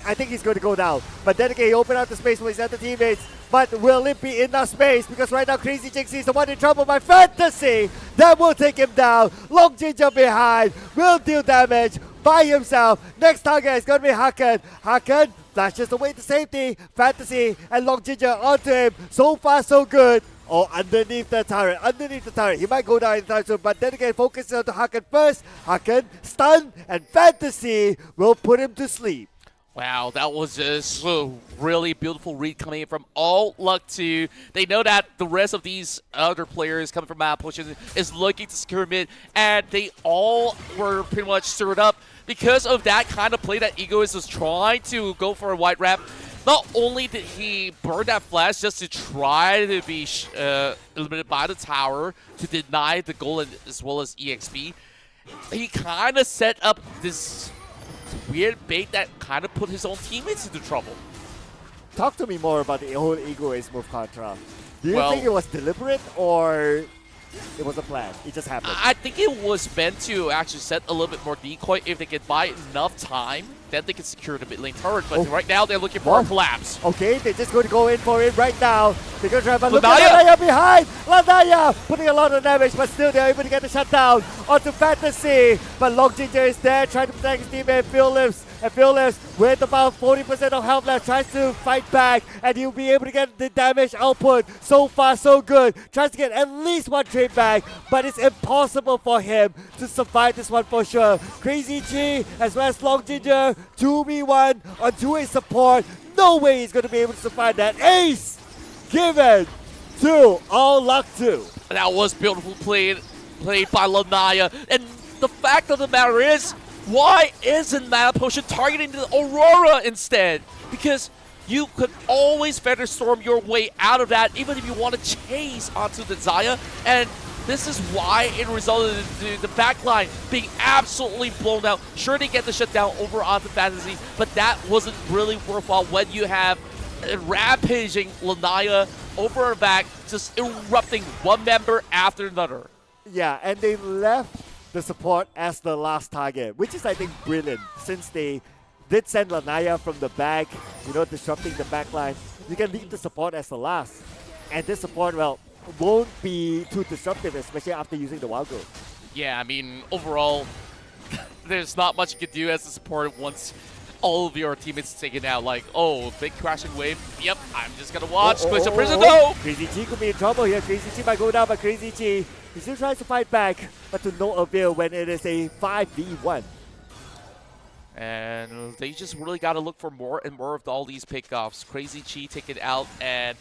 I think he's going to go down. But then again, he opened up the space for his other teammates. But will it be enough space? Because right now, Crazy Jinxie is the one in trouble by Fantasy. That will take him down. Long Ginger behind. Will deal damage by himself. Next target is going to be Hakan. Hakan flashes away to safety. Fantasy and Long Ginger onto him. So far, so good. Oh, underneath the turret. He might go down anytime soon, but then again, focus on the Hakan first. Hakan, stun, and Fantasy will put him to sleep. Wow, that was just a really beautiful read coming in from All Luck 2. They know that the rest of these other players coming from Mana Potion is looking to secure mid, and they all were pretty much stirred up because of that kind of play that Egoist was trying to go for a white wrap. Not only did he burn that flash just to try to be eliminated by the tower to deny the goal as well as EXP, he kind of set up this weird bait that kind of put his own teammates into trouble. Talk to me more about the whole Egoist move, Contra. Do you think it was deliberate or it was a plan? It just happened. I think it was meant to actually set a little bit more decoy. If they could buy enough time, then they can secure the mid lane turret. But right now, they're looking for a collapse. Okay, they're just going to go in for it right now. They're going to try, but look at Lanaya behind. Lanaya putting a lot of damage, but still they're able to get the shutdown onto Fantasy. But Long Ginger is there, trying to protect his teammate. Phil lives. And Phil lives with about 40% of health left, tries to fight back, and he'll be able to get the damage output. So far, so good. Tries to get at least one trade back, but it's impossible for him to survive this one for sure. Crazy G, as well as Long Ginger, 2v1 on 2A support. No way he's going to be able to survive that. Ace given to All Luck 2. That was beautiful played. played by Lanaya. And the fact of the matter is, why isn't Mana Potion targeting the Aurora instead? Because you could always Featherstorm your way out of that, even if you want to chase onto the Xayah. And this is why it resulted in the backline being absolutely blown out. Sure, they get the shutdown over onto Fantasy, but that wasn't really worthwhile when you have rampaging Lanaya over her back, just erupting one member after another. Yeah, and they left the support as the last target, which is, I think, brilliant, since they did send Lanaya from the back, you know, disrupting the backline. You can leave the support as the last. And this support, well, won't be too disruptive, especially after using the Wild Growth. Yeah, I mean, overall, there's not much you can do as a support once all of your teammates taken out. Like, oh, big crashing wave. Yep, I'm just gonna watch. Question Prison, no! Crazy G could be in trouble here. Crazy G might go down, but Crazy G, he still tries to fight back, but to no avail when it is a 5v1. And they just really got to look for more and more of all these pickoffs. Crazy Chi take it out, and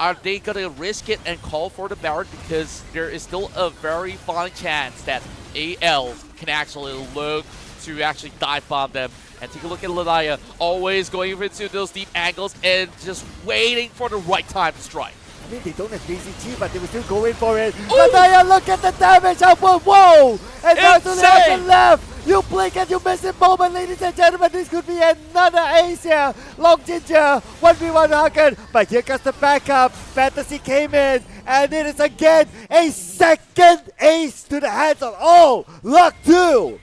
are they going to risk it and call for the Baron? Because there is still a very fine chance that AL can actually look to actually dive bomb them. And take a look at Lanaya, always going into those deep angles and just waiting for the right time to strike. I mean, they don't have Crazy Chi, but they were still going for it. Lanaya, look at the damage output. Whoa! And now to the left. You blink and you miss it moment, ladies and gentlemen. This could be another ace here. Long Ginger, 1v1 Haken. But here comes the backup. Fantasy came in. And it is again a second ace to the hands of Luck 2.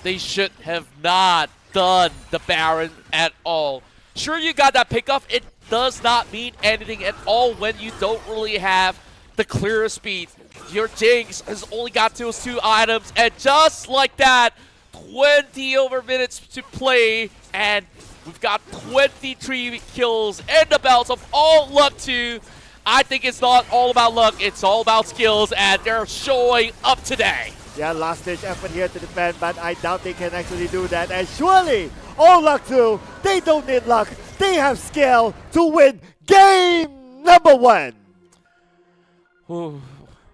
They should have not done the Baron at all. Sure, you got that pickoff. It does not mean anything at all when you don't really have the clear speed. Your Jinx has only got those 2 items, and just like that, 20 over minutes to play, and we've got 23 kills in the belts of Luck 2. I think it's not all about luck, it's all about skills, and they're showing up today. Yeah, last stage effort here to defend, but I doubt they can actually do that. And surely, Luck 2, they don't need luck. They have skill to win game number 1. Ooh,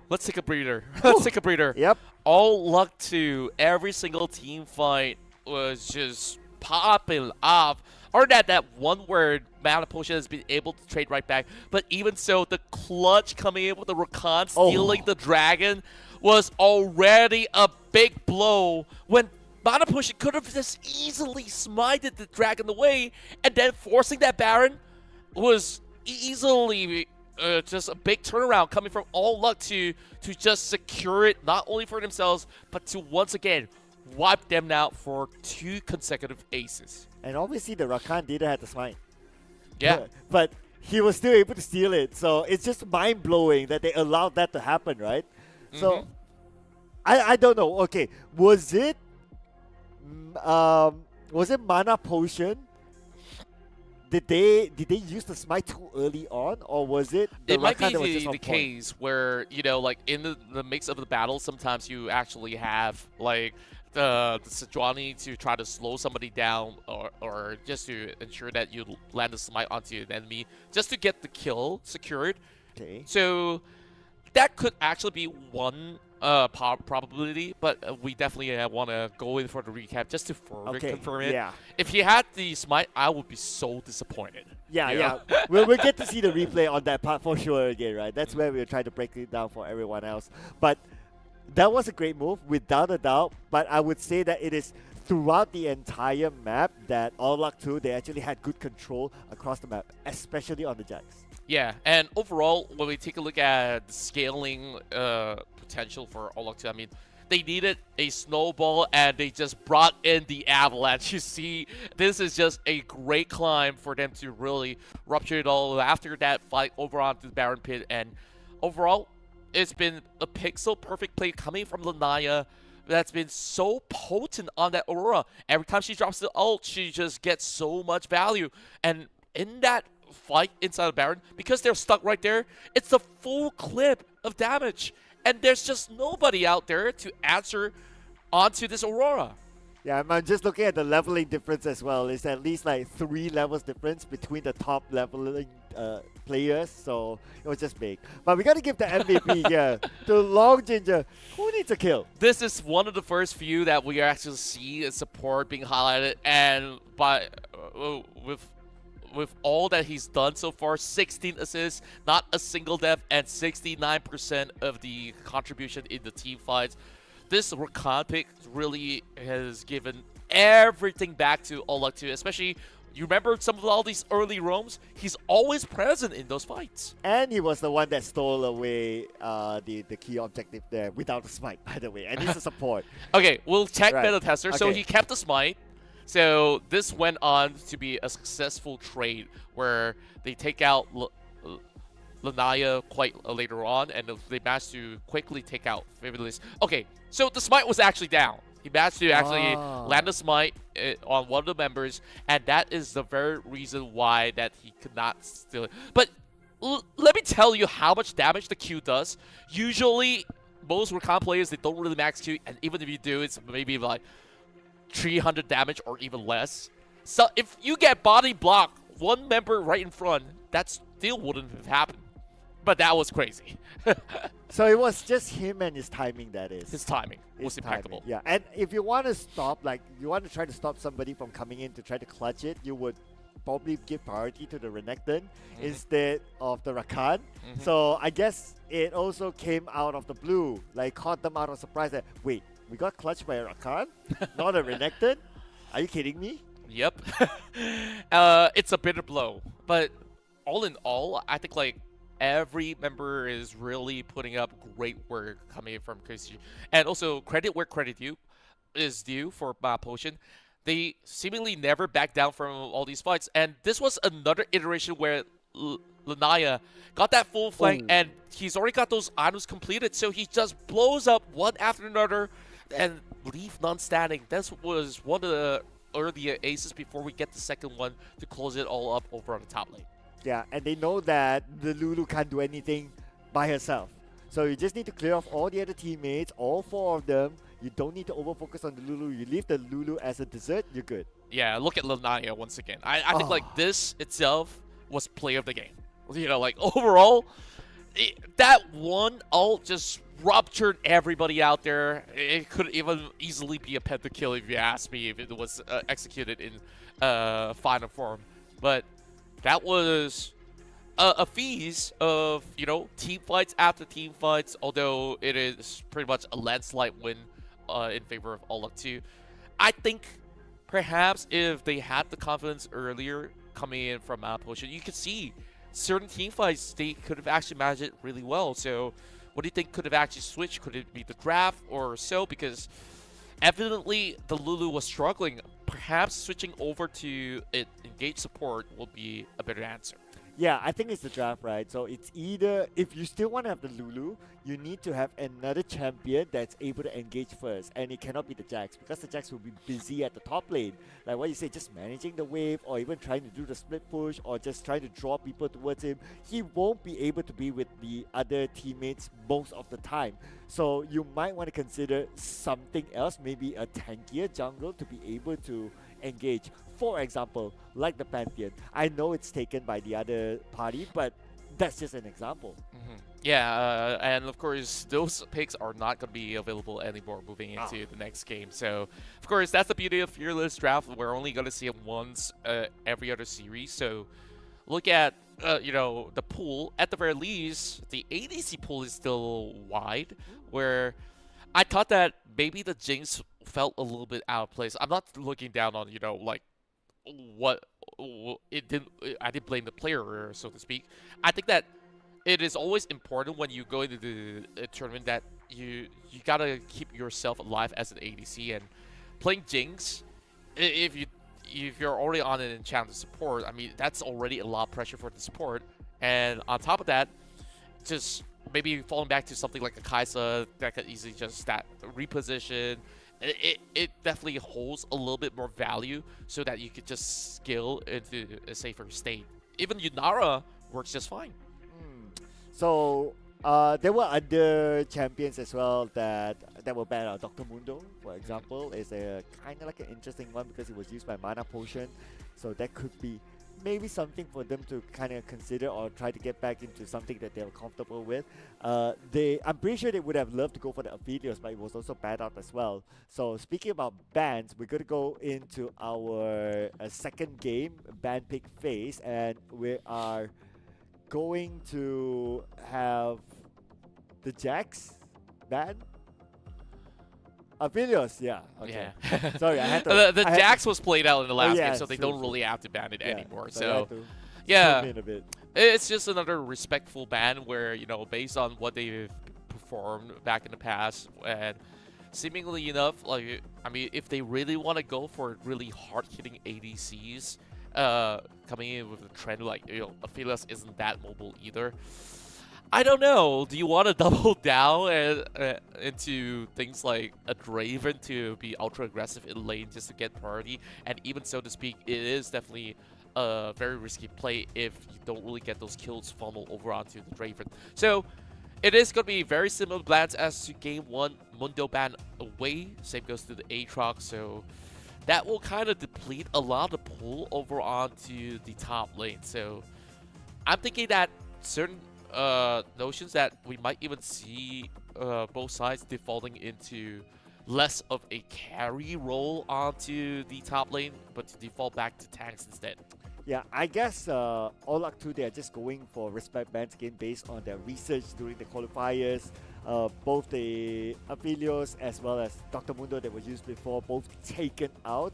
let's take a breather. Let's take a breather. Yep. Luck 2, every single team fight was just popping off. Or that one word, Mana Potion has been able to trade right back. But even so, the clutch coming in with the Rakan stealing the dragon was already a big blow when Mana Potion could have just easily smited the dragon away, and then forcing that Baron was easily just a big turnaround coming from Luck to just secure it, not only for themselves, but to once again wipe them out for 2 consecutive aces. And obviously the Rakan didn't have the smite. Yeah. But he was still able to steal it, so it's just mind-blowing that they allowed that to happen, right? So, I don't know. Okay, was it Mana Potion? Did they use the smite too early on, or was it the It might Rakan that was be just on the point? case where, you know, like in the mix of the battle, sometimes you actually have like the Sejuani to try to slow somebody down, or just to ensure that you land the smite onto an enemy just to get the kill secured. Okay. So that could actually be one probability, but we definitely want to go in for the recap just to further confirm it. Yeah. If he had the smite, I would be so disappointed. Yeah, you know? yeah. we'll get to see the replay on that part for sure again, right? That's where we'll try to break it down for everyone else. But that was a great move, without a doubt. But I would say that it is throughout the entire map that Luck 2, they actually had good control across the map, especially on the Jax. Yeah, and overall, when we take a look at the scaling potential for Luck 2, I mean, they needed a snowball, and they just brought in the avalanche. You see, this is just a great climb for them to really rupture it all after that fight over onto the Baron Pit. And overall, it's been a pixel-perfect play coming from Lanaya that's been so potent on that Aurora. Every time she drops the ult, she just gets so much value. And in that fight inside of Baron, because they're stuck right there, it's a full clip of damage. And there's just nobody out there to answer onto this Aurora. Yeah, I'm just looking at the leveling difference as well. It's at least like 3 levels difference between the top leveling players, so it was just big. But we got to give the MVP here to Long Ginger. Who needs a kill? This is one of the first few that we actually see support being highlighted, and by with all that he's done so far, 16 assists, not a single death, and 69% of the contribution in the team fights. This Rakan pick really has given everything back to Olak too, especially, you remember some of all these early roams? He's always present in those fights. And he was the one that stole away the key objective there without a smite, by the way, and he's a support. Okay, we'll check Right. Beta Tester. So Okay. he kept the smite. So this went on to be a successful trade where they take out Lanaya quite later on, and they managed to quickly take out Fabulous. Okay, so the smite was actually down. He managed to actually land a smite on one of the members, and that is the very reason why that he could not steal it. But let me tell you how much damage the Q does. Usually, most Rakan players, they don't really max Q, and even if you do, it's maybe like 300 damage or even less. So if you get body block, one member right in front, that still wouldn't have happened. But that was crazy. So it was just him and his timing, that is. His timing was impeccable. Yeah, and if you want to stop, like, you want to try to stop somebody from coming in to try to clutch it, you would probably give priority to the Renekton instead of the Rakan. So I guess it also came out of the blue, like caught them out of surprise that, wait, we got clutched by a Rakan, not a Renekton? Are you kidding me? Yep. It's a bitter blow. But all in all, I think like every member is really putting up great work coming from KC. And also, credit where credit is due for Potion. They seemingly never back down from all these fights. And this was another iteration where Lanaya got that full flank, and he's already got those items completed. So he just blows up one after another and leave none standing. That was one of the earlier aces before we get the second one to close it all up over on the top lane. Yeah, and they know that the Lulu can't do anything by herself. So you just need to clear off all the other teammates, all 4 of them. You don't need to over-focus on the Lulu. You leave the Lulu as a dessert, you're good. Yeah, look at Lanaya once again. I think like this itself was play of the game. You know, like overall, that one ult just ruptured everybody out there. It could even easily be a pentakill if you ask me, if it was executed in final form. But that was a feast of, you know, team fights after team fights, although it is pretty much a landslide win in favor of Olak 2. I think perhaps if they had the confidence earlier coming in from Potion, you could see certain team fights, they could have actually managed it really well. So what do you think could have actually switched? Could it be the draft or so? Because evidently the Lulu was struggling. Perhaps switching over to engage support will be a better answer. Yeah, I think it's the draft, right? So it's either, if you still want to have the Lulu, you need to have another champion that's able to engage first. And it cannot be the Jax, because the Jax will be busy at the top lane. Like what you say, just managing the wave, or even trying to do the split push, or just trying to draw people towards him. He won't be able to be with the other teammates most of the time. So you might want to consider something else, maybe a tankier jungle to be able to engage. For example, like the Pantheon. I know it's taken by the other party, but that's just an example. Yeah, and of course, those picks are not going to be available anymore moving into the next game. So, of course, that's the beauty of Fearless Draft. We're only going to see it once every other series. So, look at, you know, the pool. At the very least, the ADC pool is still wide, where I thought that maybe the Jinx felt a little bit out of place. I'm not looking down on, you know, like, what it didn't. I didn't blame the player, so to speak. I think that it is always important when you go into the tournament that you gotta keep yourself alive as an ADC, and playing Jinx, if you're already on an enchanted support, I mean that's already a lot of pressure for the support, and on top of that, just maybe falling back to something like a Kaisa that could easily just reposition. It definitely holds a little bit more value so that you could just scale into a safer state. Even Yunara works just fine. So there were other champions as well that were bad. Dr. Mundo, for example, is a kind of like an interesting one because it was used by Mana Potion. So that could be maybe something for them to kind of consider or try to get back into something that they're comfortable with. I'm pretty sure they would have loved to go for the Aphelios, but it was also bad out as well. So speaking about bans, we're going to go into our second game, ban pick phase, and we are going to have the Jax ban. Aphelios, yeah. Okay. Yeah. Sorry, I had to. The Jax was played out in the last yeah, game, so they true, don't really have to ban it anymore. So, So, yeah, yeah, it's just another respectful ban where, you know, based on what they've performed back in the past, and seemingly enough, like, I mean, if they really want to go for really hard-hitting ADCs, coming in with a trend like, you know, Aphelios isn't that mobile either. I don't know. Do you want to double down into things like a Draven to be ultra aggressive in lane just to get priority? And even so to speak, it is definitely a very risky play if you don't really get those kills funnel over onto the Draven. So it is going to be very similar plans as to game 1, Mundo ban away. Same goes to the Aatrox. So that will kind of deplete a lot of the pull over onto the top lane. So I'm thinking that certain notions that we might even see both sides defaulting into less of a carry role onto the top lane, but to default back to tanks instead. Yeah, I guess All Luck 2, they are just going for respect bans again based on their research during the qualifiers. Both the Aphelios as well as Dr. Mundo that was used before, both taken out,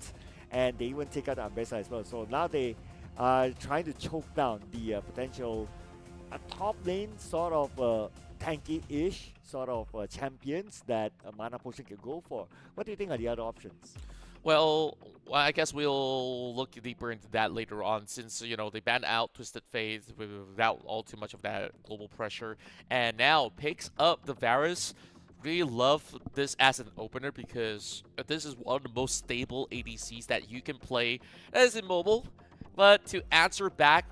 and they even take out the Ambessa as well. So now they are trying to choke down the potential top lane sort of tanky-ish sort of champions that Mana Potion can go for. What do you think are the other options? Well, I guess we'll look deeper into that later on, since, you know, they banned out Twisted Fate without all too much of that global pressure, and now picks up the Varus. Really love this as an opener because this is one of the most stable ADCs that you can play as immobile. But to answer back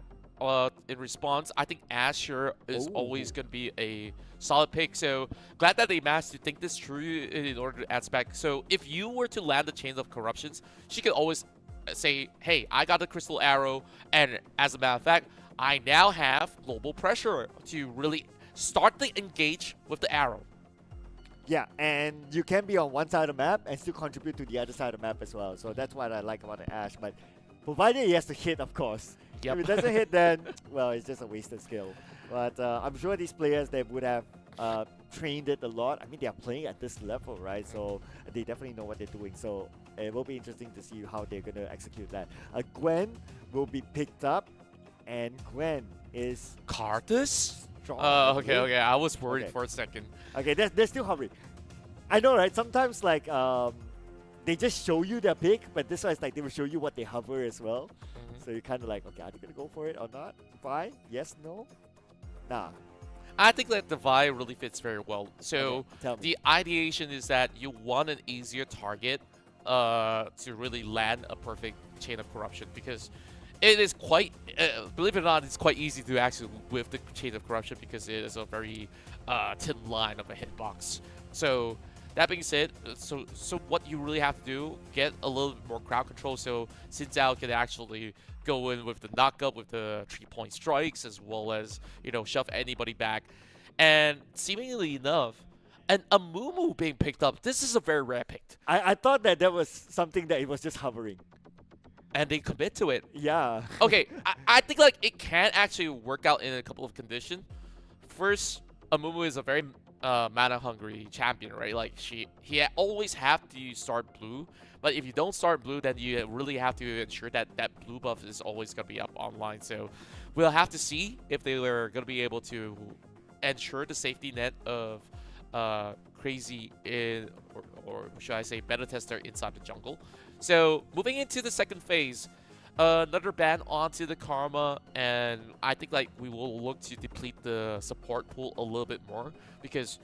in response, I think Asher is always going to be a solid pick. So glad that they managed to think this through in order to answer back. So if you were to land the Chains of Corruptions, she could always say, hey, I got the Crystal Arrow, and as a matter of fact, I now have global pressure to really start the engage with the arrow. Yeah, and you can be on one side of the map and still contribute to the other side of the map as well. So that's what I like about the Ashe. But provided he has to hit, of course. Yep. If it doesn't hit, then, well, it's just a wasted skill. But I'm sure these players, they would have trained it a lot. I mean, they are playing at this level, right? So they definitely know what they're doing. So it will be interesting to see how they're going to execute that. Gwen will be picked up, and Gwen is... Karthus? Strong. Okay. I was worried for a second. Okay, they're still hovering. I know, right? Sometimes, like, they just show you their pick, but this one is like they will show you what they hover as well. So you're kind of like, okay, are they going to go for it or not? Vi? Yes? No? Nah. I think that the Vi really fits very well. So the ideation is that you want an easier target to really land a perfect Chain of Corruption, because it is quite, believe it or not, it's quite easy to actually whip the Chain of Corruption because it is a very thin line of a hitbox. So that being said, so what you really have to do, get a little bit more crowd control so Xin Zhao can actually go in with the knockup, with the 3-point strikes, as well as, you know, shove anybody back. And seemingly enough, and a Mumu being picked up, this is a very rare pick. I thought that was something that it was just hovering. And they commit to it. Yeah. Okay, I think like it can actually work out in a couple of conditions. First, Amumu is a very mana hungry champion, right? Like he always have to start blue, but if you don't start blue, then you really have to ensure that that blue buff is always going to be up online. So we'll have to see if they are going to be able to ensure the safety net of Crazy in, or should I say beta tester inside the jungle. So moving into the second phase, another ban onto the Karma, and I think like we will look to deplete the support pool a little bit more, because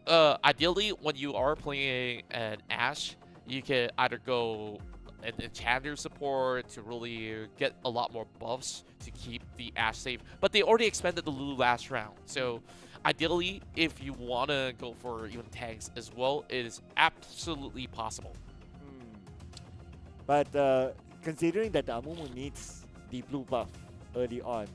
ideally when you are playing an Ashe, you can either go an Enchanter support to really get a lot more buffs to keep the Ashe safe, but they already expanded the Lulu last round. So ideally, if you want to go for even tanks as well, it is absolutely possible. But considering that the Amumu needs the blue buff early on.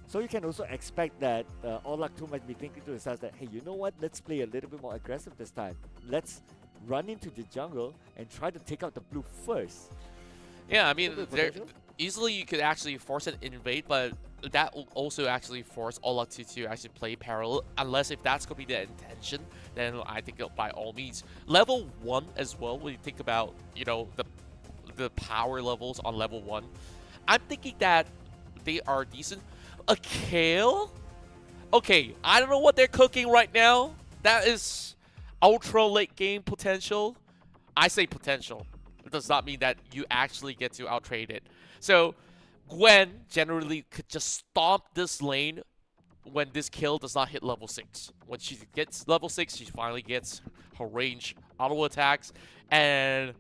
So you can also expect that All Luck 2 might be thinking to themselves that, hey, you know what? Let's play a little bit more aggressive this time. Let's run into the jungle and try to take out the blue first. Yeah, I mean, easily you could actually force an invade, but that will also actually force All Luck 2 to actually play parallel. Unless if that's going to be the intention, then I think by all means. Level 1 as well, when you think about, you know, the power levels on level 1, I'm thinking that they are decent. A Kale? Okay, I don't know what they're cooking right now. That is ultra late game potential. I say potential. It does not mean that you actually get to outtrade it. So Gwen generally could just stomp this lane when this kill does not hit level 6. When she gets level 6, she finally gets her range auto attacks. And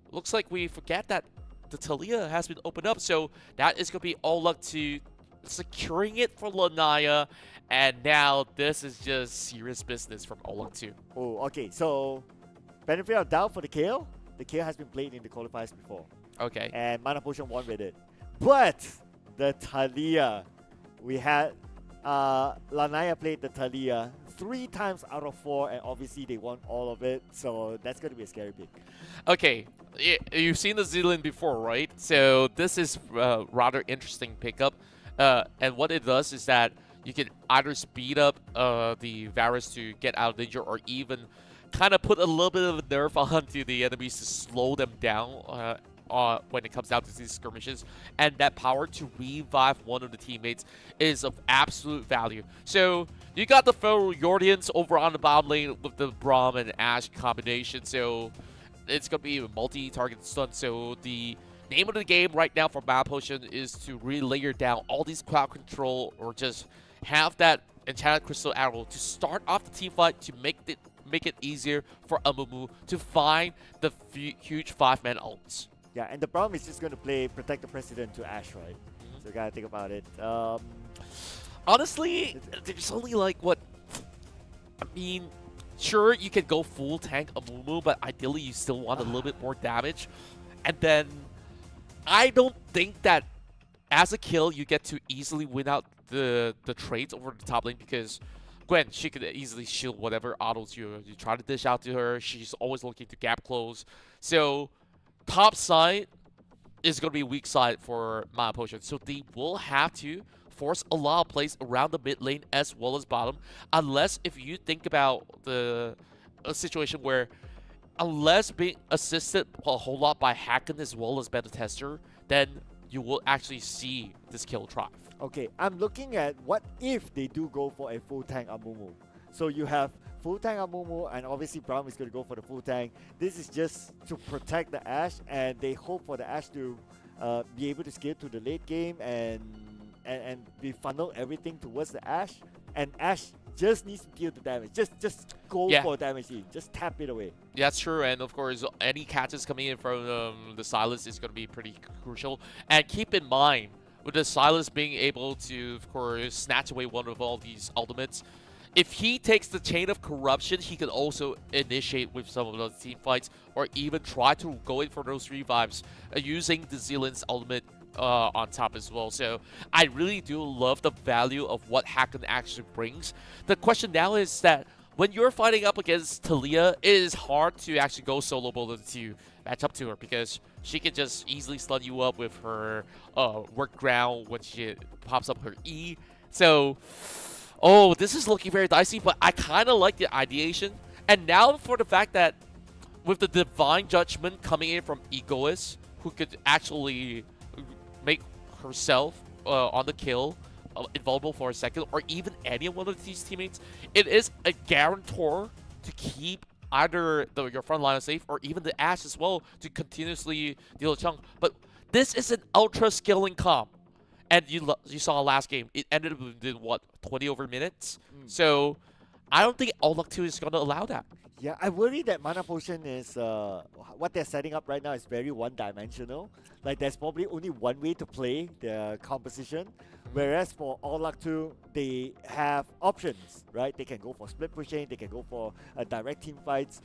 looks like we forget that the Talia has been opened up. So that is going to be All Luck to securing it for Lanaya. And now this is just serious business from All Luck 2. Oh, okay. So benefit of doubt for the KO. The KO has been played in the qualifiers before. Okay. And Mana Potion won with it. But the Talia, we had Lanaya played the Talia 3 times out of 4, and obviously they won all of it. So that's going to be a scary pick. Okay, you've seen the Zealand before, right? So this is rather interesting pickup. And what it does is that you can either speed up the Varus to get out of danger, or even kind of put a little bit of a nerf onto the enemies to slow them down when it comes down to these skirmishes. And that power to revive one of the teammates is of absolute value. So you got the fellow Yordians over on the bottom lane with the Braum and Ashe combination. So it's going to be a multi-target stun. So the name of the game right now for Mana Potion is to really layer down all these crowd control, or just have that Enchanted Crystal Arrow to start off the team fight to make it easier for Amumu to find the huge 5-man ults. Yeah, and the Braum is just going to play Protect the President to Ashe, right? So you got to think about it. Honestly, there's only like what... I mean, sure, you can go full tank Amumu, but ideally you still want a little bit more damage. And then I don't think that as a kill you get to easily win out the trades over the top lane, because Gwen, she could easily shield whatever autos you try to dish out to her. She's always looking to gap close. So top side is going to be weak side for Mana Potion. So they will have to force a lot of plays around the mid lane as well as bottom. Unless if you think about a situation where, unless being assisted a whole lot by Hacken as well as Beta Tester, then you will actually see this kill thrive. Okay, I'm looking at what if they do go for a full tank Amumu. So you have full tank Amumu, and obviously Braum is going to go for the full tank. This is just to protect the Ashe, and they hope for the Ashe to be able to scale to the late game and we funnel everything towards the Ashe. And Ashe just needs to deal the damage. Just go for damage. Just tap it away. Yeah, that's true. And of course, any catches coming in from the Sylas is going to be pretty crucial. And keep in mind, with the Sylas being able to, of course, snatch away one of all these ultimates, if he takes the Chain of Corruption, he can also initiate with some of those team fights, or even try to go in for those revives using the Zealand's ultimate on top as well. So I really do love the value of what Hacken actually brings. The question now is that when you're fighting up against Talia, it is hard to actually go solo bullet to match up to her, because she can just easily stun you up with her work ground when she pops up her E. So, oh, this is looking very dicey, but I kind of like the ideation. And now for the fact that with the Divine Judgment coming in from Egoist, who could actually make herself on the kill invulnerable for a second, or even any one of these teammates, it is a guarantor to keep either your front line safe, or even the Ashe as well, to continuously deal a chunk. But this is an ultra scaling comp, and you saw last game, it ended up with what, 20 over minutes. So I don't think All Luck 2 is going to allow that. Yeah, I worry that Mana Potion is, what they're setting up right now is very one-dimensional. Like, there's probably only one way to play their composition. Whereas for All Luck 2, they have options, right? They can go for split pushing, they can go for direct team fights.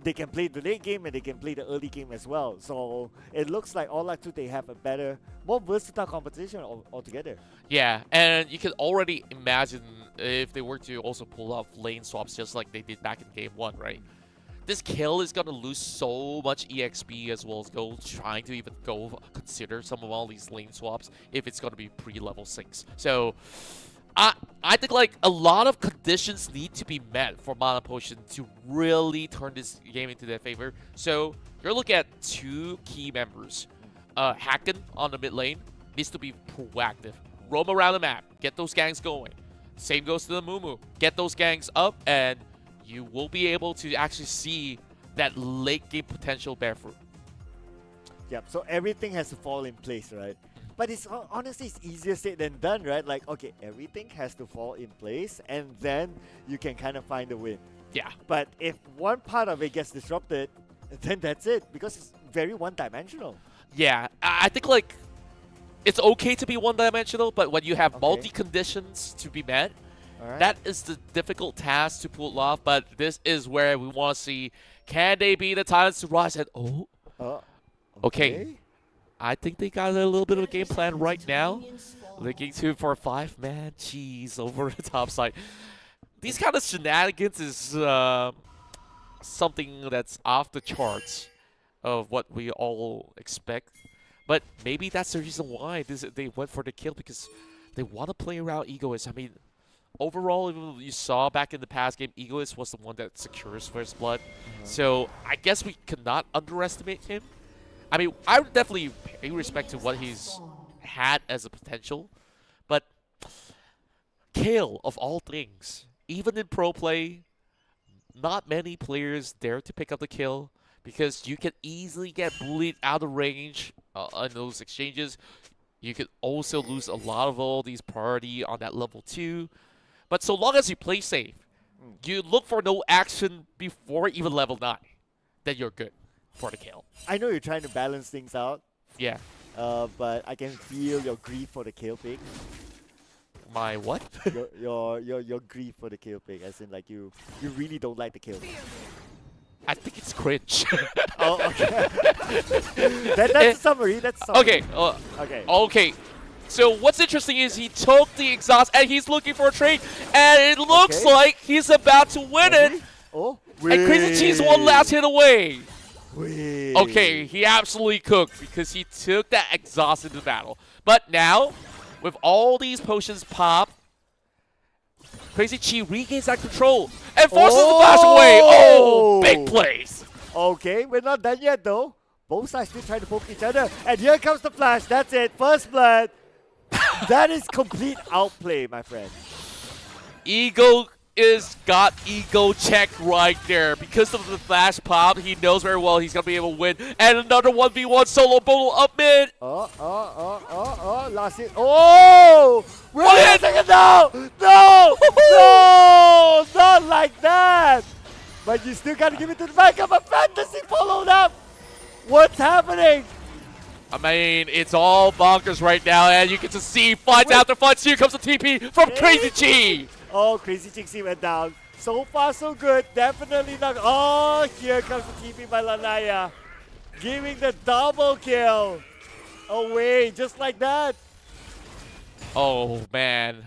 they can play the late game and they can play the early game as well. So it looks like All Out 2, they have a better, more versatile competition altogether. Yeah, and you can already imagine if they were to also pull off lane swaps just like they did back in game 1, right? This kill is gonna lose so much EXP as well as go trying to even go consider some of all these lane swaps if it's gonna be pre-level 6. So I think like a lot of conditions need to be met for Mana Potion to really turn this game into their favor. So you're looking at 2 key members. Hacken on the mid lane needs to be proactive. Roam around the map, get those gangs going. Same goes to the Mumu. Get those gangs up and you will be able to actually see that late game potential bear fruit. Yep, so everything has to fall in place, right? But it's honestly, it's easier said than done, right? Like, okay, everything has to fall in place and then you can kind of find a win. Yeah. But if one part of it gets disrupted, then that's it, because it's very one-dimensional. Yeah, I think like it's okay to be one-dimensional, but when you have multi-conditions to be met, that is the difficult task to pull off. But this is where we want to see, can they be the Titans to rise? And okay. I think they got a little bit of a game plan right now. Looking to for 5-man cheese over the top side. These kind of shenanigans is something that's off the charts of what we all expect. But maybe that's the reason why they went for the kill, because they want to play around Egoist. I mean, overall, you saw back in the past game, Egoist was the one that secures first blood. So I guess we cannot underestimate him. I mean, I would definitely pay respect to what he's had as a potential, but Kale, of all things, even in pro play, not many players dare to pick up the kill because you can easily get bullied out of range on those exchanges. You could also lose a lot of all these priority on that level 2, but so long as you play safe, you look for no action before even level 9, then you're good for the kill. I know you're trying to balance things out. Yeah. But I can feel your grief for the kill pick. My what? your grief for the kill pick, as in like you really don't like the kill. I think it's cringe. Oh, okay. That's the summary. That's the summary. Okay. Okay. So what's interesting is he took the exhaust and he's looking for a trade, and it looks like he's about to win it. Oh, and Crazy Cheese one last hit away. Wait. Okay, he absolutely cooked because he took that exhaust into battle. But now, with all these potions pop, Crazy Chi regains that control and forces the flash away. Oh, big plays. Okay, we're not done yet though. Both sides still trying to poke each other. And here comes the flash. That's it. First blood. That is complete outplay, my friend. Ego is got ego checked right there. Because of the flash pop, he knows very well he's going to be able to win. And another 1v1 solo bolo up mid. Last hit. Oh! Wait a second, no! No! No! Not like that! But you still got to give it to the back of a fantasy followed up. What's happening? I mean, it's all bonkers right now, and you get to see fights after fights. Here comes the TP from Crazy Chi. Oh, Crazy Chixie went down. So far, so good. Definitely not. Oh, here comes the TP by Lanaya. Giving the double kill away, just like that. Oh, man.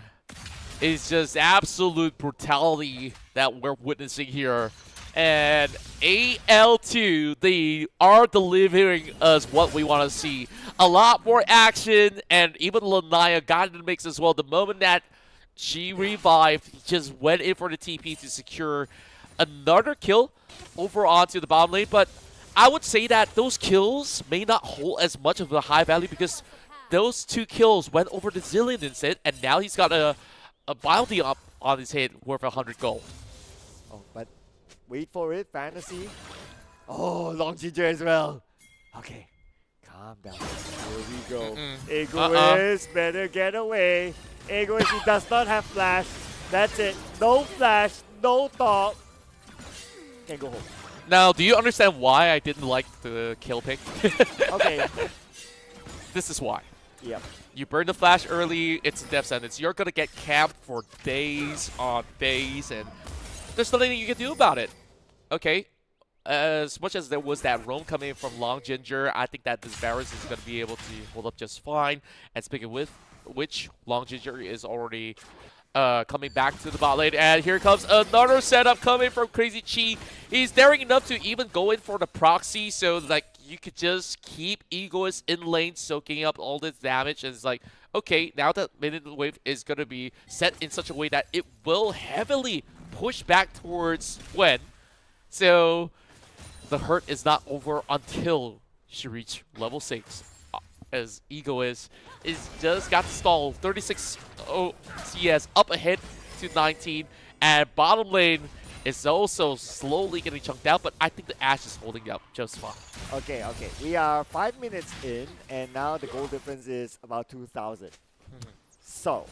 It's just absolute brutality that we're witnessing here. And AL2, they are delivering us what we want to see. A lot more action, and even Lanaya got in the mix as well. The moment that she revived, he just went in for the TP to secure another kill over onto the bottom lane. But I would say that those kills may not hold as much of a high value because those 2 kills went over the Zillion instead, and now he's got a bounty up on his head worth 100 gold. Oh, but wait for it, Fantasy. Oh, long ginger as well. Okay, calm down. Here we go. Egoist better get away. Egoist, he does not have flash. That's it. No flash, no talk. Can go home. Now, do you understand why I didn't like the kill pick? Okay. This is why. Yep. You burn the flash early, it's a death sentence. You're going to get camped for days on days, and there's nothing you can do about it. Okay, as much as there was that roam coming in from Long Ginger, I think that this Varus is going to be able to hold up just fine. And speaking with which, Long Ginger is already coming back to the bot lane. And here comes another setup coming from Crazy Chi. He's daring enough to even go in for the proxy, so like you could just keep Egoist in lane soaking up all this damage. And it's like, okay, now that minute wave is going to be set in such a way that it will heavily push back towards Gwen. So the hurt is not over until she reaches level 6. As Egoist is just got stalled. 36 CS up ahead to 19. And bottom lane is also slowly getting chunked out, but I think the Ashe is holding up just fine. Okay. We are 5 minutes in, and now the goal difference is about 2,000. So,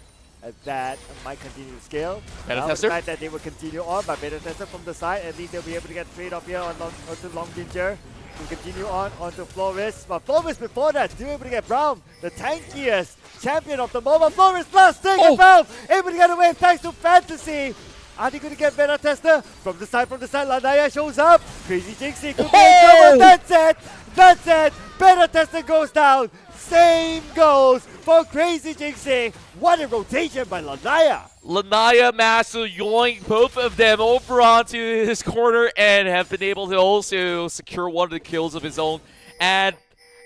that might continue to scale. Better The tester. fact that they will continue on, but better tester from the side. At least they'll be able to get trade off here onto Long Ginger. To continue on onto Flores. But Flores before that, still able to get Brown, the tankiest champion of the moment. Flores blasting Brown, able to get away thanks to Fantasy. Are they going to get better tester? From the side, Lanaya shows up. Crazy Jinxie could be in trouble. That's it. Better tester goes down. Same goes for Crazy Jinxie. What a rotation by Lanaya. Lanaya managed to yoink both of them over onto his corner and have been able to also secure one of the kills of his own. And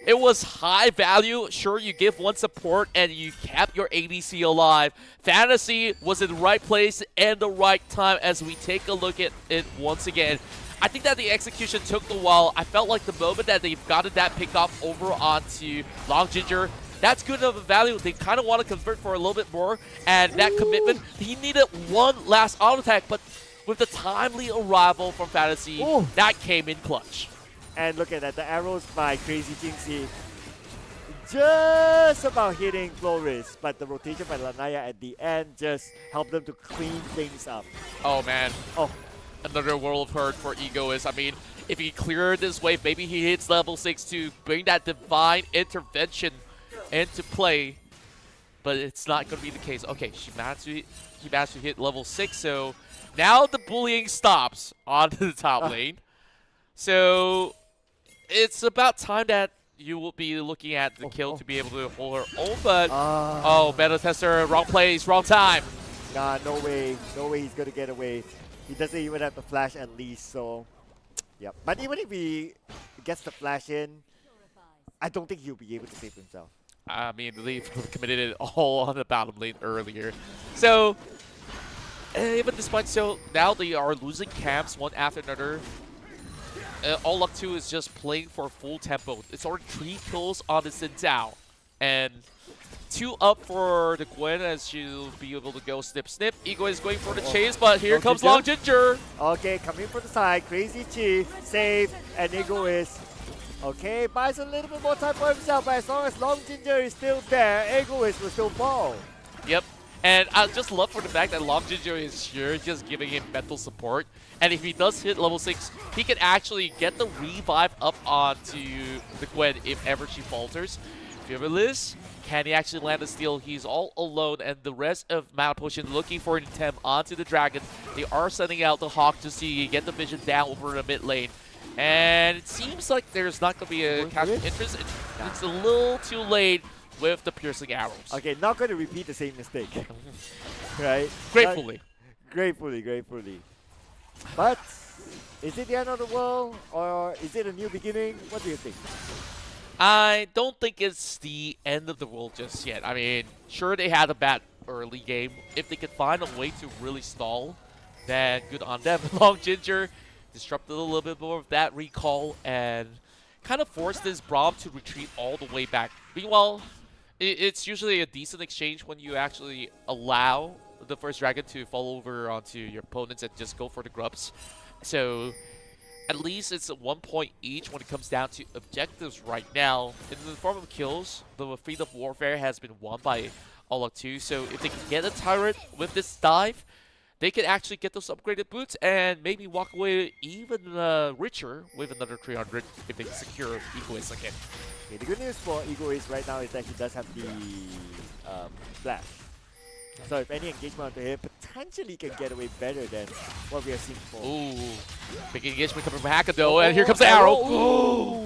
it was high value. Sure, you give one support and you kept your ADC alive. Fantasy was in the right place and the right time as we take a look at it once again. I think that the execution took a while. I felt like the moment that they've gotten that pickoff over onto Long Ginger, that's good enough of value. They kind of want to convert for a little bit more, and that commitment, he needed one last auto attack, but with the timely arrival from Fantasy, that came in clutch. And look at that, the arrows by Crazy Jinxie just about hitting Flores, but the rotation by Lanaya at the end just helped them to clean things up. Oh man, another world of hurt for Egoist. I mean, if he cleared this wave, maybe he hits level 6 to bring that divine intervention into play, but it's not going to be the case. Okay, he managed to hit level 6, so now the bullying stops onto the top lane. So it's about time that you will be looking at the kill to be able to hold her own, but Beta Tester, wrong place, wrong time. Nah, no way he's going to get away. He doesn't even have the flash at least, so yep. But even if he gets the flash in, I don't think he'll be able to save himself. I mean, they've committed it all on the bottom lane earlier. So, even despite so, now they are losing camps one after another. All Luck 2 is just playing for full tempo. It's already 3 kills on the Xin Zhao. And 2 up for the Gwen as she'll be able to go snip. Ego is going for the chase, but here comes Long Ginger. Okay, coming from the side. Crazy Chi, save, and Ego is okay, buys a little bit more time for himself, but as long as Long Ginger is still there, Egoist will still fall. Yep, and I just love for the fact that Long Ginger is here just giving him mental support. And if he does hit level 6, he can actually get the revive up onto the Gwen if ever she falters. Fearless, can he actually land a steal? He's all alone, and the rest of Mount Potion looking for an attempt onto the Dragon. They are sending out the Hawk to see get the vision down over the mid lane. And it seems like there's not going to be a catch of interest. It's a little too late with the piercing arrows. Okay, not going to repeat the same mistake. Right? Gratefully. Gratefully. But, is it the end of the world? Or is it a new beginning? What do you think? I don't think it's the end of the world just yet. I mean, sure, they had a bad early game. If they could find a way to really stall, then good on them. Long Ginger disrupted a little bit more of that recall and kind of forced this Braum to retreat all the way back. Meanwhile, it's usually a decent exchange when you actually allow the first dragon to fall over onto your opponents and just go for the grubs. So at least it's 1 point each when it comes down to objectives right now. In the form of kills, the Fleet of Warfare has been won by All Luck 2. So if they can get a turret with this dive, they could actually get those upgraded boots and maybe walk away even richer with another 300 if they can secure Egoist again. Okay, the good news for Egoist right now is that he does have the flash. So if any engagement onto him, potentially can get away better than what we have seen before. Ooh. Big engagement coming from Hacker though, and here comes the arrow.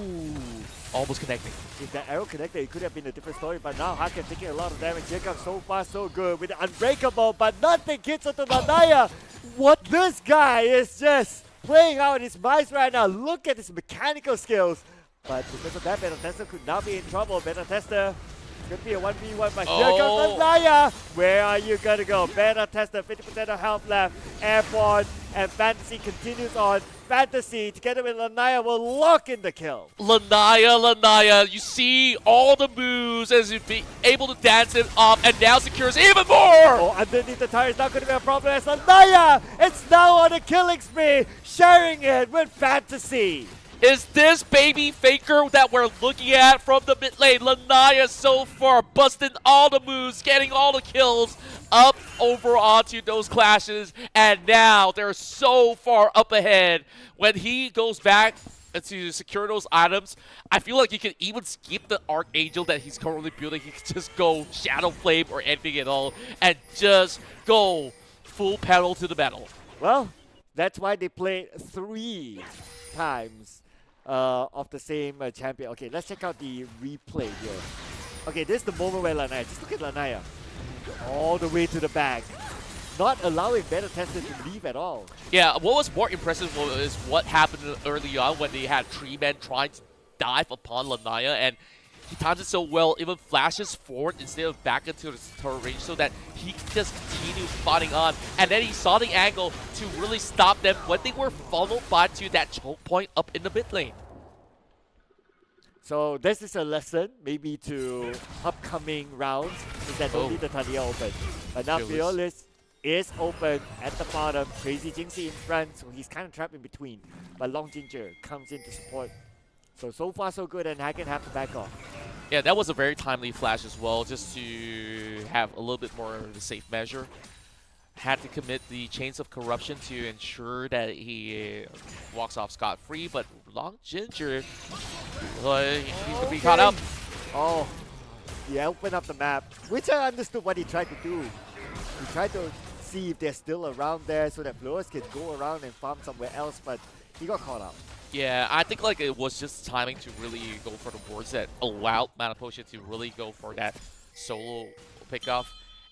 Almost connecting. If that arrow connected, it could have been a different story, but now Hacker taking a lot of damage. Here comes so far so good with the Unbreakable, but nothing gets onto Lanaya. What this guy is just playing out his minds right now. Look at his mechanical skills. But because of that, Beta Tester could now be in trouble. Beta Tester, it's going to be a 1v1, but here comes Lanaya. Where are you going to go? Beta Tester, 50% of health left. Airborne and Fantasy continues on. Fantasy, together with Lanaya, will lock in the kill. Lanaya, you see all the moves as you be able to dance it off, and now secures even more! Oh, underneath the tire is not going to be a problem as Lanaya, it's now on a killing spree, sharing it with Fantasy. Is this baby Faker that we're looking at from the mid lane? Lanaya so far busting all the moves, getting all the kills up over onto those clashes, and now they're so far up ahead. When he goes back to secure those items, I feel like he can even skip the Archangel that he's currently building. He can just go Shadow Flame or anything at all and just go full pedal to the metal. Well, that's why they played 3 times of the same champion. Okay, let's check out the replay here. Okay, this is the moment where Lanaya, just look at Lanaya. All the way to the back. Not allowing Beta Tester to leave at all. Yeah, what was more impressive was what happened early on when they had 3 men trying to dive upon Lanaya, and he times it so well, even flashes forward instead of back into the turret range so that he can just continue fighting on. And then he saw the angle to really stop them when they were funneled by to that choke point up in the mid lane. So this is a lesson, maybe to upcoming rounds, is that don't leave the Talia open. But now Fearless is open at the bottom. Crazy Jinxie in front, so he's kind of trapped in between. But Long Ginger comes in to support. So far so good, and Hacken have to back off. Yeah, that was a very timely flash as well, just to have a little bit more of a safe measure. Had to commit the Chains of Corruption to ensure that he walks off scot-free, but Long Ginger, he's going to be caught up. Oh, he opened up the map, which I understood what he tried to do. He tried to see if they're still around there so that Flores can go around and farm somewhere else, but he got caught out. Yeah, I think like it was just timing to really go for the boards that allowed Mana Potion to really go for that solo pickoff.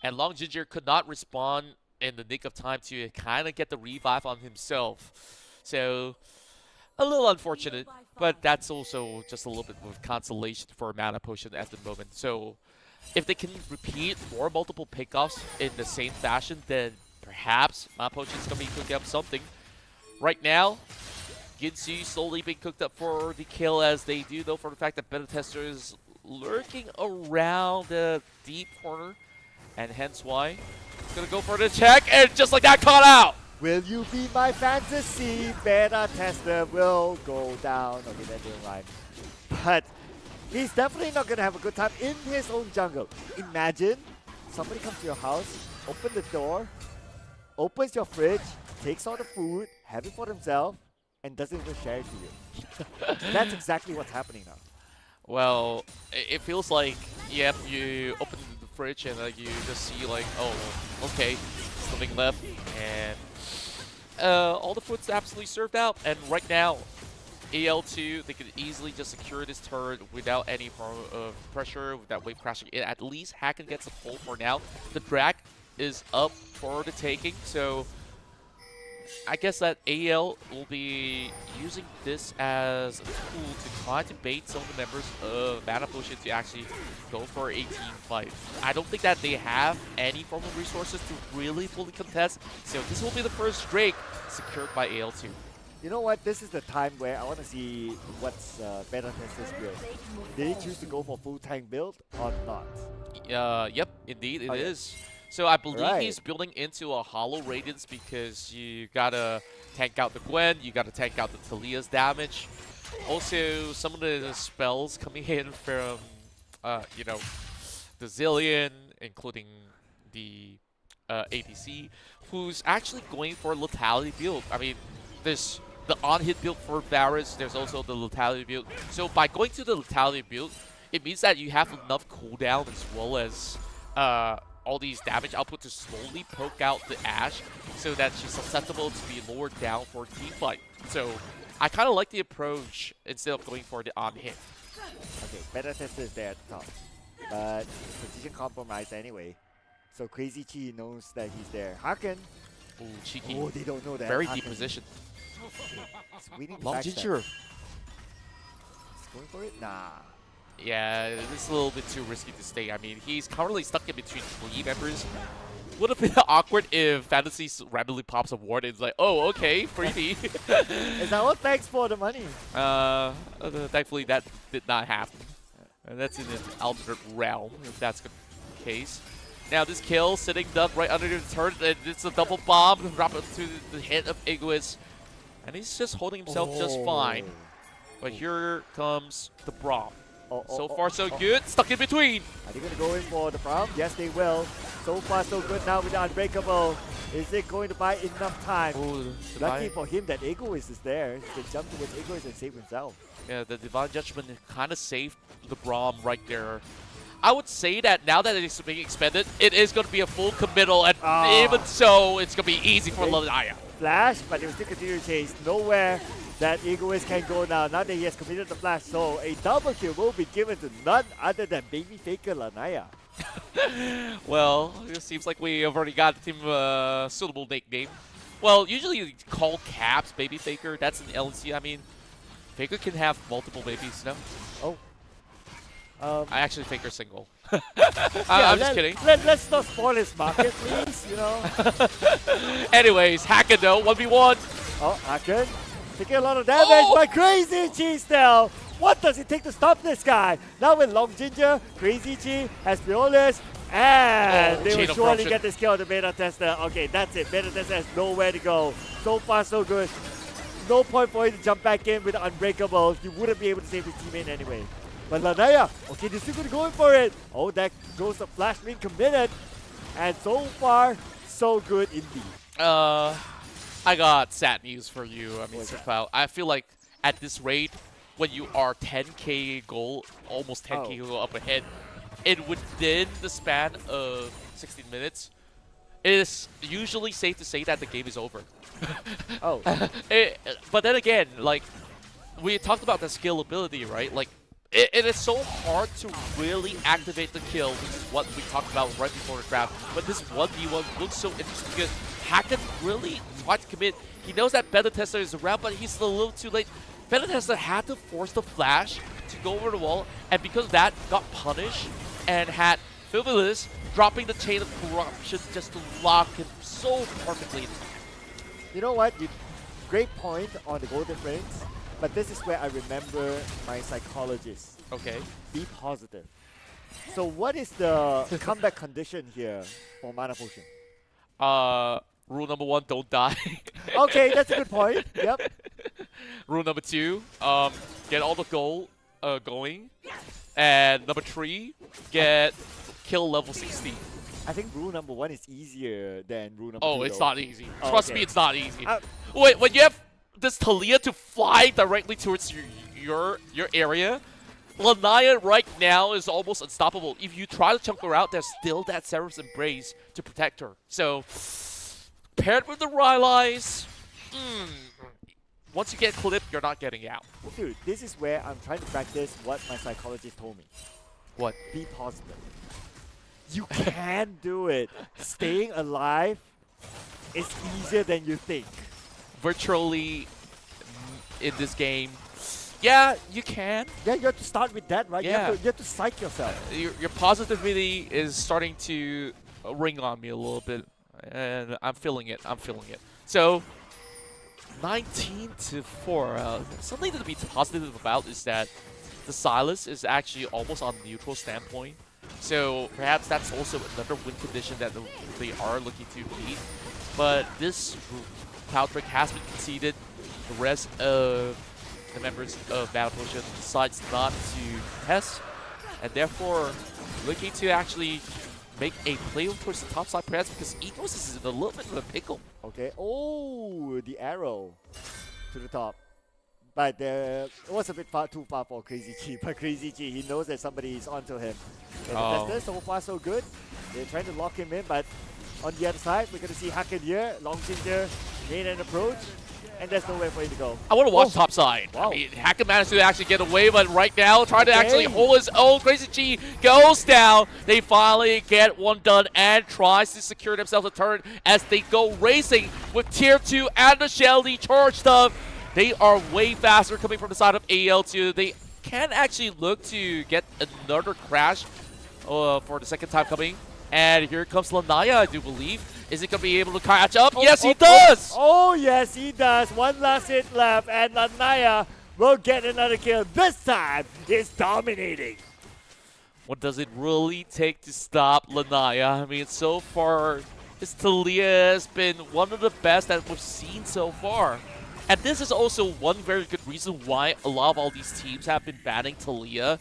And Long Ginger could not respond in the nick of time to kind of get the revive on himself. So, a little unfortunate, but that's also just a little bit of consolation for Mana Potion at the moment. So, if they can repeat more multiple pickoffs in the same fashion, then perhaps Mana Potion's going to be cooking up something. Right now, Ginsu slowly being cooked up for the kill, as they do know for the fact that Beta Tester is lurking around the deep corner, and hence why he's gonna go for the check, and just like that, caught out. Will you be my fantasy? Beta Tester will go down. Okay, that didn't rhyme. But he's definitely not gonna have a good time in his own jungle. Imagine somebody comes to your house, open the door, opens your fridge, takes all the food, have it for themselves, and doesn't even share it to you. That's exactly what's happening now. Well, it feels like, yep, you open the fridge and you just see like, oh, okay, something left, and all the food's absolutely served out. And right now, AL2, they could easily just secure this turret without any form of pressure, without wave crashing in. At least Hacken gets a pull for now. The drag is up for the taking, so I guess that AL will be using this as a tool to try to bait some of the members of Mana Potion to actually go for a team fight. I don't think that they have any form of resources to really fully contest, so this will be the first Drake secured by AL2. You know what? This is the time where I want to see what's Beta Tester's build. Did he choose to go for full tank build or not? Yep, indeed it is. So I believe he's building into a Hollow Radiance because you gotta tank out the Gwen, you gotta tank out the Talia's damage. Also, some of the spells coming in from, you know, the Zillion, including the ADC, who's actually going for a Lethality build. I mean, there's the on-hit build for Varus, there's also the Lethality build. So by going to the Lethality build, it means that you have enough cooldown as well as all these damage output to slowly poke out the Ashe so that she's susceptible to be lowered down for a team fight. So I kind of like the approach instead of going for the on hit. Okay, better tester is there at the top, but position compromised anyway. So Crazy Chi knows that he's there. Haken. Ooh, cheeky. Oh, they don't know that. Very Haken. deep position. He's waiting to Long backstep. Ginger. He's going for it? Nah. Yeah, this is a little bit too risky to stay. I mean, he's currently stuck in between 3 members. Would have been awkward if Fantasy randomly pops a ward and it's like, oh, okay, freebie. Is that what? Thanks for the money. Thankfully, that did not happen. And that's in an alternate realm, if that's the case. Now this kill, sitting duck right under the turret, and it's a double bomb, drop it to the head of Egoist. And he's just holding himself just fine. But here comes the Braum. So far, so good. Stuck in between. Are they going to go in for the Braum? Yes, they will. So far, so good now with the Unbreakable. Is it going to buy enough time? Lucky for him that Egoist is there. He can jump towards Egoist and save himself. Yeah, the Divine Judgment kind of saved the Braum right there. I would say that now that it's being expanded, it is going to be a full committal, and even so, it's going to be easy for Lanaya. Flash, but they will still continue to chase. Nowhere that Egoist can go now. Now that he has committed the flash, so a double kill will be given to none other than Baby Faker Lanaya. Well, it seems like we have already got him a suitable nickname. Well, usually you call Caps Baby Faker. That's an LNC. I mean, Faker can have multiple babies, no? Oh. I actually think they're single. Yeah, I'm just kidding. Let's not spoil his market, please, you know. Anyways, Hacken though, 1v1. Oh, Hacken taking a lot of damage by Crazy Chi still. What does it take to stop this guy? Now with Long Ginger, Crazy Chi has Violas, and they will surely get this kill on the Beta Tester. Okay, that's it. Beta Tester has nowhere to go. So far, so good. No point for him to jump back in with Unbreakable. He wouldn't be able to save his teammate anyway. But Lanaya, okay, they're still going for it. Oh, that goes the flash being committed. And so far, so good indeed. I got sad news for you. I mean, Sirfao. I feel like at this rate, when you are 10k goal, almost 10k goal up ahead, and within the span of 16 minutes, it is usually safe to say that the game is over. But then again, like, we talked about the scalability, right? Like, it is so hard to really activate the kill, which is what we talked about right before the draft. But this 1v1 looks so interesting because Hacken really tried to commit. He knows that Beta Tester is around, but he's a little too late. Beta Tester had to force the flash to go over the wall, and because of that, got punished and had Fibulis dropping the chain of corruption just to lock him so perfectly. You know what? Great point on the goal difference. But this is where I remember my psychologist. Okay. Be positive. So what is the comeback condition here for Mana Potion? Rule number 1, don't die. Okay, that's a good point. Yep. Rule number 2, get all the gold going. And number 3, get kill level 60. I think rule number 1 is easier than rule number 2. Oh, it's not easy. Trust me, it's not easy. Wait, when you have this Talia to fly directly towards your area, Lanaya right now is almost unstoppable. If you try to chunk her out, there's still that Seraph's Embrace to protect her. So, paired with the Rylai's, once you get clipped, you're not getting out. Dude, this is where I'm trying to practice what my psychologist told me. What? Be positive. You can do it. Staying alive is easier than you think. Virtually in this game, yeah, you can. Yeah, you have to start with that, right? Yeah. You have to psych yourself. Your positivity is starting to ring on me a little bit, and I'm feeling it. So, 19-4. Something to be positive about is that the Silas is actually almost on neutral standpoint. So perhaps that's also another win condition that they are looking to beat. But this Cloud Break has been conceded. The rest of the members of Battle Potion decides not to test, and therefore looking to actually make a play towards the top side perhaps because Ethos is in a little bit of a pickle. Okay. Oh, the arrow to the top. But it was a bit too far for Crazy G. But Crazy G, he knows that somebody is onto him. And the tester, so far so good. They're trying to lock him in, but on the other side, we're going to see Hacken here. Long Ginger made an approach, and there's nowhere for him to go. I want to watch top side. Wow. I mean, Hacken managed to actually get away, but right now, trying to actually hold his own. Crazy G goes down. They finally get one done and tries to secure themselves a turret as they go racing with Tier 2 and the Shelly charged up. They are way faster coming from the side of AL2. They can actually look to get another crash for the second time coming. And here comes Lanaya, I do believe. Is he going to be able to catch up? Yes, he does! Oh, yes, he does. One last hit left, and Lanaya will get another kill. This time, he's dominating. What does it really take to stop Lanaya? I mean, so far, this Taliyah has been one of the best that we've seen so far. And this is also one very good reason why a lot of all these teams have been banning Taliyah.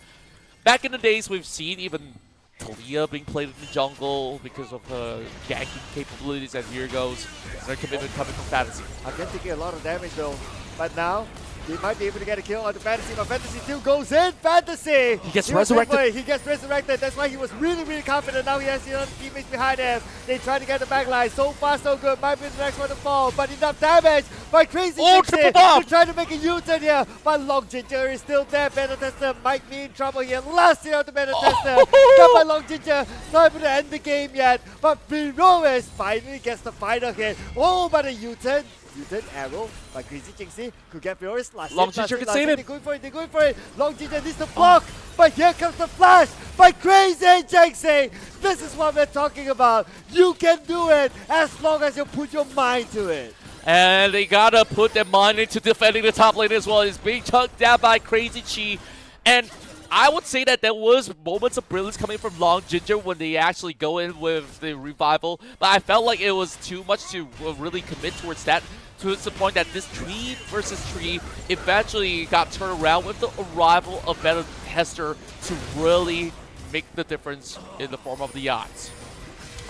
Back in the days, we've seen even Taliyah being played in the jungle because of her ganking capabilities, and here goes their commitment coming from Fantasy. Again, taking a lot of damage though, but now he might be able to get a kill on the Fantasy, but Fantasy still goes in. Fantasy! He gets resurrected. He gets resurrected. That's why he was really, really confident. Now he has the other teammates behind him. They try to get the backline. So far, so good. Might be the next one to fall, but enough damage by Crazy triple bomb! They're trying to make a U-turn here, but Long Ginger is still there. Banner Tester might be in trouble here. Last hit out the Banner Tester. Got by Long Ginger. Not able to end the game yet, but Feroz finally gets the final hit. Oh, but a U-turn. U-turn arrow by Crazy Jinxie could get Feroz. Long Ginger can save him. They're going for it. They're going for it. Long Ginger needs to block, but here comes the flash by Crazy Jinxie. This is what we're talking about. You can do it as long as you put your mind to it. And they gotta put their mind into defending the top lane as well. It's being chunked down by Crazy Chi. And I would say that there was moments of brilliance coming from Long Ginger when they actually go in with the revival. But I felt like it was too much to really commit towards that. To the point that this tree versus tree eventually got turned around with the arrival of Better Tester to really make the difference in the form of the odds.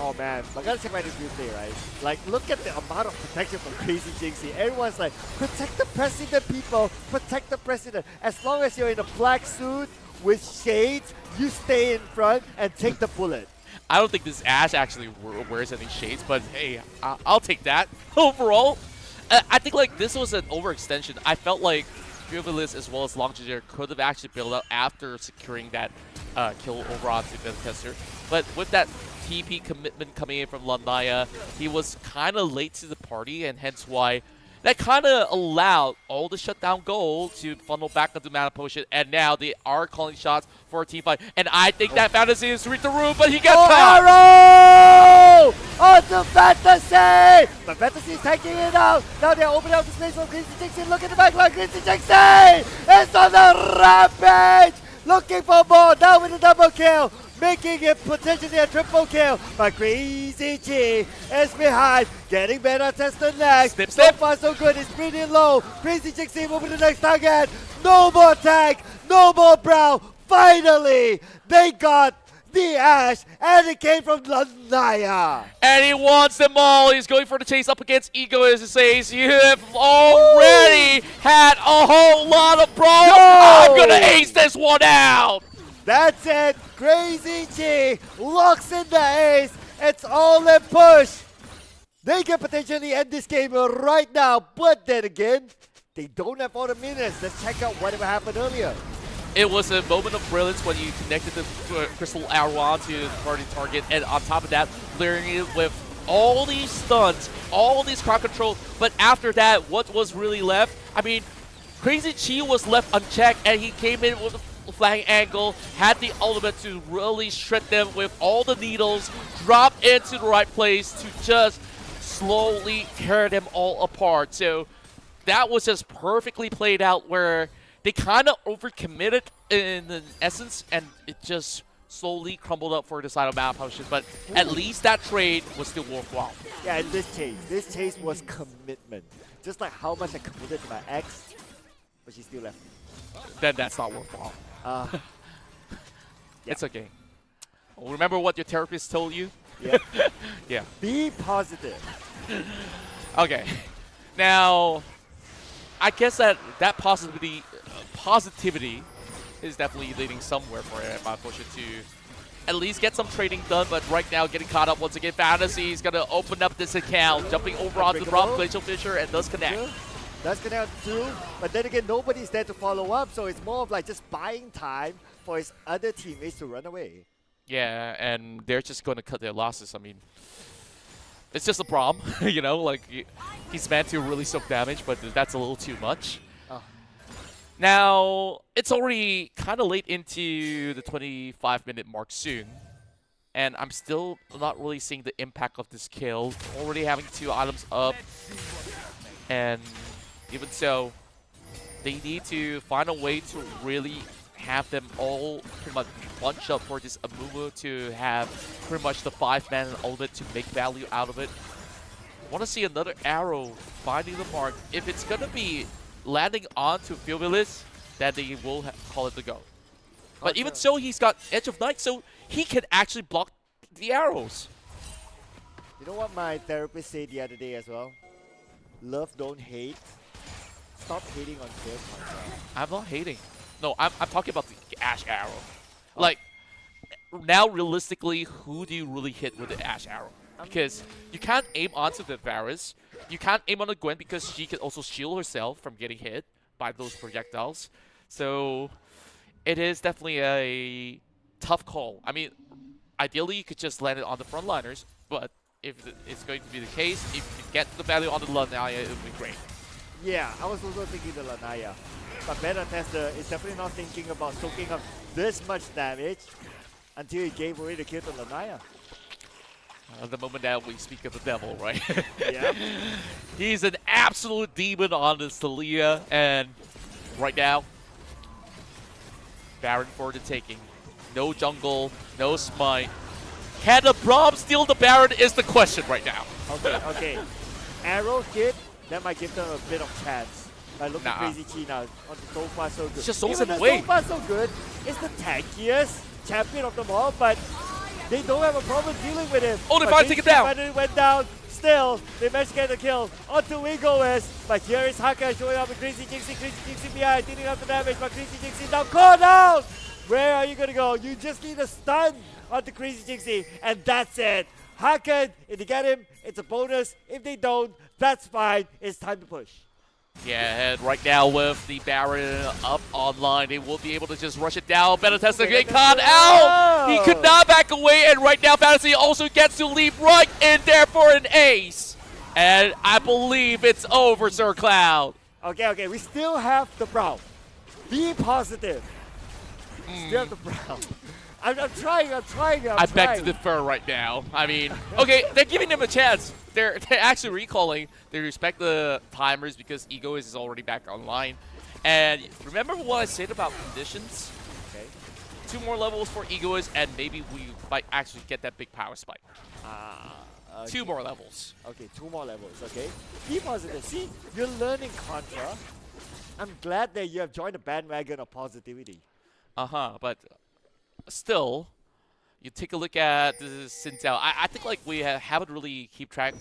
Oh man, I gotta check my replay, right? Like, look at the amount of protection from Crazy Jinxie. Everyone's like, protect the president, people! Protect the president! As long as you're in a black suit with shades, you stay in front and take the bullet. I don't think this Ashe actually wears any shades, but hey, I'll take that. Overall, I think like this was an overextension. I felt like Furious as well as Long Ginger could have actually built up after securing that kill over onto the Tester. But with that TP commitment coming in from Lanaya, he was kind of late to the party, and hence why that kind of allowed all the shutdown gold to funnel back into Mana Potion, and now they are calling shots for a team fight. And I think that Fantasy is to reach the room, but he gets caught! Arrow! Onto Fantasy! But Fantasy is taking it out. Now they're opening up the space for Crazy Jinxie. Look at the backline, Crazy Jinxie! It's on the rampage! Looking for more, now with a double kill! Making it potentially a triple kill, but Crazy G is behind, getting better Tester next. So far so good, it's pretty low. Crazy Jinxie moving to the next target. No more tag, no more brow. Finally, they got the Ashe, and it came from Lanaya. And he wants them all. He's going for the chase up against Ego, as he says. You have already had a whole lot of bro. I'm gonna ace this one out. That's it. Crazy G locks in the ace. It's all in push. They can potentially end this game right now, but then again, they don't have all the minutes. Let's check out whatever happened earlier. It was a moment of brilliance when you connected the Crystal Arrow onto the party target, and on top of that, layering it with all these stuns, all these crowd control. But after that, what was really left? I mean, Crazy Chi was left unchecked, and he came in with a flying angle, had the ultimate to really shred them with all the needles, drop into the right place to just slowly tear them all apart. So that was just perfectly played out, where they kind of overcommitted in essence, and it just slowly crumbled up for the side of Mana Potion. But at least that trade was still worthwhile. Yeah, and this chase was commitment. Just like how much I committed to my ex, but she still left me. Then that's not worthwhile. It's okay. Remember what your therapist told you? Yeah. Yeah. Be positive. Okay. Now, I guess that positivity is definitely leading somewhere for Potion to at least get some trading done, but right now getting caught up once again. Fantasy is going to open up this account, jumping over onto the Rob Glacial Fisher, and does connect. Does connect too, but then again, nobody's there to follow up, so it's more of like just buying time for his other teammates to run away. Yeah, and they're just going to cut their losses. I mean, it's just a problem, you know, like he's meant to really soak damage, but that's a little too much. Oh. Now, it's already kind of late into the 25-minute mark soon, and I'm still not really seeing the impact of this kill. Already having 2 items up, and even so, they need to find a way to really have them all pretty much bunch up for this Amumu to have pretty much the 5-man and ultimate to make value out of it. Want to see another arrow finding the mark. If it's going to be landing onto Fiobilis, then they will call it the go. But even so, he's got Edge of Night, so he can actually block the arrows. You know what my therapist said the other day as well? Love, don't hate. Stop hating on kill contra. I'm not hating. No, I'm talking about the Ash Arrow. Like, now realistically, who do you really hit with the Ash Arrow? Because you can't aim onto the Varus. You can't aim on the Gwen because she can also shield herself from getting hit by those projectiles. So it is definitely a tough call. I mean, ideally you could just land it on the frontliners, but if it's going to be the case, if you get the value on the Lanaya, it would be great. Yeah, I was also thinking the Lanaya. But Beta Tester is definitely not thinking about soaking up this much damage until he gave away the kill to Lanaya. The moment that we speak of the devil, right? Yeah. He's an absolute demon on this Talia, and right now, Baron for the taking. No jungle, no smite. Can the Braum steal the Baron is the question right now. Okay. Arrow hit, that might give them a bit of chance. Like look at Crazy Chi now. So far so good. It's just Souls Even in though way. So far so good. It's the tankiest champion of them all, but they don't have a problem dealing with him. Oh, they finally take it down. Finally went down. Still, they managed to get the kill onto Wingoes. But here is Haka showing up with Crazy Jinxie behind, dealing up the damage, but Crazy Jinxie down. Call down! Where are you gonna go? You just need a stun onto Crazy Jinxie, and that's it. Hakan, if they get him, it's a bonus. If they don't, that's fine. It's time to push. Yeah, and right now with the Baron up online, they will be able to just rush it down. Benetesta getting caught out! He could not back away, and right now Fantasy also gets to leap right in there for an ace. And I believe it's over, Sir Cloud. Okay, we still have the Braum. Be positive. Still have the Braum. I'm trying. I beg to differ right now. I mean, okay, they're giving them a chance. They're actually recalling. They respect the timers because Egoist is already back online. And remember what I said about conditions? Okay. 2 more levels for Egoist, and maybe we might actually get that big power spike. Okay. 2 more levels. Okay, 2 more levels, okay? Be positive. See, you're learning Contra. I'm glad that you have joined the bandwagon of positivity. But still, you take a look at the Sintao. I think like we haven't really keep track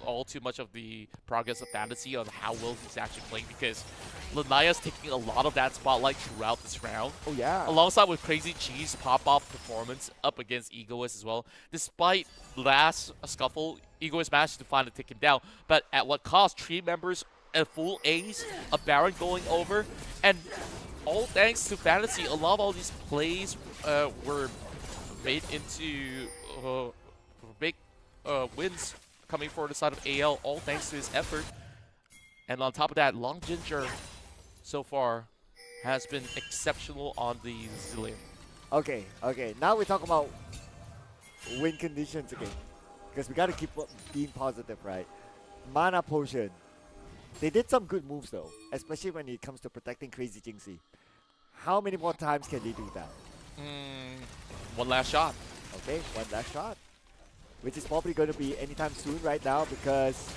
all too much of the progress of Fantasy on how well he's actually playing because Lanaya's taking a lot of that spotlight throughout this round. Oh yeah. Alongside with Crazy Chi's pop-off performance up against Egoist as well. Despite last scuffle, Egoist managed to finally take him down. But at what cost? 3 members, a full ace, a Baron going over, and all thanks to Fantasy, a lot of all these plays were made into big wins coming for the side of AL, all thanks to his effort. And on top of that, Long Ginger so far has been exceptional on the Zillion. Okay. Now we talk about win conditions again. Because we got to keep being positive, right? Mana Potion. They did some good moves though, especially when it comes to protecting Crazy Jinxie. How many more times can they do that? One last shot. Okay, one last shot. Which is probably going to be anytime soon right now because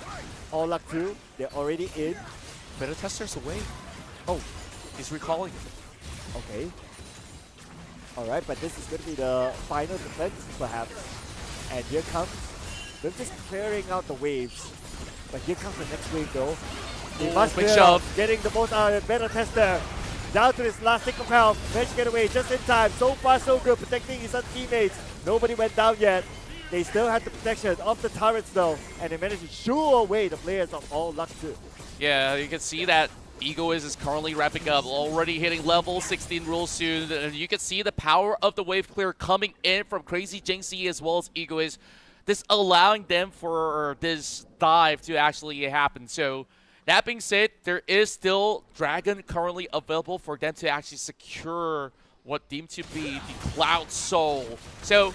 All Luck 2, they're already in. Better Tester's away. Oh, he's recalling. Okay. Alright, but this is going to be the final defense perhaps. And here comes, they're just clearing out the waves. But here comes the next wave though. He must big clear shove. getting the most out of it. Better Tester down to his last stick of health. Managed to get away just in time. So far, so good. Protecting his own teammates. Nobody went down yet. They still had the protection of the turrets though, and they managed to shoo away the players of All Luck 2. Yeah, you can see that Egoist is currently wrapping up, already hitting level 16 real soon, and you can see the power of the wave clear coming in from Crazy Jinxie as well as Egoist, this allowing them for this dive to actually happen. So that being said, there is still Dragon currently available for them to actually secure what deemed to be the Cloud Soul. So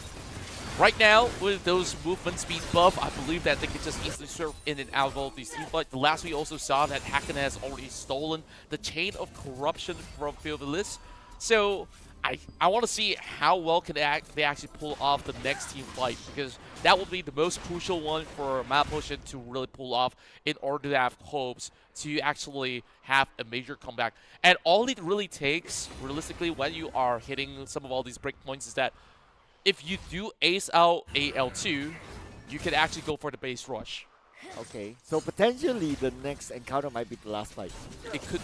right now, with those movement speed buff, I believe that they can just easily surf in and out of all these teams. But the last we also saw that Hacken has already stolen the Chain of Corruption from Fieldalis. So I want to see how well can they actually pull off the next team fight, because that will be the most crucial one for Malpotion to really pull off in order to have hopes to actually have a major comeback. And all it really takes, realistically, when you are hitting some of all these breakpoints is that if you do ace out AL2, you can actually go for the base rush. Okay, so potentially the next encounter might be the last fight. It could,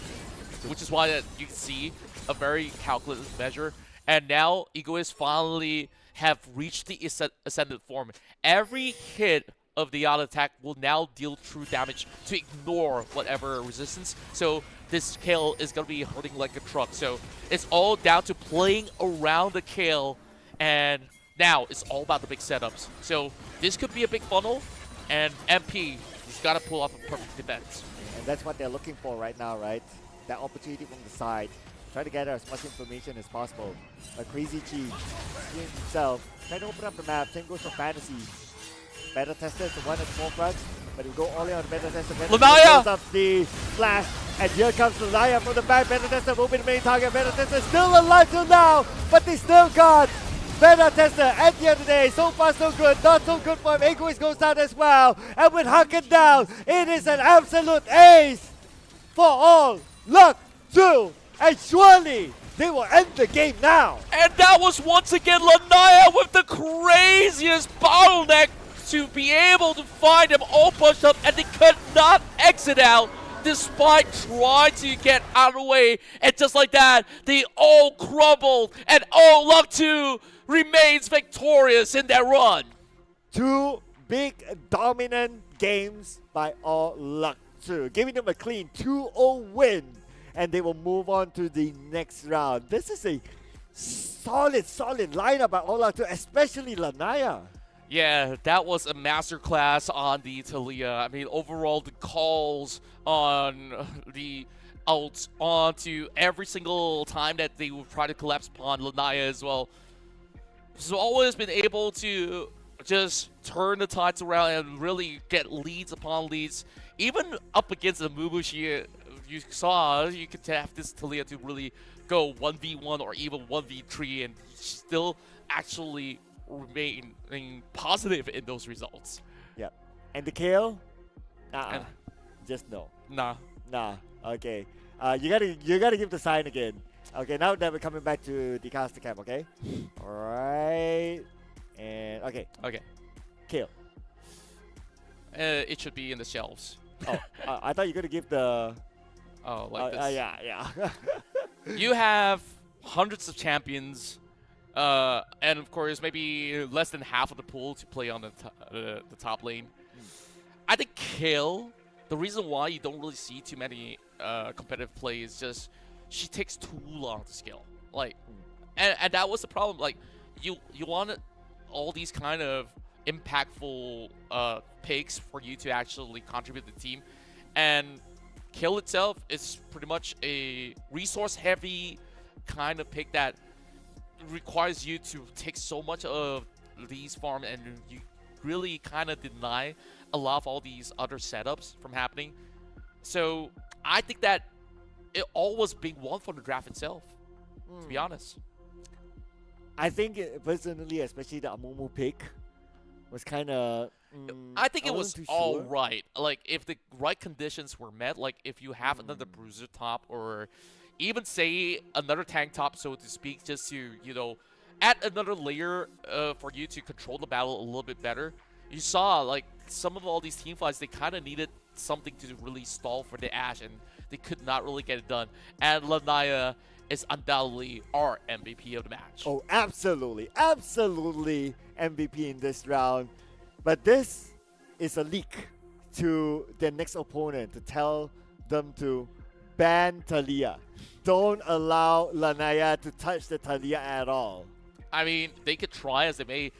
which is why you can see a very calculated measure. And now Egoist finally have reached the ascended form. Every hit of the auto attack will now deal true damage to ignore whatever resistance. So this Kale is going to be hurting like a truck. So it's all down to playing around the Kale. And now it's all about the big setups. So this could be a big funnel, and MP has got to pull off a perfect defense. And that's what they're looking for right now, right? That opportunity from the side. Try to gather as much information as possible. A Crazy Chi seeing himself, trying to open up the map. Same goes for Fantasy. Better Tester is the one at the forefront, but he'll go all in on Better Tester. Lanaya! Up the flash, and here comes Lanaya from the back. Better Tester will be the main target. Better Tester still alive till now, but they still got Better Tester at the end of the day. So far so good, not so good for him. Egoist goes down as well, and with Hacken down, it is an absolute ace for All Luck 2, and surely they will end the game now. And that was once again Lanaya with the craziest bottleneck to be able to find them all pushed up, and they could not exit out despite trying to get out of the way. And just like that, they all crumbled, and All Luck 2 remains victorious in their run. Two big dominant games by All Luck 2, giving them a clean 2-0 win, and they will move on to the next round. This is a solid lineup by All Luck 2, especially Lanaya. Yeah, that was a masterclass on the Talia. I mean, overall, the calls on the outs onto every single time that they would try to collapse upon Lanaya as well. So always been able to just turn the tides around and really get leads upon leads. Even up against the Mubushi, you saw you could have this Talia to really go 1v1 or even 1v3 and still actually remaining positive in those results. Yep. And the Kale? Just no. Nah. Okay. You gotta give the sign again. Okay, now that we're coming back to the caster camp, okay? Alright. And okay. Kale. It should be in the shelves. Oh, I thought you were gonna give the like this. Yeah. You have hundreds of champions. And of course, maybe less than half of the pool to play on the top lane. I think Kale, the reason why you don't really see too many competitive play is just she takes too long to scale. Like, and that was the problem. Like, you wanted all these kind of impactful picks for you to actually contribute to the team, and Kale itself is pretty much a resource-heavy kind of pick that requires you to take so much of these farm, and you really kind of deny a lot of all these other setups from happening. So I think that it all was being won for the draft itself, to be honest. I think personally, especially the Amumu pick was kind of I think it was all right. Like, if the right conditions were met, like if you have another bruiser top, or even say another tank top, so to speak, just to, add another layer for you to control the battle a little bit better. you saw like some of all these team fights, they kind of needed something to really stall for the Ashe, and they could not really get it done. And Lanaya is undoubtedly our MVP of the match. Oh, absolutely. Absolutely MVP in this round. But this is a leak to their next opponent to tell them to ban Talia. Don't allow Lanaya to touch the Talia at all. I mean, they could try as they may.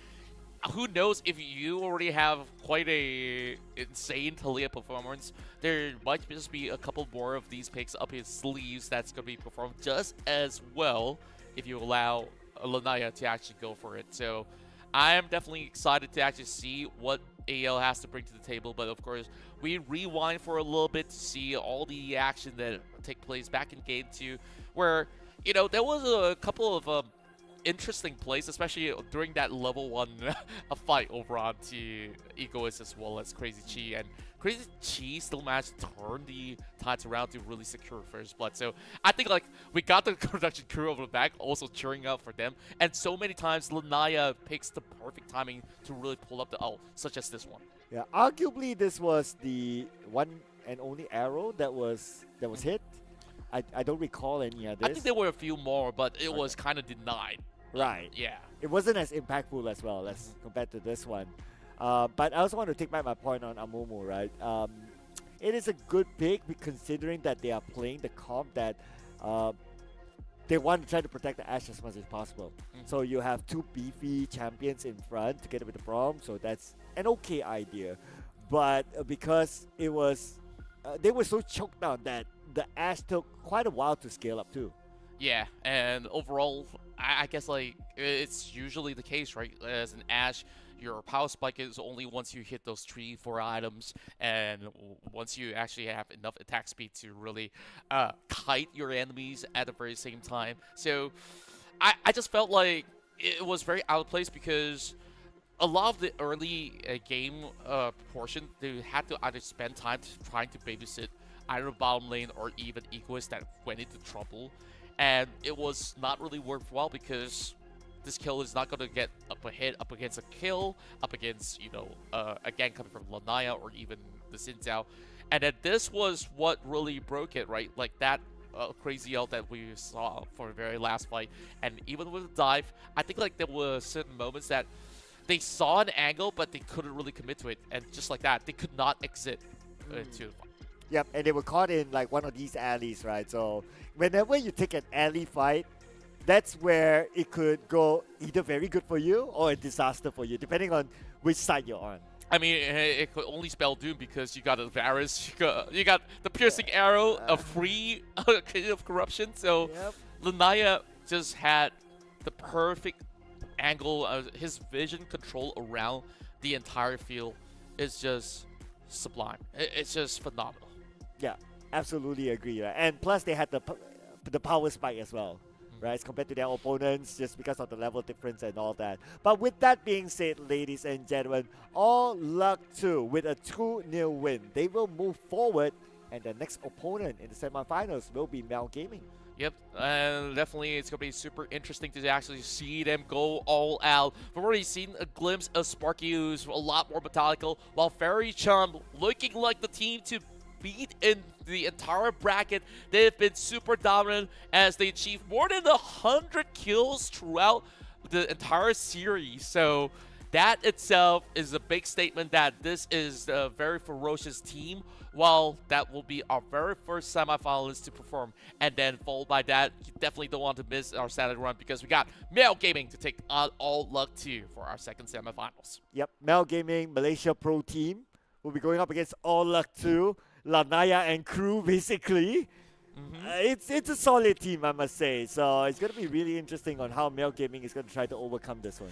Who knows if you already have quite a insane Talia performance, there might just be a couple more of these picks up his sleeves that's going to be performed just as well if you allow Lanaya to actually go for it. So I am definitely excited to actually see what AL has to bring to the table, but of course we rewind for a little bit to see all the action that take place back in game 2, where, you know, there was a couple of interesting plays, especially during that level 1 a fight over onto Egoist as well as Crazy Chi, and Crazy Chi still managed to turn the tides around to really secure first blood. So I think like we got the production crew over the back also cheering up for them, and so many times Lanaya picks the perfect timing to really pull up the ult, such as this one. Yeah, arguably this was the one and only arrow that was hit. I don't recall any others. I think there were a few more, but it was kind of denied. Right. Yeah. It wasn't as impactful as well as compared to this one. But I also want to take back my point on Amumu, right? It is a good pick considering that they are playing the comp that they want to try to protect the Ashe as much as possible. So you have two beefy champions in front together with the Braum, so that's an okay idea. But because it was, they were so choked down that the Ashe took quite a while to scale up too. Yeah, and overall, I guess like it's usually the case, right? As an Ashe, your power spike is only once you hit those 3-4 items, and once you actually have enough attack speed to really kite your enemies at the very same time. So I just felt like it was very out of place because a lot of the early game portion, they had to either spend time trying to babysit either bottom lane or even Egoist that went into trouble. And it was not really worthwhile because this kill is not going to get up ahead, up against a kill, up against, you know, a gank coming from Lanaya or even the Xin Zhao. And then this was what really broke it, right? Like that crazy ult that we saw for the very last fight. And even with the dive, I think like there were certain moments that they saw an angle, but they couldn't really commit to it. And just like that, they could not exit to the fight. Yep, and they were caught in like one of these alleys, right? So whenever you take an alley fight, that's where it could go either very good for you or a disaster for you, depending on which side you're on. I mean, it could only spell doom because you got a Varus, you got the piercing arrow, a free Creative of Corruption. So Lanaya just had the perfect angle. His vision control around the entire field is just sublime. It's just phenomenal. Yeah, absolutely agree. Right? And plus, they had the power spike as well, right? As compared to their opponents, just because of the level difference and all that. But with that being said, ladies and gentlemen, all luck to with a 2-0 win. They will move forward, and the next opponent in the semifinals will be Mel Gaming. Yep, and definitely it's going to be super interesting to actually see them go all out. We've already seen a glimpse of Sparky, who's a lot more methodical, while Fairy Charm looking like the team to beat in the entire bracket. They've been super dominant as they achieve more than 100 kills throughout the entire series. So that itself is a big statement that this is a very ferocious team. While that will be our very first semifinalist to perform, and then followed by that, you definitely don't want to miss our Saturday run because we got Mel Gaming to take on All Luck 2 for our second semifinals. Yep, Mel Gaming Malaysia Pro Team will be going up against All Luck 2, Lanaya and crew basically. It's a solid team, I must say. So it's going to be really interesting on how Mel Gaming is going to try to overcome this one.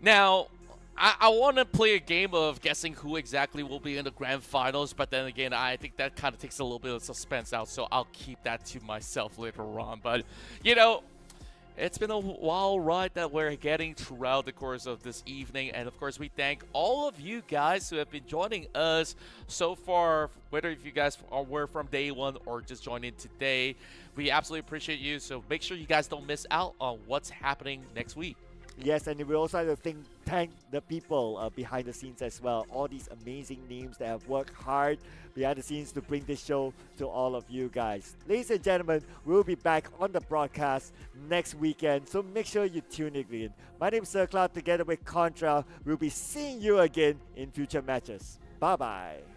Now, I want to play a game of guessing who exactly will be in the grand finals, but then again, I think that kind of takes a little bit of suspense out, so I'll keep that to myself later on. But, you know, it's been a wild ride that we're getting throughout the course of this evening, and of course, we thank all of you guys who have been joining us so far, whether if you guys were from day one or just joined in today. We absolutely appreciate you, so make sure you guys don't miss out on what's happening next week. Yes, and we also have to thank the people behind the scenes as well. All these amazing names that have worked hard behind the scenes to bring this show to all of you guys. Ladies and gentlemen, we'll be back on the broadcast next weekend, so make sure you tune in. My name is Sir Cloud, together with Contra. We'll be seeing you again in future matches. Bye-bye.